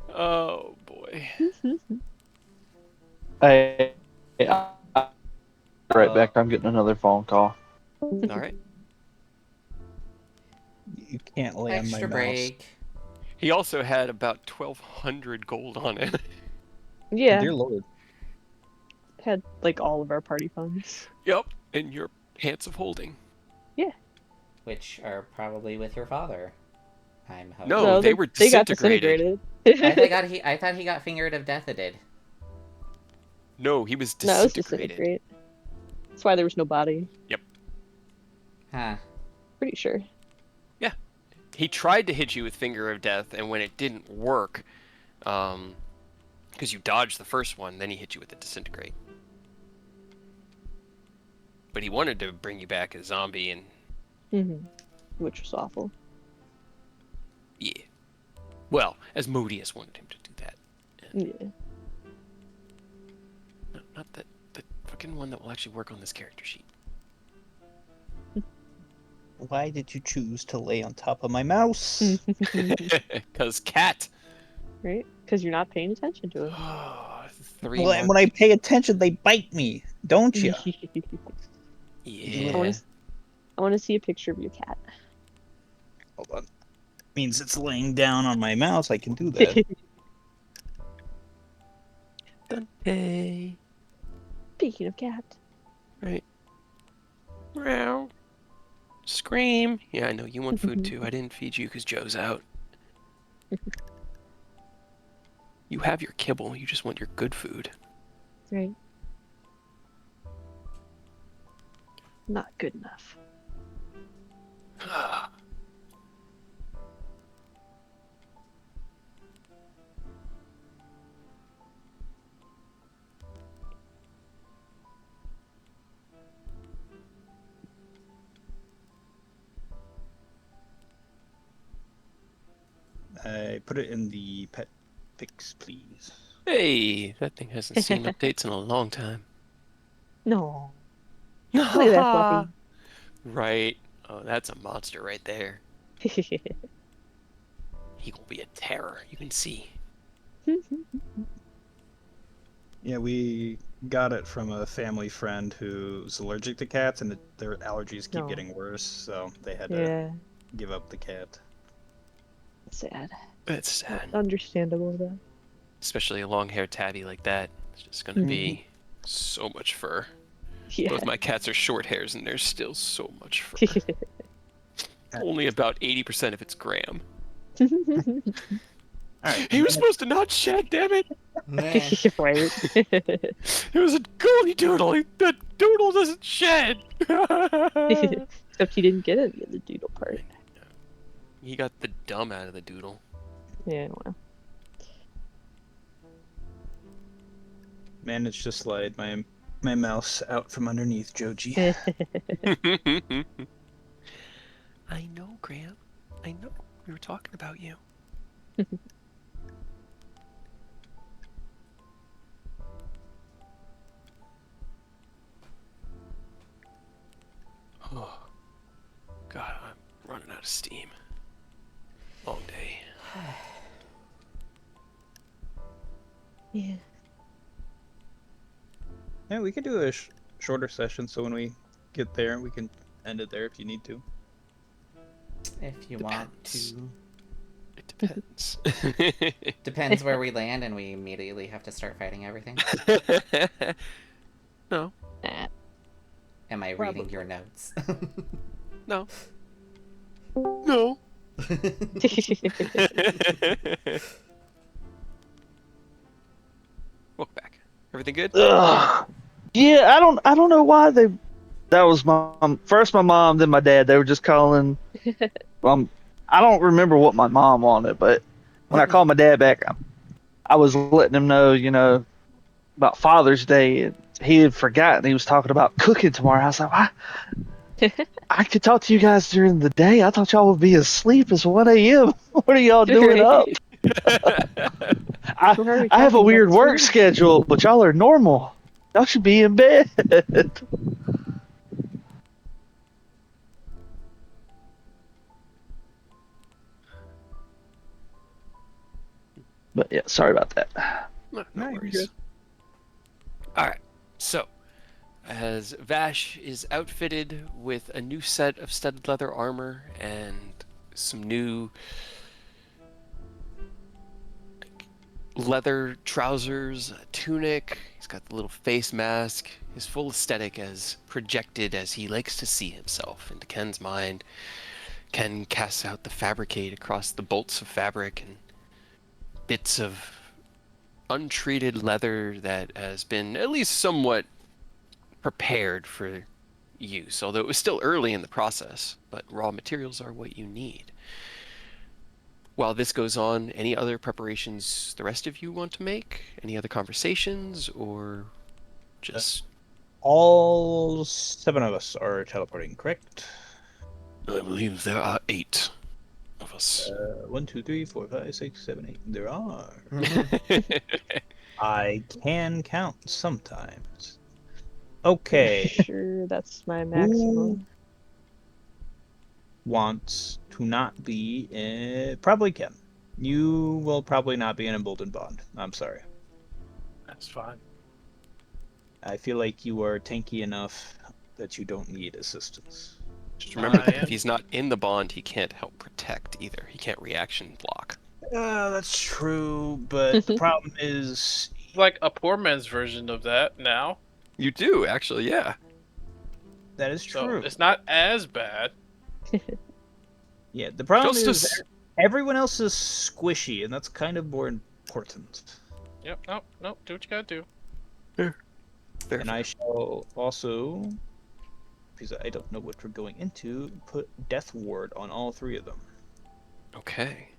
Oh, boy. Hey, right back. I'm getting another phone call. All right. You can't lay on my Extra mouse. break. He also had about 1,200 gold on it. Yeah. Dear Lord. Had like all of our party funds. Yep. In your pants of holding. Which are probably with your father. I'm hoping. No, they were They got disintegrated. disintegrated. I thought he got fingered of deathed. No, he was No, it was disintegrated. disintegrate. That's why there was no body. Huh. Pretty sure. He tried to hit you with Finger of Death, and when it didn't work, because you dodged the first one, then he hit you with the Disintegrate. But he wanted to bring you back as zombie, and Which was awful. Yeah. Well, as Modius wanted him to do that. Yeah. No, not the fucking one that will actually work on this character sheet. Why did you choose to lay on top of my mouse? Because cat. Right? Because you're not paying attention to him. 3 Well, months. when I pay attention, they bite me, don't you? Yeah. I want to see a picture of your cat. Hold on. Means it's laying down on my mouse. I can do that. Dante. Speaking of cat. Right. Meow. Scream. Yeah, I know you want food too. I didn't feed you because Joe's out. You have your kibble. You just want your good food. Right. Not good enough. I put it in the pet pics, please. Hey, that thing hasn't seen updates in a long time. No. Look at that puppy. Right. Oh, that's a monster right there. He gonna be a terror. You can see. Yeah, we got it from a family friend who's allergic to cats, and their allergies keep No. getting worse, so they had to Yeah. give up the cat. Sad. It's sad. Understandable though. Especially a long-haired tabby like that. It's just gonna be so much fur. Yeah. Both my cats are short hairs, and there's still so much fur. Only about 80% of it's Graham. Alright. He was supposed to not shed, damn it! Meh. Right. It was a goody doodle. That doodle doesn't shed. Except he didn't get any of the doodle part. He got the dumb out of the doodle. Yeah, well. Managed to slide my mouse out from underneath Joji. I know, Graham. I know. We were talking about you. Oh, God, I'm running out of steam. Long day. Yeah. Yeah, we could do a shorter session, so when we get there, we can end it there if you need to. If you want Depends. to. It depends. Depends where we land and we immediately have to start fighting everything. No. Nah. Am I reading your notes? No. No. Welcome back. Everything good? Ugh. Yeah, I don't know why they. That was first my mom, then my dad. They were just calling. I don't remember what my mom wanted, but when I called my dad back, I was letting him know, about Father's Day, and he had forgotten. He was talking about cooking tomorrow. I was like, why? I could talk to you guys during the day. I thought y'all would be asleep. It's 1 a.m. What are y'all doing up? Who are we I have a talking weird about work too? schedule, but y'all are normal. Y'all should be in bed. But yeah, sorry about that. No No, you're worries. good. Alright, so as Vash is outfitted with a new set of studded leather armor and some new leather trousers, a tunic, he's got the little face mask, his full aesthetic as projected as he likes to see himself into Ken's mind. Ken casts out the fabricate across the bolts of fabric and bits of untreated leather that has been at least somewhat prepared for use, although it was still early in the process, but raw materials are what you need. While this goes on, any other preparations the rest of you want to make? Any other conversations, or just... All 7 of us are teleporting, correct? I believe there are 8. of us. 1, 2, 3, 4, 5, 6, 7, 8. There are. I can count sometimes. Okay. Sure, that's my Who maximum. wants to not be in... Probably Ken. You will probably not be an emboldened bond. I'm sorry. That's fine. I feel like you are tanky enough that you don't need assistance. Just remember I that if am. he's not in the bond, he can't help protect either. He can't reaction block. That's true, but the problem is Like a poor man's version of that now. You do, actually, yeah. that is So true. it's not as bad. Yeah, the problem Just is as everyone else is squishy, and that's kind of more important. Yep, nope, do what you gotta do. fair. And I shall also, because I don't know what we're going into, put Death Ward on all three of them. Okay.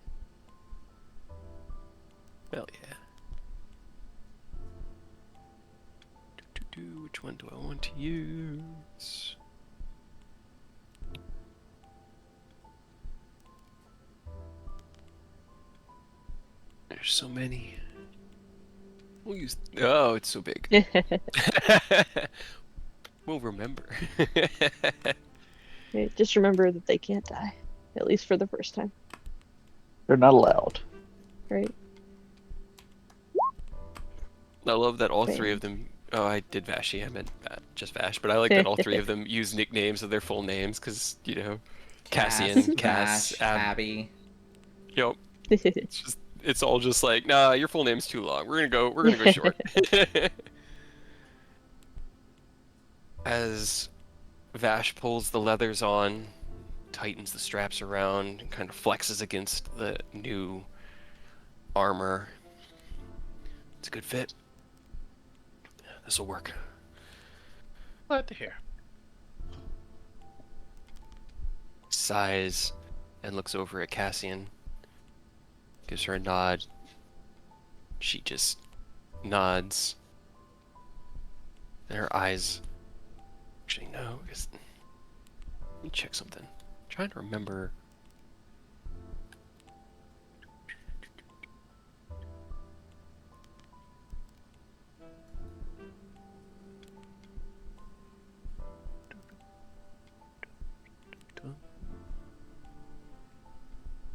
Hell yeah. Which one do I want to use? There's so many. We'll use. Oh, it's so big. We'll remember. Okay, just remember that they can't die, at least for the first time, They're not allowed. right? I love that all three of Bang. them. Oh, I did Vashi. I meant just Vash, but I like that all three of them use nicknames of their full names because Cassian, Cass, Vash, Abby. Yup. It's all just like, nah, your full name's too long. We're gonna go short. As Vash pulls the leathers on, tightens the straps around, and kind of flexes against the new armor. It's a good fit. This'll work. Glad to hear. Sighs and looks over at Cassian. Gives her a nod. She just nods. And her eyes. Actually, no. Let me check something. I'm trying to remember.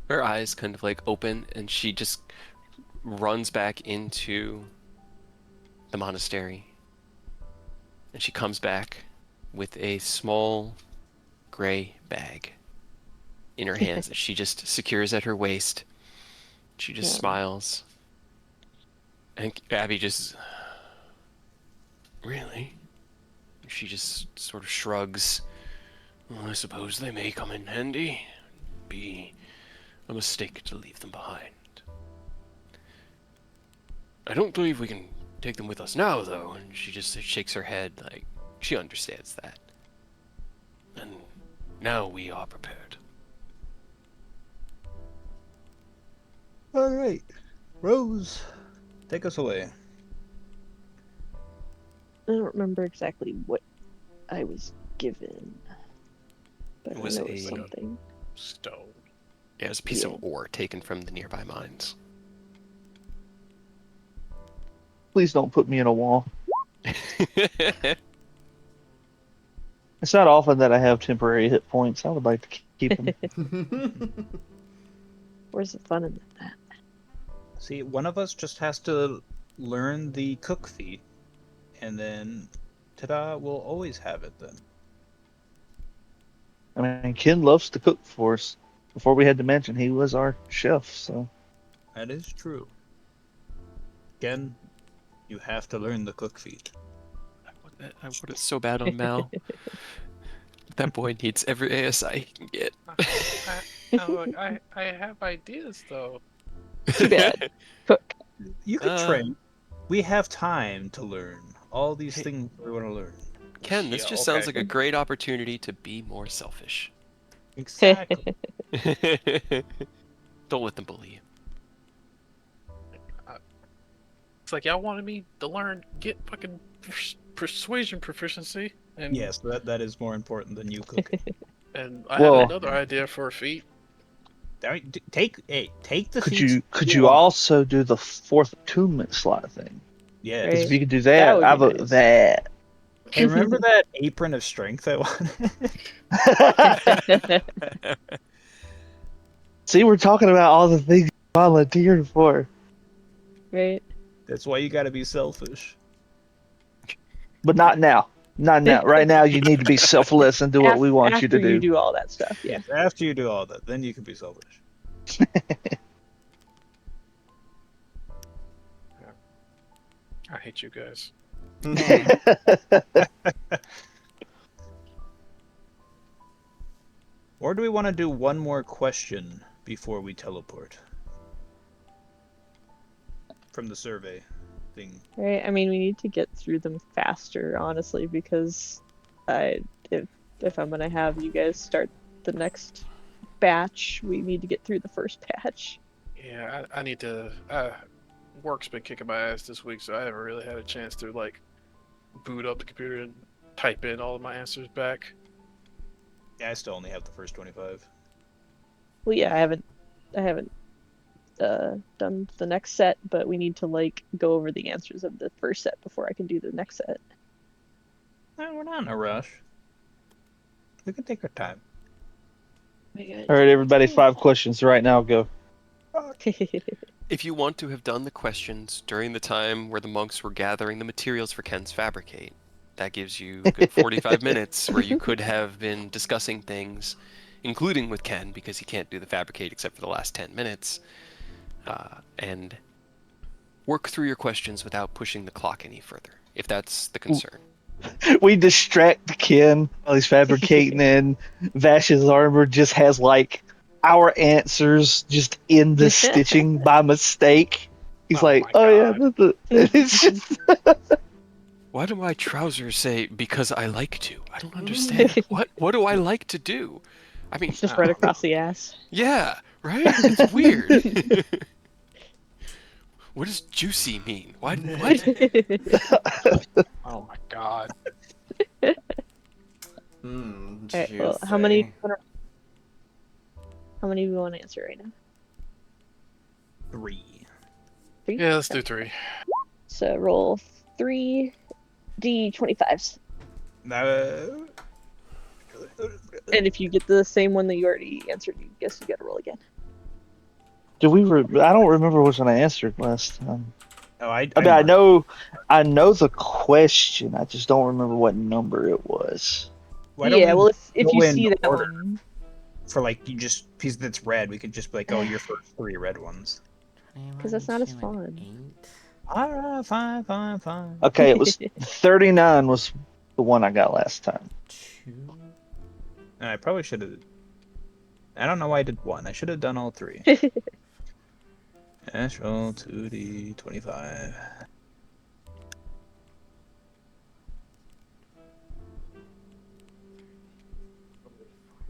Her eyes kind of like open, and she just runs back into the monastery. And she comes back with a small gray bag in her hands that she just secures at her waist. She just Yeah. smiles. And Abby just. Really? She just sort of shrugs. Well, I suppose they may come in handy. Be a mistake to leave them behind. I don't believe we can take them with us now, though. And she just shakes her head like she understands that. And now we are prepared. All right, Rose, take us away. I don't remember exactly what I was given, but It I was know it was a- something. Stone. Yeah, it was a piece Yeah. of ore taken from the nearby mines. Please don't put me in a wall. It's not often that I have temporary hit points. I would like to keep them. Where's the fun in that? See, one of us just has to learn the cook feat, and then, ta-da, we'll always have it then. I mean, Ken loves to cook for us. Before we had to mention, he was our chef, so. That is true. Again, you have to learn the cook feat. I want it so bad on Mal. That boy needs every ASI he can get. I have ideas though. Too bad. Cook. You can Uh, train. We have time to learn all these Hey. things we want to learn. Ken, this Yeah, just sounds okay. like a great opportunity to be more selfish. Exactly. Don't let them bully you. It's like y'all wanted me to learn, get fucking persuasion proficiency, and Yes, that is more important than you cooking. and I Well- had another idea for a feat. Take the Could seats. you want. also do the fourth attunement slot thing? Yes. Because Right. if you could do That that, would I be vote nice. that. Hey, remember that apron of strength I wanted? See, we're talking about all the things you volunteered for, Right. That's why you gotta be selfish. but not now. Not now. Right now, you need to be selfless and do what we want you to After you do. do all that stuff, yeah. Yes, after you do all that, then you can be selfish. I hate you guys. Or do we want to do one more question before we teleport? From the survey thing. Right. I mean, we need to get through them faster, honestly, because I if I'm gonna have you guys start the next batch, we need to get through the first batch. Yeah, I need to. Work's been kicking my ass this week, so I haven't really had a chance to like boot up the computer and type in all of my answers back. Yeah, I still only have the first 25. Well, yeah, I haven't done the next set, but we need to like go over the answers of the first set before I can do the next set. No, we're not in a rush. We can take our time. All right, everybody, 5 questions right now. Go. If you want to have done the questions during the time where the monks were gathering the materials for Ken's Fabricate, that gives you a good 45 minutes where you could have been discussing things, including with Ken, because he can't do the Fabricate except for the last 10 minutes, and work through your questions without pushing the clock any further, if that's the concern. We distract Ken while he's fabricating, and Vash's armor just has like our answers just in the stitching by mistake. He's Oh like, my "Oh yeah," God. it's just Why do my trousers say because I like to? I don't understand. What do I like to do? I mean, It's just right across the ass. yeah, right? It's weird. What does juicy mean? What? Oh my God. Alright, well, how many do we want to answer right now? 3. 3? Yeah, let's Okay. do 3. So roll 3 d25s. No. And if you get the same one that you already answered, you guess you gotta roll again. I don't remember which one I answered last time. Oh, I mean, I know the question. I just don't remember what number it was. Why don't Yeah, we well, if go you in see that order? one, For like, you just piece that's red, we could just be like, oh, your first 3 red ones. because that's not as fun. Alright, fine. Okay, it was 39 was the one I got last time. I probably should have. I don't know why I did 1. I should have done all 3. Ash roll 2d25.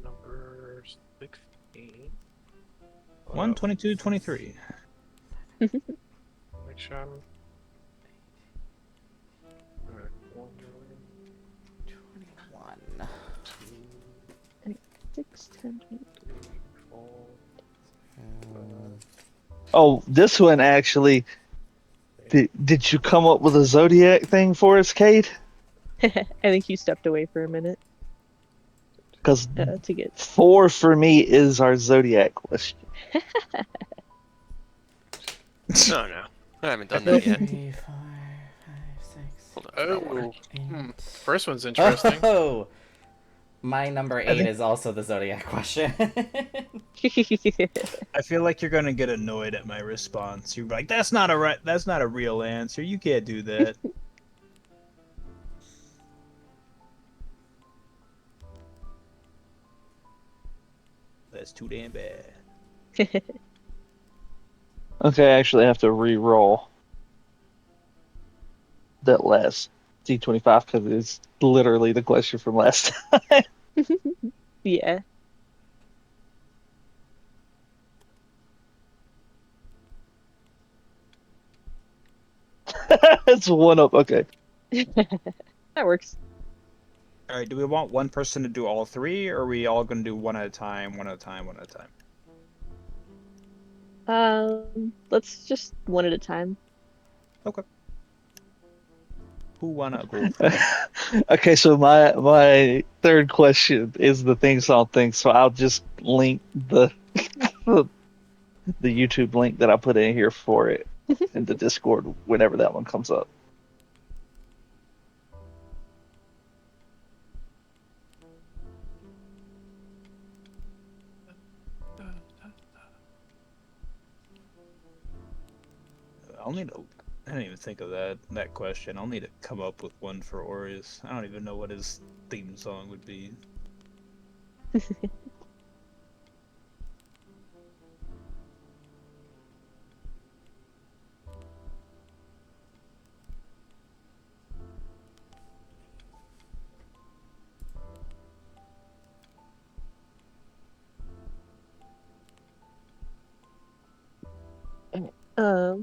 Number 16. 1, 22, 23. Make sure I'm. Alright, 1, 21. 2, 6, 10, 3, 4. Oh, this one actually. Did you come up with a zodiac thing for us, Kate? I think you stepped away for a minute Because to get. 4 for me is our zodiac question. No. I haven't done that yet. 3, 4, 5, 6. Hold on. Oh, first one's interesting. Oh, my number 8 is also the zodiac question. I feel like you're gonna get annoyed at my response. You're like, that's not a real answer. You can't do that. That's too damn bad. Okay, I actually have to re-roll that last D25 because it's literally the question from last time. Yeah. It's 1 up. Okay. That works. All right, do we want one person to do all 3, or are we all gonna do one at a time, one at a time, one at a time? Let's just one at a time. Who wanna go first? Okay, so my third question is the thing song thing, so I'll just link the YouTube link that I put in here for it in the Discord whenever that one comes up. I'll need to. I didn't even think of that question. I'll need to come up with one for Orius. I don't even know what his theme song would be.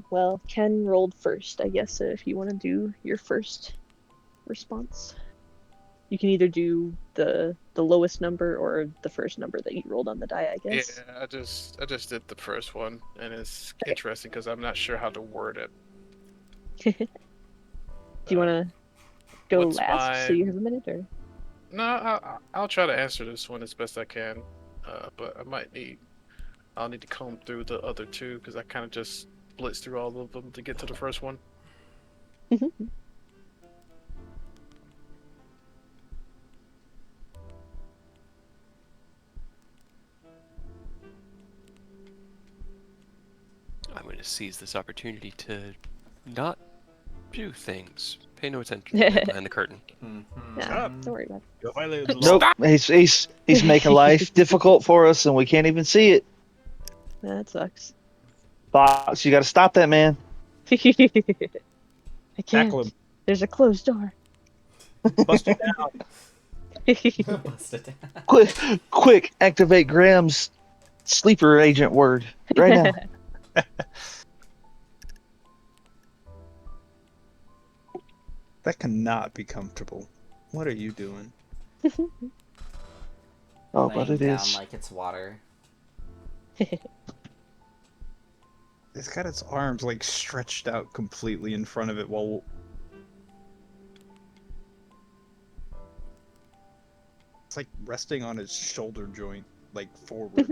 Well, Ken rolled first, I guess, if you want to do your first response. You can either do the lowest number or the first number that you rolled on the die, I guess. Yeah, I just did the first one, and it's Okay. interesting because I'm not sure how to word it. Do you want to go What's last so you have a minute, or? No, I'll try to answer this one as best I can, but I'll need to comb through the other two because I kind of just blitzed through all of them to get to the first one. I'm going to seize this opportunity to not do things. Pay no attention behind the curtain. Nah, don't worry about You violated the Nope, law. he's making life difficult for us, and we can't even see it. it. That sucks. Fox, you got to stop that, man. I can't. Tackle him. There's a closed door. Bust it down. Bust it down. Quick, activate Graham's sleeper agent word right now. That cannot be comfortable. What are you doing? Oh, Laying but it down is. like it's water. It's got its arms like stretched out completely in front of it while. It's like resting on its shoulder joint, like forward.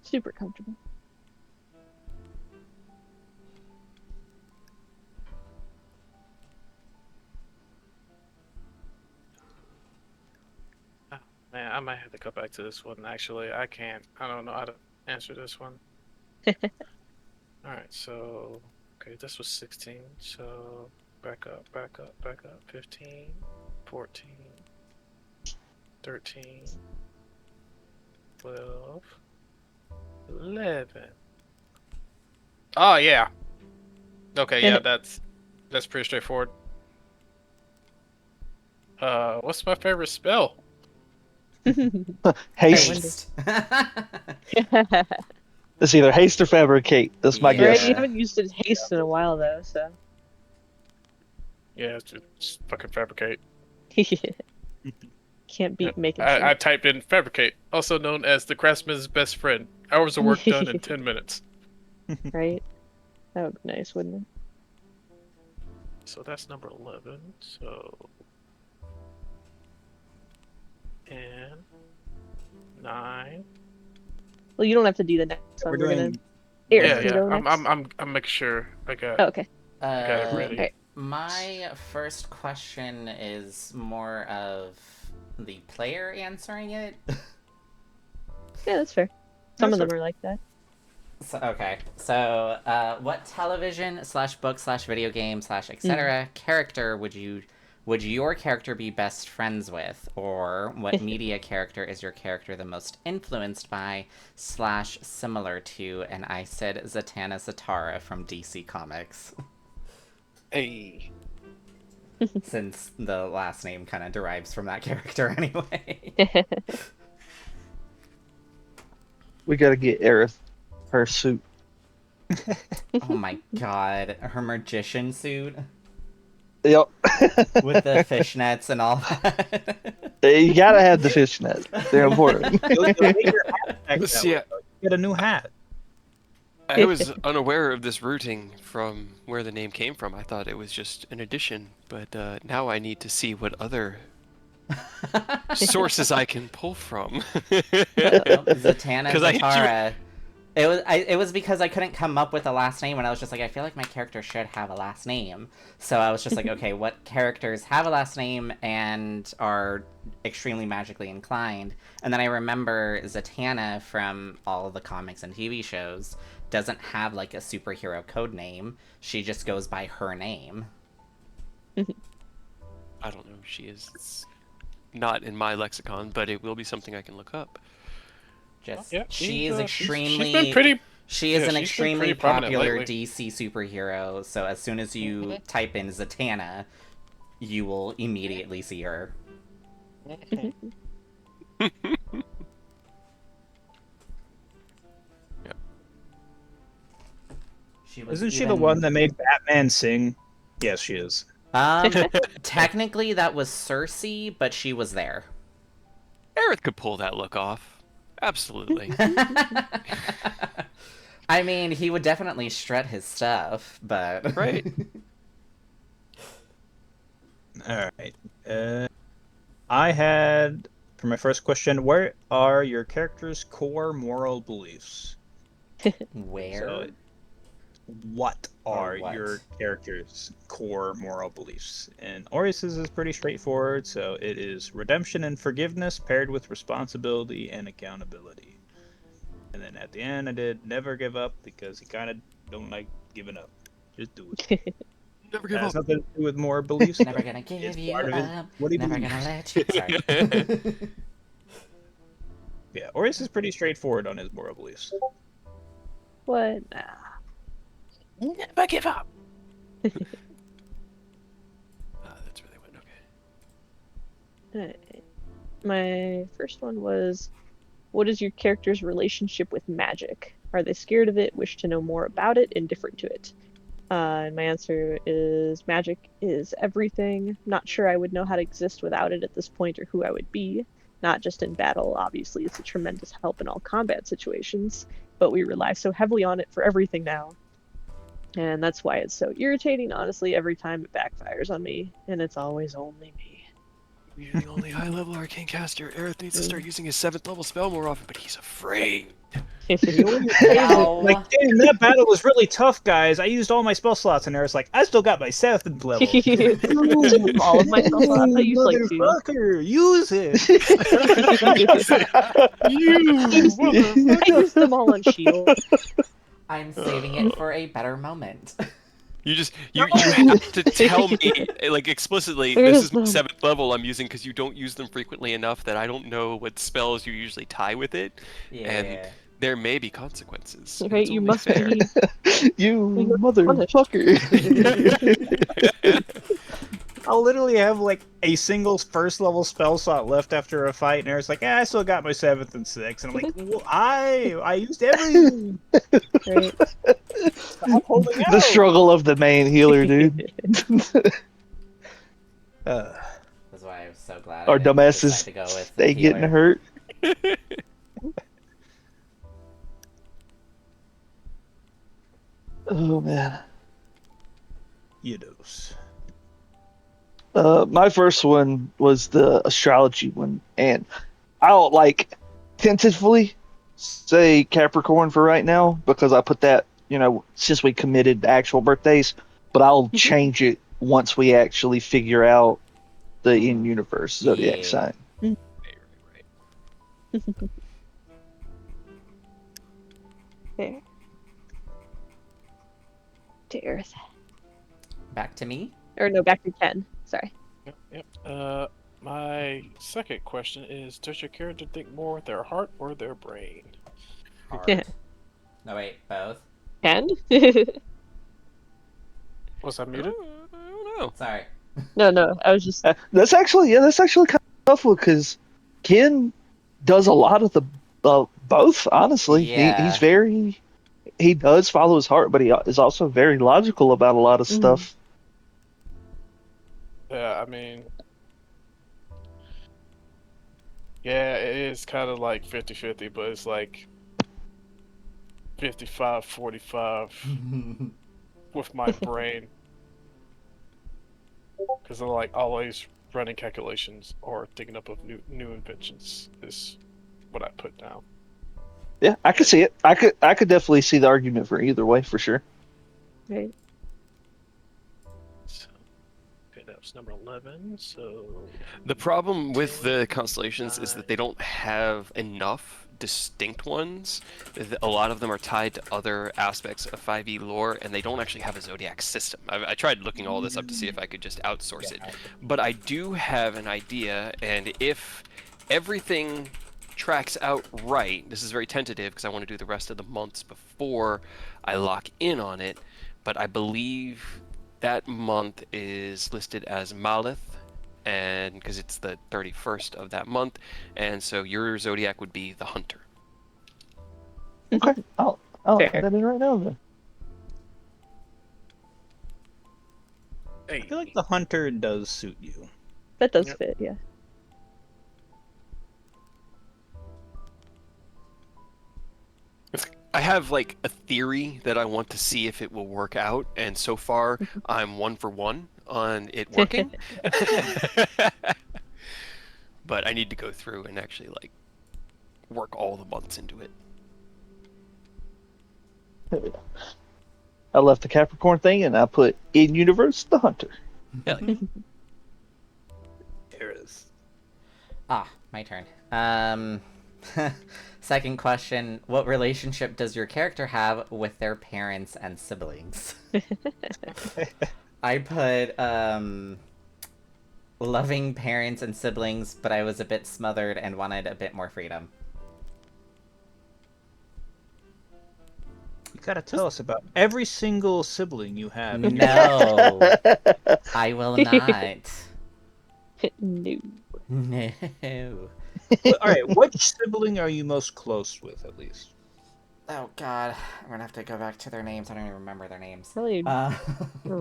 Super comfortable. Man, I might have to go back to this one. Actually, I can't. I don't know how to answer this one. Alright, so... Okay, this was 16, so... Back up. 15, 14, 13, 12, 11. Oh, yeah! Okay, yeah, that's pretty straightforward. What's my favorite spell? Haste. Haste. It's either haste or fabricate. That's my Yeah. Right, guess. you haven't used it haste in a while though, so. Yeah, it's just fucking fabricate. Can't beat making I shit. typed in fabricate, also known as the craftsman's best friend. Hours of work done in 10 minutes. Right? That would be nice, wouldn't it? So that's number 11. So... And... 9. Well, you don't have to do the next one. We're We're gonna. doing. Eric, Yeah, can yeah. go I'm next. making sure I got Oh, okay. got it ready. Alright. My first question is more of the player answering it. Yeah, that's fair. Some That's of them are like that. So, okay, so what television slash book slash video game slash etc. character would your character be best friends with, or what media character is your character the most influenced by slash similar to? And I said Zatanna Zatara from DC Comics, Hey. since the last name kind of derives from that character anyway. We got to get Aerith her suit. Oh my god, her magician suit Yep. with the fishnets and all that. You gotta have the fishnet. They're important. You'll make your hat back that Yeah. way, though. You get a new hat. I was unaware of this routing from where the name came from. I thought it was just an addition, but now I need to see what other sources I can pull from. Nope, Zatanna 'Cause I hit you- Zatara. It was because I couldn't come up with a last name, and I was just like, I feel like my character should have a last name. So I was just like, okay, what characters have a last name and are extremely magically inclined? And then I remember Zatanna from all of the comics and TV shows doesn't have like a superhero code name. She just goes by her name. I don't know. She is not in my lexicon, but it will be something I can look up. Just Yeah, she is extremely. She's been pretty. She is yeah, an she's been extremely pretty prominent popular lately. DC superhero. So as soon as you type in Zatanna, you will immediately see her. She was Isn't she the even- one that made Batman sing? Yes, she is. Technically, that was Cersei, but she was there. Aerith could pull that look off. Absolutely. I mean, he would definitely strut his stuff, but Right. All right. I had for my first question, where are your character's core moral beliefs? Where? So, what are what? your character's core moral beliefs? And Orius's is pretty straightforward, so it is redemption and forgiveness paired with responsibility and accountability. And then at the end, I did never give up because he kind of don't like giving up. Just do it. Never It give has up. nothing to do with more beliefs. Never gonna give It's you part of it. up. What do you Never believe? gonna let you. Sorry. Yeah, Orius is pretty straightforward on his moral beliefs. What? Never give up. That's where they went. Okay. My first one was, what is your character's relationship with magic? Are they scared of it, wish to know more about it, indifferent to it? And my answer is magic is everything. Not sure I would know how to exist without it at this point or who I would be. Not just in battle, obviously, it's a tremendous help in all combat situations, but we rely so heavily on it for everything now. And that's why it's so irritating, honestly, every time it backfires on me, and it's always only me. You're the only high-level arcane caster. Aerith needs to start using his 7th level spell more often, but he's afraid. Wow. Like, damn, that battle was really tough, guys. I used all my spell slots, and Eric's like, I still got my 7th level. All of my spell slots, I used like 2. Motherfucker, use it. I used them all on shield. I'm saving it for a better moment. You have to tell me like explicitly There this is is my none. 7th level I'm using because you don't use them frequently enough that I don't know what spells you usually tie with it, Yeah. and there may be consequences. and Right, it's you only must fair. be. You punished. motherfucker. I'll literally have like a single first level spell slot left after a fight, and Eric's like, I still got my 7th and 6th. And I'm like, well, I used everything. Right. Stop holding out. The struggle of the main healer, dude. That's why I was so glad. Our I didn't dumbasses decide to go with stay healer. getting hurt. Oh man. Yidos. My first one was the astrology one, and I'll like tentatively say Capricorn for right now because I put that, since we committed the actual birthdays, but I'll change it once we actually figure out the in-universe zodiac Yeah. sign. Right. There. To Earth. Back to me. Or no, back to Ken. Sorry. Yep. My second question is: does your character think more with their heart or their brain? Heart. No wait, both. Ken? Was I I muted? don't know. Sorry. No, I was just. That's actually kind of tough because Ken does a lot of the both. Honestly, Yeah. he does follow his heart, but he is also very logical about a lot of Mhm. stuff. Yeah, I mean, yeah, it is kind of like 50-50, but it's like 55, 45 with my brain. Because I'm like always running calculations or thinking up of new inventions is what I put down. Yeah, I could see it. I could definitely see the argument for either way for sure. Right. So, okay, that was number 11. So The problem with the constellations is that they don't have enough distinct ones. A lot of them are tied to other aspects of 5e lore, and they don't actually have a zodiac system. I tried looking all this up to see if I could just outsource it, but I do have an idea, and if everything tracks out right, this is very tentative because I want to do the rest of the months before I lock in on it, but I believe that month is listed as Malith, and because it's the 31st of that month, and so your zodiac would be the hunter. Okay, I'll Fair. put that in right now then. I feel like the hunter does suit you. That does Yep. fit, yeah. I have like a theory that I want to see if it will work out, and so far I'm 1 for 1 on it working. But I need to go through and actually like work all the months into it. I left the Capricorn thing and I put in universe the hunter. Hell yeah. There is. Ah, my turn. Second question: what relationship does your character have with their parents and siblings? I put loving parents and siblings, but I was a bit smothered and wanted a bit more freedom. You gotta tell us about every single sibling you have. No, I will not. No. No. Alright, which sibling are you most close with, at least? Oh God, I'm gonna have to go back to their names. I don't even remember their names. Probably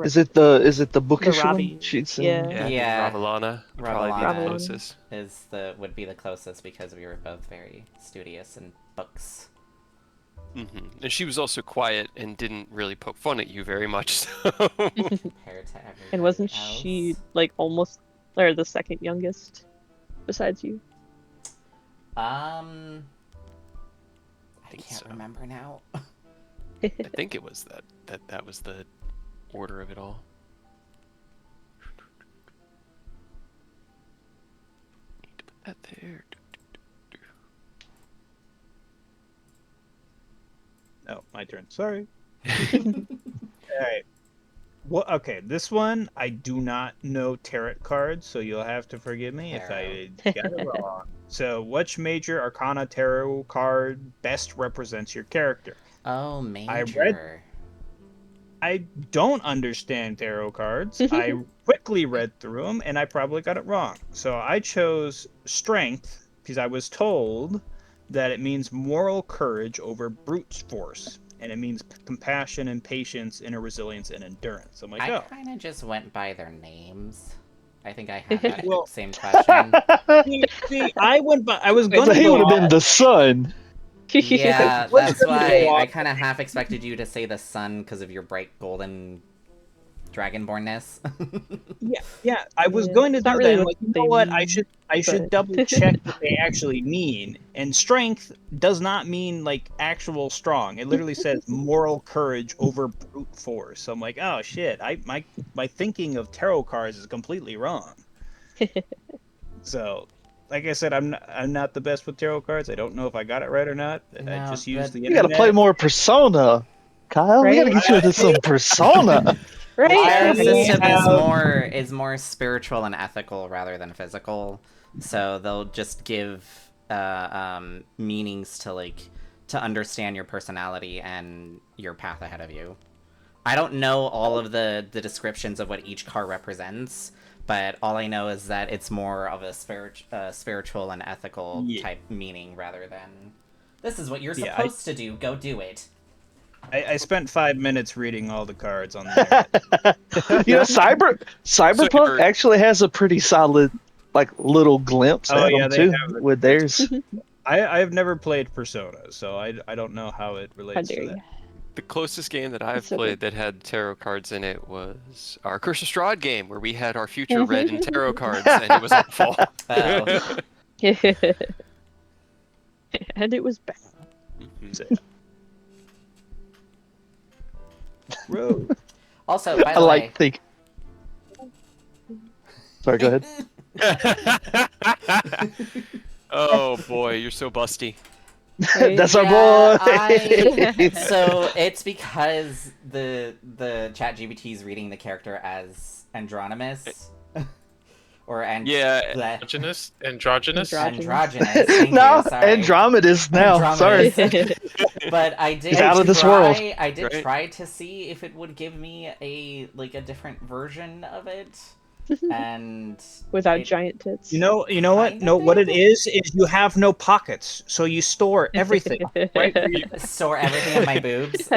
Is it the bookish one? Robbie. She's Yeah. Yeah, I Yeah. think Ravellana would probably be the Ravellana. closest. would be the closest because we were both very studious in books. And she was also quiet and didn't really poke fun at you very much. So. Compared to everybody And wasn't else. she like almost or the second youngest besides you? I think can't so. remember now. I think it was that was the order of it all. Need to put that there. Oh, my turn. Sorry. Alright. Well, okay, this one I do not know tarot cards, so you'll have to forgive me if I got it wrong. So, which major arcana tarot card best represents your character? Oh, major. I don't understand tarot cards. I quickly read through them, and I probably got it wrong. So I chose strength because I was told that it means moral courage over brute force, and it means compassion and patience, inner resilience and endurance. I'm like, I oh. kind of just went by their names. I think I had that Well- same question. See, I went by. I was going to He go would have been off- the sun. Yeah, What's that's gonna why go I off- kind of half expected you to say the sun because of your bright golden dragonbornness. Yeah. I was Yeah, going to it's do not that. really I'm what like, you they know what? mean, I should but- double check what they actually mean. And strength does not mean like actual strong. It literally says moral courage over brute force. So I'm like, oh shit! My thinking of tarot cards is completely wrong. So, like I said, I'm not the best with tarot cards. I don't know if I got it right or not. I No, just used but- the You gotta internet. play more Persona, Kyle. We gotta Right? get you into some Persona. Right? Their They system have- is more spiritual and ethical rather than physical, so they'll just give meanings to understand your personality and your path ahead of you. I don't know all of the descriptions of what each car represents, but all I know is that it's more of a spiritual and ethical type meaning rather than this is what you're Yeah, supposed to do. Go do it. I spent 5 minutes reading all the cards on the internet. You know, Cyberpunk actually has a pretty solid, like, little glimpse Oh, at yeah, them they too have the- with theirs. I've never played Persona, so I don't know how it How relates dare to you? that. The closest game that I've so played that had tarot cards in it was our Curse of Strahd game, where we had our future read in tarot cards, and it was awful. Oh. And it was bad. Mhm. Road. Also, by I the like way, think. Sorry, go ahead. Oh boy, you're so busty. Right? That's our Yeah, boy. so it's because the chat GPT is reading the character as Andronimus or Yeah, bleh, Androgynous? androgynous. Thank No, you. Sorry, Andromeda's now. Sorry. Andromedus. But I did He's out of this world. I did Right. try to see if it would give me a different version of it, and Without it- giant tits. You know what? Kind of No, what it did. is you have no pockets, so you store everything. Right? store everything in my boobs.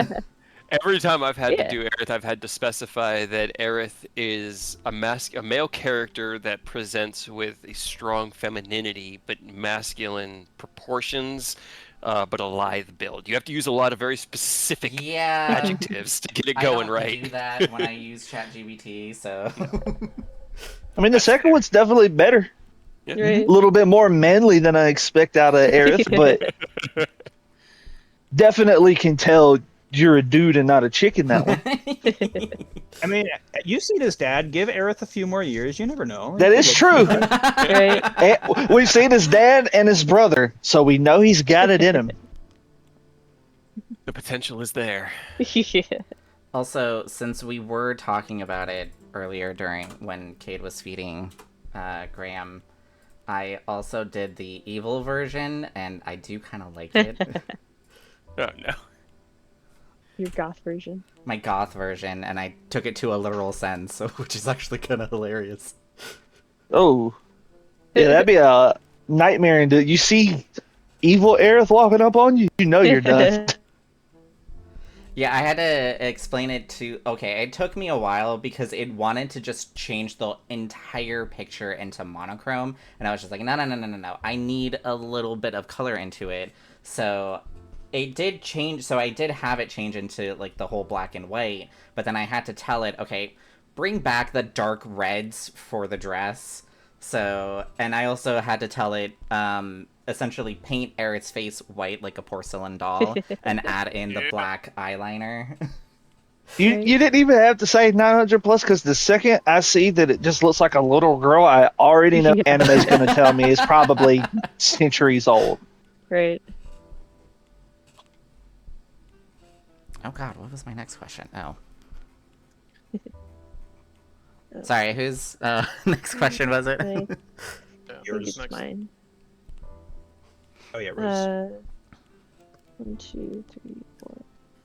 every time I've had Yeah. to do Aerith, I've had to specify that Aerith is a male character that presents with a strong femininity but masculine proportions, but a lithe build. You have to use a lot of very specific Yeah, adjectives to get it I going don't right. do that when I use ChatGPT, so. I mean, the second one's definitely better. Right? A little bit more manly than I expect out of Aerith, but definitely can tell you're a dude and not a chick in that one. I mean, you've seen his dad. Give Aerith a few more years. You never know. That is true. Right? And we've seen his dad and his brother, so we know he's got it in him. The potential is there. Yeah. Also, since we were talking about it earlier during when Cade was feeding Graham, I also did the evil version, and I do kind of like it. Oh no. Your goth version. My goth version, and I took it to a literal sense, which is actually kind of hilarious. Oh. Yeah, that'd be a nightmare. And you see evil Aerith walking up on you, you know you're done. Yeah, I had to explain it to... Okay, it took me a while because it wanted to just change the entire picture into monochrome. And I was just like, no. I need a little bit of color into it. So it did change. So I did have it change into like the whole black and white. But then I had to tell it, okay, bring back the dark reds for the dress. So, and I also had to tell it, essentially paint Aerith's face white like a porcelain doll and add in the black eyeliner. You didn't even have to say 900 plus, because the second I see that it just looks like a little girl, I already know anime's going to tell me it's probably centuries old. Right. Oh god, what was my next question? Oh. Sorry, whose next question was it? I think Yeah, Yours it's next. mine. Oh yeah, Rose. 1, 2, 3, 4,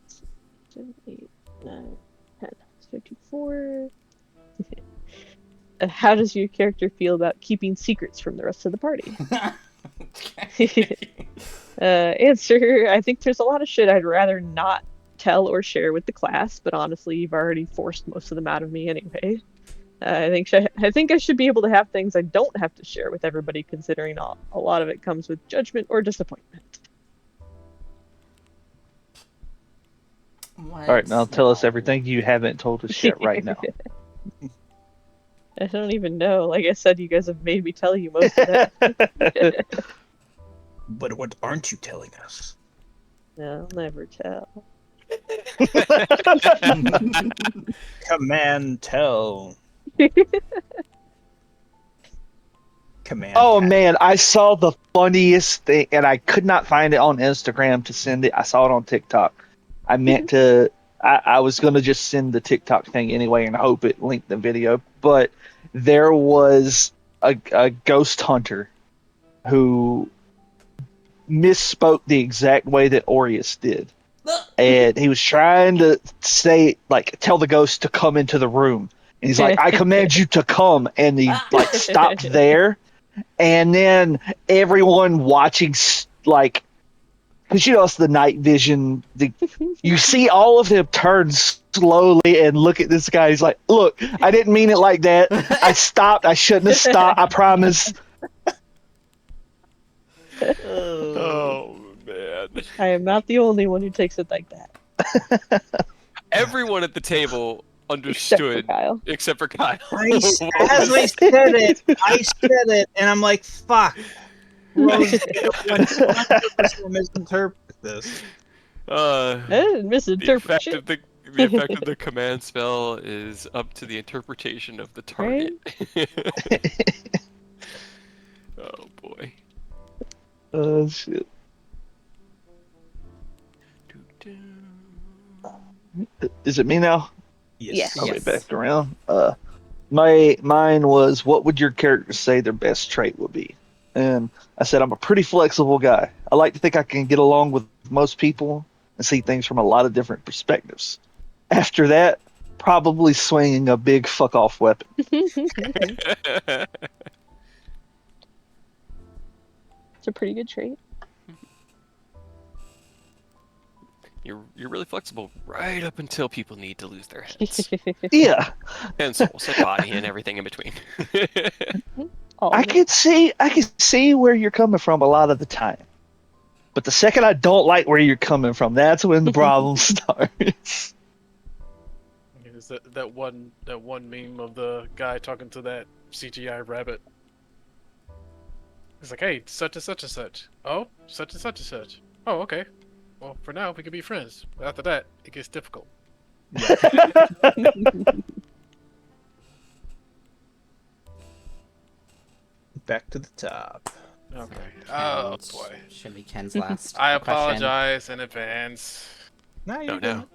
6, 7, 8, 9, 10. 54. How does your character feel about keeping secrets from the rest of the party? Answer: I think there's a lot of shit I'd rather not tell or share with the class, but honestly, you've already forced most of them out of me anyway. I think I should be able to have things I don't have to share with everybody, considering a lot of it comes with judgment or disappointment. What? All right, now tell us everything you haven't told us yet right now. I don't even know. Like I said, you guys have made me tell you most of it. But what aren't you telling us? I'll never tell. Command tell. Command. Oh tag. man, I saw the funniest thing, and I could not find it on Instagram to send it. I saw it on TikTok. I meant to. I was gonna just send the TikTok thing anyway, and hope it linked the video. But there was a ghost hunter who misspoke the exact way that Aureus did, and he was trying to say, like, tell the ghost to come into the room. And he's like, I command you to come. And he, like, stopped there. And then everyone watching, like, because, you know, it's the night vision. You see all of them turn slowly and look at this guy. He's like, look, I didn't mean it like that. I stopped. I shouldn't have stopped. I promise. Oh man. I am not the only one who takes it like that. Everyone at the table Except for understood Kyle. except for Kyle. As What I was- said it, and I'm like, fuck. Rose 100% misinterpret this. the Misinterpret effect of shit. the effect of the command spell is up to the interpretation of the target. Oh boy. Oh shit. Is it me now? Yes. I'll be Yes. back around. Mine was, what would your character say their best trait would be? And I said I'm a pretty flexible guy. I like to think I can get along with most people and see things from a lot of different perspectives. After that, probably swinging a big fuck off weapon. It's a pretty good trait. You're really flexible right up until people need to lose their heads. Yeah, And souls and body and everything in between. All I of it. can see where you're coming from a lot of the time. But the second I don't like where you're coming from, that's when the problem starts. Is that one meme of the guy talking to that CGI rabbit? He's like, "Hey, such and such and such. Oh, such and such and such. Oh, okay. Well, for now we can be friends. But after that, it gets difficult." Back to the top. Okay. So Oh Ken's- boy. Should be Ken's last I question. apologize in advance. No, Oh you're no.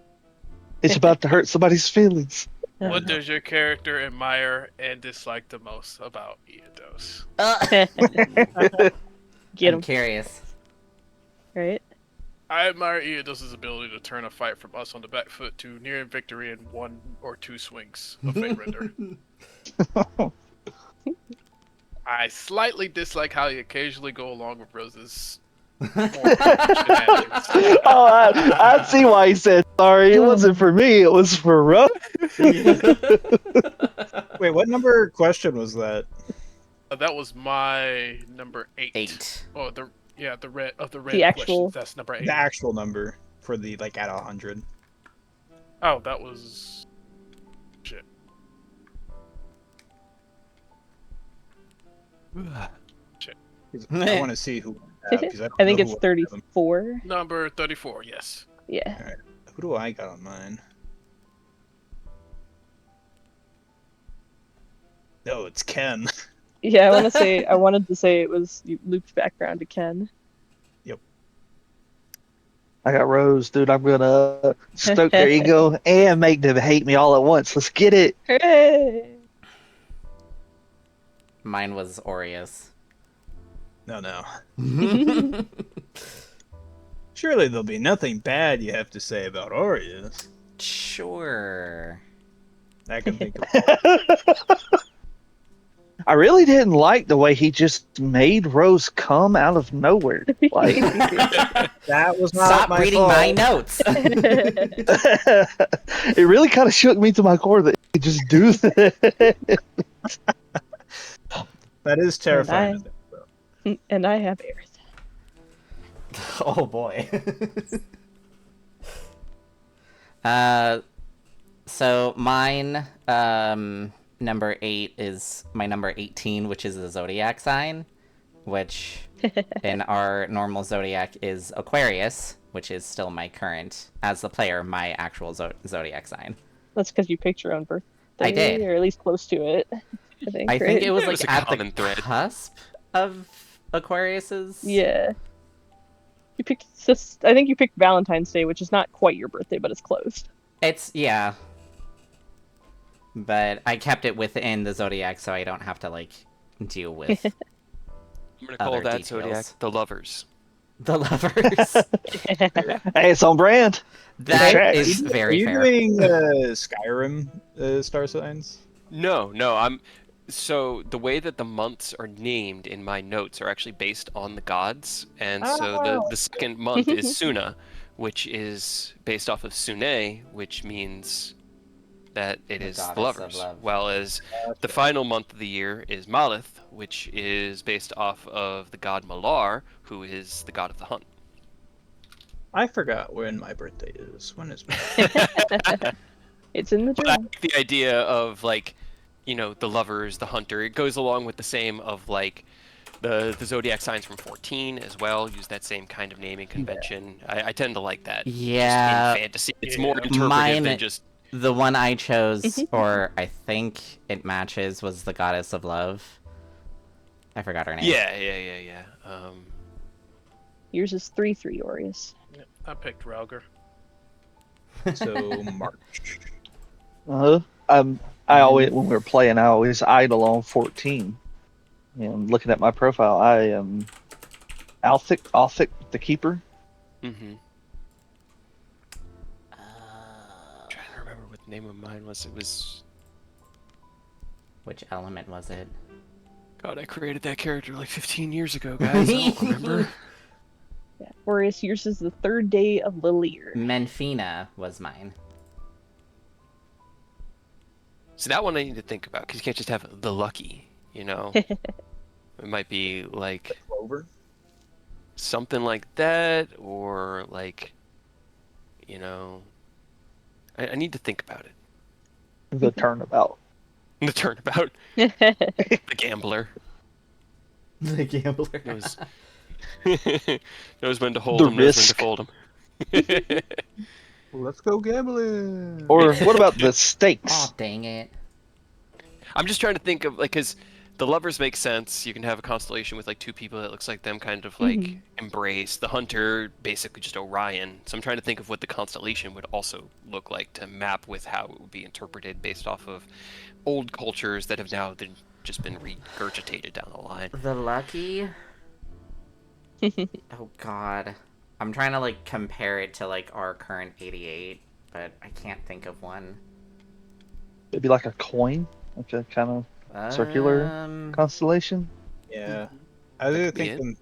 It's about to hurt somebody's feelings. What does your character admire and dislike the most about Eodos? Get I'm him, curious. right? I admire Eodos' ability to turn a fight from us on the back foot to near victory in 1 or 2 swings of Fate Render. I slightly dislike how you occasionally go along with Rose's shenanigans. Oh, I see why he said sorry. It wasn't for me. It was for Rose. Wait, what number question was that? That was my number 8. 8. Oh, the red The actual- questions. That's number 8. The actual number for the like at 100. Oh, that was shit. I want to see who. Because I think it's know who 34. Number 34. Yes. Yeah. Who do I got on mine? No, it's Ken. Yeah, I wanted to say it was you looped back around to Ken. I got Rose, dude. I'm gonna stoke their ego and make them hate me all at once. Let's get it. Hooray! Mine was Aureus. No. Surely there'll be nothing bad you have to say about Aureus. Sure. I can think of. I really didn't like the way he just made Rose come out of nowhere. Like, That was not Stop my reading fault. my notes. it really kind of shook me to my core that he could just do that. That is terrifying. And I have Aerith. Oh boy. So mine, number 8 is my number 18, which is the zodiac sign, which in our normal zodiac is Aquarius, which is still my current, as the player, my actual zodiac sign. That's because you picked your own birthday. I did. Or at least close to it. I think, I think right? it was It like was a at common the thread. cusp of Aquarius's. Yeah. You picked. I think you picked Valentine's Day, which is not quite your birthday, but it's close. It's, yeah. But I kept it within the zodiac so I don't have to, like, deal with I'm gonna call Other that details. zodiac the lovers. the lovers. Hey, it's on brand. That tracks. is Are very you fair. doing Skyrim star signs? No, so the way that the months are named in my notes are actually based on the gods, and so the second month is Suna, which is based off of Sune, which means that it The is the goddess of lovers. love. While as the final month of the year is Malith, which is based off of the god Malar, who is the god of the hunt. I forgot when my birthday is. When is my It's in the But I journal. like the idea of like, the lovers, the hunter. It goes along with the same of like the zodiac signs from 14 as well. Use that same kind of naming convention. I tend to like that. Yeah, Just in fantasy, it's more Yeah. interpretive Mine- than just. the one I chose, or I think it matches, was the goddess of love. I forgot her name. Yeah. Yours is 3-3, Orius. Yeah, I picked Rauger. so March? I always, when we were playing, I always idle on 14. And looking at my profile, I am Althic, the keeper. Mm-hmm. Trying to remember what the name of mine was. It was. Which element was it? God, I created that character like 15 years ago, guys. I don't remember. Yeah. Orius, yours is the 3rd day of Lilir. Menfina was mine. So that one I need to think about because you can't just have the lucky. It might be like Clover. something like that, or like, I need to think about it. The turnabout. The turnabout, the gambler The gambler. knows knows when to hold The him, knows when to risk. fold him. Let's go gambling. Or what about the Oh, stakes? dang it. I'm just trying to think of like, because the lovers make sense. You can have a constellation with like two people that looks like them, kind of like Mhm. embrace. The hunter, basically just Orion. So I'm trying to think of what the constellation would also look like to map with how it would be interpreted based off of old cultures that have now just been regurgitated down the line. The lucky? Oh god. I'm trying to like compare it to like our current 88, but I can't think of one. It'd be like a coin, like a kind of circular constellation, Yeah, I was That could be thinking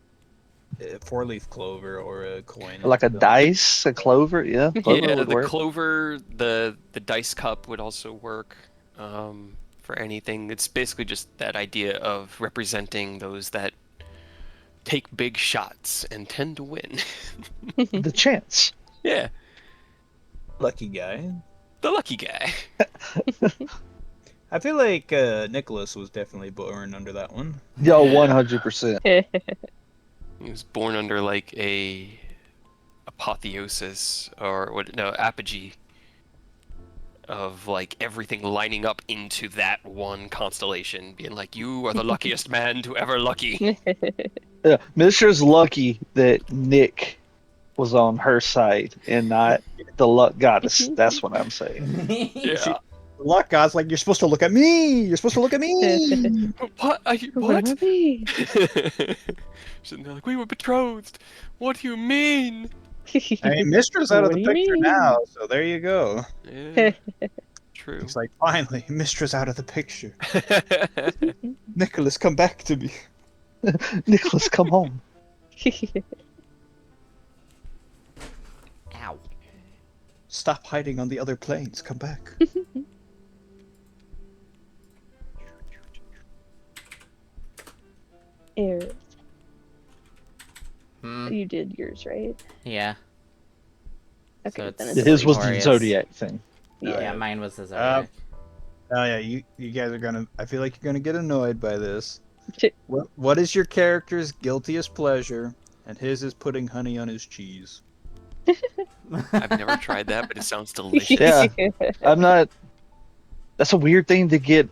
a 4-leaf clover or a coin. like a dice, a clover. Yeah, clover Yeah, would the work. clover, the dice cup would also work for anything. It's basically just that idea of representing those that take big shots and tend to win. The chance. Yeah, Lucky guy. the lucky guy. I feel like Nicholas was definitely born under that one. Yo, Yeah. 100%. He was born under like a apotheosis or what? No, apogee of like everything lining up into that one constellation, being like, "You are the luckiest man to ever lucky." Yeah, Mishra's lucky that Nick was on her side and not the luck goddess. That's what I'm saying. Yeah. The luck god's like, you're supposed to look at me. You're supposed to look at me. What? Are you, What what? about me? Sitting there like, we were betrothed. What do you mean? I mean, Mistra's out of What the do you picture mean? now, so there you go. Yeah, true. It's like, finally, Mistra's out of the picture. Nicholas, come back to me. Nicholas, come home. Ow. Stop hiding on the other planes. Come back. Air. Hmm. You did yours, right? Yeah. Okay, So then it's- it's His was the Glorious. Zodiac thing. Yeah, yeah. mine was the Zodiac. Oh yeah, you guys are gonna. I feel like you're gonna get annoyed by this. What is your character's guiltiest pleasure? And his is putting honey on his cheese. I've never tried that, but it sounds delicious. Yeah. I'm not. That's a weird thing to get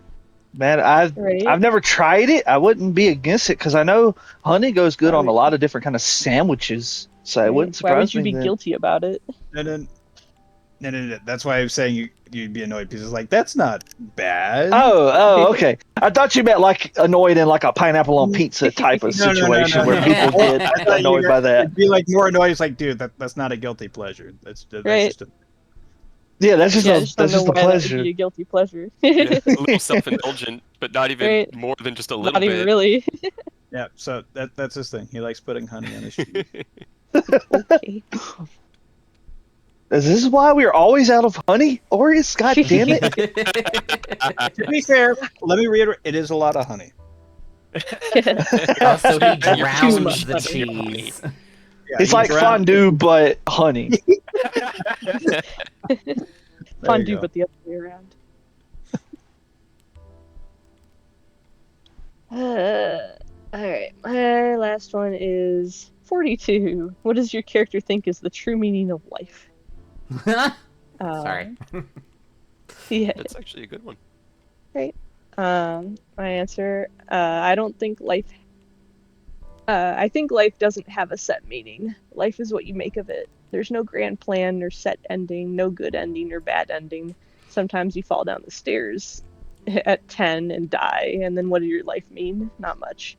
mad. Right? I've never tried it. I wouldn't be against it because I know honey goes good Why on a would- lot of different kind of sandwiches. So it Right? wouldn't Why would surprise you me. be that- guilty about it? No. That's why I was saying you'd be annoyed because it's like that's not bad. Oh, okay. I thought you meant like annoyed in like a pineapple on pizza type of No, situation where people I get thought you annoyed by that. It'd be like more annoyed. It's like, dude, that's not a guilty pleasure. That's Right. just a, Yeah, that's just Yeah, I a, just don't that's know just a why that would pleasure. be a guilty pleasure. Yeah, a little self-indulgent, but not even Right. more than just a little Not even bit. really. yeah. So that's his thing. He likes putting honey on his cheese. Okay. Is this why we're always out of honey? Aureus, god damn it! To be fair, let me reiterate: it is a lot of honey. Also, he Too drowns much the honey. cheese. Yeah, It's you like drown- fondue, but honey. There Fondue, you go. but the other way around. Alright, my last one is 42. What does your character think is the true meaning of life? Sorry. Yeah, That's actually a good one. right. My answer, I don't think life, I think life doesn't have a set meaning. Life is what you make of it. There's no grand plan or set ending, no good ending or bad ending. Sometimes you fall down the stairs at 10 and die, and then what did your life mean? Not much.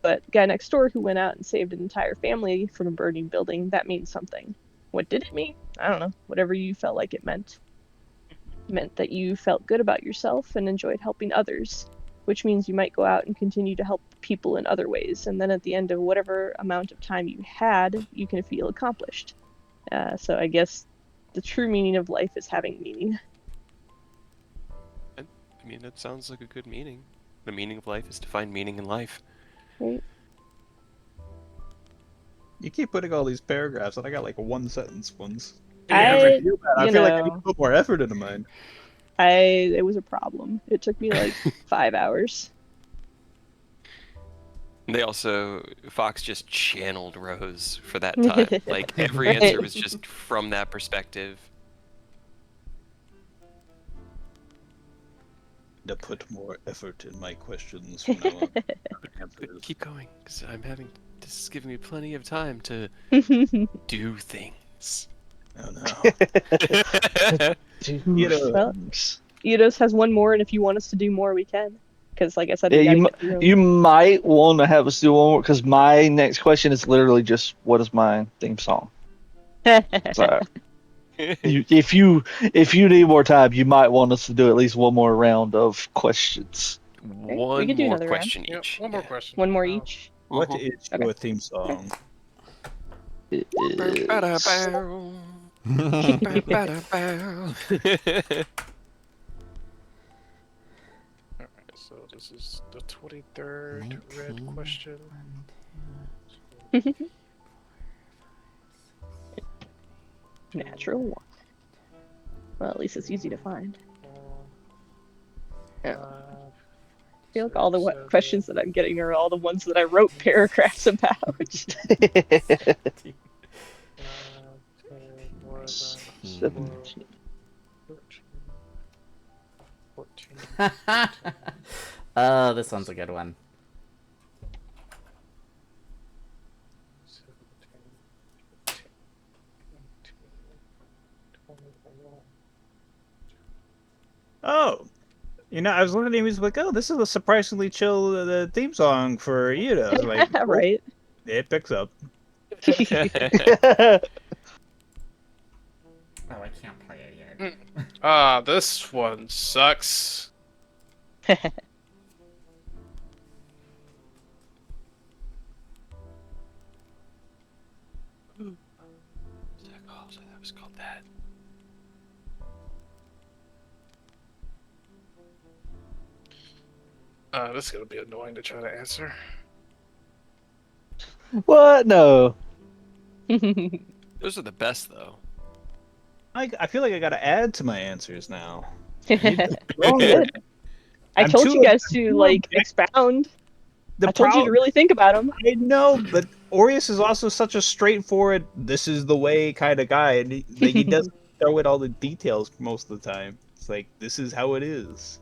But guy next door who went out and saved an entire family from a burning building, that means something. What did it mean? I don't know. Whatever you felt like it meant. Meant that you felt good about yourself and enjoyed helping others, which means you might go out and continue to help people in other ways. And then at the end of whatever amount of time you had, you can feel accomplished. So I guess the true meaning of life is having meaning. I mean, that sounds like a good meaning. The meaning of life is to find meaning in life. Right? You keep putting all these paragraphs, and I got like one sentence ones. I feel bad. I you feel like I need know, to put more effort into mine. it was a problem. It took me like 5 hours. They also, Fox just channeled Rose for that time. Like, every Right. answer was just from that perspective. To put more effort in my questions from now on. But keep going, because this is giving me plenty of time to do things. Oh no. Well, Eidos has one more, and if you want us to do more, we can. Because, like I said, we Yeah, gotta get through. you might want to have us do one more because my next question is literally just what is my theme song. So if you need more time, you might want us to do at least one more round of questions. One can do more another round. question Yep, each. one more yeah. question. One more each. What Mhm. is your theme song? It is- Ba-da-bow. Ba-da-bow. Alright, so this is the 23rd red 19. question. Natural one. Well, at least it's easy to find. Yeah. I feel like all the questions that I'm getting are all the ones that I wrote paragraphs about. 17. 14. Oh, this one's a good one. 21. Oh, I was looking at him. He's like, "Oh, this is a surprisingly chill theme song for Ida." I was like, "Oh, Right. it picks up." Oh, I can't play it yet. This one sucks. Oh, so that was called that. This is gonna be annoying to try to answer. What? No. Those are the best, though. I feel like I got to add to my answers now. Well, good. I I'm told too- you guys I'm to too like object- expound. The I told you to problem, really think about them. I know, but Aureus is also such a straightforward, "this is the way" kind of guy, and he doesn't throw in all the details most of the time. It's like, this is how it is.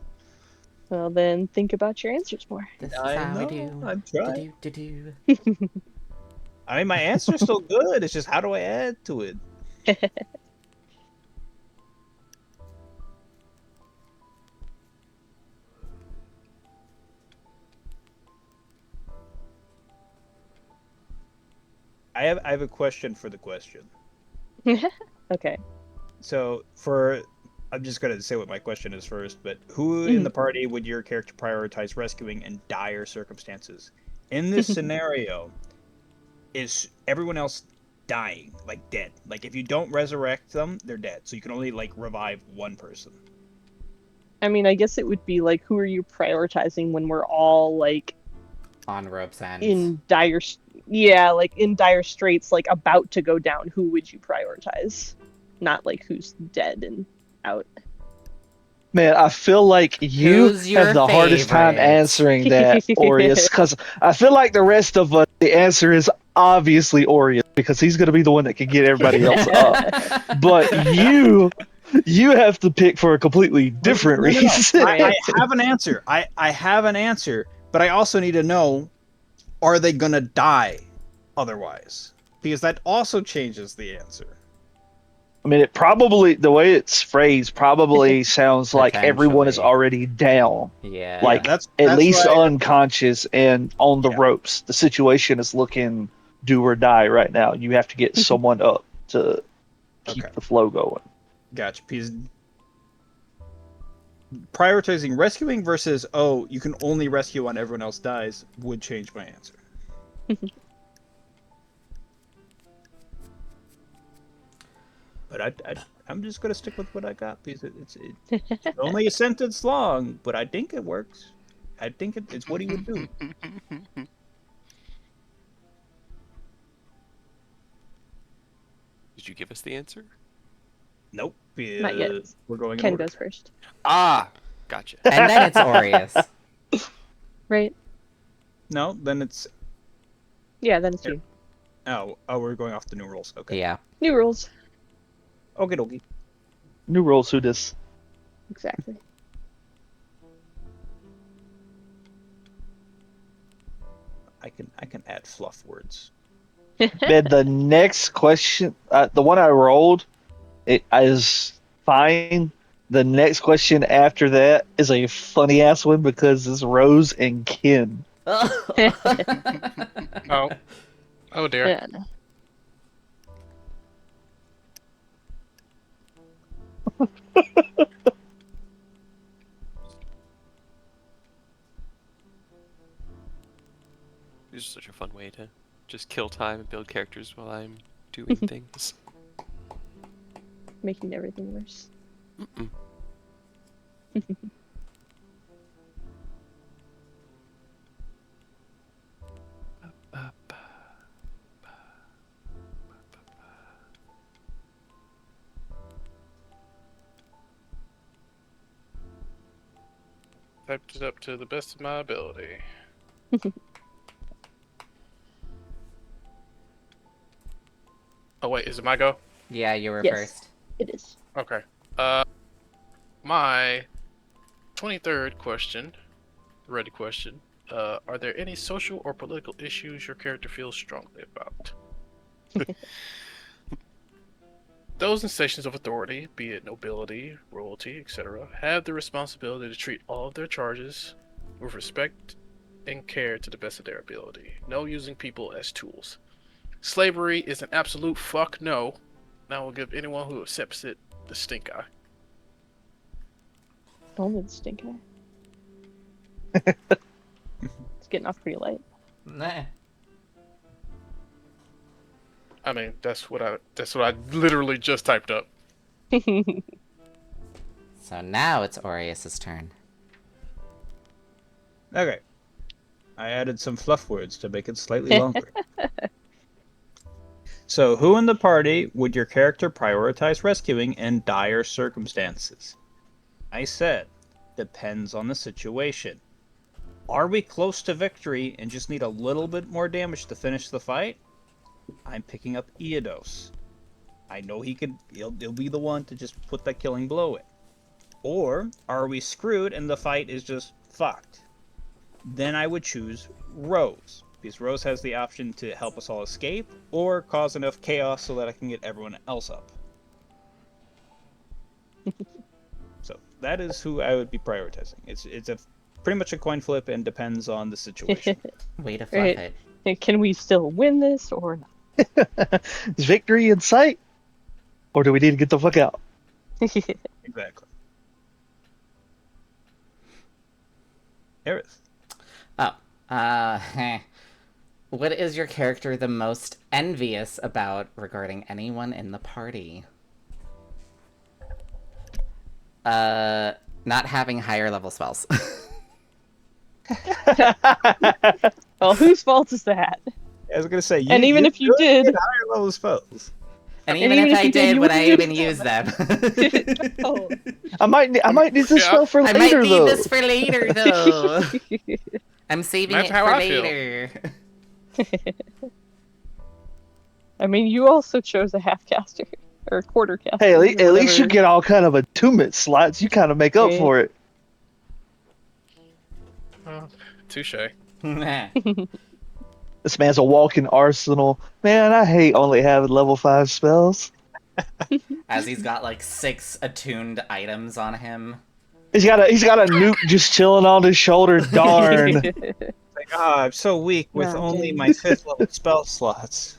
Well, then think about your answers more. This is I how know, we do. I'm trying. Do. I mean, my answer's still good. It's just, how do I add to it? I have a question for the question. Okay. So I'm just gonna say what my question is first. But who in the party would your character prioritize rescuing in dire circumstances? In this scenario, is everyone else dying, like dead. Like if you don't resurrect them, they're dead. So you can only like revive one person. I mean, I guess it would be like, who are you prioritizing when we're all like On rope's end. in dire, yeah, like in dire straits, like about to go down? Who would you prioritize? Not like who's dead and out. Man, I feel like you Who's your have the hardest time favorite? answering that, Aureus, because I feel like the rest of us, the answer is obviously Aureus, because he's going to be the one that can get everybody else up. But you have to pick for a completely different No. reason. I have an answer. I have an answer, but I also need to know, are they gonna die otherwise? Because that also changes the answer. I mean, it probably, the way it's phrased, probably sounds like everyone is Potentially. already down, Yeah. like that's at least why unconscious and on the Yeah. ropes. The situation is looking do or die right now. You have to get someone up to keep Okay. the flow going. Gotcha. Because prioritizing rescuing versus you can only rescue when everyone else dies would change my answer. But I'm just gonna stick with what I got because it's only a sentence long, but I think it works. I think it's what he would do. Did you give us the answer? Nope. Not yet. We're going in Ken order. goes first, Ah, gotcha. And then it's Aureus. right? No, then it's Yeah, then it's you. we're going off the new rules. Okay. Yeah. New rules. Okay, dokie. New rules, who this? Exactly. I can add fluff words. Man, the next question, the one I rolled, it is fine. The next question after that is a funny ass one because it's Rose and Ken. Oh. Oh dear. Yeah. This is such a fun way to just kill time and build characters while I'm doing things. Making everything worse. Mm-mm. Typed it up to the best of my ability. Oh wait, is it my go? Yeah, you were Yes. first. It is. Okay. My 23rd question, ready question. Are there any social or political issues your character feels strongly about? Those in stations of authority, be it nobility, royalty, etc., have the responsibility to treat all of their charges with respect and care to the best of their ability. No using people as tools. Slavery is an absolute fuck no. And I will give anyone who accepts it the stink eye. Only the stink eye. It's getting off pretty light. Nah. I mean, that's what I literally just typed up. So now it's Aureus' turn. Okay. I added some fluff words to make it slightly longer. So, who in the party would your character prioritize rescuing in dire circumstances? I said, depends on the situation. Are we close to victory and just need a little bit more damage to finish the fight? I'm picking up Eodos. I know he'll be the one to just put that killing blow in. Or are we screwed and the fight is just fucked? Then I would choose Rose, because Rose has the option to help us all escape or cause enough chaos so that I can get everyone else up. So that is who I would be prioritizing. It's a pretty much a coin flip and depends on the situation. Way to fluff Right. it. Can we still win this or not? Is victory in sight? Or do we need to get the fuck out? Exactly. Aerith. Oh. What is your character the most envious about regarding anyone in the party? Not having higher level spells. Well, whose fault is that? I was gonna say, And even if you could did- get higher level spells. And even if I you did, you would I wouldn't even use them? Oh. I might need this Yeah. spell for I later might need though. this for later, though. I'm saving That's it how for I feel. later. I mean, you also chose a half caster or a quarter caster. Hey, or at least you whatever. get all kind of attunement slots. You kind of make up Right. for it. Touche. This man's a walking arsenal. Man, I hate only having level 5 spells. As he's got like 6 attuned items on him. He's got a nuke just chilling on his shoulder. Darn. Like, I'm so weak with Nah, only dang. my 5th level spell slots.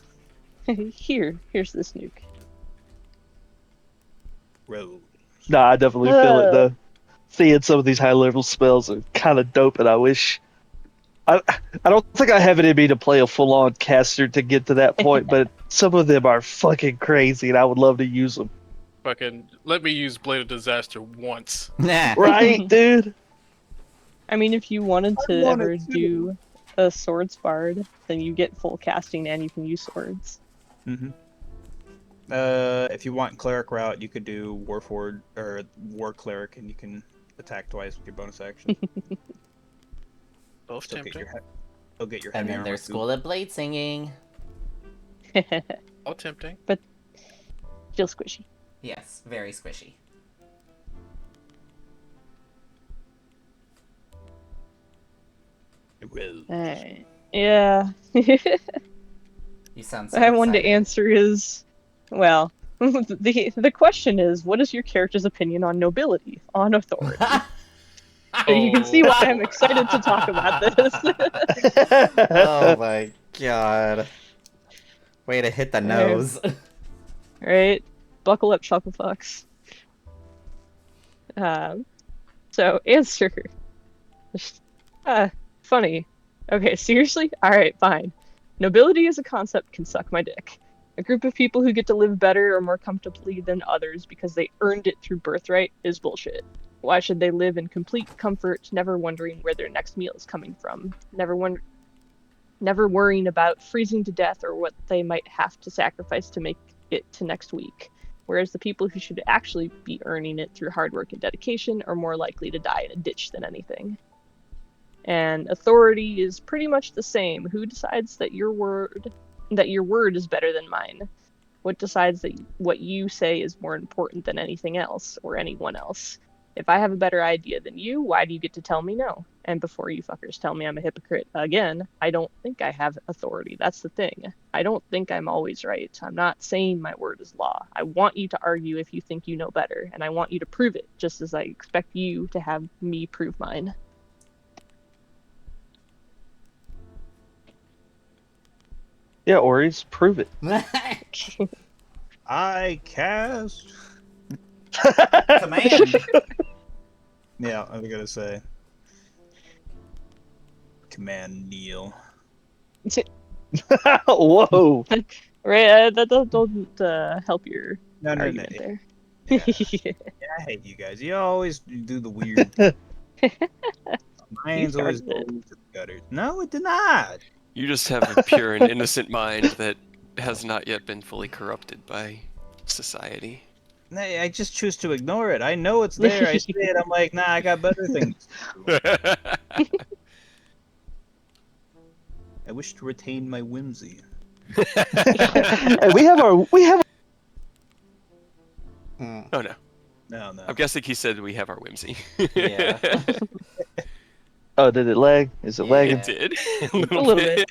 Here's this nuke. Rogue. Nah, I definitely feel it though. Seeing some of these high level spells are kind of dope, and I wish. I don't think I have it in me to play a full on caster to get to that point, but some of them are fucking crazy, and I would love to use them. Fucking let me use Blade of Disaster once. Nah. Right, dude? I mean, if you wanted to wanted ever to. do a swords bard, then you get full casting and you can use swords. Mm-hmm. If you want cleric route, you could do Warforged or War Cleric, and you can attack twice with your bonus action. Both Still get tempting. Still get your And heavy then armor there's too. School of Blade Singing. All tempting. Still squishy. Yes, very squishy. Rogue. Alright. Yeah. You sound so I wanted to excited. answer is, well, the question is, what is your character's opinion on nobility, on authority? So you can see why I'm excited to talk about this. Oh my god. Way to hit the nose. Right? Buckle up, Chucklefucks. So, answer. Funny. Okay, seriously? Alright, fine. Nobility as a concept can suck my dick. A group of people who get to live better or more comfortably than others because they earned it through birthright is bullshit. Why should they live in complete comfort, never wondering where their next meal is coming from? Never worrying about freezing to death or what they might have to sacrifice to make it to next week. Whereas the people who should actually be earning it through hard work and dedication are more likely to die in a ditch than anything. And authority is pretty much the same. Who decides that your word is better than mine? What decides that what you say is more important than anything else or anyone else? If I have a better idea than you, why do you get to tell me no? And before you fuckers tell me I'm a hypocrite again, I don't think I have authority. That's the thing. I don't think I'm always right. I'm not saying my word is law. I want you to argue if you think you know better, and I want you to prove it, just as I expect you to have me prove mine. Yeah, Oris, prove it. I cast. Command. Yeah, I was gonna say. Command Neil. Whoa. Right, that doesn't help your No, argument there. Yeah. Yeah, I hate you guys. You always do the weird. Mine's You always started it. goes to the gutters. No, it did not. You just have a pure and innocent mind that has not yet been fully corrupted by society. Nah, I just choose to ignore it. I know it's there. I see it. I'm like, nah, I got better things. to do. I wish to retain my whimsy. Hey, we have Hmm, Oh no. No, no. I'm guessing he said we have our whimsy. yeah. Oh, did it lag? Is it Yeah. lagging? It did. A little bit.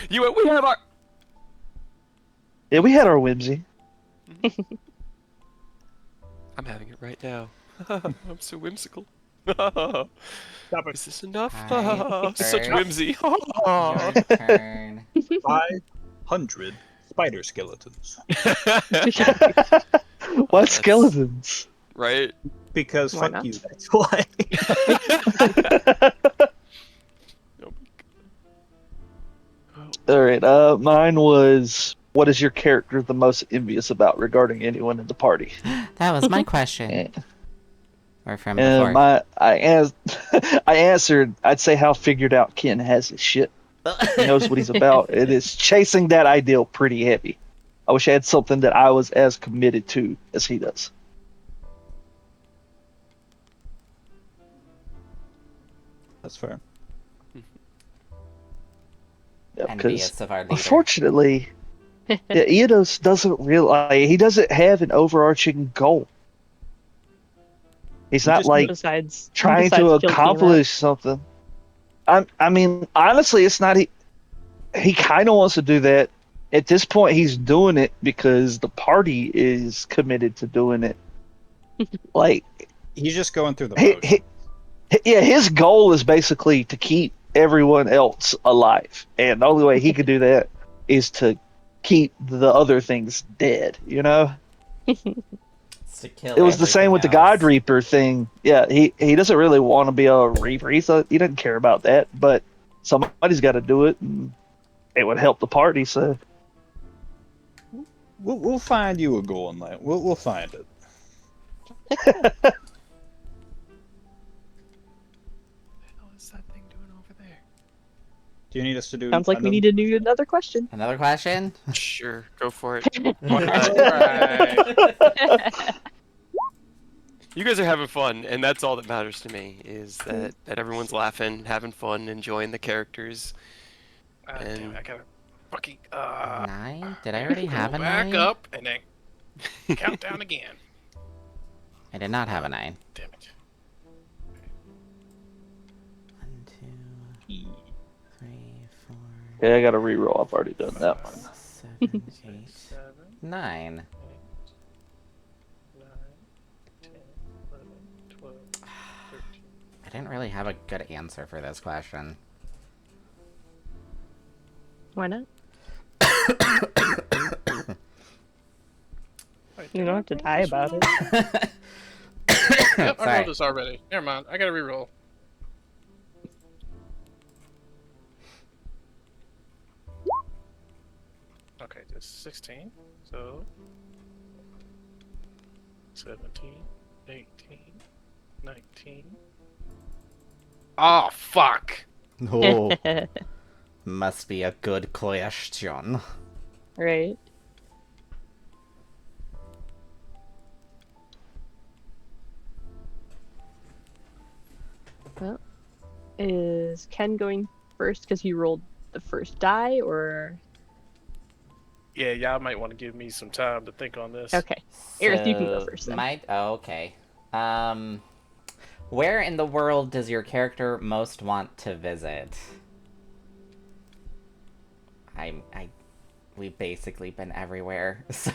We have our. Yeah, we had our whimsy. I'm having it right now. I'm so whimsical. Stop it. Is this enough? Alright, Such first. whimsy. Your turn. 500 spider skeletons. What skeletons? Right? Because Why fuck not? you. That's why. Oh All right. Mine was, what is your character the most envious about regarding anyone in the party? That was my question. And, Or from before. I answered. I'd say how figured out Ken has his shit. He knows what he's about. It is chasing that ideal pretty heavy. I wish I had something that I was as committed to as he does. That's fair. Yeah, Envious of our leader. unfortunately, yeah, Eidos doesn't realize he doesn't have an overarching goal. He's not just- like Besides trying to kill Kira. accomplish something. I mean, honestly, it's not. He kind of wants to do that. At this point, he's doing it because the party is committed to doing it. Like, He's just going through the he, motions. yeah, his goal is basically to keep everyone else alive, and the only way he could do that is to keep the other things dead. You know, It's to kill it was the same with the everything God else. Reaper thing. Yeah, he doesn't really want to be a Reaper. He doesn't care about that, but somebody's got to do it, and it would help the party. So. We'll find you a goal in life. We'll find it. What is that thing doing over there? Do you need us to do? Sounds like we another- need to do another question. Another question? Sure, go for it. Alright. You guys are having fun, and that's all that matters to me. Is that everyone's laughing, having fun, enjoying the characters. Damn it, I gotta fucking 9? Did I already have a back 9? up and then count down again. I did not have a 9. Damn it. 1, 2, 3, 4, Yeah, I got to reroll. I've already done that one. 7, 8, 7, 9. 8, 9, 10, 11, 12, 13. I didn't really have a good answer for this question. Why not? Wait, You did don't I have to roll die this about one? it. Yep, I Sorry. rolled this already. Never mind. I gotta reroll. Okay, this is 16. So 17, 18, 19. Oh fuck! Oh, must be a good question. Right. Well, is Ken going first because he rolled the first die, or Yeah, y'all might want to give me some time to think on this. okay? Aerith, you can go So, first then. okay. Where in the world does your character most want to visit? We've basically been everywhere, so.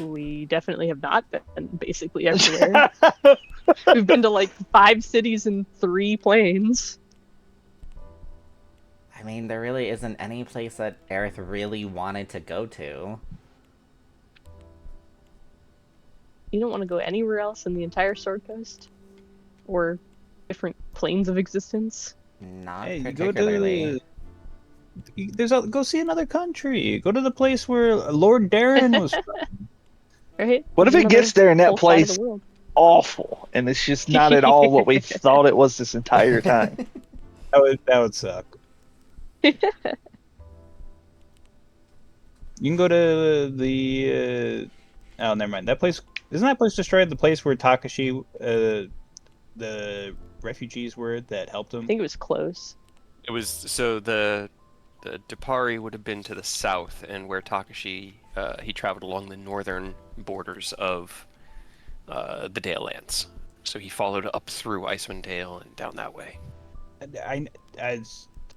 We definitely have not been basically everywhere. We've been to like 5 cities and 3 planes. I mean, there really isn't any place that Aerith really wanted to go to. You don't want to go anywhere else in the entire Sword Coast, or different planes of existence. Not Hey, you particularly. go see another country. Go to the place where Lord Darren was. Right? What if it Another gets there and that whole side of place the world. awful, and it's just not at all what we thought it was this entire time? That would suck. You can go to the. Oh, never mind. That place isn't that place destroyed. The place where Takashi, the refugees were that helped him. I think it was close. It was so the Depari would have been to the south, and where Takashi he traveled along the northern borders of the Dale Lands. So he followed up through Icewind Dale and down that way.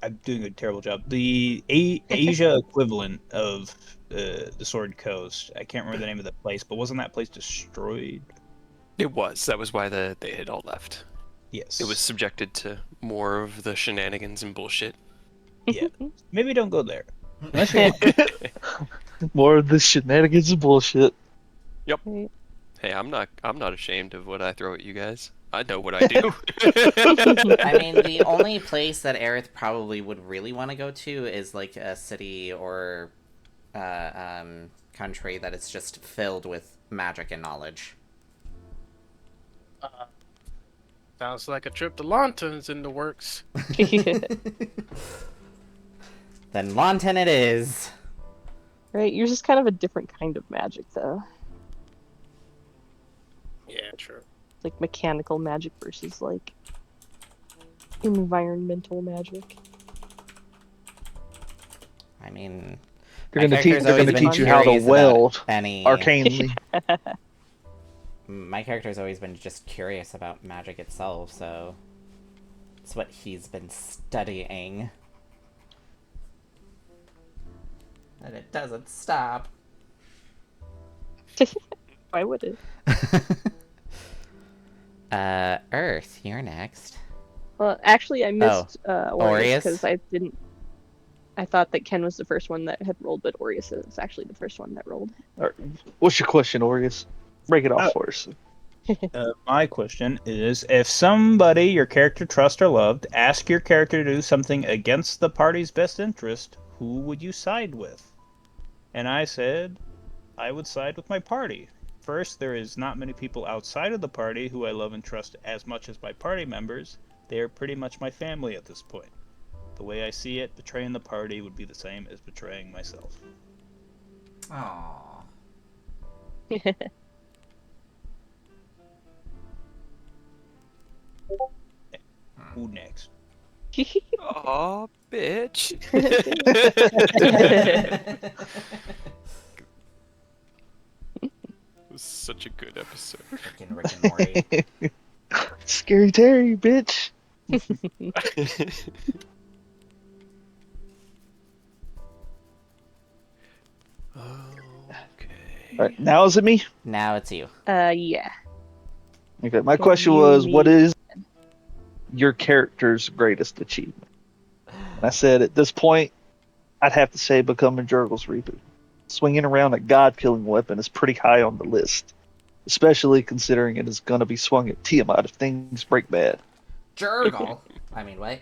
I'm doing a terrible job. The Asia equivalent of the Sword Coast. I can't remember the name of the place, but wasn't that place destroyed? It was. That was why they had all left. Yes. It was subjected to more of the shenanigans and bullshit. Yeah. Maybe don't go there. Unless you More of the shenanigans and bullshit. Right. Hey, I'm not ashamed of what I throw at you guys. I know what I do. I mean, the only place that Aerith probably would really want to go to is like a city or country that is just filled with magic and knowledge. Sounds like a trip to Lawton's in the works. Then Lawton it is. Right, yours is kind of a different kind of magic, though. Yeah, true. Like mechanical magic versus like environmental magic. I mean, They're my gonna teach. character's They're always gonna been teach you how to curious about weld any. arcanely. My character's always been just curious about magic itself, so it's what he's been studying. And it doesn't stop. Why would it? Earth, you're next. Well, actually, I missed Aureus? Aureus because I didn't. I thought that Ken was the first one that had rolled, but Aureus is actually the first one that rolled. What's your question, Aureus? Break it off for us. My question is, if somebody your character trusts or loved asked your character to do something against the party's best interest, who would you side with? And I said, I would side with my party. First, there is not many people outside of the party who I love and trust as much as my party members. They are pretty much my family at this point. The way I see it, betraying the party would be the same as betraying myself. Aww. Who next? Aw, bitch. It was such a good episode. Freaking Rick and Morty. Scary Terry, bitch. Okay. All right, now is it me? Now it's you. Yeah. Okay, my Can question you was, what need- is your character's greatest achievement? And I said at this point, I'd have to say becoming Jurgle's Reaper. Swinging around a god-killing weapon is pretty high on the list, especially considering it is going to be swung at Tiamat if things break bad. Jurgle. I mean, what?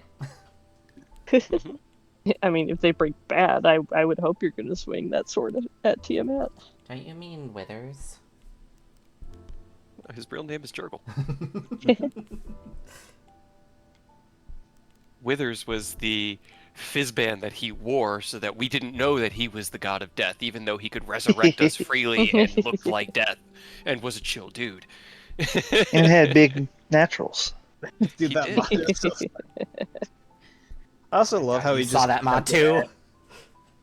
I mean, if they break bad, I would hope you're going to swing that sword at Tiamat. Don't you mean Withers? His real name is Jurgle. Withers was the fizzband that he wore so that we didn't know that he was the god of death, even though he could resurrect us freely and looked like death and was a chill dude. And it had big naturals. Dude, He that did. mod is so funny. I also love how You he saw just that mod too.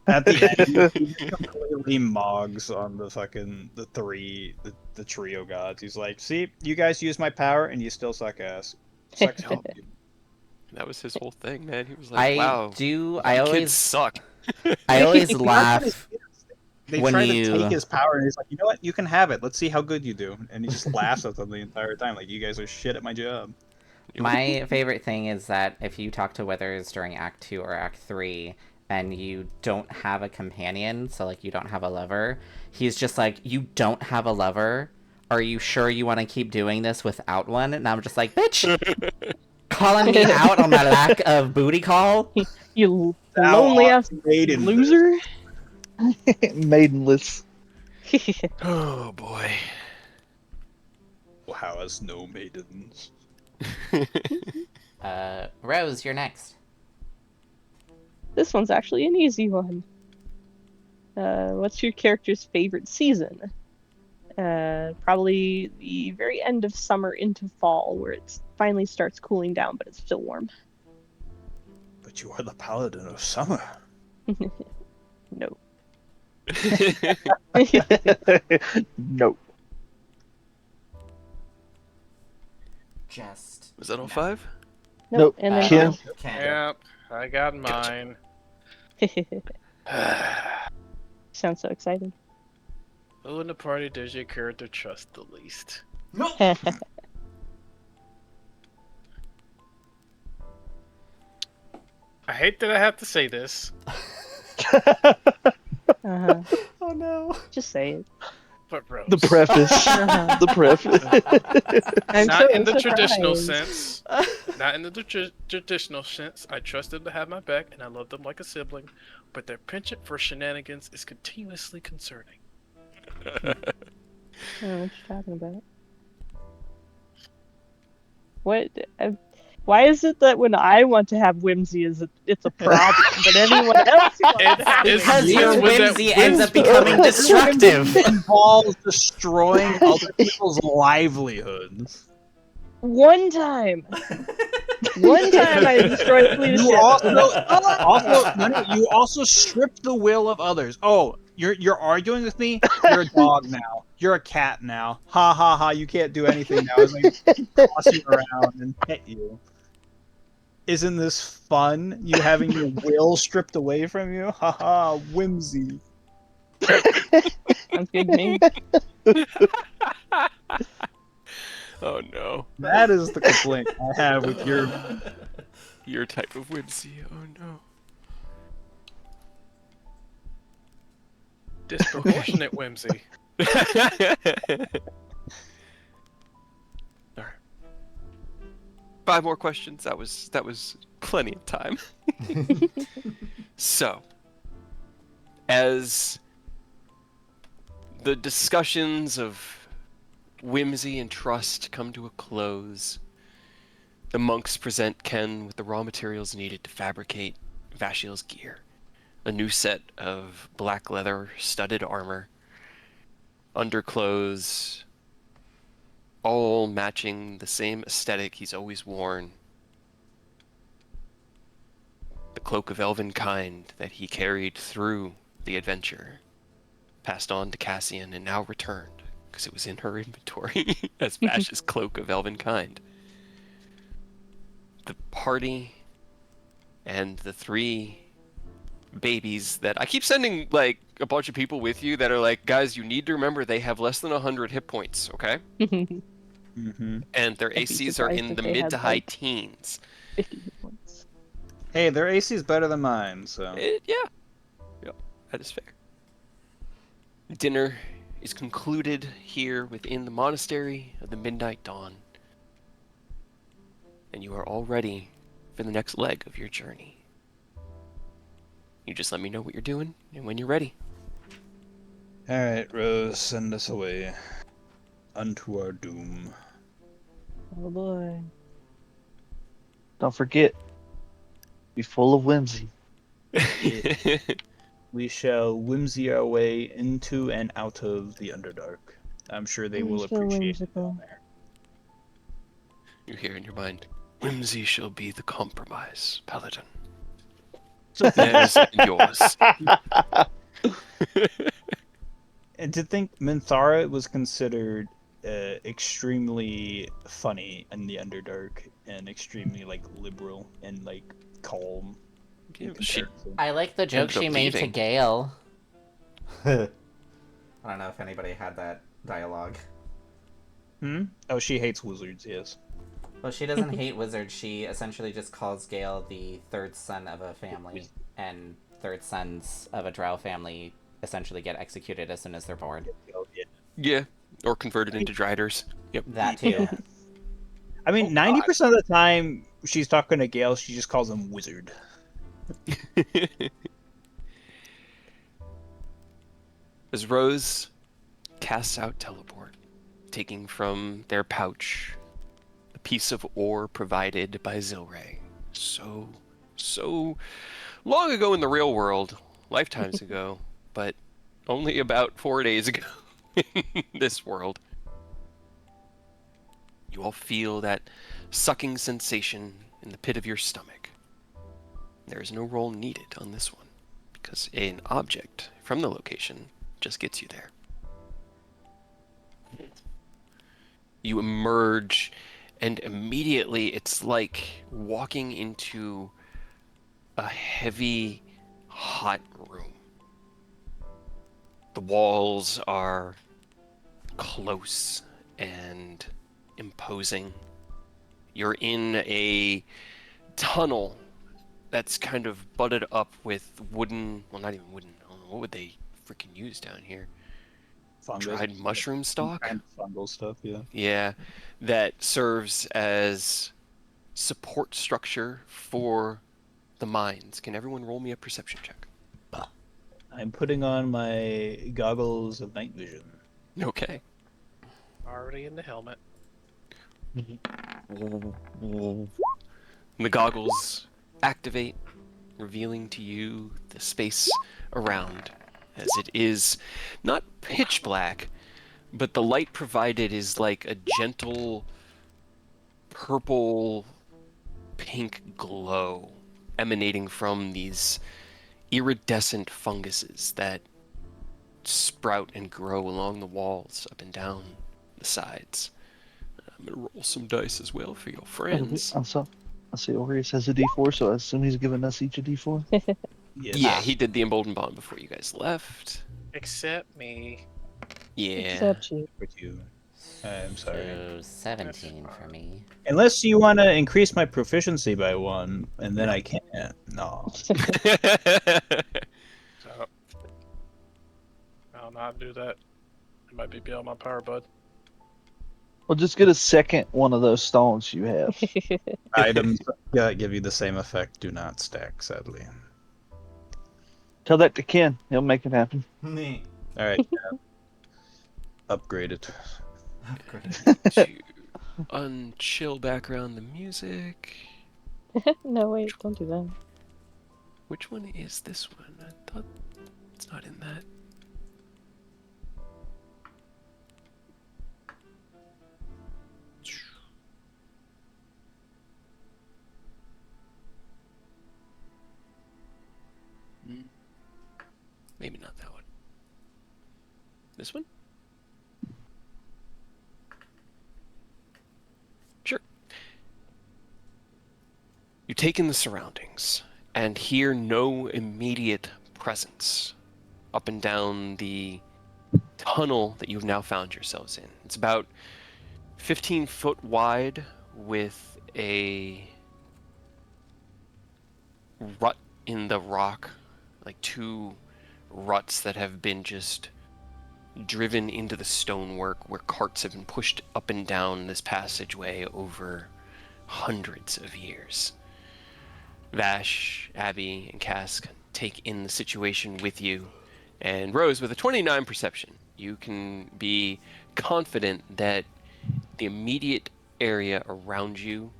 At the end, he completely mogs on the fucking the trio gods. He's like, "See, you guys use my power, and you still suck ass. Sucks to help you." That was his whole thing, man. He was like, "Wow, I you always kids suck." I always laugh. They When try you- to take his power, and he's like, "You know what? You can have it. Let's see how good you do." And he just laughs at them the entire time, like, "You guys are shit at my job." My favorite thing is that if you talk to Withers during Act 2 or Act 3 and you don't have a companion, so like you don't have a lover, he's just like, "You don't have a lover? Are you sure you want to keep doing this without one?" And I'm just like, "Bitch! Calling me out on my lack of booty call?" You Thou lonely art ass made in loser. Maidenless. Oh boy. How has no maidens? Rose, you're next. This one's actually an easy one. What's your character's favorite season? Probably the very end of summer into fall, where it finally starts cooling down, but it's still warm. But you are the paladin of summer. No. No. Just Was that all 5? Nope. And then Ken? Ken. Yep, I got mine. sounds so excited. Who in the party does your character trust the least? I hate that I have to say this. Uh-huh. Oh no. Just say it. But Rose, The preface. The preface. I'm not so in the traditional surprised. sense. Not in the traditional sense. I trust them to have my back, and I love them like a sibling. But their penchant for shenanigans is continuously concerning. I don't know what you're talking about. What? Why is it that when I want to have whimsy, it's a problem, but anyone else who wants to have It's- Because whimsy, it's your when that whimsy ends up whimsy- becoming destructive. Involves destroying other people's livelihoods. one time I destroyed a fleet of You ships. you also strip the will of others. Oh, you're arguing with me? You're a dog now. You're a cat now. Ha ha ha! You can't do anything now. As I toss you around and pet you. Isn't this fun? You having your will stripped away from you? Ha ha! Whimsy. Sounds good to me. Oh no, That is the complaint I have with your type of whimsy. Oh no. Disproportionate whimsy. All right. 5 more questions. That was plenty of time. So, as the discussions of whimsy and trust come to a close, the monks present Ken with the raw materials needed to fabricate Vashiel's gear. A new set of black leather studded armor, underclothes, all matching the same aesthetic he's always worn. The cloak of elven kind that he carried through the adventure, passed on to Cassian and now returned, because it was in her inventory as Vash's cloak of elven kind. The party and the 3 babies that I keep sending like a bunch of people with you that are like, guys, you need to remember they have less than 100 hit points, okay? Mm-hmm. And their I'd be ACs are surprised in if the they mid had, to high like, teens. 50 hit points. Hey, their AC is better than mine, so. Yeah, that is fair. Dinner is concluded here within the monastery of the Midnight Dawn, and you are all ready for the next leg of your journey. You just let me know what you're doing and when you're ready. Alright, Rose, send us away. Unto our doom. Oh boy. Don't forget, be full of whimsy. We shall whimsy our way into and out of the Underdark. I'm sure they will So appreciate it whimsical. down there. You hear in your mind, whimsy shall be the compromise, Paladin. So Theirs and yours. and to think Minthara was considered extremely funny in the Underdark and extremely like liberal and like calm. in She comparison. I like the joke Ended up she made to leaving. Gale. I don't know if anybody had that dialogue. Oh, she hates wizards. Yes. Well, she doesn't hate wizards. She essentially just calls Gale the 3rd son of a family, and 3rd sons of a drow family essentially get executed as soon as they're born. Oh, yeah. Yeah, or converted into driders. Yep. That too. I mean, 90% of the time she's talking to Gale, she just calls him wizard. As Rose casts out teleport, taking from their pouch a piece of ore provided by Zilray. So long ago in the real world, lifetimes ago, but only about 4 days ago in this world. You all feel that sucking sensation in the pit of your stomach. There is no roll needed on this one, because an object from the location just gets you there. You emerge, and immediately it's like walking into a heavy, hot room. The walls are close and imposing. You're in a tunnel that's kind of butted up with wooden, well, not even wooden, I don't know, what would they freaking use down here? fungus. dried mushroom stalk. Kind of fungal stuff, yeah. Yeah, that serves as support structure for the mines. Can everyone roll me a perception check? I'm putting on my goggles of night vision. Okay. Already in the helmet. The goggles activate, revealing to you the space around, as it is not pitch black, but the light provided is like a gentle purple pink glow emanating from these iridescent funguses that sprout and grow along the walls, up and down the sides. I'm gonna roll some dice as well for your friends. I see Orius has a D4, so I assume he's giving us each a D4. Yes. Yeah, he did the emboldened bond before you guys left. Except me. Yeah. Except you. With you. I'm sorry. So 17 for me. Unless you want to increase my proficiency by 1, and then I can't. No. So I'll not do that. It might be beyond my power, bud. Well, just get a second one of those stones you have. Items that give you the same effect do not stack, sadly. Tell that to Ken. He'll make it happen. Alright, yeah. Upgrade it. To unchill background the music. No, wait, don't do that. Which one is this one? I thought it's not in that. Maybe not that one. This one? Sure. You take in the surroundings and hear no immediate presence up and down the tunnel that you've now found yourselves in. It's about 15 foot wide with a rut in the rock, like two ruts that have been just driven into the stonework where carts have been pushed up and down this passageway over hundreds of years. Vash, Abby, and Cass take in the situation with you, and Rose, with a 29 perception, you can be confident that the immediate area around you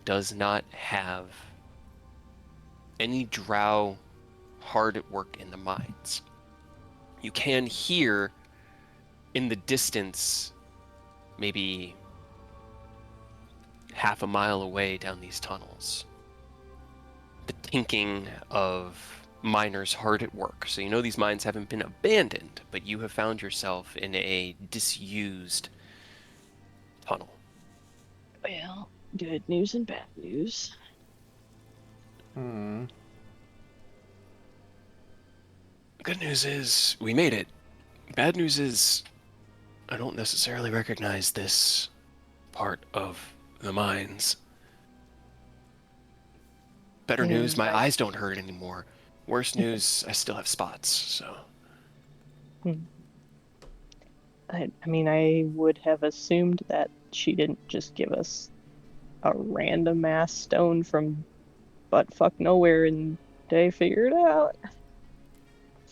does not have any drow hard at work in the mines. You can hear in the distance, maybe half a mile away down these tunnels, the tinking of miners hard at work. So you know these mines haven't been abandoned, but you have found yourself in a disused tunnel. Well, good news and bad news. Good news is we made it. Bad news is I don't necessarily recognize this part of the mines. Better news, my eyes don't hurt anymore. Worse news, I still have spots, so. I mean, I would have assumed that she didn't just give us a random ass stone from buttfuck nowhere and they figured it out.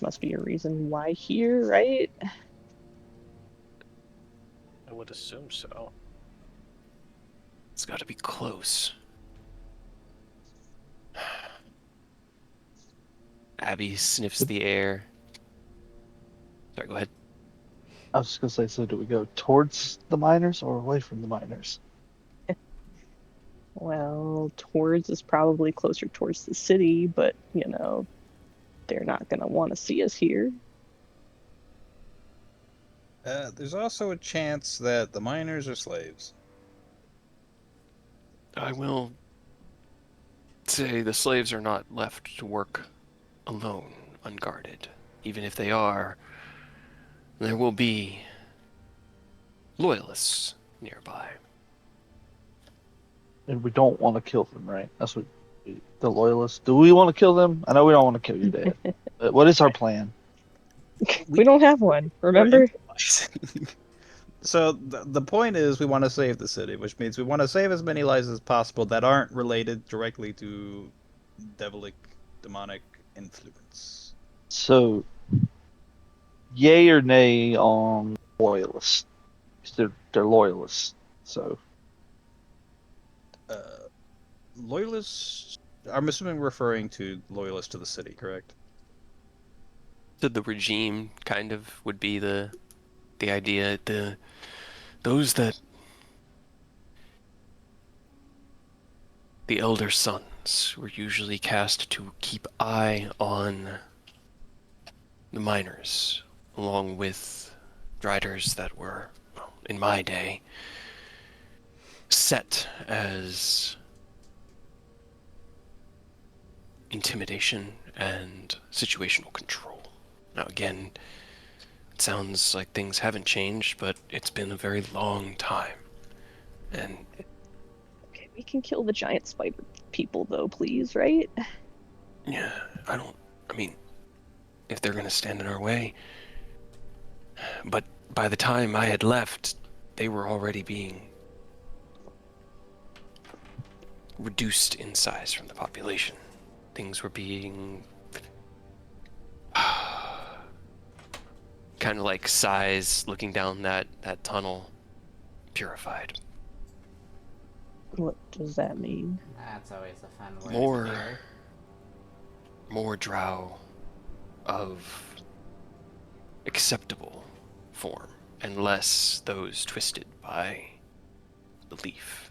Must be a reason why here, right? I would assume so. It's gotta be close. Abby sniffs the air. Sorry, go ahead. I was just gonna say, so do we go towards the miners or away from the miners? Well, towards is probably closer towards the city, but, you know, they're not gonna want to see us here. There's also a chance that the miners are slaves. I will say the slaves are not left to work alone, unguarded. Even if they are, there will be loyalists nearby. And we don't want to kill them, right? That's what the loyalists. Do we want to kill them? I know we don't want to kill your dad. But what is our plan? We don't have one, remember? So the point is, we want to save the city, which means we want to save as many lives as possible that aren't related directly to devilic, demonic influence. So, yay or nay on loyalists? 'Cause they're loyalists. So, Loyalists. I'm assuming referring to loyalists to the city, correct? So the regime kind of would be the idea. Those that the elder sons were usually cast to keep eye on the miners, along with riders that were, well, in my day, set as intimidation and situational control. Now, again, it sounds like things haven't changed, but it's been a very long time. And Okay, we can kill the giant spider people, though, please, right? yeah, I mean, if they're gonna stand in our way. But by the time I had left, they were already being reduced in size from the population. Things were being kind of like size looking down that tunnel, purified. What does that mean? That's always a fun word More- to hear. More drow of acceptable form, and less those twisted by belief.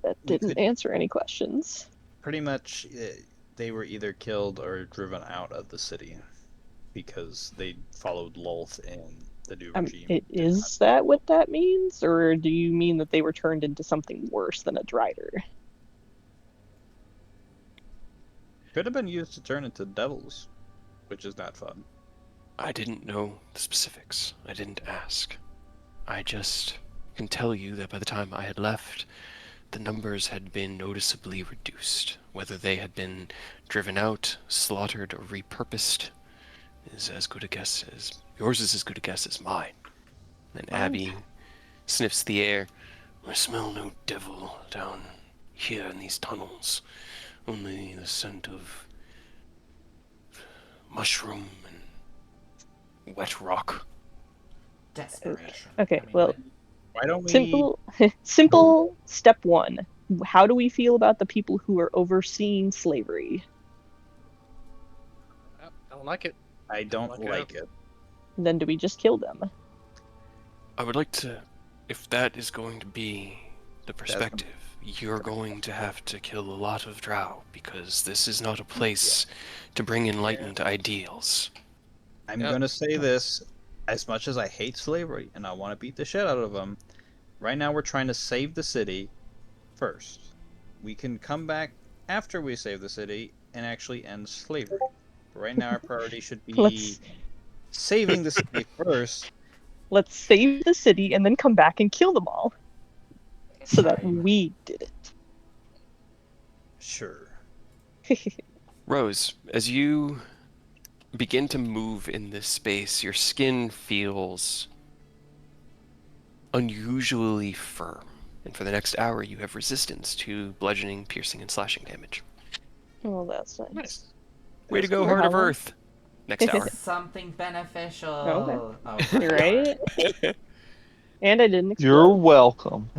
That We didn't could- answer any questions. Pretty much, they were either killed or driven out of the city because they followed Lolth in the new regime. Is that what that means? Or do you mean that they were turned into something worse than a drider? Could have been used to turn into devils, which is not fun. I didn't know the specifics. I didn't ask. I just can tell you that by the time I had left, the numbers had been noticeably reduced. Whether they had been driven out, slaughtered, or repurposed is as good a guess as yours is as good a guess as mine. Then Abby sniffs the air. I smell no devil down here in these tunnels. Only the scent of mushroom and wet rock. Desperation. Okay, I mean, well, Why don't we? simple step one. How do we feel about the people who are overseeing slavery? I don't like it. I don't Like like it. Then do we just kill them? I would like to, if that is going to be the perspective, you're going to have to kill a lot of drow, because this is not a place to bring enlightened ideals. I'm Yep. gonna say this: as much as I hate slavery and I want to beat the shit out of them, right now we're trying to save the city first. We can come back after we save the city and actually end slavery. But right now, our priority should be Let's saving the city first. let's save the city and then come back and kill them all, so that Fine. we did Sure. it. Rose, as you begin to move in this space, your skin feels unusually firm. And for the next hour, you have resistance to bludgeoning, piercing, and slashing damage. Oh, that's nice. Nice. Way to go, For Heart how of long? Earth. Next hour. Something beneficial. Okay. Oh, You're right. And I didn't you're explode. welcome.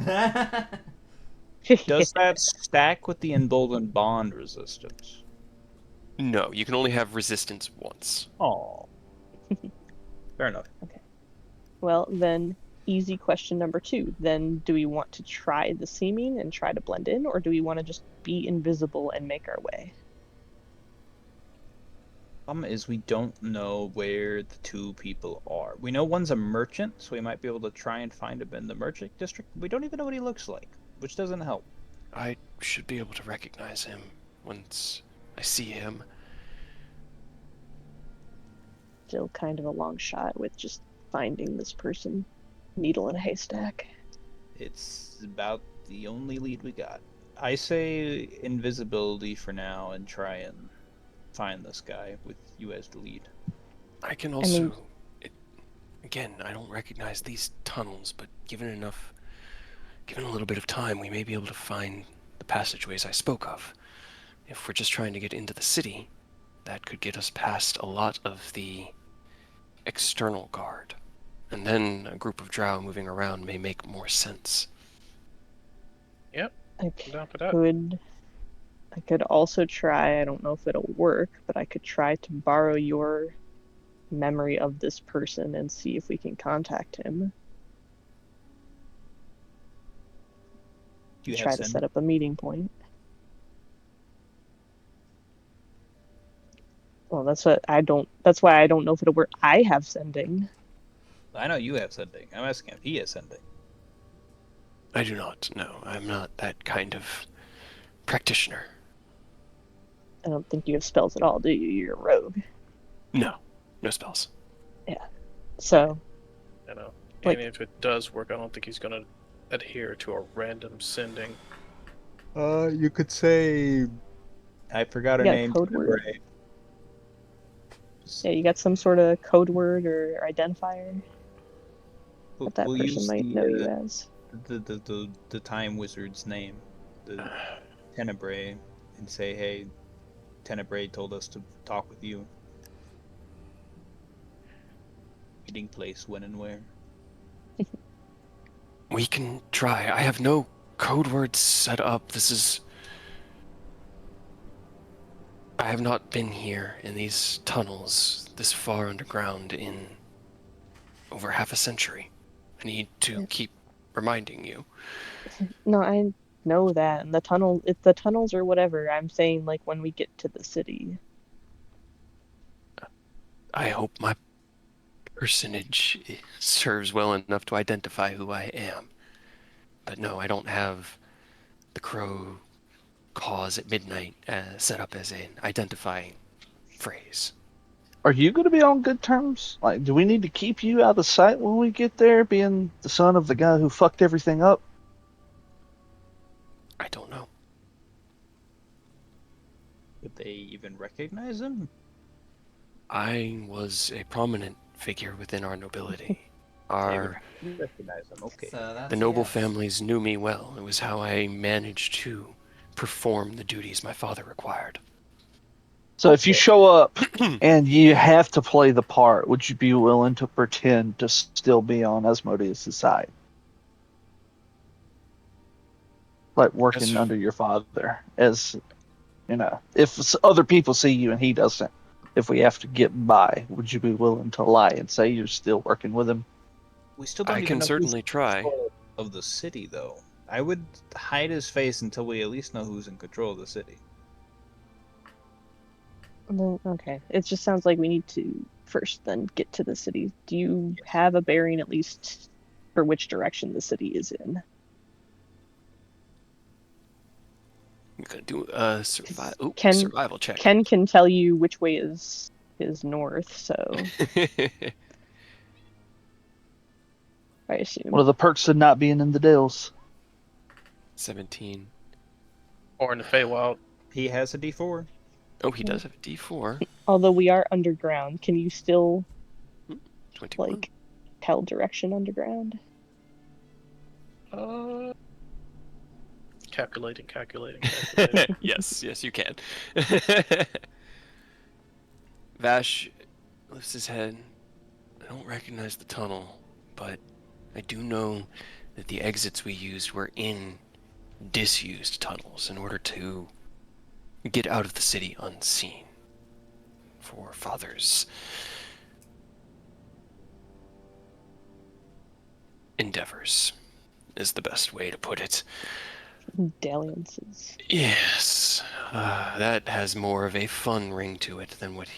Does that stack with the emboldened bond resistance? No, you can only have resistance once. Oh. Fair enough. Well, then, easy question number 2. Then, do we want to try the seeming and try to blend in, or do we want to just be invisible and make our way? Problem is, we don't know where the two people are. We know one's a merchant, so we might be able to try and find him in the merchant district. We don't even know what he looks like, which doesn't help. I should be able to recognize him once I see him. Still kind of a long shot with just finding this person. Needle in a haystack. It's about the only lead we got. I say invisibility for now and try and find this guy with you as the lead. I can I mean, also... Again, I don't recognize these tunnels, but given a little bit of time, we may be able to find the passageways I spoke of. If we're just trying to get into the city, that could get us past a lot of the external guard. And then a group of drow moving around may make more sense. Yep, I I'm down for that. could also try, I don't know if it'll work, but I could try to borrow your memory of this person and see if we can contact him. You have Try to send. set up a meeting point. Well, that's why I don't know if it'll work. I have sending. I know you have sending. I'm asking if he has sending. I do not know. I'm not that kind of practitioner. I don't think you have spells at all, do you? You're a rogue. No. No spells. Yeah. So, You know, Like- and if it does work, I don't think he's gonna adhere to a random sending. You could say. I forgot her You got a name. code word? Right. yeah, you got some sort of code word or identifier that that We'll person use might know you as. the time wizard's name, the Tenebrae, and say, hey, Tenebrae told us to talk with you. Meeting place, when and where. We can try. I have no code words set up. I have not been here in these tunnels this far underground in over half a century. I need to keep reminding you. No, I know that. And the tunnels or whatever. I'm saying like when we get to the city. I hope my personage serves well enough to identify who I am. But no, I don't have the crow cause at midnight set up as an identifying phrase. Are you going to be on good terms? Like, do we need to keep you out of sight when we get there, being the son of the guy who fucked everything up? I don't know. Would they even recognize him? I was a prominent figure within our nobility. They would recognize him. Okay. So that's The noble yes. families knew me well. It was how I managed to perform the duties my father required. So if you show up and you have to play the part, would you be willing to pretend to still be on Asmodeus' side? Like working As- under your father, as if other people see you and he doesn't, if we have to get by, would you be willing to lie and say you're still working with him? We still I don't even can know certainly who's in try. control of the city, though. I would hide his face until we at least know who's in control of the city. Well, okay. It just sounds like we need to first then get to the city. Do you have a bearing at least for which direction the city is in? I'm gonna do a survival check. Ken can tell you which way is north, so I assume. One of the perks of not being in the Dells. 17. Or in the Feywild. He has a D4. Oh, he does have a D4. Although we are underground, can you still 21. like tell direction underground? Calculating. yes, you can. Vash lifts his head. I don't recognize the tunnel, but I do know that the exits we used were in disused tunnels in order to get out of the city unseen. For Father's endeavors is the best way to put it. Dalliances. Yes, that has more of a fun ring to it than what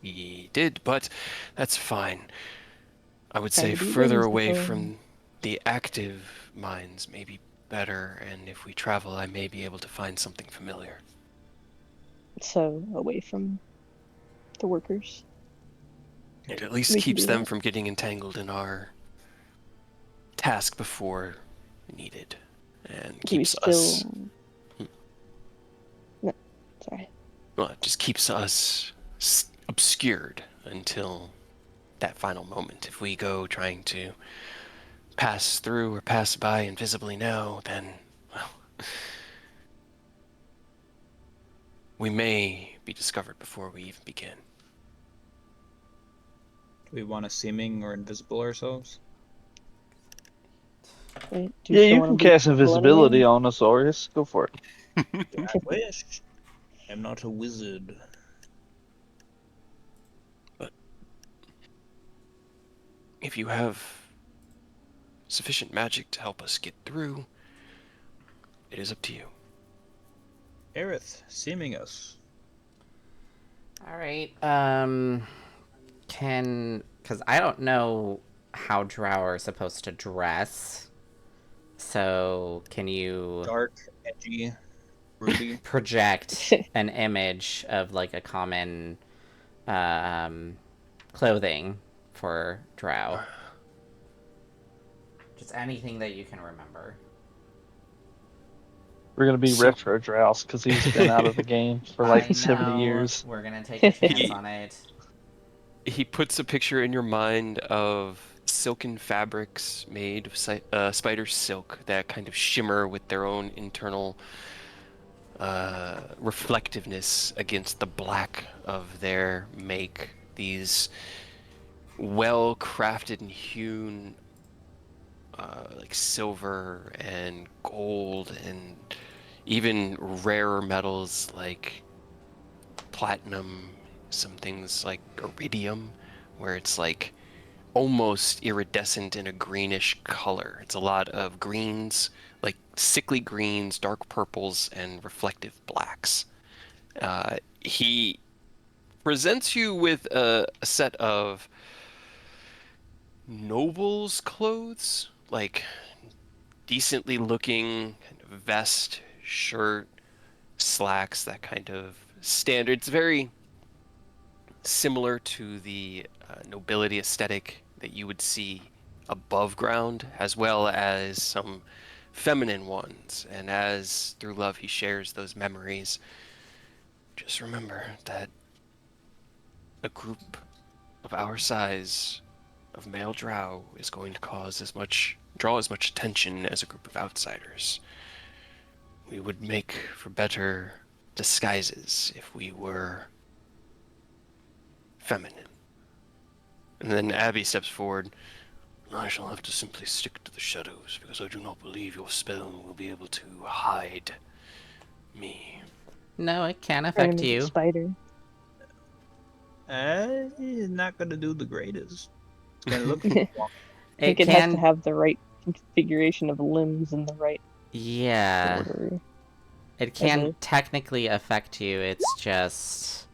he did, but that's fine. I would Trying say to be further away whimsical. from the active mines may be better, and if we travel, I may be able to find something familiar. So away from the workers. It at least We can keeps do them that. from getting entangled in our task before needed, and Do we keeps still us. No, sorry. Well, it just keeps us obscured until that final moment. If we go trying to pass through or pass by invisibly now, then, well, we may be discovered before we even begin. Do we want to seeming or invisible ourselves? Wait, do Yeah, still you wanna can be cast invisible invisibility anyway? on Osorius. Go for it. I wish. I'm not a wizard. If you have sufficient magic to help us get through, it is up to you. Aerith, seeming us. All right. Because I don't know how drow are supposed to dress. So can you Dark, edgy, broody. project an image of like a common clothing for drow? Just anything that you can remember. We're gonna be So- retro Drouse because he's been out of the game for I like 70 know. years. We're gonna take a chance He- on it. He puts a picture in your mind of silken fabrics made of spider silk that kind of shimmer with their own internal reflectiveness against the black of their make. These well crafted and hewn like silver and gold and even rarer metals like platinum, some things like iridium, where it's like almost iridescent in a greenish color. It's a lot of greens, like sickly greens, dark purples, and reflective blacks. He presents you with a set of noble's clothes, like decently looking kind of vest, shirt, slacks, that kind of standard. It's very similar to the nobility aesthetic that you would see above ground, as well as some feminine ones. And as through love he shares those memories, just remember that a group of our size of male drow is going to draw as much attention as a group of outsiders. We would make for better disguises if we were feminine. And then Abby steps forward. I shall have to simply stick to the shadows, because I do not believe your spell will be able to hide me. No, it can Turn affect him into a you. spider. Not gonna do the greatest. It's gonna look I It think it has to can. have the right configuration of limbs and the right Yeah. order. It can a- technically affect you. It's just.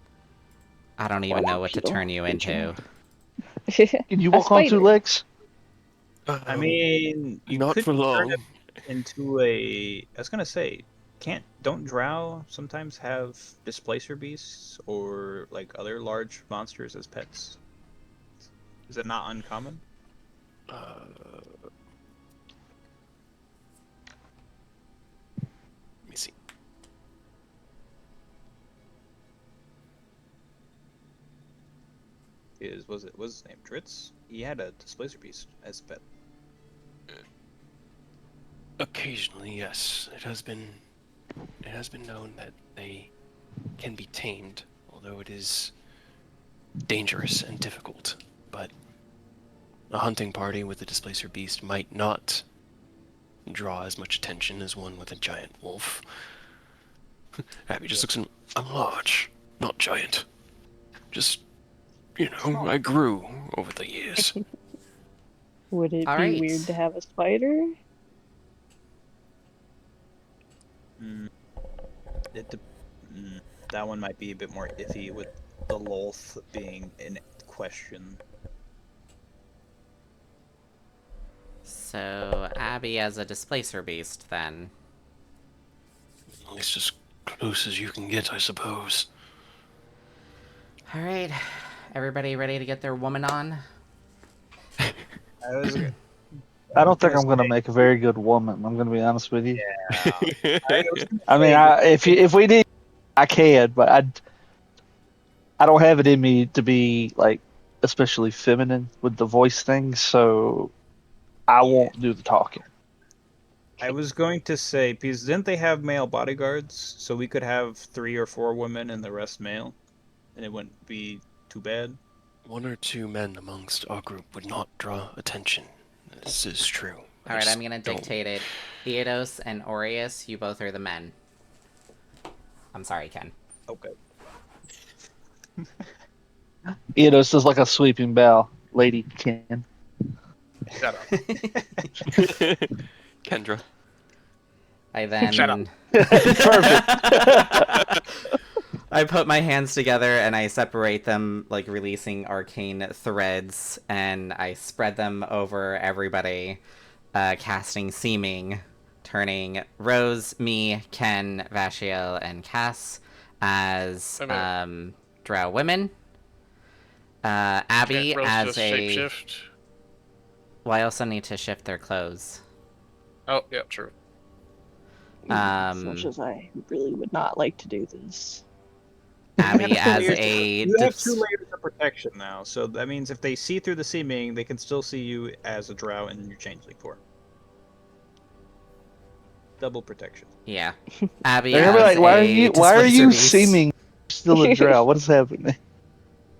I don't even know what to Bipedal turn you into. Can you A walk on two spider. legs? I mean, you not could for turn long. it into a. I was gonna say, don't drow sometimes have displacer beasts or like other large monsters as pets? Is it not uncommon? Let me see. Was his name Dritz? He had a displacer beast as a pet. Occasionally, yes, it has been known that they can be tamed, although it is dangerous and difficult. But a hunting party with a displacer beast might not draw as much attention as one with a giant wolf. Abby just looks and I'm large, not giant. Just, I grew over the years. Would it All be right. weird to have a spider? Mm. It de- that one might be a bit more iffy with the Lolth being in question. So, Abby as a displacer beast, then. It's as close as you can get, I suppose. Alright. Everybody ready to get their woman on? I was I don't think gonna I'm gonna say, make a very good woman. I'm gonna be honest with you. I was gonna I mean, say if we did, I can, but I don't have it in me to be like especially feminine with the voice thing, so I won't do the talking. I was going to say, because didn't they have male bodyguards? So we could have 3 or 4 women and the rest male, and it wouldn't be too bad. 1 or 2 men amongst our group would not draw attention. This is true. All right, I'm gonna dictate it. Theodos and Aureus, you both are the men. I'm sorry, Ken. Okay. Eidos does like a sweeping bow. Lady Ken. Shut up. Kendra. I then Shut up. Perfect. I put my hands together and I separate them, like releasing arcane threads, and I spread them over everybody, casting Seeming, turning Rose, me, Ken, Vashiel, and Cass as drow women. Abby Can't Rose as just a. shapeshift? Well, I also need to shift their clothes. Oh, yeah, true. As much as I really would not like to do this. Abby as a. You have 2 layers of protection now, so that means if they see through the seeming, they can still see you as a drow in your changeling form. Double protection. Yeah. Abby They're as gonna be like, why a are you displacer beast. seeming still a drow? What is happening?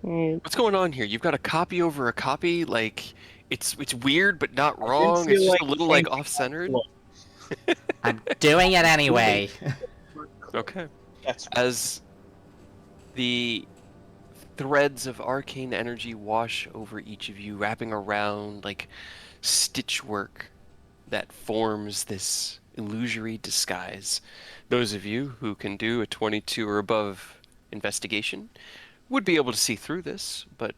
What's going on here? You've got a copy over a copy? Like, it's weird but not I didn't wrong. feel It's just like a little, like, changing off-centered. clothes. I'm doing it anyway. Okay. That's As the threads of arcane energy wash over each of you, wrapping around like stitchwork that forms this illusory disguise. Those of you who can do a 22 or above investigation would be able to see through this, but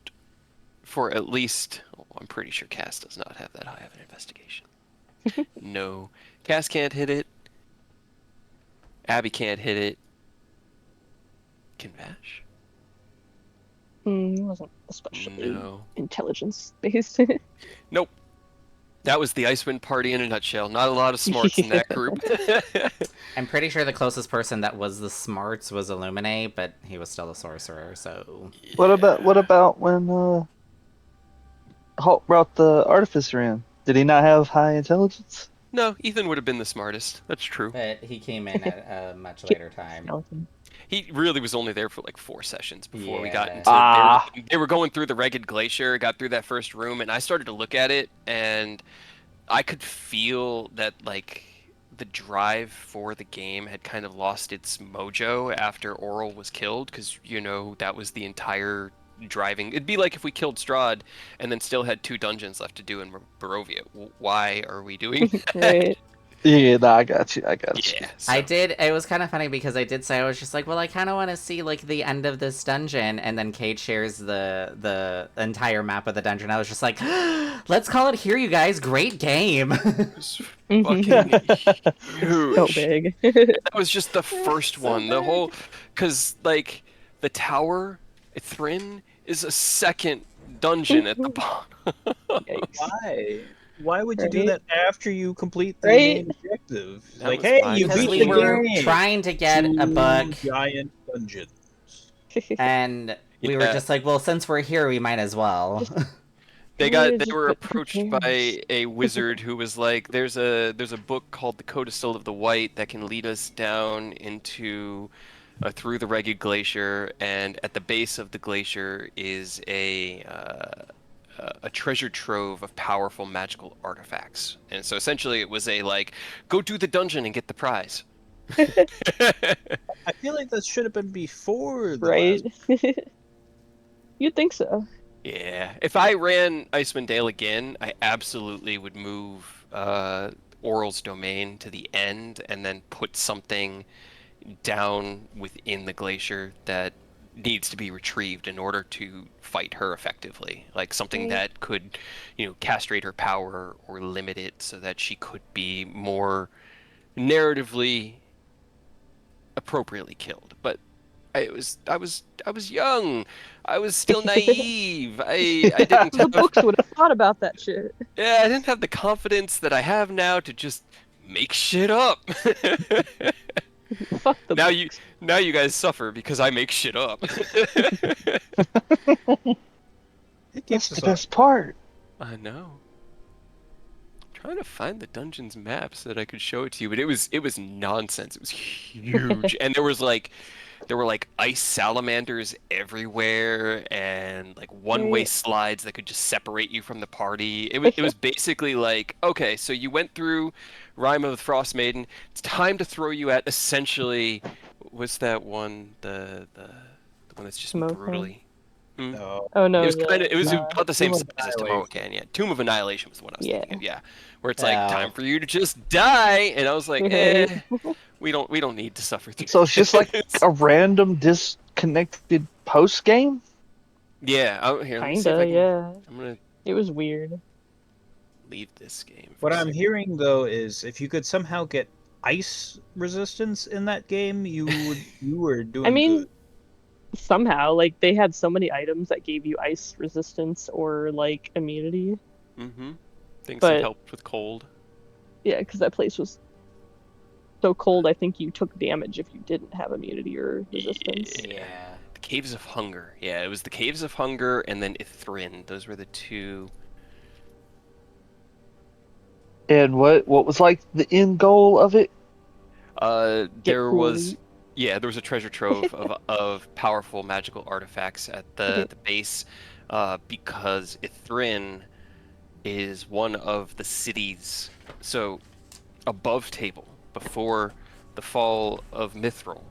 for at least, I'm pretty sure Cass does not have that high of an investigation. No. Cass can't hit it. Abby can't hit it. Can Vash? It wasn't especially No. intelligence-based. Nope. That was the Icewind party in a nutshell. Not a lot of smarts in that group. I'm pretty sure the closest person that was the smarts was Illumine, but he was still a sorcerer, so... What about when Hulk brought the artificer in? Did he not have high intelligence? No, Ethan would have been the smartest. That's true. But he came in at a much later time. He really was only there for like 4 sessions before we got Yeah. into. They were going through the Ragged Glacier, got through that first room, and I started to look at it, and I could feel that like the drive for the game had kind of lost its mojo after Oral was killed, because that was the entire driving. It'd be like if we killed Strahd and then still had 2 dungeons left to do in Barovia. Why are we doing that? Right. Yeah, no, I got you. Yeah, so- It was kind of funny because I did say, I was just like, well, I kind of want to see, like, the end of this dungeon, and then Kate shares the entire map of the dungeon. I was just like, let's call it here, you guys, great game! It's fucking huge. So big. That was just the first so one. The big. whole, because like the tower, Thrin is a second dungeon at the bottom. Yikes. Why would you do Right? that after you complete the Right? main objective? That Like, was hey, fine. you Because beat we the were game! trying to get a 2 book, giant dungeons. and we were Yeah. just like, well, since we're here, we might as well. They Just were put 2 approached pairs. by a wizard who was like, there's a book called The Codicil of the White that can lead us down into through the Ragged Glacier, and at the base of the glacier is a treasure trove of powerful magical artifacts. And so essentially it was a like, go do the dungeon and get the prize. I feel like that should have been before the Right? last... You'd think so. Yeah, if I ran Icewind Dale again, I absolutely would move Oral's domain to the end and then put something down within the glacier that needs to be retrieved in order to fight her effectively. Like something that could, castrate her power or limit it so that she could be more narratively appropriately killed. But I was young. I was still naive. I didn't The have books would have thought about that shit. I didn't have the confidence that I have now to just make shit up. Fuck the now books. you guys suffer because I make shit up. keeps That's us the best part. I know. Trying to find the dungeon's map so that I could show it to you, but it was nonsense. It was huge, and there were like ice salamanders everywhere, and like one-way Right. slides that could just separate you from the party. It was basically like, okay, so you went through Rime of the Frost Maiden. It's time to throw you at essentially, what's that one? The one that's just Tomokan. brutally. Hmm? No. Oh It no, was kind of it was the about the same Tomb size of as Annihilation. Tomokan. Yeah, Tomb of Annihilation was the one I was yeah. thinking of. Yeah, where it's like Oh. time for you to just die, and I was like, Right. we don't need to suffer through So it's just like this. a random disconnected post game. Yeah. Here, let me see if Kinda, I can. yeah. I'm gonna It was weird. leave this game for What a I'm second. hearing though is if you could somehow get ice resistance in that game, you were I doing mean, good. somehow, like they had so many items that gave you ice resistance or like immunity. Mm-hmm. Things that But helped with cold. yeah, because that place was so cold, I think you took damage if you didn't have immunity or resistance. Yeah. The Caves of Hunger. Yeah, it was the Caves of Hunger and then Ithrin. Those were the two. And what was like the end goal of it? Get There cool was, loot. yeah, there was a treasure trove of powerful magical artifacts at the base, because Ithrin is one of the cities. So above table, before the fall of Mithril,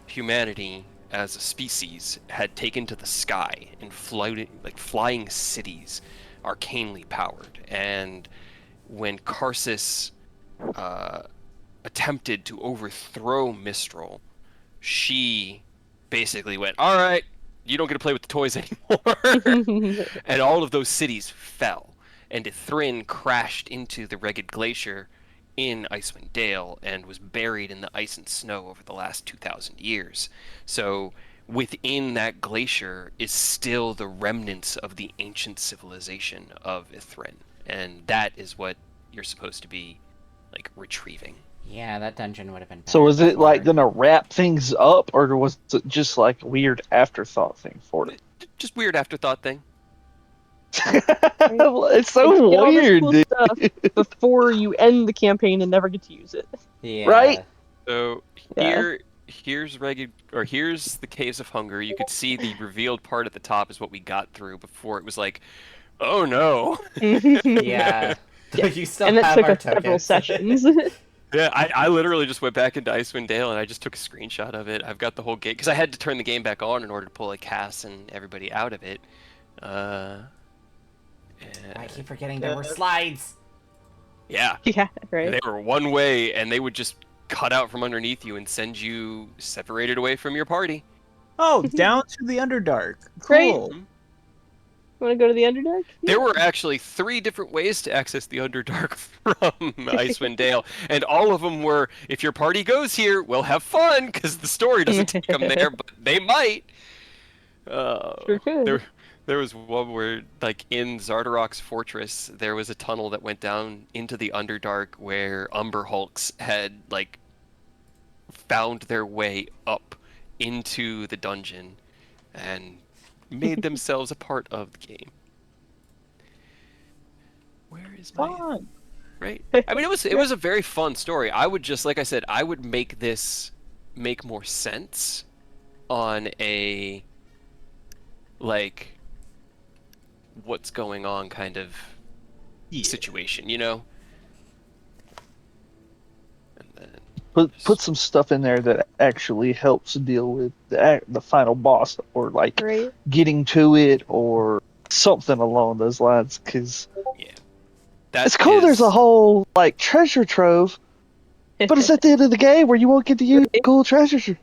humanity as a species had taken to the sky and floated like flying cities, arcanely powered. And when Karsus uh, attempted to overthrow Mistral, she basically went, "All right, you don't get to play with the toys anymore," and all of those cities fell. And Ithrin crashed into the Ragged Glacier in Icewind Dale and was buried in the ice and snow over the last 2,000 years. So within that glacier is still the remnants of the ancient civilization of Ithrin, and that is what you're supposed to be like retrieving. Yeah, that dungeon would have been better So was it like before. gonna wrap things up, or was it just like a weird afterthought thing for it? Just weird afterthought thing. It's Like, so get all this weird, cool dude. stuff before you end the campaign and never get to use it. Yeah. Right? So Yeah. here's the Caves of Hunger. You could see the revealed part at the top is what we got through before it was like, oh no. Yeah. Yeah. You still And that have took our us several tokens. sessions. Yeah, I literally just went back into Icewind Dale and I just took a screenshot of it. I've got the whole game because I had to turn the game back on in order to pull like Cass and everybody out of it. I And keep forgetting there were slides. yeah, Yeah, right. they were one way and they would just cut out from underneath you and send you separated away from your party. Oh, down to the Underdark. Right. Cool. Want to go to the Underdark? There were actually 3 different ways to access the Underdark from Icewind Dale, and all of them were, if your party goes here, we'll have fun, because the story doesn't take them there, but they might. Sure could. There was one where, like, in Zardarok's fortress, there was a tunnel that went down into the Underdark where Umber Hulks had, like, found their way up into the dungeon and made themselves a part of the game. Where is my Fun. right? I mean, it was a very fun story. I would just, like I said, I would make this make more sense on a like what's going on kind of Yeah. situation, you know? And then Put some stuff in there that actually helps deal with the final boss, or like Right. getting to it, or something along those lines. Because yeah, that it's cool. There's a whole like treasure trove, but it's at the end of the game where you won't get to use Right. cool treasure.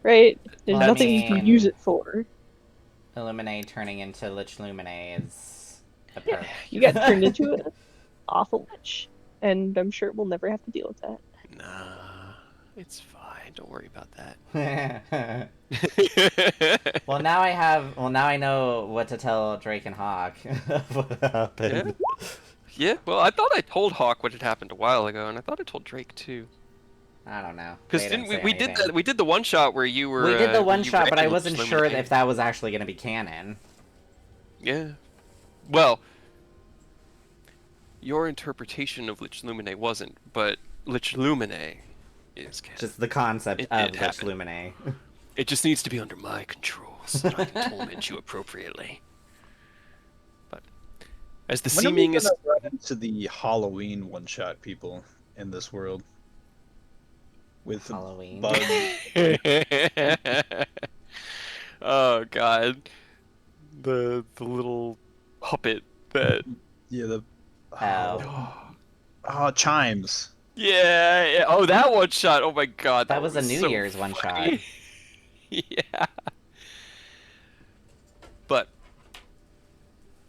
Right. There's Well, I nothing you can mean- use it for. Illuminate turning into Lich Lumine is a Yeah, perk. you got turned into an awful witch, and I'm sure we'll never have to deal with that. Nah, it's fine. Don't worry about that. Well, now I know what to tell Drake and Hawk. What happened? Yeah, well, I thought I told Hawk what had happened a while ago, and I thought I told Drake too. I don't know. Because They didn't we? say We did anything. that. We did the one shot where you were. We did the where one you shot, but ran I with wasn't Slim sure and the if that was actually going to be canon. Yeah. Well, your interpretation of Lich Lumine wasn't, but Lich Lumine is canon. Just the concept It of did Lich happen. Lumine. It just needs to be under my control so that I can torment you appropriately. But as the When are we seeming gonna is run into the Halloween one-shot people in this world? With Halloween. bugs. oh god, the little puppet that Yeah, the Oh. chimes. yeah. Oh, that one shot. Oh my god, That that was a was New so Year's one shot. funny. yeah. But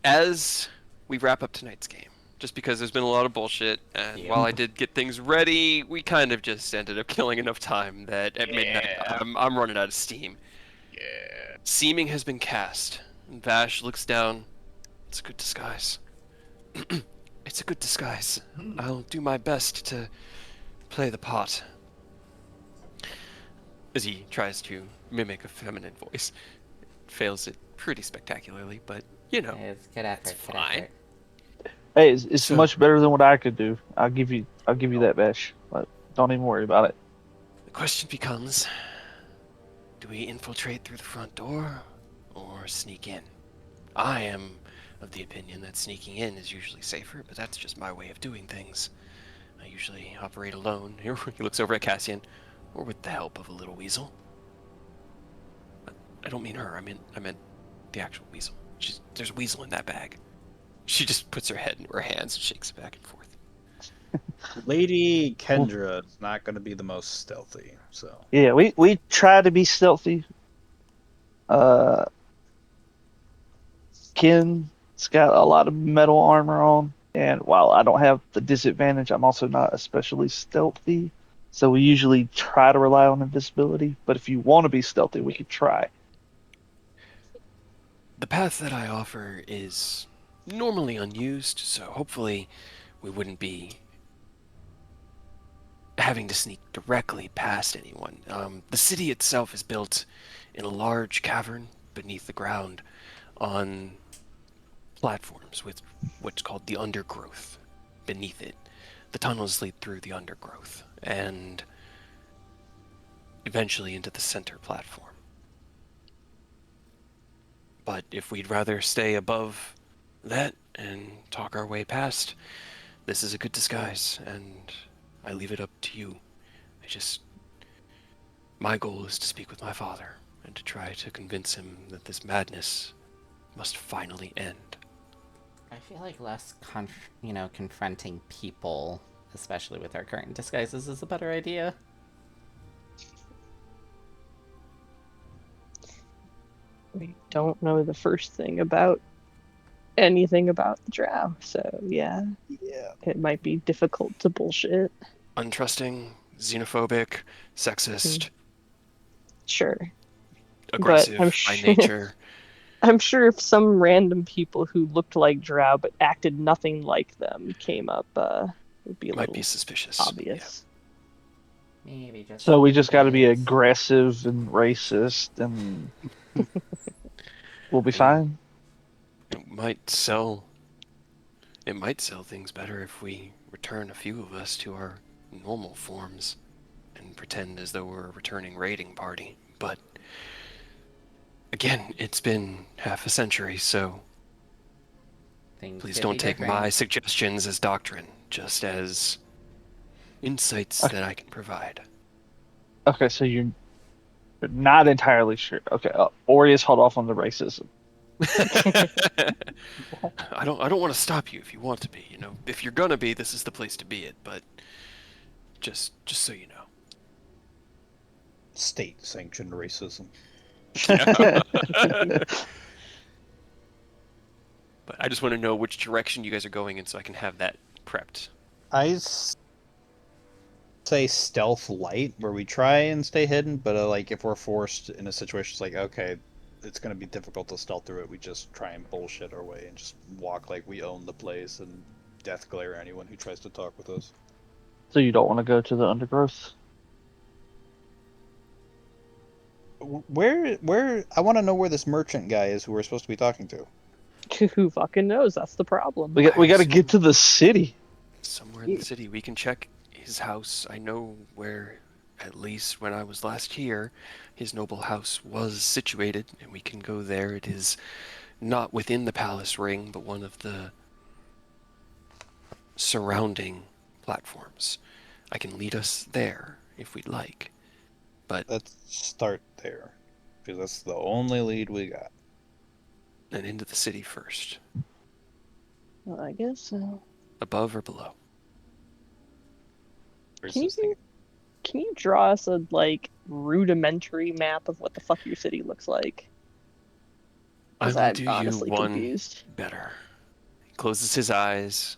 as we wrap up tonight's game, just because there's been a lot of bullshit, and Yeah. while I did get things ready, we kind of just ended up killing enough time that at midnight Yeah. I'm running out of steam. Yeah. Seeming has been cast. And Vash looks down. It's a good disguise. It's a good disguise. I'll do my best to play the part. As he tries to mimic a feminine voice. Fails it pretty spectacularly, but you know, It's good effort. it's Good fine. effort. Hey, it's So- much better than what I could do. I'll give you that bash. But don't even worry about it. The question becomes, do we infiltrate through the front door or sneak in? I am of the opinion that sneaking in is usually safer, but that's just my way of doing things. I usually operate alone. Here he looks over at Cassian, or with the help of a little weasel. I don't mean her. I meant the actual weasel. There's a weasel in that bag. She just puts her head into her hands and shakes it back and forth. Lady Kendra is not going to be the most stealthy, so. Yeah, we try to be stealthy. Ken's got a lot of metal armor on, and while I don't have the disadvantage, I'm also not especially stealthy. So we usually try to rely on invisibility. But if you want to be stealthy, we could try. The path that I offer is normally unused, so hopefully we wouldn't be having to sneak directly past anyone. The city itself is built in a large cavern beneath the ground on platforms with what's called the undergrowth beneath it. The tunnels lead through the undergrowth and eventually into the center platform. But if we'd rather stay above that and talk our way past, this is a good disguise, and I leave it up to you. My goal is to speak with my father and to try to convince him that this madness must finally end. I feel like less, confronting people, especially with our current disguises, is a better idea. We don't know the first thing about anything about the drow, so yeah, it might be difficult to bullshit. Untrusting, xenophobic, sexist, Sure. aggressive I'm by sure- nature. I'm sure if some random people who looked like drow but acted nothing like them came up, it would be a Might little be suspicious. obvious. Maybe just. So we just got to be bits. aggressive and racist, and we'll be fine. It might sell. It might sell things better if we return a few of us to our normal forms and pretend as though we're a returning raiding party. But again, it's been half a century, so Things please could don't be take different. my suggestions as doctrine, just as insights Okay. that I can provide. Okay, so you're not entirely sure. Okay, Orius, hold off on the racism. I don't want to stop you if you want to be. You know, if you're gonna be, this is the place to be it. But just so you know. State-sanctioned racism. But I just want to know which direction you guys are going in so I can have that prepped. Say stealth light, where we try and stay hidden, but like if we're forced in a situation, it's like, okay, it's going to be difficult to stealth through it, we just try and bullshit our way and just walk like we own the place and death glare anyone who tries to talk with us. So you don't want to go to the undergrowth? Where I want to know where this merchant guy is who we're supposed to be talking to. Who fucking knows? That's the problem. We got to get to the city. Somewhere in the city. We can check his house. I know where, at least when I was last here, his noble house was situated, and we can go there. It is not within the palace ring, but one of the surrounding platforms. I can lead us there if we'd like. But Let's start there, because that's the only lead we got. and into the city first. Well, I guess so. Above or below? Can you draw us a like rudimentary map of what the fuck your city looks like? I 'Cause will I'm do you honestly one confused. better. He closes his eyes,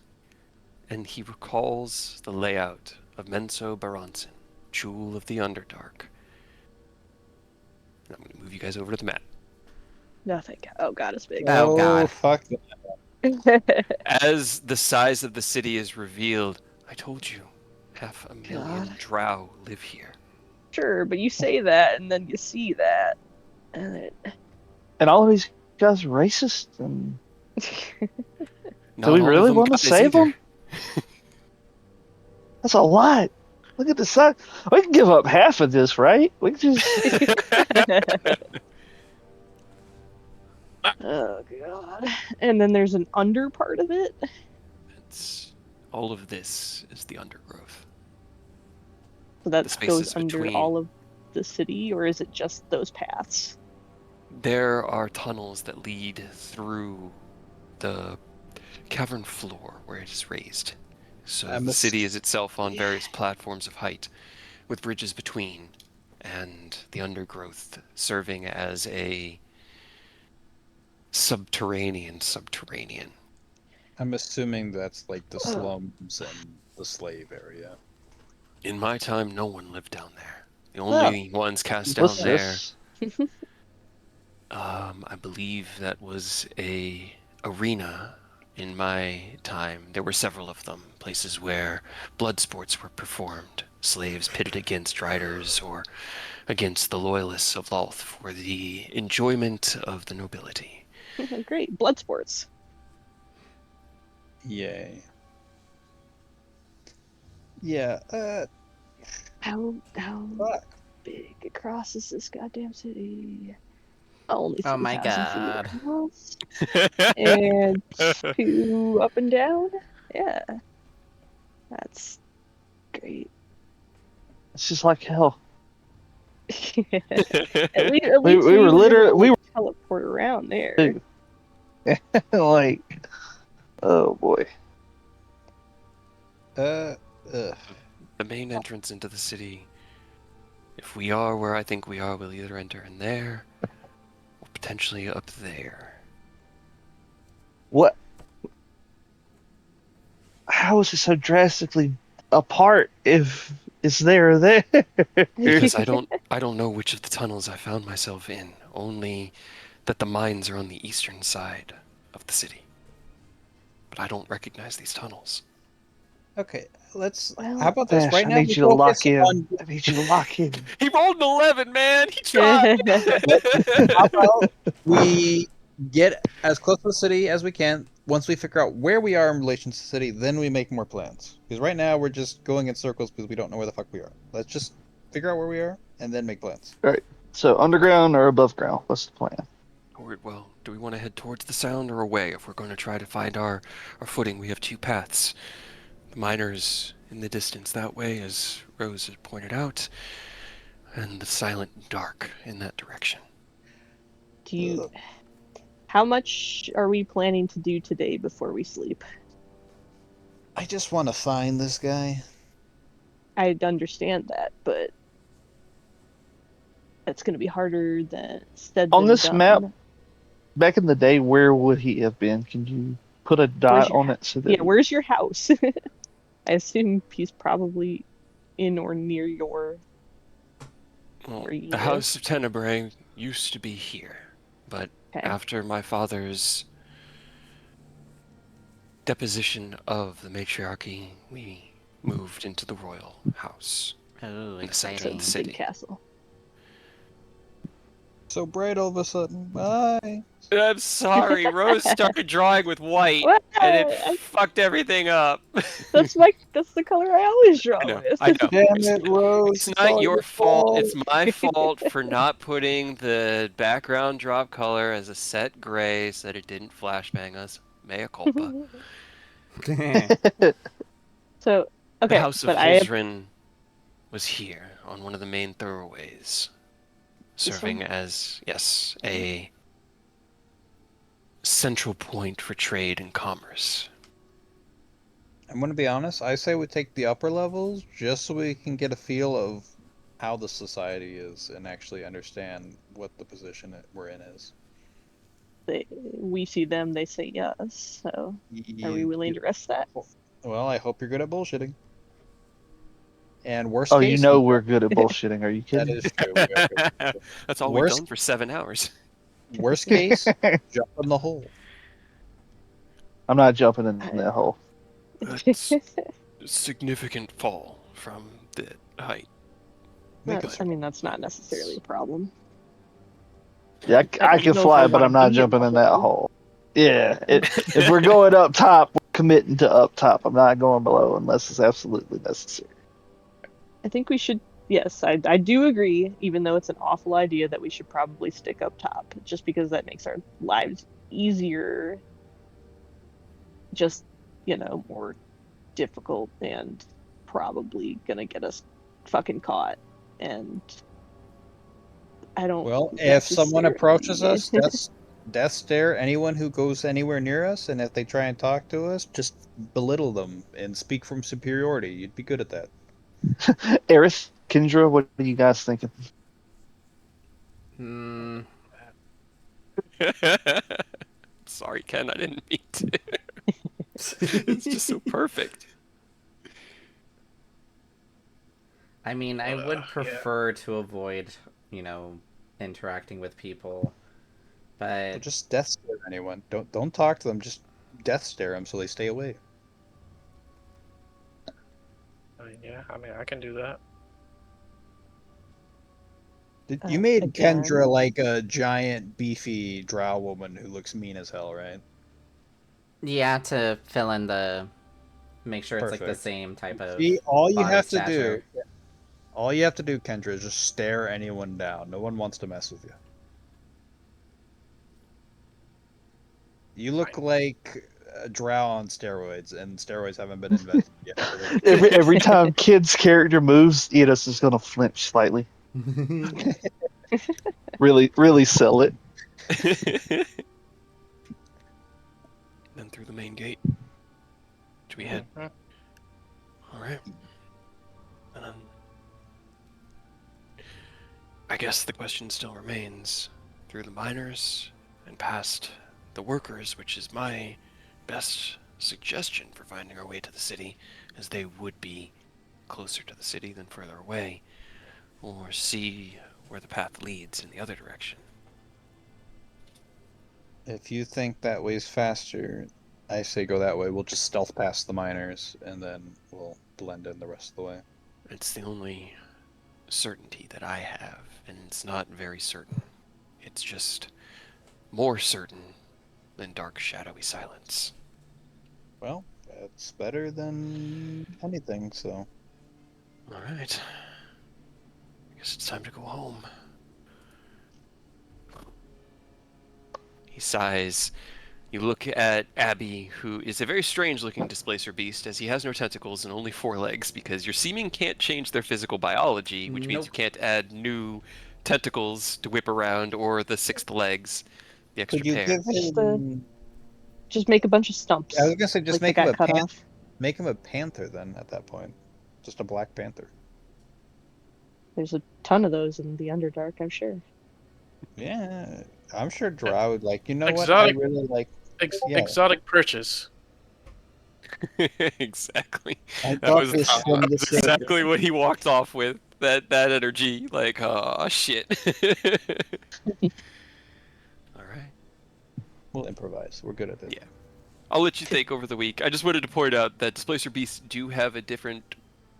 and he recalls the layout of Menso Baronson, Jewel of the Underdark. And I'm going to move you guys over to the map. Nothing. Oh god, it's big. Oh, God. Fuck. As the size of the city is revealed, I told you, 500,000 God. drow live here. Sure, but you say that and then you see that. And it... And all of these guys are racist. And Not we all of really them want to guys save either. them? That's a lot. Look at the size. We can give up half of this, right? We can just. Oh god. And then there's an under part of it. It's, all of this is the undergrowth. So that The goes spaces under between. all of the city, or is it just those paths? There are tunnels that lead through the cavern floor where it is raised. So I'm the ass- city is itself on various platforms of height, with bridges between, and the undergrowth serving as a subterranean. I'm assuming that's like the slums and the slave area. In my time, no one lived down there. The Oh. only ones cast down What's there, this? I believe that was a arena in my time. There were several of them, places where blood sports were performed, slaves pitted against riders or against the loyalists of Lolth for the enjoyment of the nobility. Great. Blood sports. Yay. Yeah, How fuck. big across is this goddamn city? Only Oh my 3,000 feet God. across. And 2 up and down? Yeah. That's great. It's just like hell. At least We we were were literally able we to teleport around there. were like, oh boy. Ugh. The main entrance into the city, if we are where I think we are, we'll either enter in there or potentially up there. What? How is it so drastically apart if it's there or there? Because I don't know which of the tunnels I found myself in, only that the mines are on the eastern side of the city. But I don't recognize these tunnels. Okay, let's. Well, How about this? Ash, Right I now, need we you to lock focus in. on. I need you to lock in. He rolled an 11, man! He tried! How about we get as close to the city as we can? Once we figure out where we are in relation to the city, then we make more plans. Because right now we're just going in circles because we don't know where the fuck we are. Let's just figure out where we are and then make plans. So underground or above ground? What's the plan? Well, do we want to head towards the sound or away? If we're going to try to find our footing, we have 2 paths. The miners in the distance that way, as Rose had pointed out, and the silent dark in that direction. Do you? How much are we planning to do today before we sleep? I just want to find this guy. I understand that, but that's going to be harder said On than this done. map, back in the day, where would he have been? Can you put a dot your on it so that Yeah, where's your house? I assume he's probably in or near your. Well, Where you the live? House of Tenebrae used to be here, but Okay. after my father's deposition of the matriarchy, we moved into the royal house Oh, in the center So of the it's a city. big castle. So bright all of a sudden. Bye. I'm sorry, Rose started drawing with white, What? and it fucked everything up. That's the color I always draw with. I know. Damn it, Rose. It's not all your fault. It's my fault for not putting the background drop color as a set gray so that it didn't flashbang us. Mea culpa. So The okay, House of but I Holzrin was here on one of the main thoroughways, serving as, yes, a central point for trade and commerce. I'm gonna be honest. I say we take the upper levels just so we can get a feel of how the society is and actually understand what the position that we're in is. we see them, they say yes. So are we willing to risk that? Well, I hope you're good at bullshitting. And worst Oh, case, we're good at bullshitting. Are you that kidding? is true. We are good at bullshitting. That's all we've done for 7 hours. Worst case, jump in the hole. I'm not jumping in that hole. That's a significant fall from the height. I mean, that's not necessarily a problem. Yeah, I can know if fly, I but wanna I'm not be in jumping the in that hole. hole. Yeah, if we're going up top, we're committing to up top. I'm not going below unless it's absolutely necessary. I think we should. Yes, I do agree. Even though it's an awful idea, that we should probably stick up top, just because that makes our lives easier. Just more difficult and probably gonna get us fucking caught. And I don't. Well, if someone necessarily- approaches us, death stare anyone who goes anywhere near us, and if they try and talk to us, just belittle them and speak from superiority. You'd be good at that. Aerith, Kendra, what are you guys thinking? Hmm. Sorry, Ken, I didn't mean to. It's just so perfect. I mean, I would Yeah. prefer to avoid, interacting with people, So but just death stare anyone. Don't talk to them. Just death stare them so they stay away. I mean, I can do that. You made again- Kendra like a giant, beefy drow woman who looks mean as hell, right? yeah, to fill in make sure it's like the Perfect. same type of See, all you body have to stature. do, all you have to do, Kendra, is just stare anyone down. No one wants to mess with you. You look like a drow on steroids, and steroids haven't been invented yet. Every time Kid's character moves, Edis is gonna flinch slightly. Really sell it. Then through the main gate. Do we head? Mhm. All right. And then I guess the question still remains: through the miners and past the workers, which is my best suggestion for finding our way to the city, as they would be closer to the city than further away, or see where the path leads in the other direction. If you think that way's faster, I say go that way. We'll just stealth past the miners, and then we'll blend in the rest of the way. It's the only certainty that I have, and it's not very certain. It's just more certain than dark, shadowy silence. Well, that's better than anything, so... All right. I guess it's time to go home. He sighs. You look at Abby, who is a very strange-looking displacer beast, as he has no tentacles and only 4 legs, because your seeming can't change their physical biology, which means you Nope. can't add new tentacles to whip around, or the 6th legs, the extra Could you pair. give him... Just make a bunch of stumps. I was gonna say, just like make they him a got cut panther. off. Make him a panther, then, at that point. Just a black panther. There's a ton of those in the Underdark, I'm sure. Yeah, I'm sure Drow would like, what? I Exotic- really like... Yeah. Exotic purchase. Exactly. I That thought was, this that from the was exactly what he walked off with. That energy, like, oh shit. All right. We'll improvise. We're good at it. Yeah. I'll let you think over the week. I just wanted to point out that displacer beasts do have a different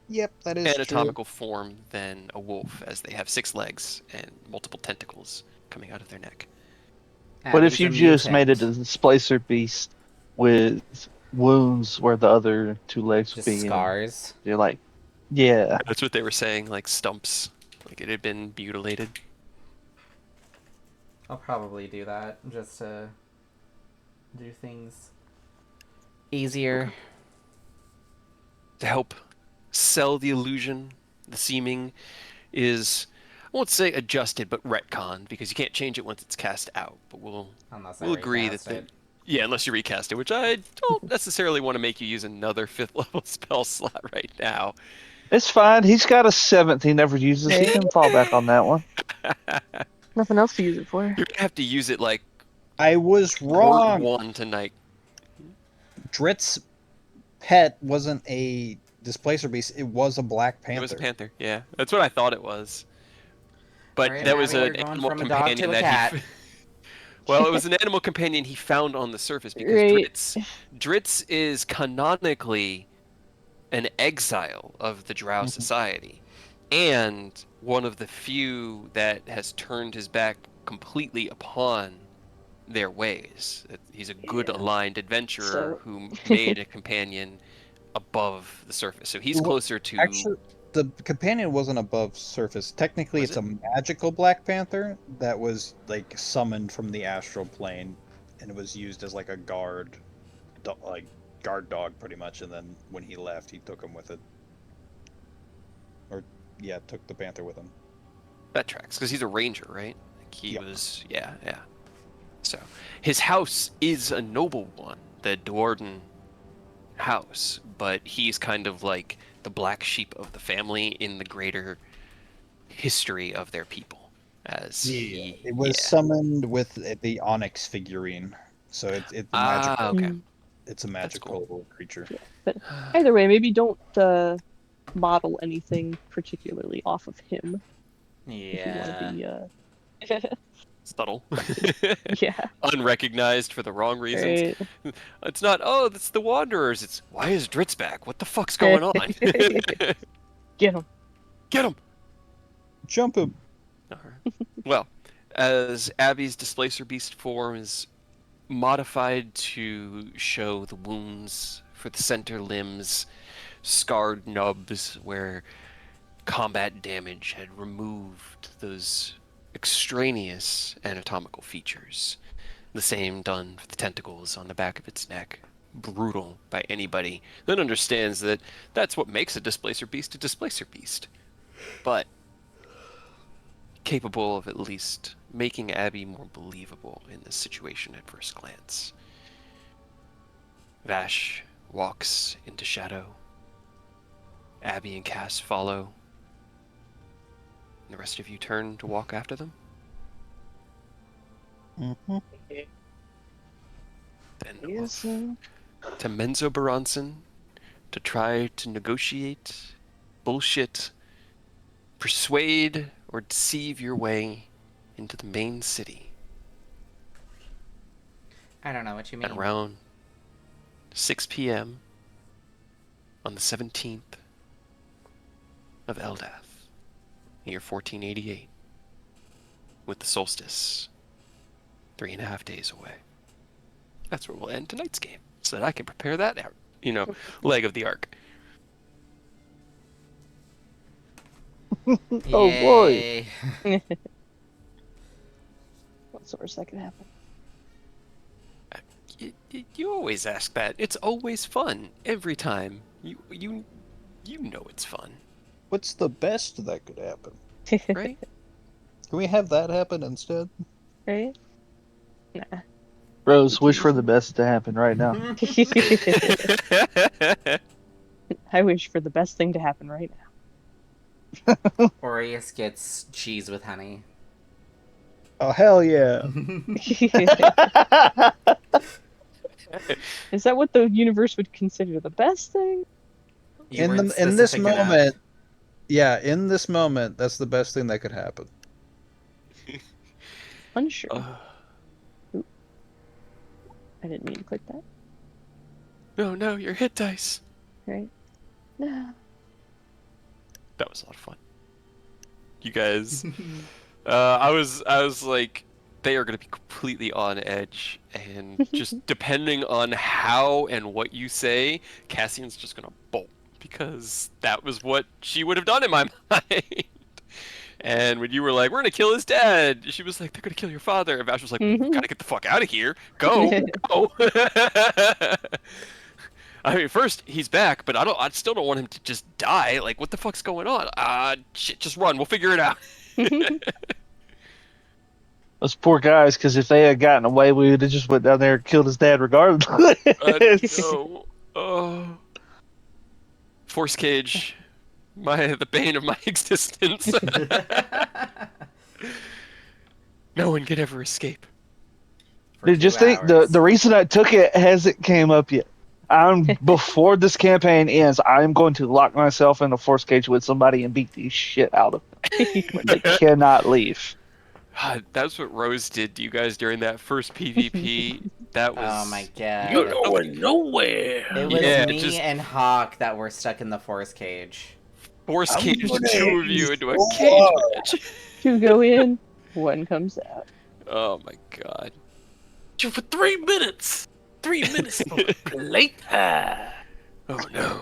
Yep, that is anatomical form than a wolf, as they have 6 legs and multiple tentacles. coming out of their neck. But if Abby's you a just made it mutant. a displacer beast with wounds where the other two legs would Just be, scars. you're like, yeah. That's what they were saying, like stumps, like it had been mutilated. I'll probably do that just to do things easier. To help sell the illusion, the seeming is, I won't say adjusted, but retconned, because you can't change it once it's cast out. But Unless I we'll agree that recast it. yeah, unless you recast it, which I don't necessarily want to make you use another 5th level spell slot right now. It's fine. He's got a 7th he never uses. He Right. can fall back on that one. Nothing else to use it for. You're gonna have to use it like I was word wrong. one tonight. Drit's pet wasn't a displacer beast. It was a black panther. It was a panther, yeah. That's what I thought it was. But Alright, that was Abby, an we're going animal from a dog companion to a that cat. well, it was an animal companion he found on the surface because Right. Dritz is canonically an exile of the Drow Mhm. society, and one of the few that has turned his back completely upon their ways. He's a good Yeah. aligned adventurer So- who made a companion above the surface. So he's Well, closer to Actually, the companion wasn't above surface. Technically, Was it's a magical Black Panther that was like summoned from the astral plane, and it was used as like a like guard dog, pretty much. And then when he left, he took him with it, or yeah, took the panther with him. that tracks because he's a ranger, right? Like he Yep. was, yeah. So his house is a noble one, the Duarden house, but he's kind of like the black sheep of the family in the greater history of their people. It was summoned with the onyx figurine, so it's a magical. Okay. Mm. It's a That's magical cool. creature. But either way, maybe don't model anything particularly off of him if you want to Yeah. be Subtle. yeah, Unrecognized for the wrong reasons. right. It's not, oh, that's the Wanderers. It's, why is Dritz back? What the fuck's going on? Get him. Get him! Jump him. Alright. Well, as Abby's Displacer Beast form is modified to show the wounds for the center limbs, scarred nubs where combat damage had removed those extraneous anatomical features. The same done for the tentacles on the back of its neck. Brutal by anybody that understands that that's what makes a Displacer Beast a Displacer Beast. But capable of at least making Abby more believable in this situation at first glance. Vash walks into shadow. Abby and Cass follow. And the rest of you turn to walk after them. Mm-hmm. Then Yes, off to Menzo Baronson to try to negotiate, bullshit, persuade, or deceive your way into the main city. I don't know what you mean. At around 6 p.m. on the 17th of Eldath, year 1488, with the solstice 3.5 days away. That's where we'll end tonight's game, so that I can prepare that out, leg of the arc. Oh, boy. Yay. what's the worst that could happen? You always ask that. It's always fun every time. You know it's fun, What's the best that could happen? right? Can we have that happen instead? Right? Nah. Rose, wish for the best to happen right now. I wish for the best thing to happen right Orius gets cheese with honey. Oh hell yeah! now. Is that what the universe would consider the best thing? You in weren't this specific enough. moment, yeah, in this moment, that's the best thing that could happen. Unsure. Uh, I didn't mean to click that. no, your hit dice. Right? No. That was a lot of fun. You guys, I was like, they are gonna be completely on edge, and just depending on how and what you say, Cassian's just gonna bolt because that was what she would have done in my mind. And when you were like, "We're gonna kill his dad," she was like, "They're gonna kill your father." And Vash was like, "We Mhm. gotta get the fuck out of here. Go, go." I mean, first he's back, but I still don't want him to just die. Like, what the fuck's going on? Shit, just run. We'll figure it out. Those poor guys, because if they had gotten away, we would have just went down there and killed his dad regardless. No. Oh. Force cage, the bane of my existence. No one can ever escape. For Dude, 2 just think hours. the reason I took it hasn't came up yet. Before this campaign ends, I'm going to lock myself in a force cage with somebody and beat the shit out of them. They cannot leave. God, that's what Rose did to you guys during that first PvP. That was. Oh my god. You're going nowhere. It was Yeah, me just and Hawk that were stuck in the force cage. force I'm cage gonna two hit of you you into a so cage hard. match. 2 go in, 1 comes out. Oh my god. You for 3 minutes. 3 minutes for plate. Oh no.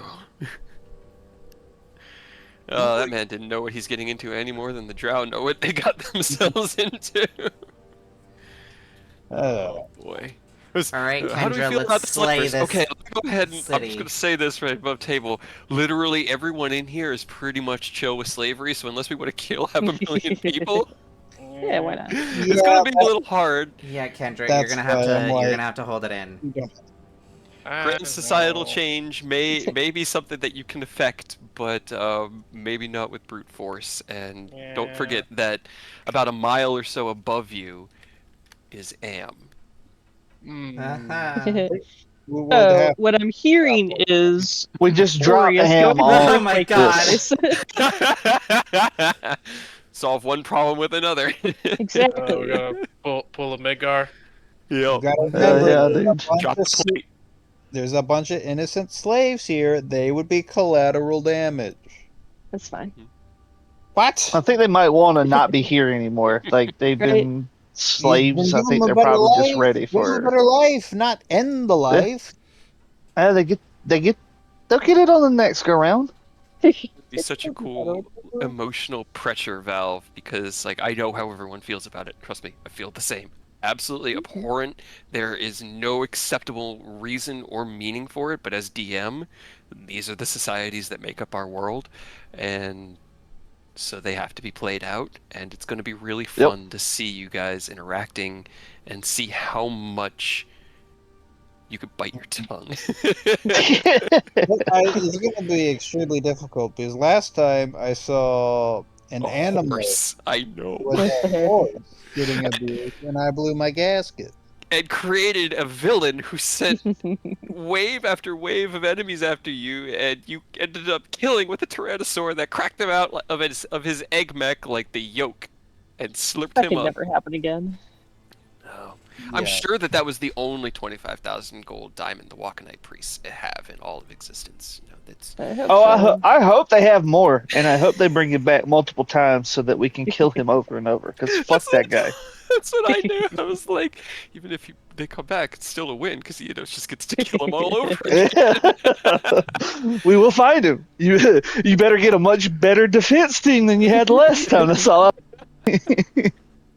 Oh, that man didn't know what he's getting into any more than the Drow know what they got themselves into. Oh boy. Alright, How do we Kendra, feel let's about the slay slippers? this Okay, let me go ahead and I'm city. just gonna say this right above table. Literally everyone in here is pretty much chill with slavery, so unless we want to kill half a million people, Yeah, why not? it's gonna be a little hard. Yeah, Kendra, That's why you're gonna have to hold it in. Grand societal change may be something that you can affect, but maybe not with brute force. And don't forget that about a mile or so above you is Am. Uh-huh. We would So have what I'm hearing is We just dropped Orius Ham going off. Oh to my break God. this. Solve one problem with another. Exactly. We're gonna pull a Megar. you Yep. gotta remember Yeah, there's a dude. bunch Drop of the plate. there's a bunch of innocent slaves here. They would be collateral damage. That's fine. What? I think they might want to not be here anymore. Like they've Right. been You slaves. I give them think a they're better probably just life. ready Give them a for. better life, not end the life. They get they'll get it on the next go round. Be such a cool emotional pressure valve because like I know how everyone feels about it. Trust me, I feel the same. Absolutely abhorrent. There is no acceptable reason or meaning for it, but as DM, these are the societies that make up our world, and so they have to be played out, and it's going to be really fun to see you guys interacting and see how much you could bite your tongue. It's going to be extremely difficult because last time I saw an A animal horse, I know. with a horse getting abused, and I blew my gasket. And created a villain who sent wave after wave of enemies after you, and you ended up killing with a tyrannosaur that cracked him out of his egg mech like the yolk, and slurped That him can up. never happen again. Oh. I'm Yeah. sure that was the only 25,000 gold diamond the Walkenite priests have in all of existence. You know, that's I hope Oh, so. I hope they have more, and I hope they bring it back multiple times so that we can kill him over and over. Because fuck that guy. That's what I knew. I was like, even if they come back, it's still a win because just gets to kill them all over again. We will find him. You better get a much better defense team than you had last time. That's all.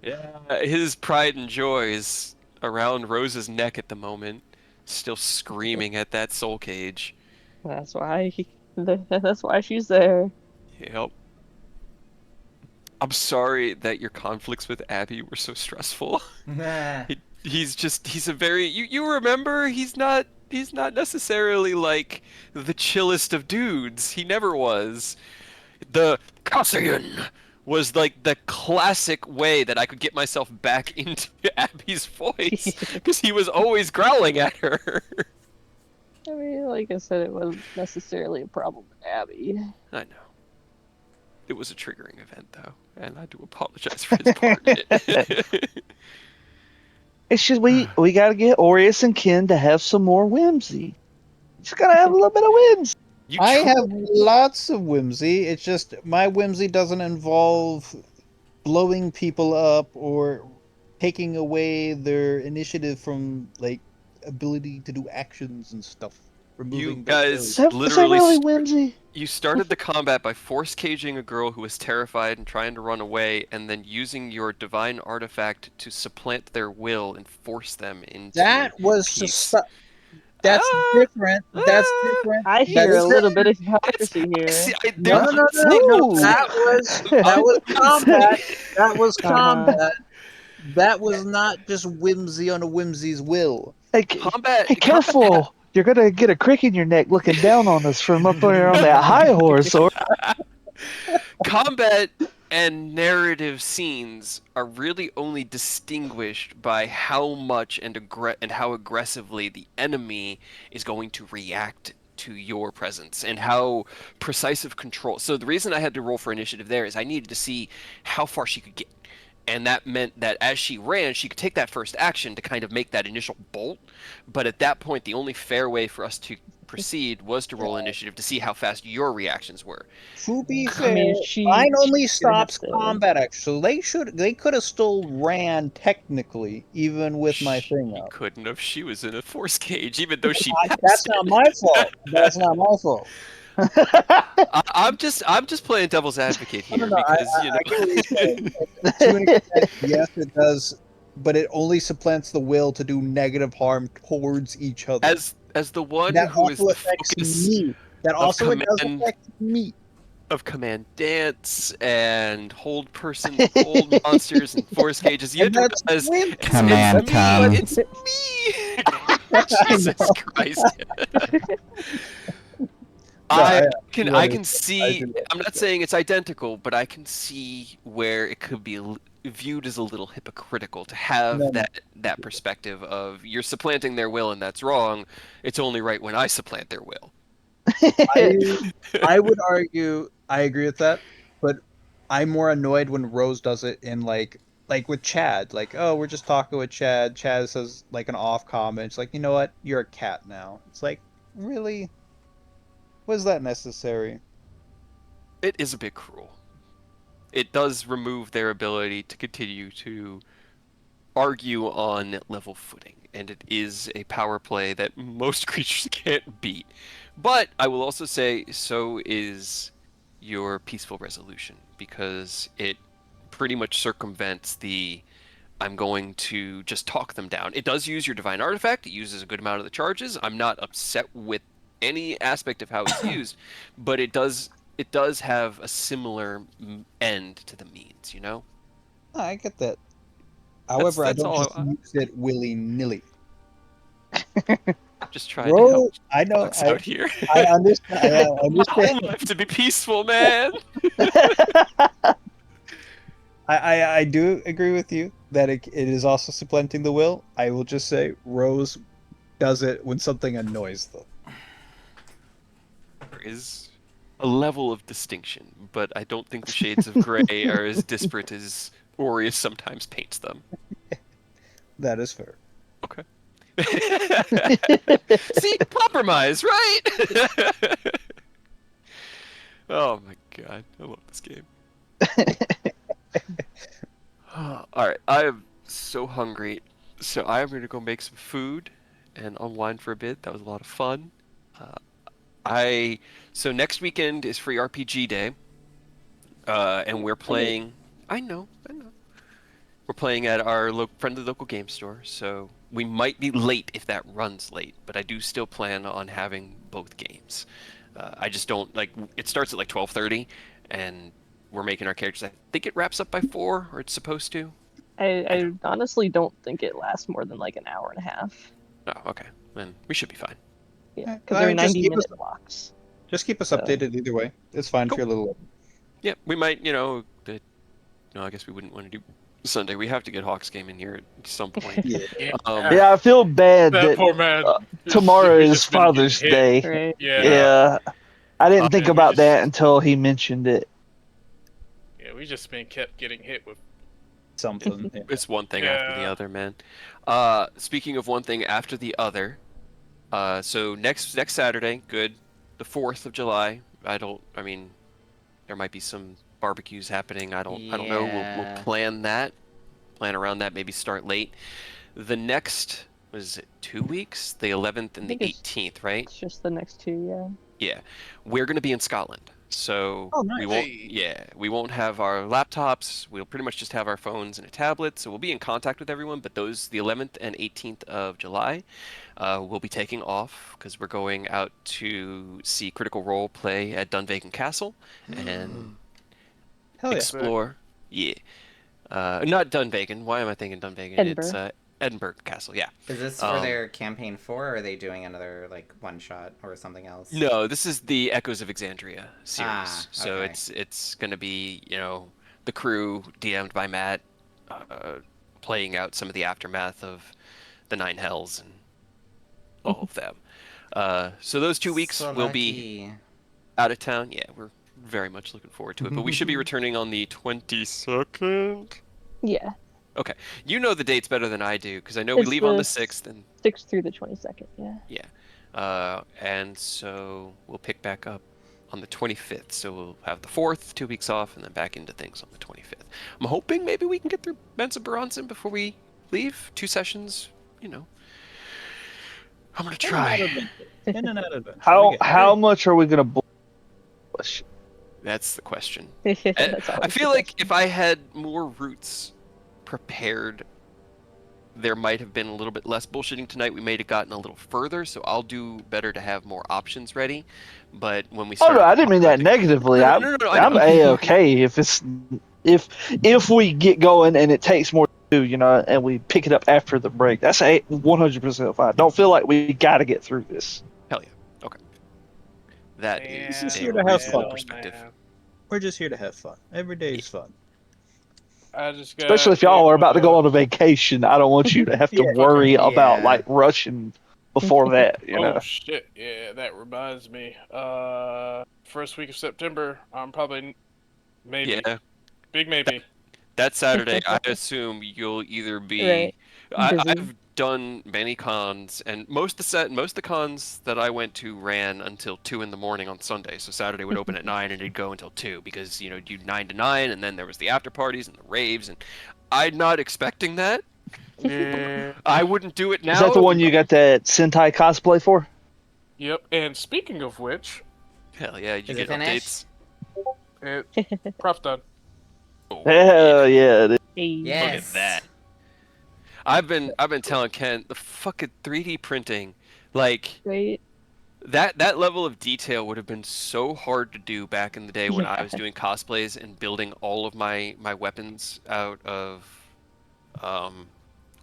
Yeah, his pride and joy is around Rose's neck at the moment, still screaming at that soul cage. That's why that's why she's there. Yep. I'm sorry that your conflicts with Abby were so stressful. He's a very you remember he's not necessarily like the chillest of dudes. He never was. The Cassian was like the classic way that I could get myself back into Abby's voice because he was always growling at her. I mean, like I said, it wasn't necessarily a problem with Abby. I know. It was a triggering event though, and I do apologize for his part in it. It's just we got to get Orius and Ken to have some more whimsy. Just gotta have a little bit of whimsy. I have lots of whimsy. It's just my whimsy doesn't involve blowing people up or taking away their initiative from like ability to do actions and stuff. You Removing their guys ability. Is that literally really whimsy? you started the combat by force caging a girl who was terrified and trying to run away, and then using your divine artifact to supplant their will and force them into That was peace. that's Ah, different. That's ah, different. I That's hear a little bit different. of hypocrisy here. No, no, no, no, See, no. No. That was combat. That was Uh-huh. combat. That was not just whimsy on a whimsy's will. Hey, combat hey, careful! You're gonna get a crick in your neck looking down on us from up there on that high horse. Or combat and narrative scenes are really only distinguished by how much and how aggressively the enemy is going to react to your presence and how precise of control. So the reason I had to roll for initiative there is I needed to see how far she could get. And that meant that as she ran, she could take that first action to kind of make that initial bolt. But at that point, the only fair way for us to proceed was to roll initiative to see how fast your reactions were. To be I fair, mean, mine only she's gonna have stops to. combat action. They could have still ran technically, even with my thing She up. couldn't have. She was in a force cage, even though she That's passed not it. my fault. That's not my fault. I'm just playing devil's advocate No, no, here no. because I get what you're saying. To an extent, yes, it does, but it only supplants the will to do negative harm towards each other. as the one That who is also the affects focus me. That of also it does command affect me. of command dance and hold persons, hold monsters, and force cages. You And have to that's realize win. Command it's me. come. It's me. I Jesus know. Christ. No, I can I see. do I'm not saying it's identical, but I can see where it could be viewed as a little hypocritical to have No, no. that perspective of you're supplanting their will and that's wrong. It's only right when I supplant their will. I would argue I agree with that, but I'm more annoyed when Rose does it in like with Chad. Like, oh, we're just talking with Chad. Chad says like an off comment. It's like, you know what? You're a cat now. It's like, really? Was that necessary? It is a bit cruel. It does remove their ability to continue to argue on level footing, and it is a power play that most creatures can't beat. But I will also say so is your peaceful resolution, because it pretty much circumvents the I'm going to just talk them down. It does use your divine artifact, it uses a good amount of the charges. I'm not upset with any aspect of how it's used, but it does have a similar end to the means, you know? I get that. However, I That's don't all. just use it willy nilly. I'm just trying to help Rose, I know. folks out here. I understand. I My whole understand. life to be peaceful, man. I do agree with you that it is also supplanting the will. I will just say Rose does it when something annoys them. There is a level of distinction, but I don't think the shades of gray are as disparate as Orius sometimes paints them. That is fair. Okay. See, compromise, right? Oh my god, I love this game. Alright, I am so hungry, so I am going to go make some food and unwind for a bit. That was a lot of fun. So next weekend is free RPG day, and we're playing. I know. We're playing at our friendly local game store, so we might be late if that runs late, but I do still plan on having both games. I just don't like. It starts at like 12:30, and we're making our characters. I think it wraps up by 4, or it's supposed to. I honestly don't think it lasts more than like an hour and a half. Oh, okay. Then we should be fine. Yeah, because they're Just 90-minute blocks. Just keep us So- updated either way. It's fine if Cool. you're a little. Yeah, we might. No, I guess we wouldn't want to do Sunday. We have to get Hawks game in here at some point. Yeah. Yeah, I feel bad That that poor man. tomorrow He's is just been getting Father's hit. Day. Right. Yeah. Yeah. I didn't think we about just- that until he mentioned it. Yeah, we just been kept getting hit with. Something. Yeah. It's one thing after the Yeah. other, man. Speaking of one thing after the other, so next Saturday, good, the 4th of July. I mean, there might be some barbecues happening. I don't know. We'll Yeah. plan that. Plan around that. Maybe start late. The next was it 2 weeks? The 11th I and the think it's 18th, right? It's just the next two, yeah. Yeah, we're going to be in Scotland, so Oh, nice. we won't. Hey. Yeah, we won't have our laptops. We'll pretty much just have our phones and a tablet. So we'll be in contact with everyone. But the 11th and 18th of July, we'll be taking off because we're going out to see Critical Role play at Dunvegan Castle and Hell yeah. explore. Yeah, not Dunvegan. Why am I thinking Dunvegan? It's Edinburgh. Edinburgh Castle. Yeah. Is this for their campaign 4, or are they doing another like one shot or something else? No, this is the Echoes of Exandria series. Ah, So okay. it's going to be, the crew DM'd by Matt, playing out some of the aftermath of the Nine Hells and all of them. So those 2 weeks So we'll be lucky. out of town. Yeah, we're very much looking forward to it. But we should be returning on the 22nd. Yeah. Okay, you know the dates better than I do because I know we It's leave on the the 6th and 6th through the 22nd, yeah. yeah. And so we'll pick back up on the 25th. So we'll have the 4th, 2 weeks off, and then back into things on the 25th. I'm hoping maybe we can get through Benson Bronson before we leave. 2 sessions, I'm gonna try. In and out adventure. How much are we gonna blow? That's the question. That's And always I the feel like question. if I had more routes prepared, there might have been a little bit less bullshitting tonight. We may have gotten a little further, so I'll do better to have more options ready. But when we Oh start, no, I didn't mean that negatively. No, no, I I'm know. a-okay if we get going and it takes more to do, and we pick it up after the break. That's 100% fine. Don't feel like we got to get through this. Hell yeah. Okay. That is This is a here to have reasonable fun. perspective. Man. We're just here to have fun. Every day is fun. I just got. Especially if y'all are about to go on a vacation. I don't want you to have to Yeah. worry about Yeah. rushing before that. Oh shit! Yeah, that reminds me. First week of September, I'm probably maybe Yeah. big maybe. That Saturday, I assume you'll either be. Right. Busy. I've done many cons, and most of the cons that I went to ran until 2 in the morning on Sunday. So Saturday would open at 9 and it'd go until 2 because you do 9 to 9, and then there was the after parties and the raves, and I'm not expecting that. Yeah. I wouldn't do it now. Is that the one you got that Sentai cosplay for? Yep. And speaking of which, Hell yeah, you Is get it finished? updates. props done. Oh, Hell yeah. It is. Hey. Yeah. Look at Yes. that. I've been telling Ken the fucking 3D printing, like Right? that level of detail would have been so hard to do back in the day when I Yeah. was doing cosplays and building all of my weapons out of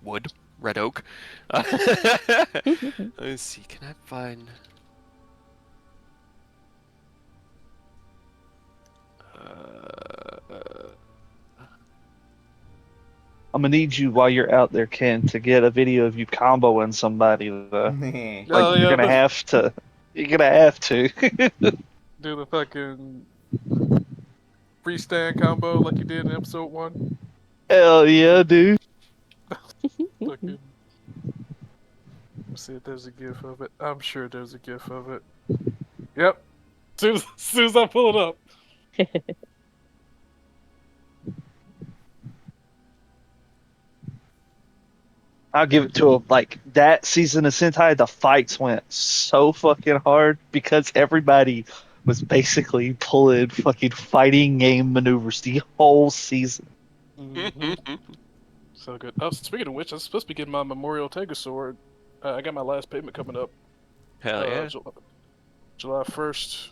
wood, red oak. Let's see, can I find I'm gonna need you while you're out there, Ken, to get a video of you comboing somebody. Oh, Like yeah, you're gonna have to. You're gonna have to. Do the fucking freestand combo like you did in episode 1. Hell yeah, dude. Fucking. Let's see if there's a gif of it. I'm sure there's a gif of it. Yep. Soon as I pull it up. I'll give it to him. Like that season of Sentai, the fights went so fucking hard because everybody was basically pulling fucking fighting game maneuvers the whole season. Mhm. So good. Oh, speaking of which, I'm supposed to be getting my Memorial Sword. I got my last payment coming up. hell yeah. July 1st.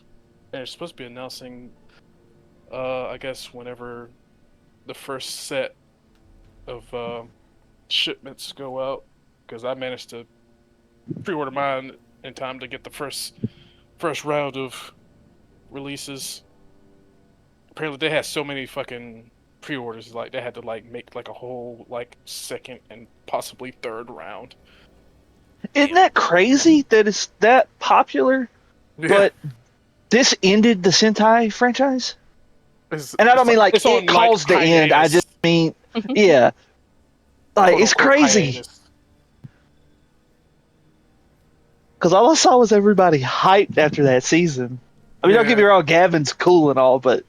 And it's supposed to be announcing, I guess, whenever the first set of shipments go out. Because I managed to pre-order mine in time to get the first round of releases. Apparently, they had so many fucking pre-orders, like they had to make like a whole second and possibly third round. Isn't that crazy that it's that popular? Yeah. But this ended the Sentai franchise? And I don't mean like it's on, it caused the end. I hiatus. just mean, yeah. Like, it's Quote-unquote crazy. hiatus. Because all I saw was everybody hyped after that season. I mean, don't get me Yeah. wrong, Gavin's cool and all, but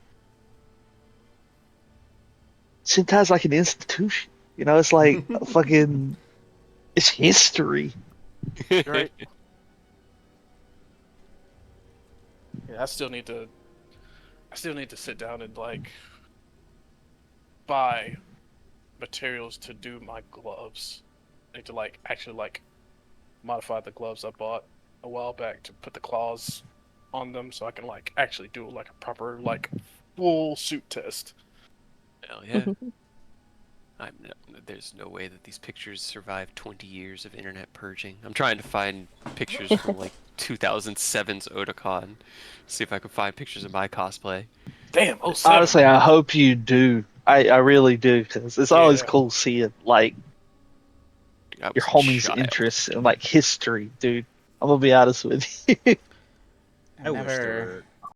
Sentai's like an institution. You know, it's like a fucking. It's history. Right. Yeah, I still need to sit down and like buy materials to do my gloves. I need to like actually like modify the gloves I bought a while back to put the claws on them so I can like actually do like a proper like full suit test. Hell yeah. There's no way that these pictures survive 20 years of internet purging. I'm trying to find pictures from like 2007's Otakon. See if I can find pictures of my cosplay. Damn, oh seven. Honestly, I hope you do. I really do, because it's always Yeah. cool seeing like I your was a homie's child. interests in like history, dude. I'm gonna be honest with you. I wish there were